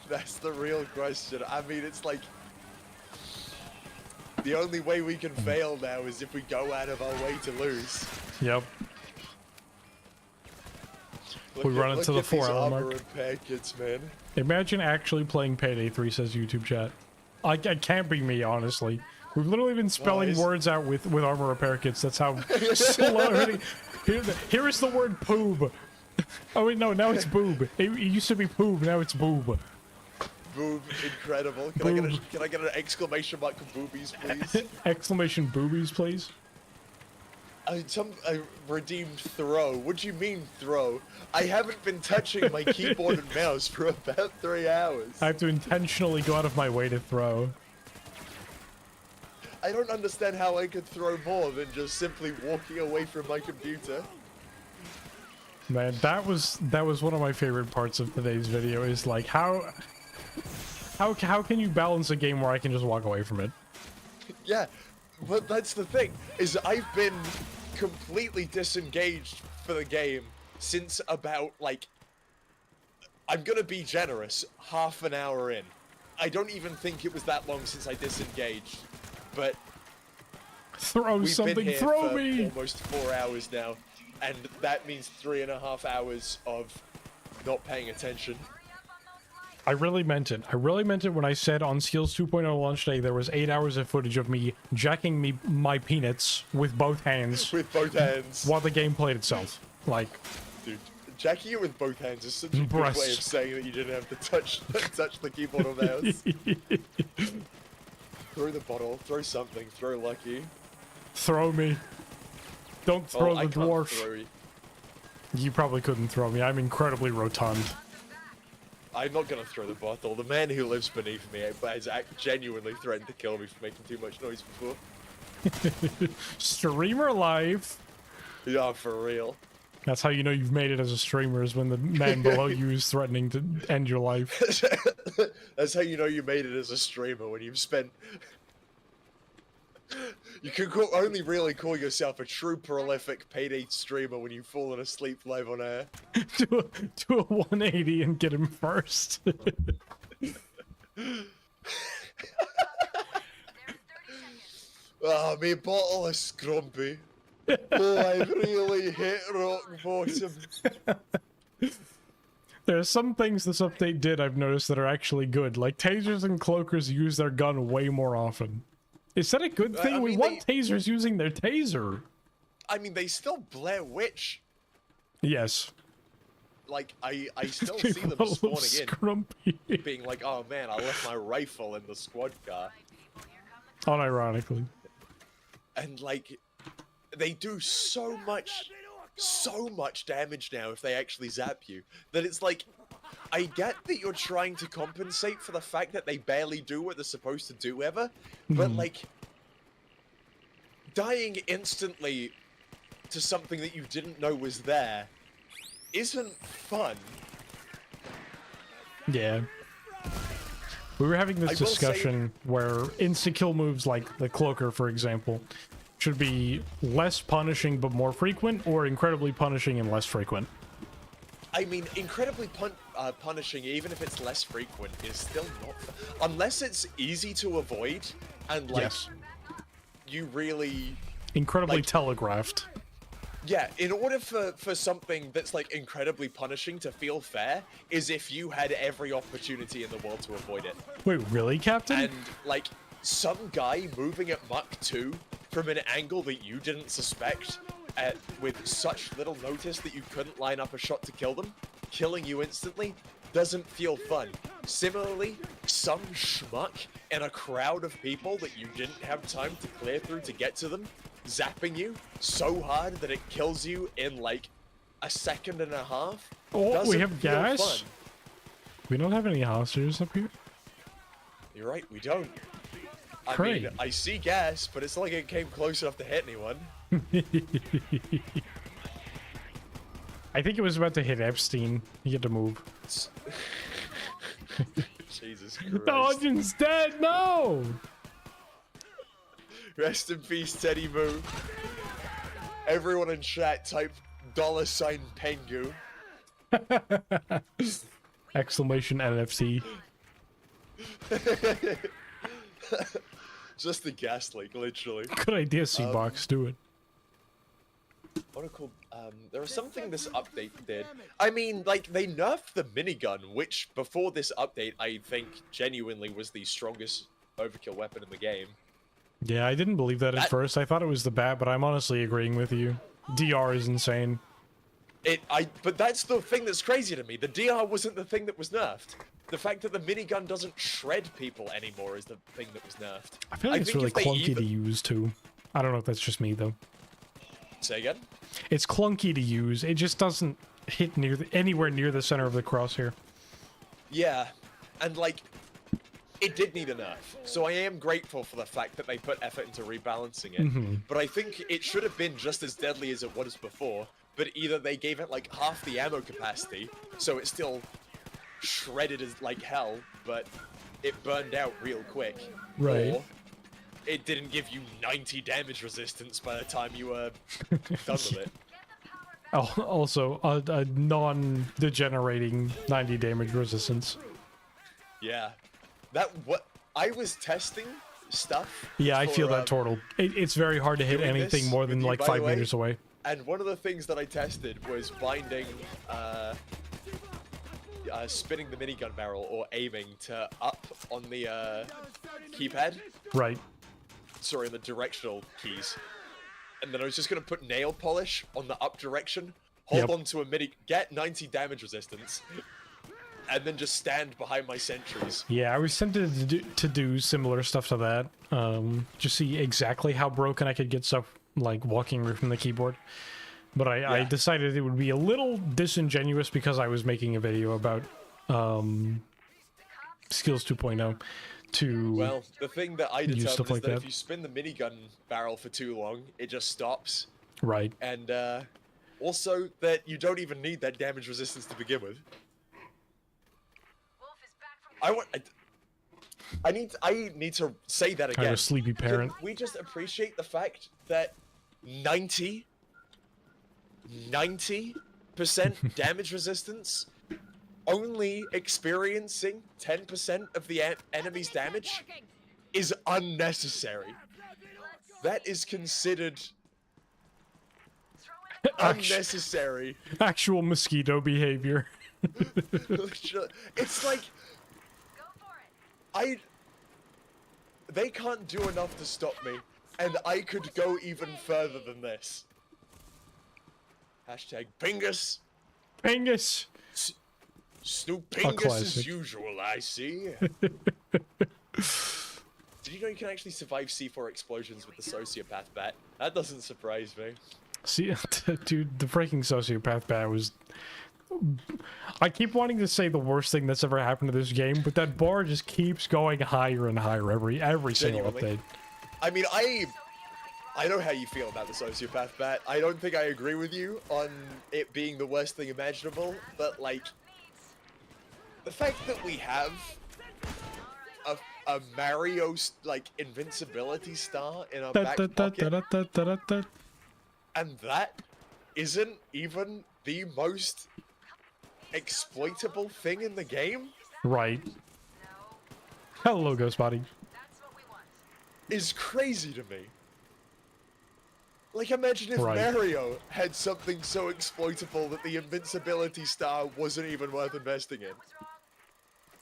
B: That's the real question. I mean, it's like... The only way we can fail now is if we go out of our way to lose.
A: Yep. We run into the 4-hour mark.
B: Packets, man.
A: Imagine actually playing Payday 3, says YouTube chat. I can't be me, honestly. We've literally been spelling words out with armor repair kits. That's how slow. Here is the word poob. Oh wait, no, now it's boob. It used to be poob, now it's boob.
B: Boob, incredible. Can I get an exclamation mark of boobies, please?
A: Exclamation boobies, please.
B: I redeemed throw. What do you mean throw? I haven't been touching my keyboard and mouse for about 3 hours.
A: I have to intentionally go out of my way to throw.
B: I don't understand how I could throw more than just simply walking away from my computer.
A: Man, that was one of my favorite parts of today's video. Is like how can you balance a game where I can just walk away from it?
B: Yeah, but that's the thing, is I've been completely disengaged for the game since about, like, I'm gonna be generous, half an hour in. I don't even think it was that long since I disengaged, but
A: throw something,
B: been here
A: throw
B: for
A: me!
B: Almost 4 hours now, and that means 3.5 hours of not paying attention.
A: I really meant it. I really meant it when I said on Skills 2.0 launch day there was 8 hours of footage of me jacking my peanuts with both hands.
B: With both hands.
A: While the game played itself. Like...
B: Dude, jacking it with both hands is such a good way of saying that you didn't have to touch the keyboard or mouse. Throw the bottle, throw something, throw Lucky.
A: Throw me. Don't throw the dwarf.
B: Throw you.
A: You probably couldn't throw me. I'm incredibly rotund.
B: I'm not gonna throw the bottle. The man who lives beneath me has genuinely threatened to kill me for making too much noise before.
A: Streamer life.
B: Yeah, for real.
A: That's how you know you've made it as a streamer, is when the man below you is threatening to end your life.
B: That's how you know you made it as a streamer, when you've spent... You can only really call yourself a true prolific Payday streamer when you've fallen asleep live on air.
A: do a 180 and get him first.
B: Ah, me bottle is scrumpy. Oh, I've really hit rock bottom.
A: There are some things this update did I've noticed that are actually good. Like tasers and cloakers use their gun way more often. Is that a good thing? We want tasers using their taser.
B: I mean, they still Blair Witch.
A: Yes.
B: Like, I still see them spawning in. Being like, oh man, I left my rifle in the squad car.
A: Unironically.
B: And like, they do so much damage now if they actually zap you, that it's like, I get that you're trying to compensate for the fact that they barely do what they're supposed to do ever, but like, dying instantly to something that you didn't know was there isn't fun.
A: Yeah. We were having this discussion where insta-kill moves like the cloaker, for example, should be less punishing but more frequent, or incredibly punishing and less frequent.
B: I mean, incredibly punishing, even if it's less frequent, is still not... Unless it's easy to avoid, and, like, you really...
A: Incredibly
B: like,
A: telegraphed.
B: Yeah, in order for something that's, like, incredibly punishing to feel fair, is if you had every opportunity in the world to avoid it.
A: Wait, really, Captain?
B: And, like, some guy moving at Mach 2 from an angle that you didn't suspect... with such little notice that you couldn't line up a shot to kill them, killing you instantly, doesn't feel fun. Similarly, some schmuck in a crowd of people that you didn't have time to clear through to get to them, zapping you so hard that it kills you in like a second and a half.
A: Oh, we have
B: feel
A: gas?
B: fun.
A: We don't have any hostages up here?
B: You're right, we don't. I
A: Great.
B: mean, I see gas, but it's not like it came close enough to hit anyone.
A: I think it was about to hit Epstein. He had to move.
B: Jesus Christ.
A: The Legion's dead! No!
B: Rest in peace, Teddy Moo. Everyone in chat type $ Pengu.
A: Exclamation NFC.
B: Just the gas leak, literally.
A: Good idea, C-Box. Do it.
B: What a cool. There was something this update did. I mean, like, they nerfed the minigun, which before this update, I think genuinely was the strongest overkill weapon in the game.
A: Yeah, I didn't believe that at first. I thought it was the bat, but I'm honestly agreeing with you. DR is insane.
B: But that's the thing that's crazy to me. The DR wasn't the thing that was nerfed. The fact that the minigun doesn't shred people anymore is the thing that was nerfed.
A: I feel like it's really clunky to use, too. I don't know if that's just me, though.
B: Say again?
A: It's clunky to use. It just doesn't hit anywhere near the center of the crosshair.
B: Yeah, and like, it did need a nerf. So I am grateful for the fact that they put effort into rebalancing it. But I think it should have been just as deadly as it was before, but either they gave it like half the ammo capacity, so it still shredded as like hell, but it burned out real quick.
A: Right.
B: Or it didn't give you 90 damage resistance by the time you were done with it.
A: Oh, also, a non-degenerating 90 damage resistance.
B: Yeah. What I was testing stuff.
A: Yeah, I
B: for,
A: feel that turtle. It's very hard to hit
B: doing
A: anything
B: this
A: more than
B: with you,
A: like
B: by
A: 5
B: the way.
A: meters away.
B: And one of the things that I tested was binding, spinning the minigun barrel or aiming to up on the keypad.
A: Right.
B: Sorry, on the directional keys. And then I was just gonna put nail polish on the up direction, hold on to a get 90 damage resistance, and then just stand behind my sentries.
A: Yeah, I was tempted to do similar stuff to that. Just see exactly how broken I could get stuff like walking away from the keyboard. But I decided it would be a little disingenuous because I was making a video about Skills 2.0 to
B: Well, the thing that I determined is
A: like
B: that if you spin the minigun barrel for too long, it just stops.
A: Right.
B: And also that you don't even need that damage resistance to begin with. I need to say that again.
A: Kind of sleepy parent.
B: Can we just appreciate the fact that 90% damage resistance, only experiencing 10% of the enemy's damage is unnecessary. That is considered unnecessary.
A: Actual mosquito behavior.
B: It's like they can't do enough to stop me, and I could go even further than this. Hashtag Pingus.
A: Pingus.
B: Snoop Pingus as usual, I see. Did you know you can actually survive C4 explosions with the Sociopath Bat? That doesn't surprise me.
A: See, dude, the freaking Sociopath Bat was... I keep wanting to say the worst thing that's ever happened to this game, but that bar just keeps going higher and higher every single update.
B: I mean, I know how you feel about the Sociopath Bat. I don't think I agree with you on it being the worst thing imaginable, but like, the fact that we have a Mario like invincibility star in our back pocket, and that isn't even the most exploitable thing in the game,
A: right? Hello, Ghost Body.
B: is crazy to me. Like, imagine if Mario had something so exploitable that the invincibility star wasn't even worth investing in.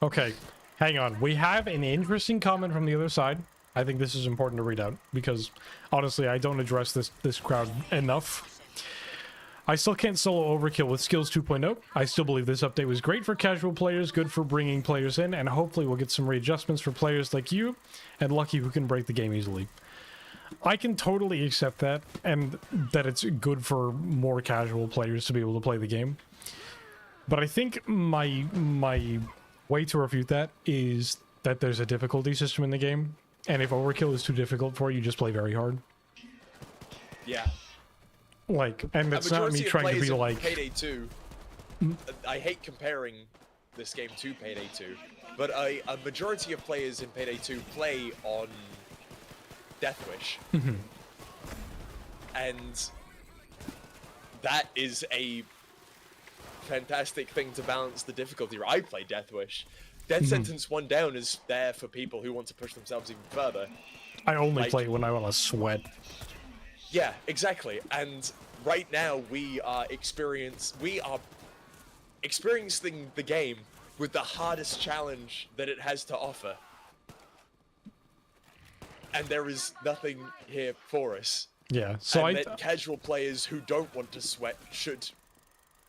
A: Okay, hang on. We have an interesting comment from the other side. I think this is important to read out because, honestly, I don't address this crowd enough. I still can't solo Overkill with Skills 2.0. I still believe this update was great for casual players, good for bringing players in, and hopefully we'll get some readjustments for players like you and Lucky who can break the game easily. I can totally accept that, and that it's good for more casual players to be able to play the game. But I think my way to refute that is that there's a difficulty system in the game, and if Overkill is too difficult for you, just play very hard.
B: Yeah.
A: Like, and that's not me trying to be like...
B: Payday 2, I hate comparing this game to Payday 2, but a majority of players in Payday 2 play on Deathwish. And that is a fantastic thing to balance the difficulty. I play Deathwish. Death Sentence 1 Down is there for people who want to push themselves even further. I only play when I want to sweat. Yeah, exactly. And right now we are experiencing the game with the hardest challenge that it has to offer. And there is nothing here for us. Yeah, so that casual players who don't want to sweat should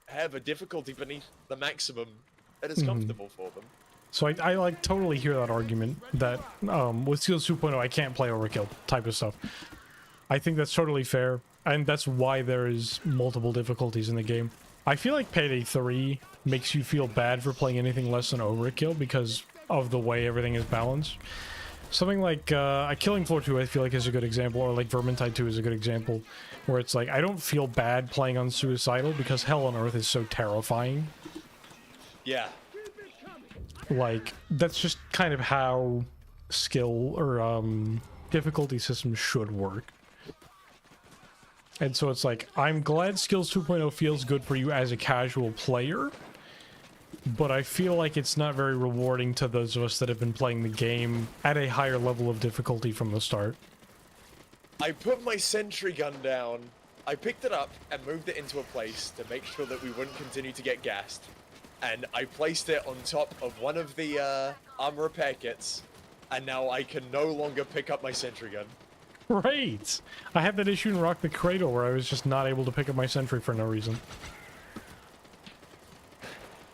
B: have a difficulty beneath the maximum that is comfortable for them. So I like totally hear that argument that with Skills 2.0 I can't play Overkill type of stuff. I think that's totally fair, and that's why there is multiple difficulties in the game. I feel like Payday 3 makes you feel bad for playing anything less than Overkill because of the way everything is balanced. Something like Killing Floor 2 I feel like is a good example, or like Vermintide 2 is a good example, where it's like, I don't feel bad playing on Suicidal because Hell on Earth is so terrifying. Yeah. Like, that's just kind of how skill or difficulty systems should work. And so it's like, I'm glad Skills 2.0 feels good for you as a casual player, but I feel like it's not very rewarding to those of us that have been playing the game at a higher level of difficulty from the start. I put my sentry gun down, I picked it up and moved it into a place to make sure that we wouldn't continue to get gassed. And I placed it on top of one of the armor repair kits, and now I can no longer pick up my sentry gun. Right! I had that issue in Rock the Cradle where I was just not able to pick up my sentry for no reason.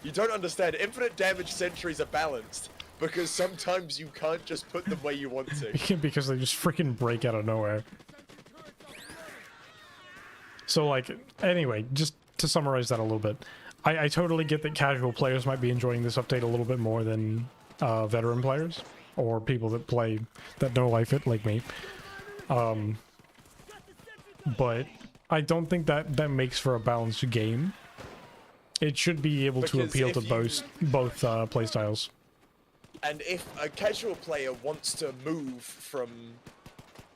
B: You don't understand. Infinite damage sentries are balanced, because sometimes you can't just put them where you want to. Because they just freaking break out of nowhere. So, like, anyway, just to summarize that a little bit, I totally get that casual players might be enjoying this update a little bit more than veteran players, or people that play, that know life it, like me. But I don't think that makes for a balanced game. It should be able to appeal to both playstyles. And if a casual player wants to move from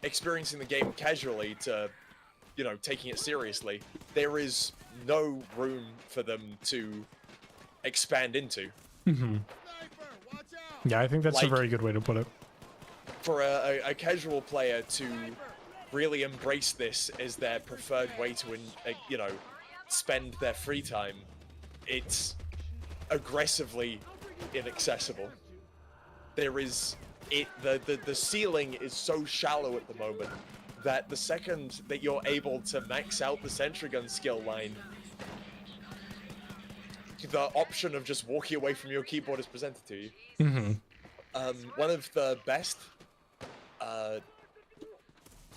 B: experiencing the game casually to, you know, taking it seriously, there is no room for them to expand into. Yeah, I think that's a very good way to put it. For a casual player to really embrace this as their preferred way to, you know, spend their free time, it's aggressively inaccessible. There is the ceiling is so shallow at the moment that the second that you're able to max out the sentry gun skill line, the option of just walking away from your keyboard is presented to you. One of the best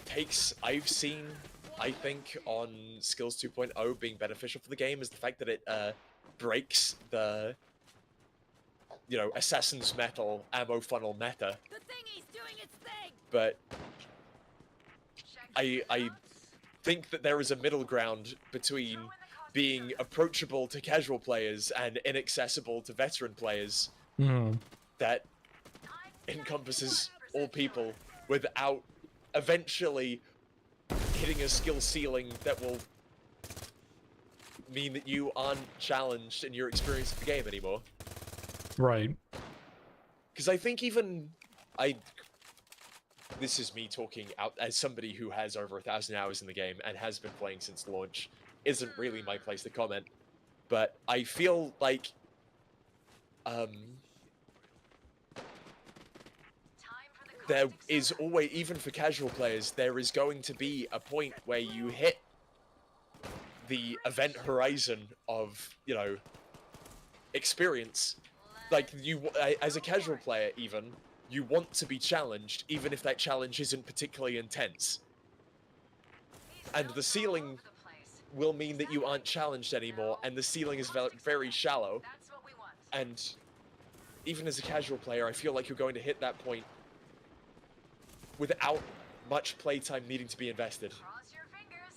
B: takes I've seen, I think, on Skills 2.0 being beneficial for the game is the fact that it breaks the, you know, Assassin's Metal ammo funnel meta.
C: The thingy's doing its thing.
B: But I think that there is a middle ground between being approachable to casual players and inaccessible to veteran players that encompasses all people without eventually hitting a skill ceiling that will mean that you aren't challenged in your experience of the game anymore. Right. Because I think even this is me talking out as somebody who has over 1,000 hours in the game and has been playing since launch. Isn't really my place to comment, but I feel like there is always, even for casual players, there is going to be a point where you hit the event horizon of, you know, experience. Like, as a casual player even, you want to be challenged, even if that challenge isn't particularly intense. And the ceiling will mean that you aren't challenged anymore, and the ceiling is very shallow. And even as a casual player, I feel like you're going to hit that point without much playtime needing to be invested.
D: Cross your fingers.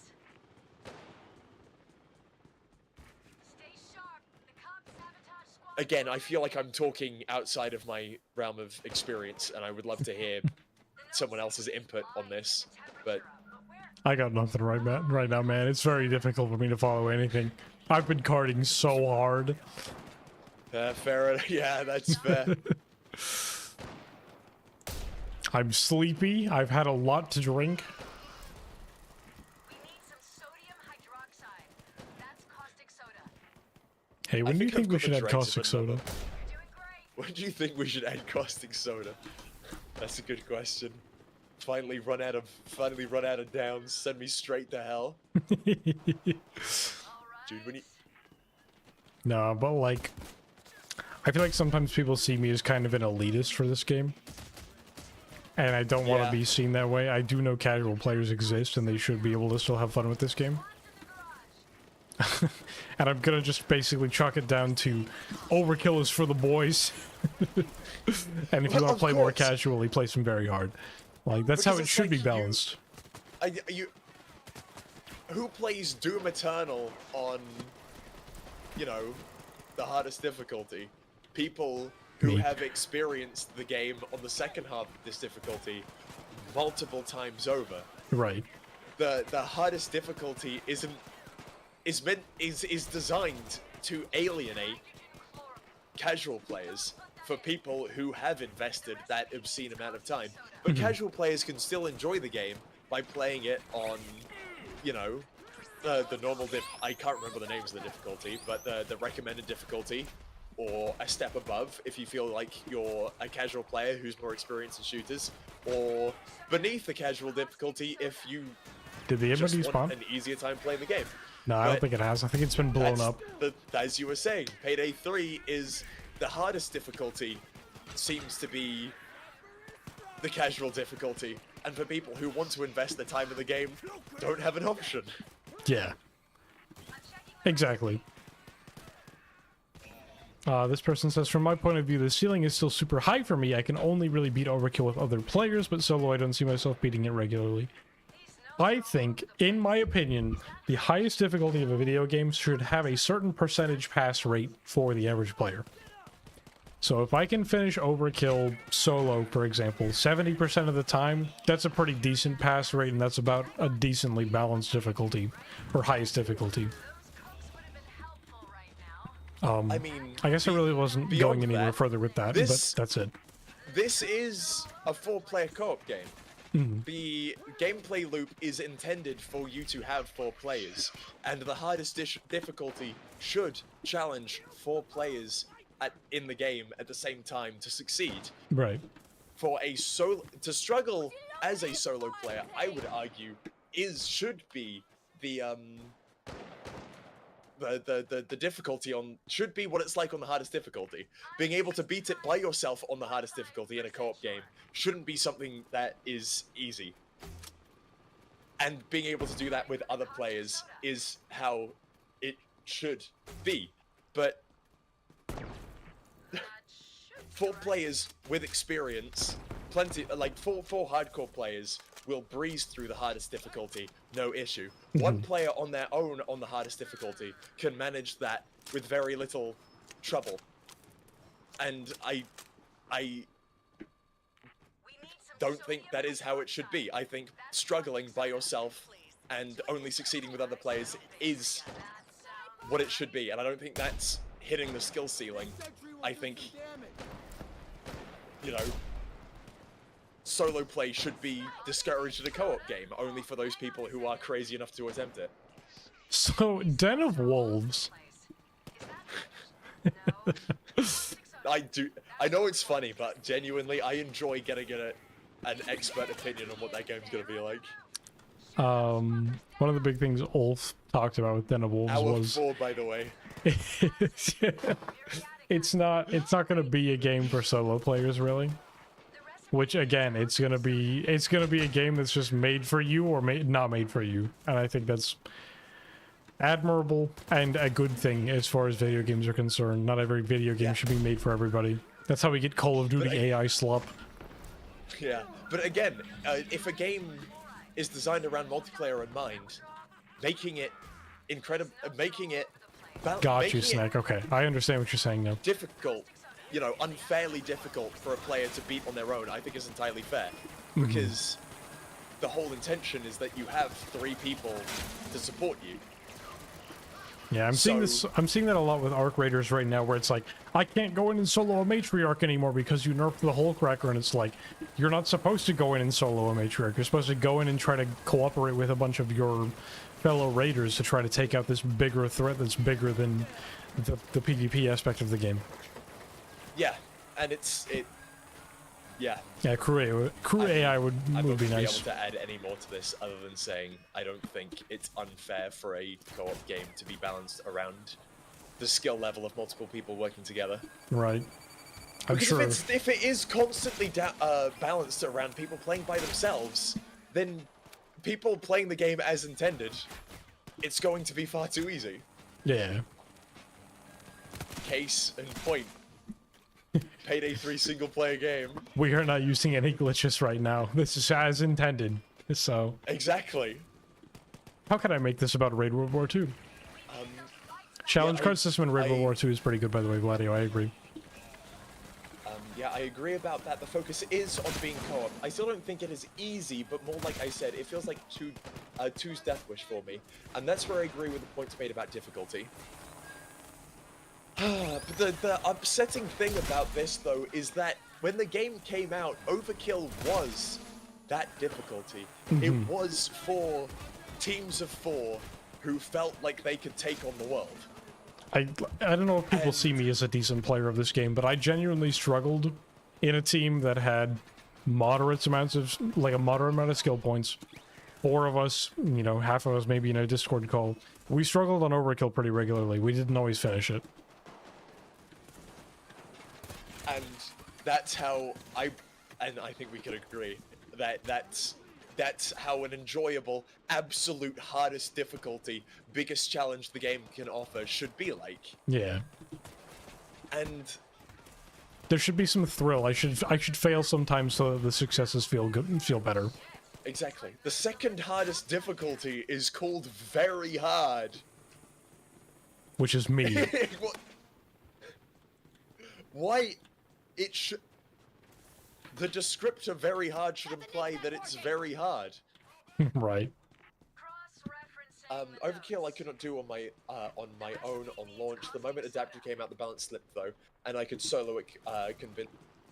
D: Stay sharp. The cop sabotage squad.
B: Again, I feel like I'm talking outside of my realm of experience, and I would love to hear someone else's input on this, but
A: I got nothing right now, man. It's very difficult for me to follow anything. I've been carding so hard.
B: fair enough. Yeah, that's fair.
A: I'm sleepy. I've had a lot to drink.
D: We need some sodium hydroxide. That's caustic soda.
A: Hey, when do you
B: think
A: think
B: I've
A: we
B: got
A: should
B: the
A: add
B: dregs
A: caustic
B: of
A: soda?
B: another.
D: You're doing great.
B: When do you think we should add caustic soda? That's a good question. Finally run out of downs. Send me straight to hell. Dude, when you...
A: No, but like, I feel like sometimes people see me as kind of an elitist for this game. And I don't want to
B: Yeah.
A: be seen that way. I do know casual players exist and they should be able to still have fun with this game. And I'm gonna just basically chalk it down to overkill is for the boys. And if you want to
B: Of
A: play more
B: course.
A: casually, play some very hard. Like, that's how
B: Because
A: it
B: it's
A: should
B: like
A: be
B: you-
A: balanced.
B: Who plays Doom Eternal on, you know, the hardest difficulty? People who
A: Me.
B: have experienced the game on the second half of this difficulty multiple times over.
A: Right.
B: The hardest difficulty is designed to alienate casual players for people who have invested that obscene amount of time. But casual players can still enjoy the game by playing it on, you know, the normal I can't remember the names of the difficulty, but the recommended difficulty, or a step above if you feel like you're a casual player who's more experienced in shooters, or beneath the casual difficulty if you
A: Did the
B: just
A: ability
B: want
A: spawn?
B: an easier time playing the game.
A: No, I don't
B: But
A: think it has. I think it's been blown up.
B: As you were saying, Payday 3 is the hardest difficulty, seems to be the casual difficulty, and for people who want to invest the time in the game, don't have an option.
A: Yeah. Exactly. This person says, from my point of view, the ceiling is still super high for me. I can only really beat Overkill with other players, but solo I don't see myself beating it regularly. I think, in my opinion, the highest difficulty of a video game should have a certain percentage pass rate for the average player. So if I can finish Overkill solo, for example, 70% of the time, that's a pretty decent pass rate, and that's about a decently balanced difficulty, or highest difficulty.
B: I mean,
A: I guess I really wasn't
B: beyond
A: going anywhere
B: that,
A: further with that,
B: this-
A: but that's it.
B: this is a 4-player co-op game. The gameplay loop is intended for you to have 4 players, and the hardest difficulty should challenge 4 players in the game at the same time to succeed.
A: Right.
B: For to struggle as a solo player, I would argue should be the difficulty should be what it's like on the hardest difficulty. Being able to beat it by yourself on the hardest difficulty in a co-op game shouldn't be something that is easy. And being able to do that with other players is how it should be. But 4 players with experience, plenty, like 4 hardcore players will breeze through the hardest difficulty, no issue. 1 player on their own on the hardest difficulty can manage that with very little trouble. And I don't think that is how it should be. I think struggling by yourself and only succeeding with other players is what it should be, and I don't think that's hitting the skill ceiling. I think, you know, solo play should be discouraged in a co-op game, only for those people who are crazy enough to attempt it.
A: So, Den of Wolves.
B: I know it's funny, but genuinely, I enjoy getting an expert opinion on what that game's gonna be like.
A: One of the big things Ulf talked about with Den of Wolves
B: Hour
A: was
B: 4, by the way.
A: it's not going to be a game for solo players, really. Which again, it's gonna be a game that's just made for you or not made for you, and I think that's admirable and a good thing as far as video games are concerned. Not every video game should be made for everybody. That's how we get Call of Duty AI slop.
B: Yeah, but again, if a game is designed around multiplayer in mind, making it incredible,
A: Got you, Snack. Okay, I understand what you're saying now.
B: difficult, you know, unfairly difficult for a player to beat on their own, I think is entirely fair. Because the whole intention is that you have 3 people to support you.
A: Yeah, I'm seeing that a lot with Arc Raiders right now, where it's like, I can't go in and solo a matriarch anymore because you nerfed the Hulkracker, and it's like, you're not supposed to go in and solo a matriarch. You're supposed to go in and try to cooperate with a bunch of your fellow raiders to try to take out this bigger threat that's bigger than the PvP aspect of the game.
B: Yeah, and yeah.
A: Yeah, crew AI would
B: I
A: be
B: wouldn't be
A: nice.
B: able to add any more to this other than saying I don't think it's unfair for a co-op game to be balanced around the skill level of multiple people working together.
A: Right. I'm
B: Because
A: sure.
B: if it is constantly balanced around people playing by themselves, then people playing the game as intended, it's going to be far too easy.
A: Yeah.
B: Case in point. Payday 3 single-player game.
A: We are not using any glitches right now. This is as intended. So,
B: Exactly.
A: how can I make this about Raid World War II? Challenge card system in Raid World War II is pretty good, by the way, Gladio. I agree.
B: Yeah, I agree about that. The focus is on being co-op. I still don't think it is easy, but more like I said, it feels like two's death wish for me. And that's where I agree with the points made about difficulty. But the upsetting thing about this, though, is that when the game came out, Overkill was that difficulty. It was for teams of 4 who felt like they could take on the world.
A: I don't know if people see me as a decent player of this game, but I genuinely struggled in a team that had moderate amount of skill points. 4 of us, you know, half of us maybe in a Discord call. We struggled on Overkill pretty regularly. We didn't always finish it.
B: And that's how I think we could agree that that's how an enjoyable, absolute hardest difficulty, biggest challenge the game can offer should be like.
A: Yeah.
B: And
A: there should be some thrill. I should fail sometimes so that the successes feel good and feel better.
B: exactly. The second hardest difficulty is called very hard.
A: Which is me.
B: Why it should... The descriptor very hard should imply that it's very hard.
A: Right.
B: Overkill I could not do on my own on launch. The moment Adaptive came out, the balance slipped though, and I could solo it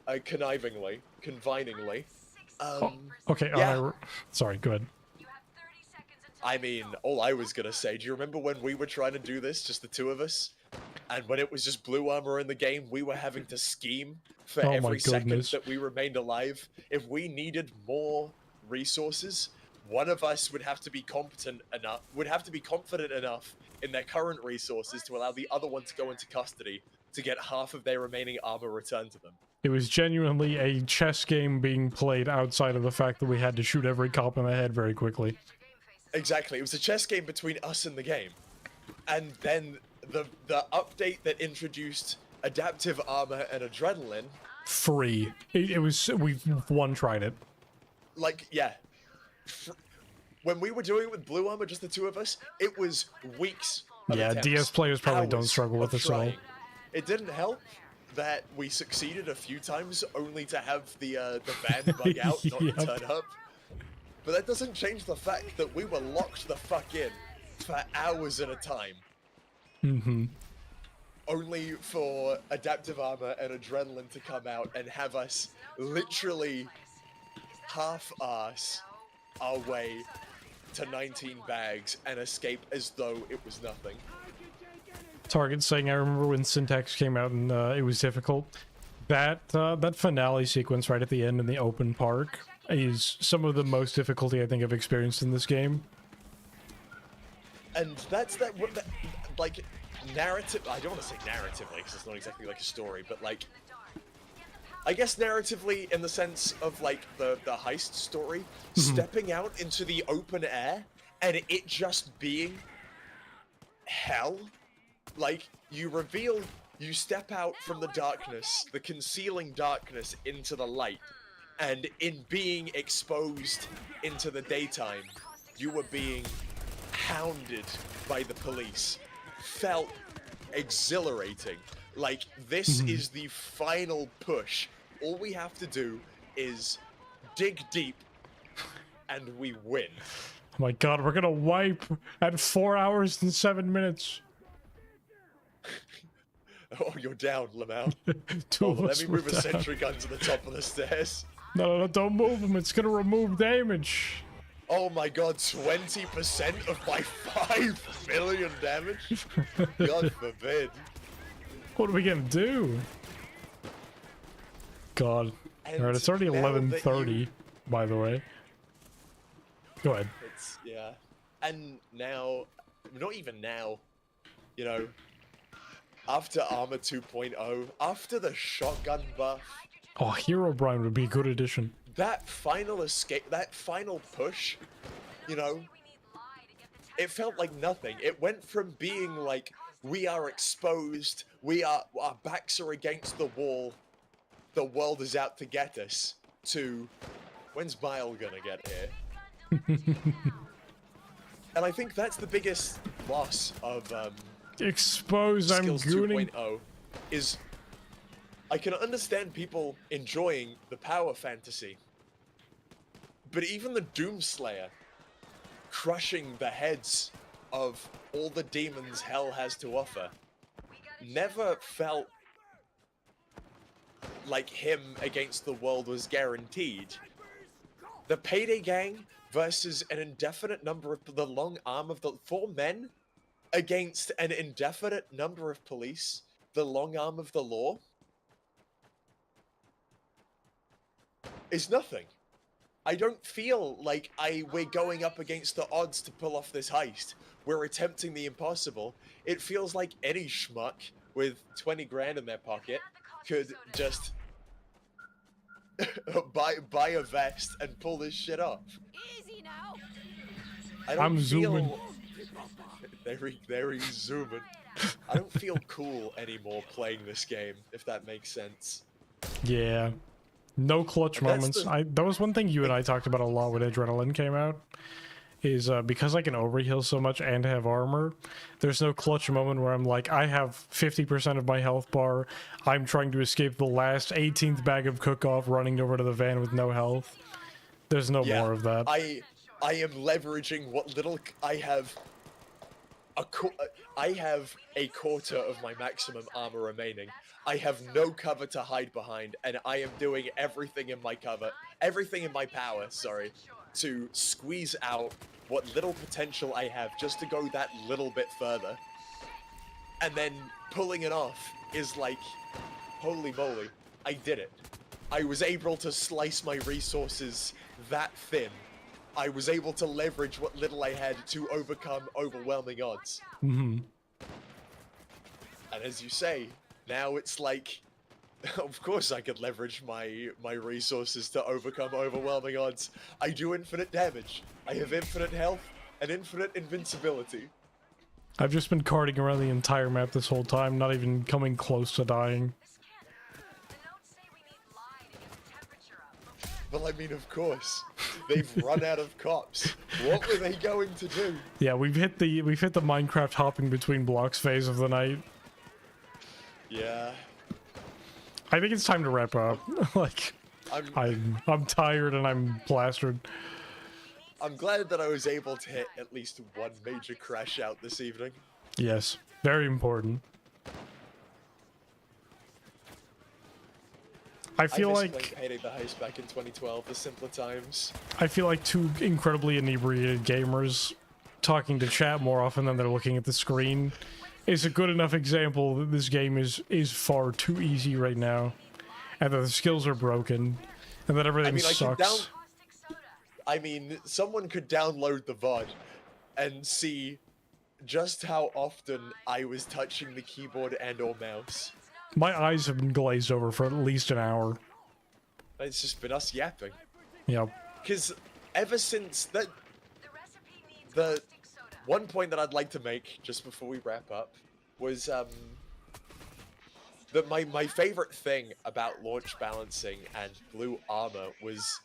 B: connivingly.
A: Okay,
B: yeah.
A: Sorry, go ahead.
B: I mean, all I was gonna say, do you remember when we were trying to do this, just the 2 of us? And when it was just Blue Armor in the game, we were having to scheme for every second that we remained alive. If we needed more resources, one of us would have to be confident enough in their current resources to allow the other one to go into custody to get half of their remaining armor returned to them.
A: It was genuinely a chess game being played outside of the fact that we had to shoot every cop in the head very quickly.
B: Exactly, it was a chess game between us and the game. And then the update that introduced adaptive armor and adrenaline...
A: Free. It was... We've one-tried it.
B: Like, yeah. When we were doing it with Blue Armor, just the 2 of us, it was weeks of
A: Yeah,
B: attempts,
A: DS players probably don't
B: hours
A: struggle with
B: of
A: this at all.
B: trying. It didn't help that we succeeded a few times only to have the van bug out, not
A: Yep.
B: turn up. But that doesn't change the fact that we were locked the fuck in for hours at a time.
A: Mm-hmm.
B: Only for adaptive armor and adrenaline to come out and have us literally half-ass our way to 19 bags and escape as though it was nothing.
A: Target saying, I remember when Syntax came out and it was difficult. That finale sequence right at the end in the open park is some of the most difficulty I think I've experienced in this game.
B: And that's like, narrative. I don't want to say narratively, because it's not exactly like a story, but like, I guess narratively in the sense of like the heist story, stepping out into the open air and it just being hell. Like, you step out from the darkness, the concealing darkness, into the light, and in being exposed into the daytime, you were being hounded by the police. Felt exhilarating. Like, this is the final push. All we have to do is dig deep, and we win.
A: Oh my god, we're gonna wipe at 4 hours and 7 minutes.
B: Oh, you're down, Lamau.
A: Let
B: me move a sentry gun to the top of the stairs.
A: No, don't move them. It's gonna remove damage.
B: Oh my god, 20% of my 5 million damage? God forbid.
A: What are we gonna do? God. Alright, it's already 11:30, by the way. Go ahead.
B: Yeah. And now, not even now, you know, after Armor 2.0, after the shotgun buff...
A: Oh, Hero Brian would be a good addition.
B: That final escape, that final push, you know, it felt like nothing. It went from being like, we are exposed, our backs are against the wall, the world is out to get us, to, when's Bile gonna get here? And I think that's the biggest loss of
A: Expose, I'm
B: Skills
A: gooning.
B: 2.0, is I can understand people enjoying the power fantasy, but even the Doomslayer crushing the heads of all the demons hell has to offer never felt like him against the world was guaranteed. The Payday gang versus an indefinite number of the long arm of the 4 men against an indefinite number of police, the long arm of the law, is nothing. I don't feel like we're going up against the odds to pull off this heist. We're attempting the impossible. It feels like any schmuck with 20 grand in their pocket could just buy a vest and pull this shit off.
C: Easy now.
A: I'm zooming.
B: There he's zooming. I don't feel cool anymore playing this game, if that makes sense.
A: Yeah. No clutch
B: And
A: moments. That was one thing you and I talked about a lot when Adrenaline came out. Is because I can overheal so much and have armor, there's no clutch moment where I'm like, I have 50% of my health bar, I'm trying to escape the last 18th bag of cook-off, running over to the van with no health. There's no more of that.
B: I am leveraging what little I have. I have a quarter of my maximum armor remaining. I have no cover to hide behind, and I am doing everything in my power, sorry, to squeeze out what little potential I have just to go that little bit further. And then pulling it off is like, holy moly, I did it. I was able to slice my resources that thin. I was able to leverage what little I had to overcome overwhelming odds.
A: Mm-hmm.
B: And as you say, now it's like, of course I could leverage my resources to overcome overwhelming odds. I do infinite damage. I have infinite health and infinite invincibility.
A: I've just been carting around the entire map this whole time, not even coming close to dying.
B: Well, I mean, of course. They've run out of cops. What were they going to do?
A: Yeah, we've hit the Minecraft hopping between blocks phase of the night.
B: Yeah.
A: I think it's time to wrap up. Like, I'm tired and I'm plastered.
B: I'm glad that I was able to hit at least one major crash out this evening.
A: Yes, very important. I feel like
B: Payday the Heist back in 2012, the simpler times.
A: I feel like two incredibly inebriated gamers talking to chat more often than they're looking at the screen is a good enough example that this game is far too easy right now, and that the skills are broken, and that everything sucks.
B: I mean, someone could download the VOD and see just how often I was touching the keyboard and or mouse.
A: My eyes have been glazed over for at least an hour.
B: It's just been us yapping.
A: Yep.
B: Because ever since that, the one point that I'd like to make just before we wrap up was that my favorite thing about launch balancing and blue armor was,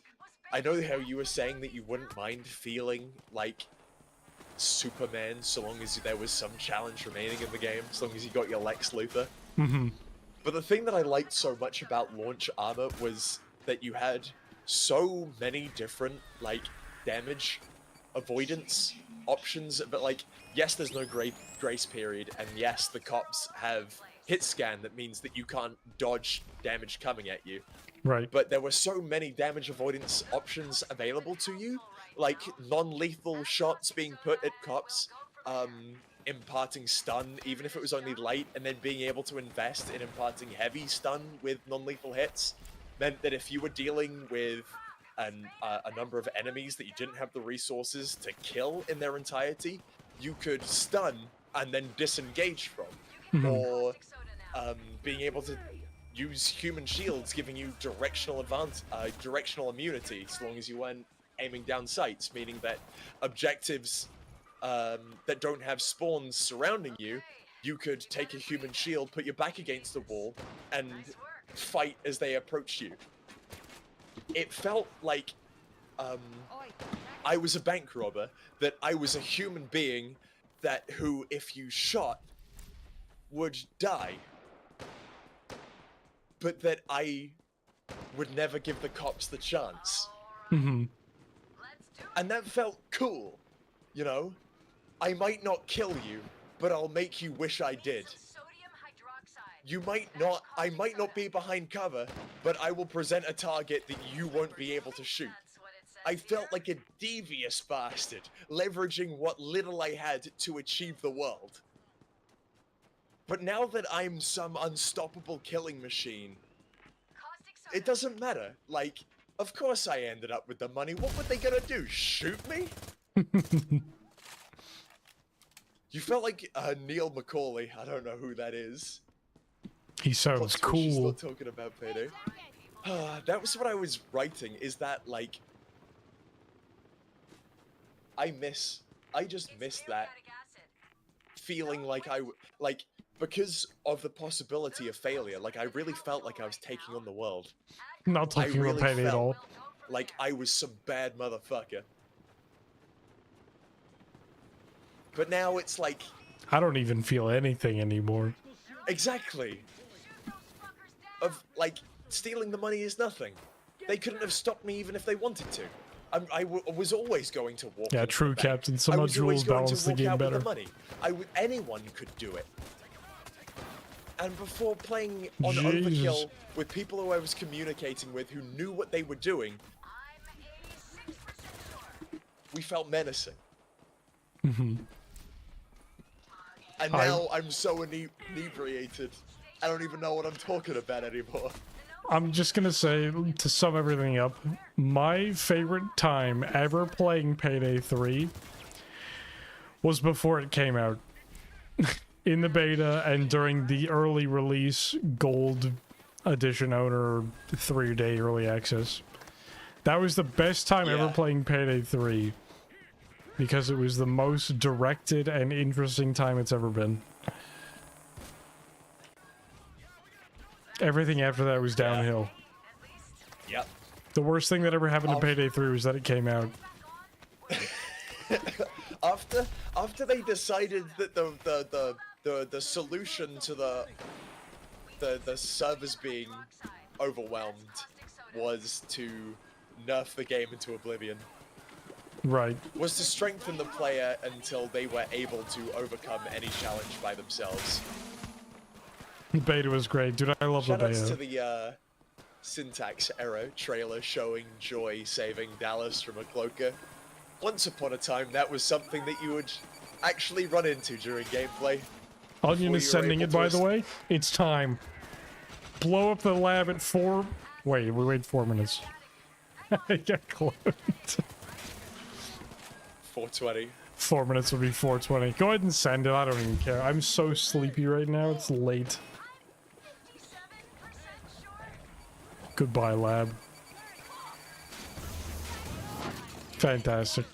B: I know how you were saying that you wouldn't mind feeling like Superman so long as there was some challenge remaining in the game, as long as you got your Lex Luthor.
A: Mm-hmm.
B: But the thing that I liked so much about launch armor was that you had so many different, like, damage avoidance options. But, like, yes, there's no grace period, and yes, the cops have hit scan that means that you can't dodge damage coming at you.
A: Right.
B: But there were so many damage avoidance options available to you, like non-lethal shots being put at cops, imparting stun, even if it was only light, and then being able to invest in imparting heavy stun with non-lethal hits, meant that if you were dealing with a number of enemies that you didn't have the resources to kill in their entirety, you could stun and then disengage from.
A: Mm-hmm.
B: Or being able to use human shields, giving you directional immunity, as long as you weren't aiming down sights, meaning that objectives that don't have spawns surrounding you, you could take a human shield, put your back against the wall, and fight as they approach you. It felt like I was a bank robber, that I was a human being who, if you shot, would die. But that I would never give the cops the chance.
A: Mm-hmm.
B: And that felt cool, you know? I might not kill you, but I'll make you wish I did. I might not be behind cover, but I will present a target that you won't be able to shoot. I felt like a devious bastard, leveraging what little I had to achieve the world. But now that I'm some unstoppable killing machine, it doesn't matter. Like, of course I ended up with the money. What were they gonna do? Shoot me? You felt like Neil McCauley. I don't know who that is.
A: He sounds cool.
B: She's not talking about Payday. That was what I was writing. Is that like? I just miss that feeling like because of the possibility of failure. Like I really felt like I was taking on the world.
A: Not talking about Payday at all.
B: Like I was some bad motherfucker. But now it's like...
A: I don't even feel anything anymore.
B: Exactly. Like, stealing the money is nothing. They couldn't have stopped me even if they wanted to. I was always going to walk.
A: Yeah, true, Captain. Some much rules balance the game better.
B: Anyone could do it. And before playing on Overkill with people who I was communicating with who knew what they were doing, we felt menacing.
A: Mm-hmm.
B: And now I'm so inebriated, I don't even know what I'm talking about anymore.
A: I'm just gonna say, to sum everything up, my favorite time ever playing Payday 3 was before it came out. In the beta and during the early release Gold Edition owner 3-day early access. That was the best time ever playing Payday 3. Because it was the most directed and interesting time it's ever been. Everything after that was downhill.
B: Yep.
A: The worst thing that ever happened to Payday 3 was that it came out.
B: after they decided that the solution to the servers being overwhelmed was to nerf the game into oblivion.
A: Right.
B: Was to strengthen the player until they were able to overcome any challenge by themselves.
A: The beta was great, dude. I love the beta.
B: Shoutouts to the syntax error trailer showing Joy saving Dallas from a cloaker. Once upon a time, that was something that you would actually run into during gameplay.
A: Onion is sending it, by the way. It's time. Blow up the lab at 4... Wait, we wait 4 minutes. I got cloned.
B: 420.
A: 4 minutes would be 420. Go ahead and send it. I don't even care. I'm so sleepy right now. It's late. Goodbye, lab. Fantastic.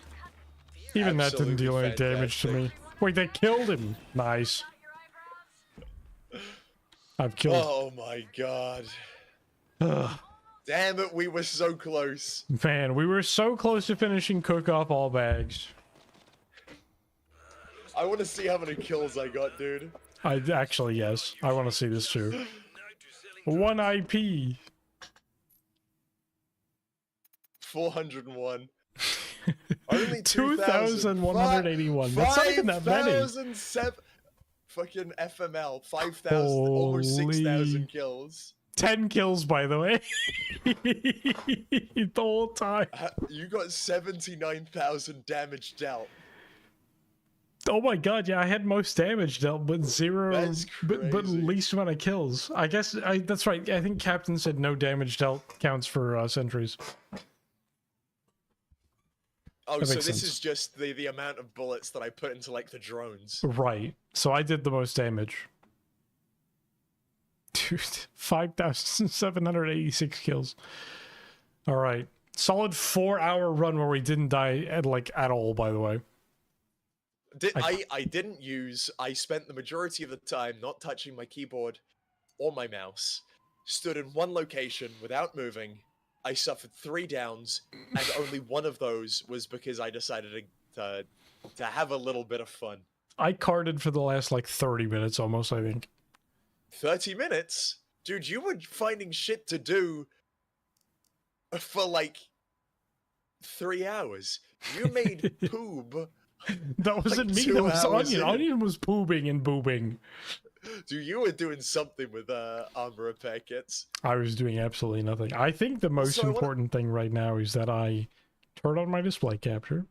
A: Even that didn't deal any damage to me. Wait, they killed him. Nice. I've killed.
B: Oh my god. Damn it, we were so close.
A: Man, we were so close to finishing Cook off all bags.
B: I want to see how many kills I got, dude.
A: Actually, yes. I want to see this too. 1 IP.
B: 401. Only
A: 2,181. That's not even that many.
B: 5,007. Fucking FML. 5,000. Almost 6,000 kills.
A: 10 kills, by the way. The whole time.
B: You got 79,000 damage dealt.
A: Oh my god, yeah, I had most damage dealt, but zero,
B: That's
A: but least amount of kills. I guess, that's right, I think Captain said no damage dealt counts for sentries.
B: Oh,
A: That
B: so
A: makes
B: this
A: sense.
B: is just the amount of bullets that I put into, like, the drones.
A: Right, so I did the most damage. Dude, 5,786 kills. Alright, solid 4-hour run where we didn't die at all, by the way.
B: I didn't use... I spent the majority of the time not touching my keyboard or my mouse. Stood in one location without moving. I suffered 3 downs, and only one of those was because I decided to have a little bit of fun.
A: I carded for the last, like, 30 minutes almost, I think.
B: 30 minutes? Dude, you were finding shit to do for, like, 3 hours. You made poob.
A: That wasn't
B: like
A: me, that was
B: 2 hours
A: Onion.
B: in.
A: Onion was pooping and boobing.
B: Dude, you were doing something with armor repair kits.
A: I was doing absolutely nothing. I think the most important thing right now is that I turn on my display capture,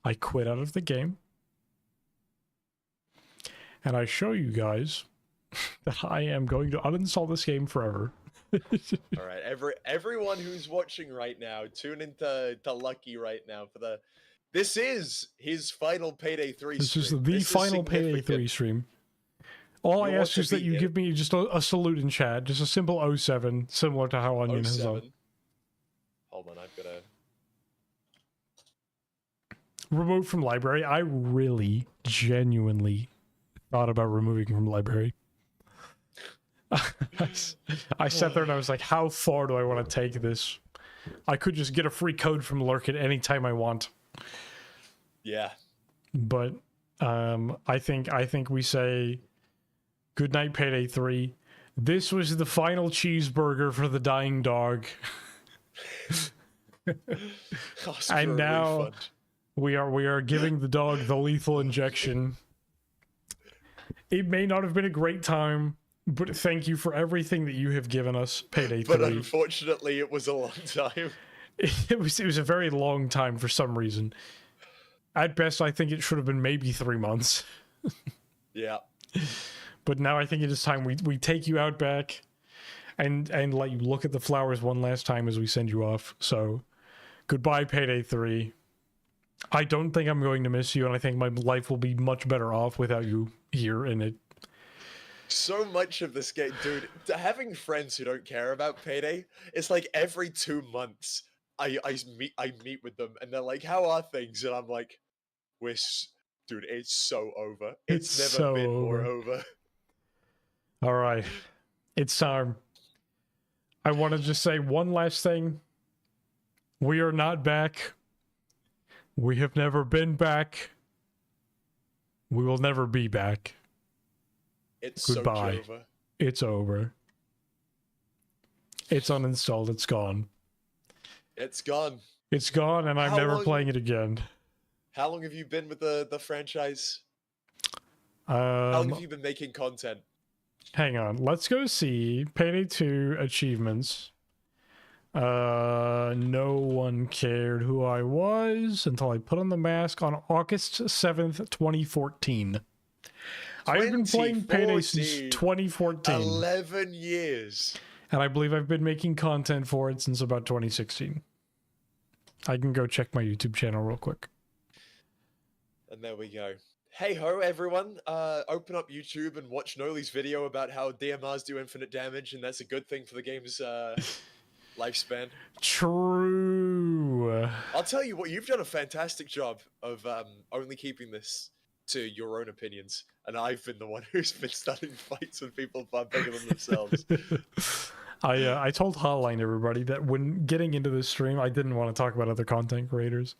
A: I quit out of the game, and I show you guys that I am going to uninstall this game forever.
B: All right, everyone who's watching right now, tune into Lucky right now for the... This is his final Payday 3
A: This
B: stream.
A: is the final Payday 3 stream. All I ask is that you give me just a salute in chat, just a simple 07, similar to how Onion has done.
B: Hold on, I've got to...
A: Removed from library. I really, genuinely thought about removing from library. I sat there and I was like, how far do I want to take this? I could just get a free code from Lurk at any time I want.
B: Yeah.
A: But I think we say good night, Payday 3. This was the final cheeseburger for the dying dog. And now we are giving the dog the lethal injection. It may not have been a great time, but thank you for everything that you have given us, Payday 3.
B: But unfortunately, it was a long time.
A: It was a very long time for some reason. At best, I think it should have been maybe 3 months.
B: Yeah.
A: But now I think it is time we take you out back and let you look at the flowers one last time as we send you off. So, goodbye, Payday 3. I don't think I'm going to miss you, and I think my life will be much better off without you here in it.
B: So much of this game, dude, having friends who don't care about Payday, it's like every 2 months I meet with them, and they're like, how are things? And I'm like, dude, it's so over. It's never been more over.
A: All right. It's time. I want to just say one last thing. We are not back. We have never been back. We will never be back.
B: It's
A: Goodbye.
B: so over.
A: It's over. It's uninstalled. It's gone.
B: It's gone.
A: It's gone, and I'm never playing it again.
B: How long have you been with the franchise? How long have you been making content?
A: Hang on. Let's go see Payday 2 achievements. No one cared who I was until I put on the mask on August 7th, 2014. I've been playing Payday since 2014.
B: 11 years.
A: And I believe I've been making content for it since about 2016. I can go check my YouTube channel real quick.
B: And there we go. Hey ho, everyone. Open up YouTube and watch Noli's video about how DMRs do infinite damage, and that's a good thing for the game's lifespan.
A: True.
B: I'll tell you what, you've done a fantastic job of only keeping this to your own opinions, and I've been the one who's been starting fights with people far bigger than themselves.
A: I told Hotline everybody that when getting into this stream, I didn't want to talk about other content creators.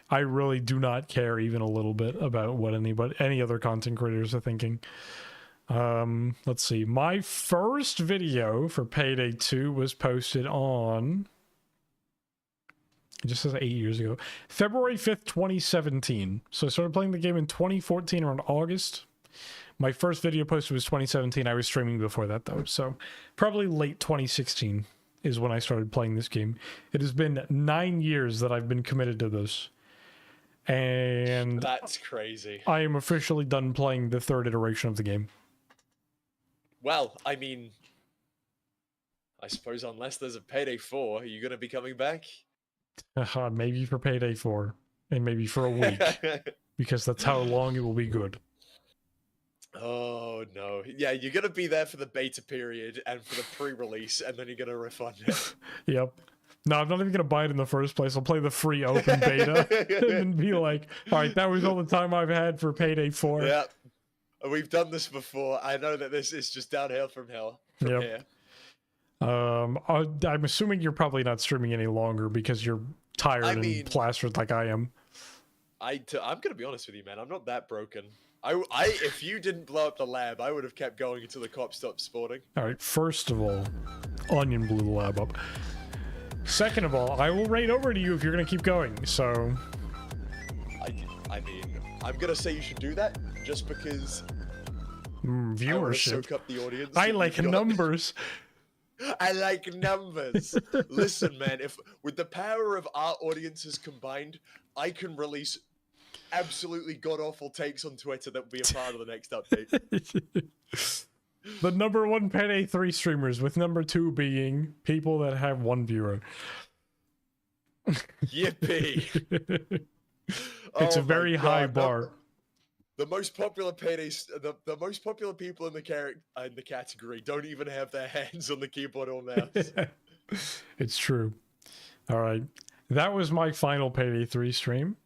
A: I really do not care even a little bit about what any other content creators are thinking. Let's see. My first video for Payday 2 was posted on... It just says 8 years ago. February 5th, 2017. So I started playing the game in 2014 around August. My first video posted was 2017. I was streaming before that, though. So probably late 2016 is when I started playing this game. It has been 9 years that I've been committed to this. And
B: that's crazy.
A: I am officially done playing the third iteration of the game.
B: Well, I mean, I suppose unless there's a Payday 4, are you going to be coming back?
A: Maybe for Payday 4, and maybe for a week, because that's how long it will be good.
B: Oh, no. Yeah, you're going to be there for the beta period and for the pre-release, and then you're going to refund it.
A: Yep. No, I'm not even going to buy it in the first place. I'll play the free open beta and then be like, all right, that was all the time I've had for Payday 4.
B: Yeah. We've done this before. I know that this is just downhill from here.
A: I'm assuming you're probably not streaming any longer because you're tired and plastered like I am.
B: I'm going to be honest with you, man. I'm not that broken. If you didn't blow up the lab, I would have kept going until the cops stopped spawning.
A: All right, first of all, Onion blew the lab up. Second of all, I will raid over to you if you're going to keep going, so...
B: I mean, I'm going to say you should do that, just because...
A: viewership.
B: I soak up the audience.
A: I like numbers.
B: I like numbers. Listen, man, if with the power of our audiences combined, I can release absolutely god-awful takes on Twitter that will be a part of the next update.
A: The number one Payday 3 streamers, with number 2 being people that have 1 viewer.
B: Yippee!
A: It's a very high bar.
B: The most popular Paydays, the most popular people in the category don't even have their hands on the keyboard or mouse.
A: It's true. All right, that was my final Payday 3 stream,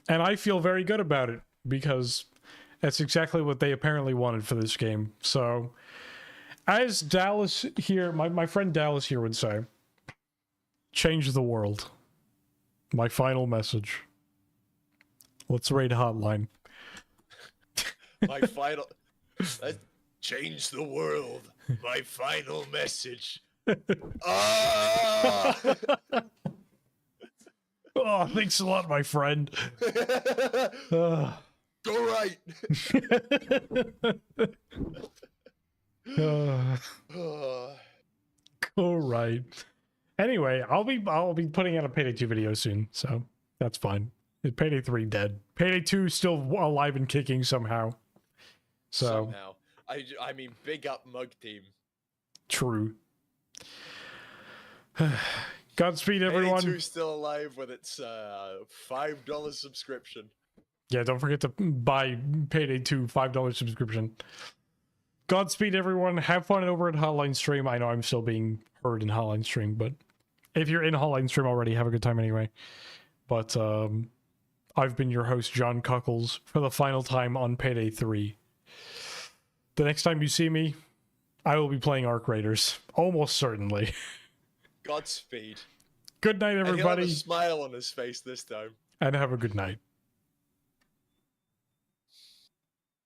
A: and I feel very good about it because that's exactly what they apparently wanted for this game. So, as Dallas here, my friend Dallas here would say, change the world. My final message. Let's raid Hotline.
B: My final... change the world. My final message. Oh!
A: Oh, thanks a lot, my friend.
B: Go right.
A: Go right. Anyway, I'll be putting out a Payday 2 video soon, so that's fine. Payday 3 dead. Payday 2 still alive and kicking somehow. So
B: somehow. I mean, big up Mug Team.
A: True. Godspeed, everyone.
B: Payday 2 still alive with its $5 subscription.
A: Yeah, don't forget to buy Payday 2 $5 subscription. Godspeed, everyone. Have fun over at Hotline Stream. I know I'm still being heard in Hotline Stream, but if you're in Hotline Stream already, have a good time anyway. But I've been your host, John Cuckles, for the final time on Payday 3. The next time you see me, I will be playing Arc Raiders. Almost certainly.
B: Godspeed.
A: Good night, everybody.
B: And he'll have a smile on his face this time.
A: And have a good night.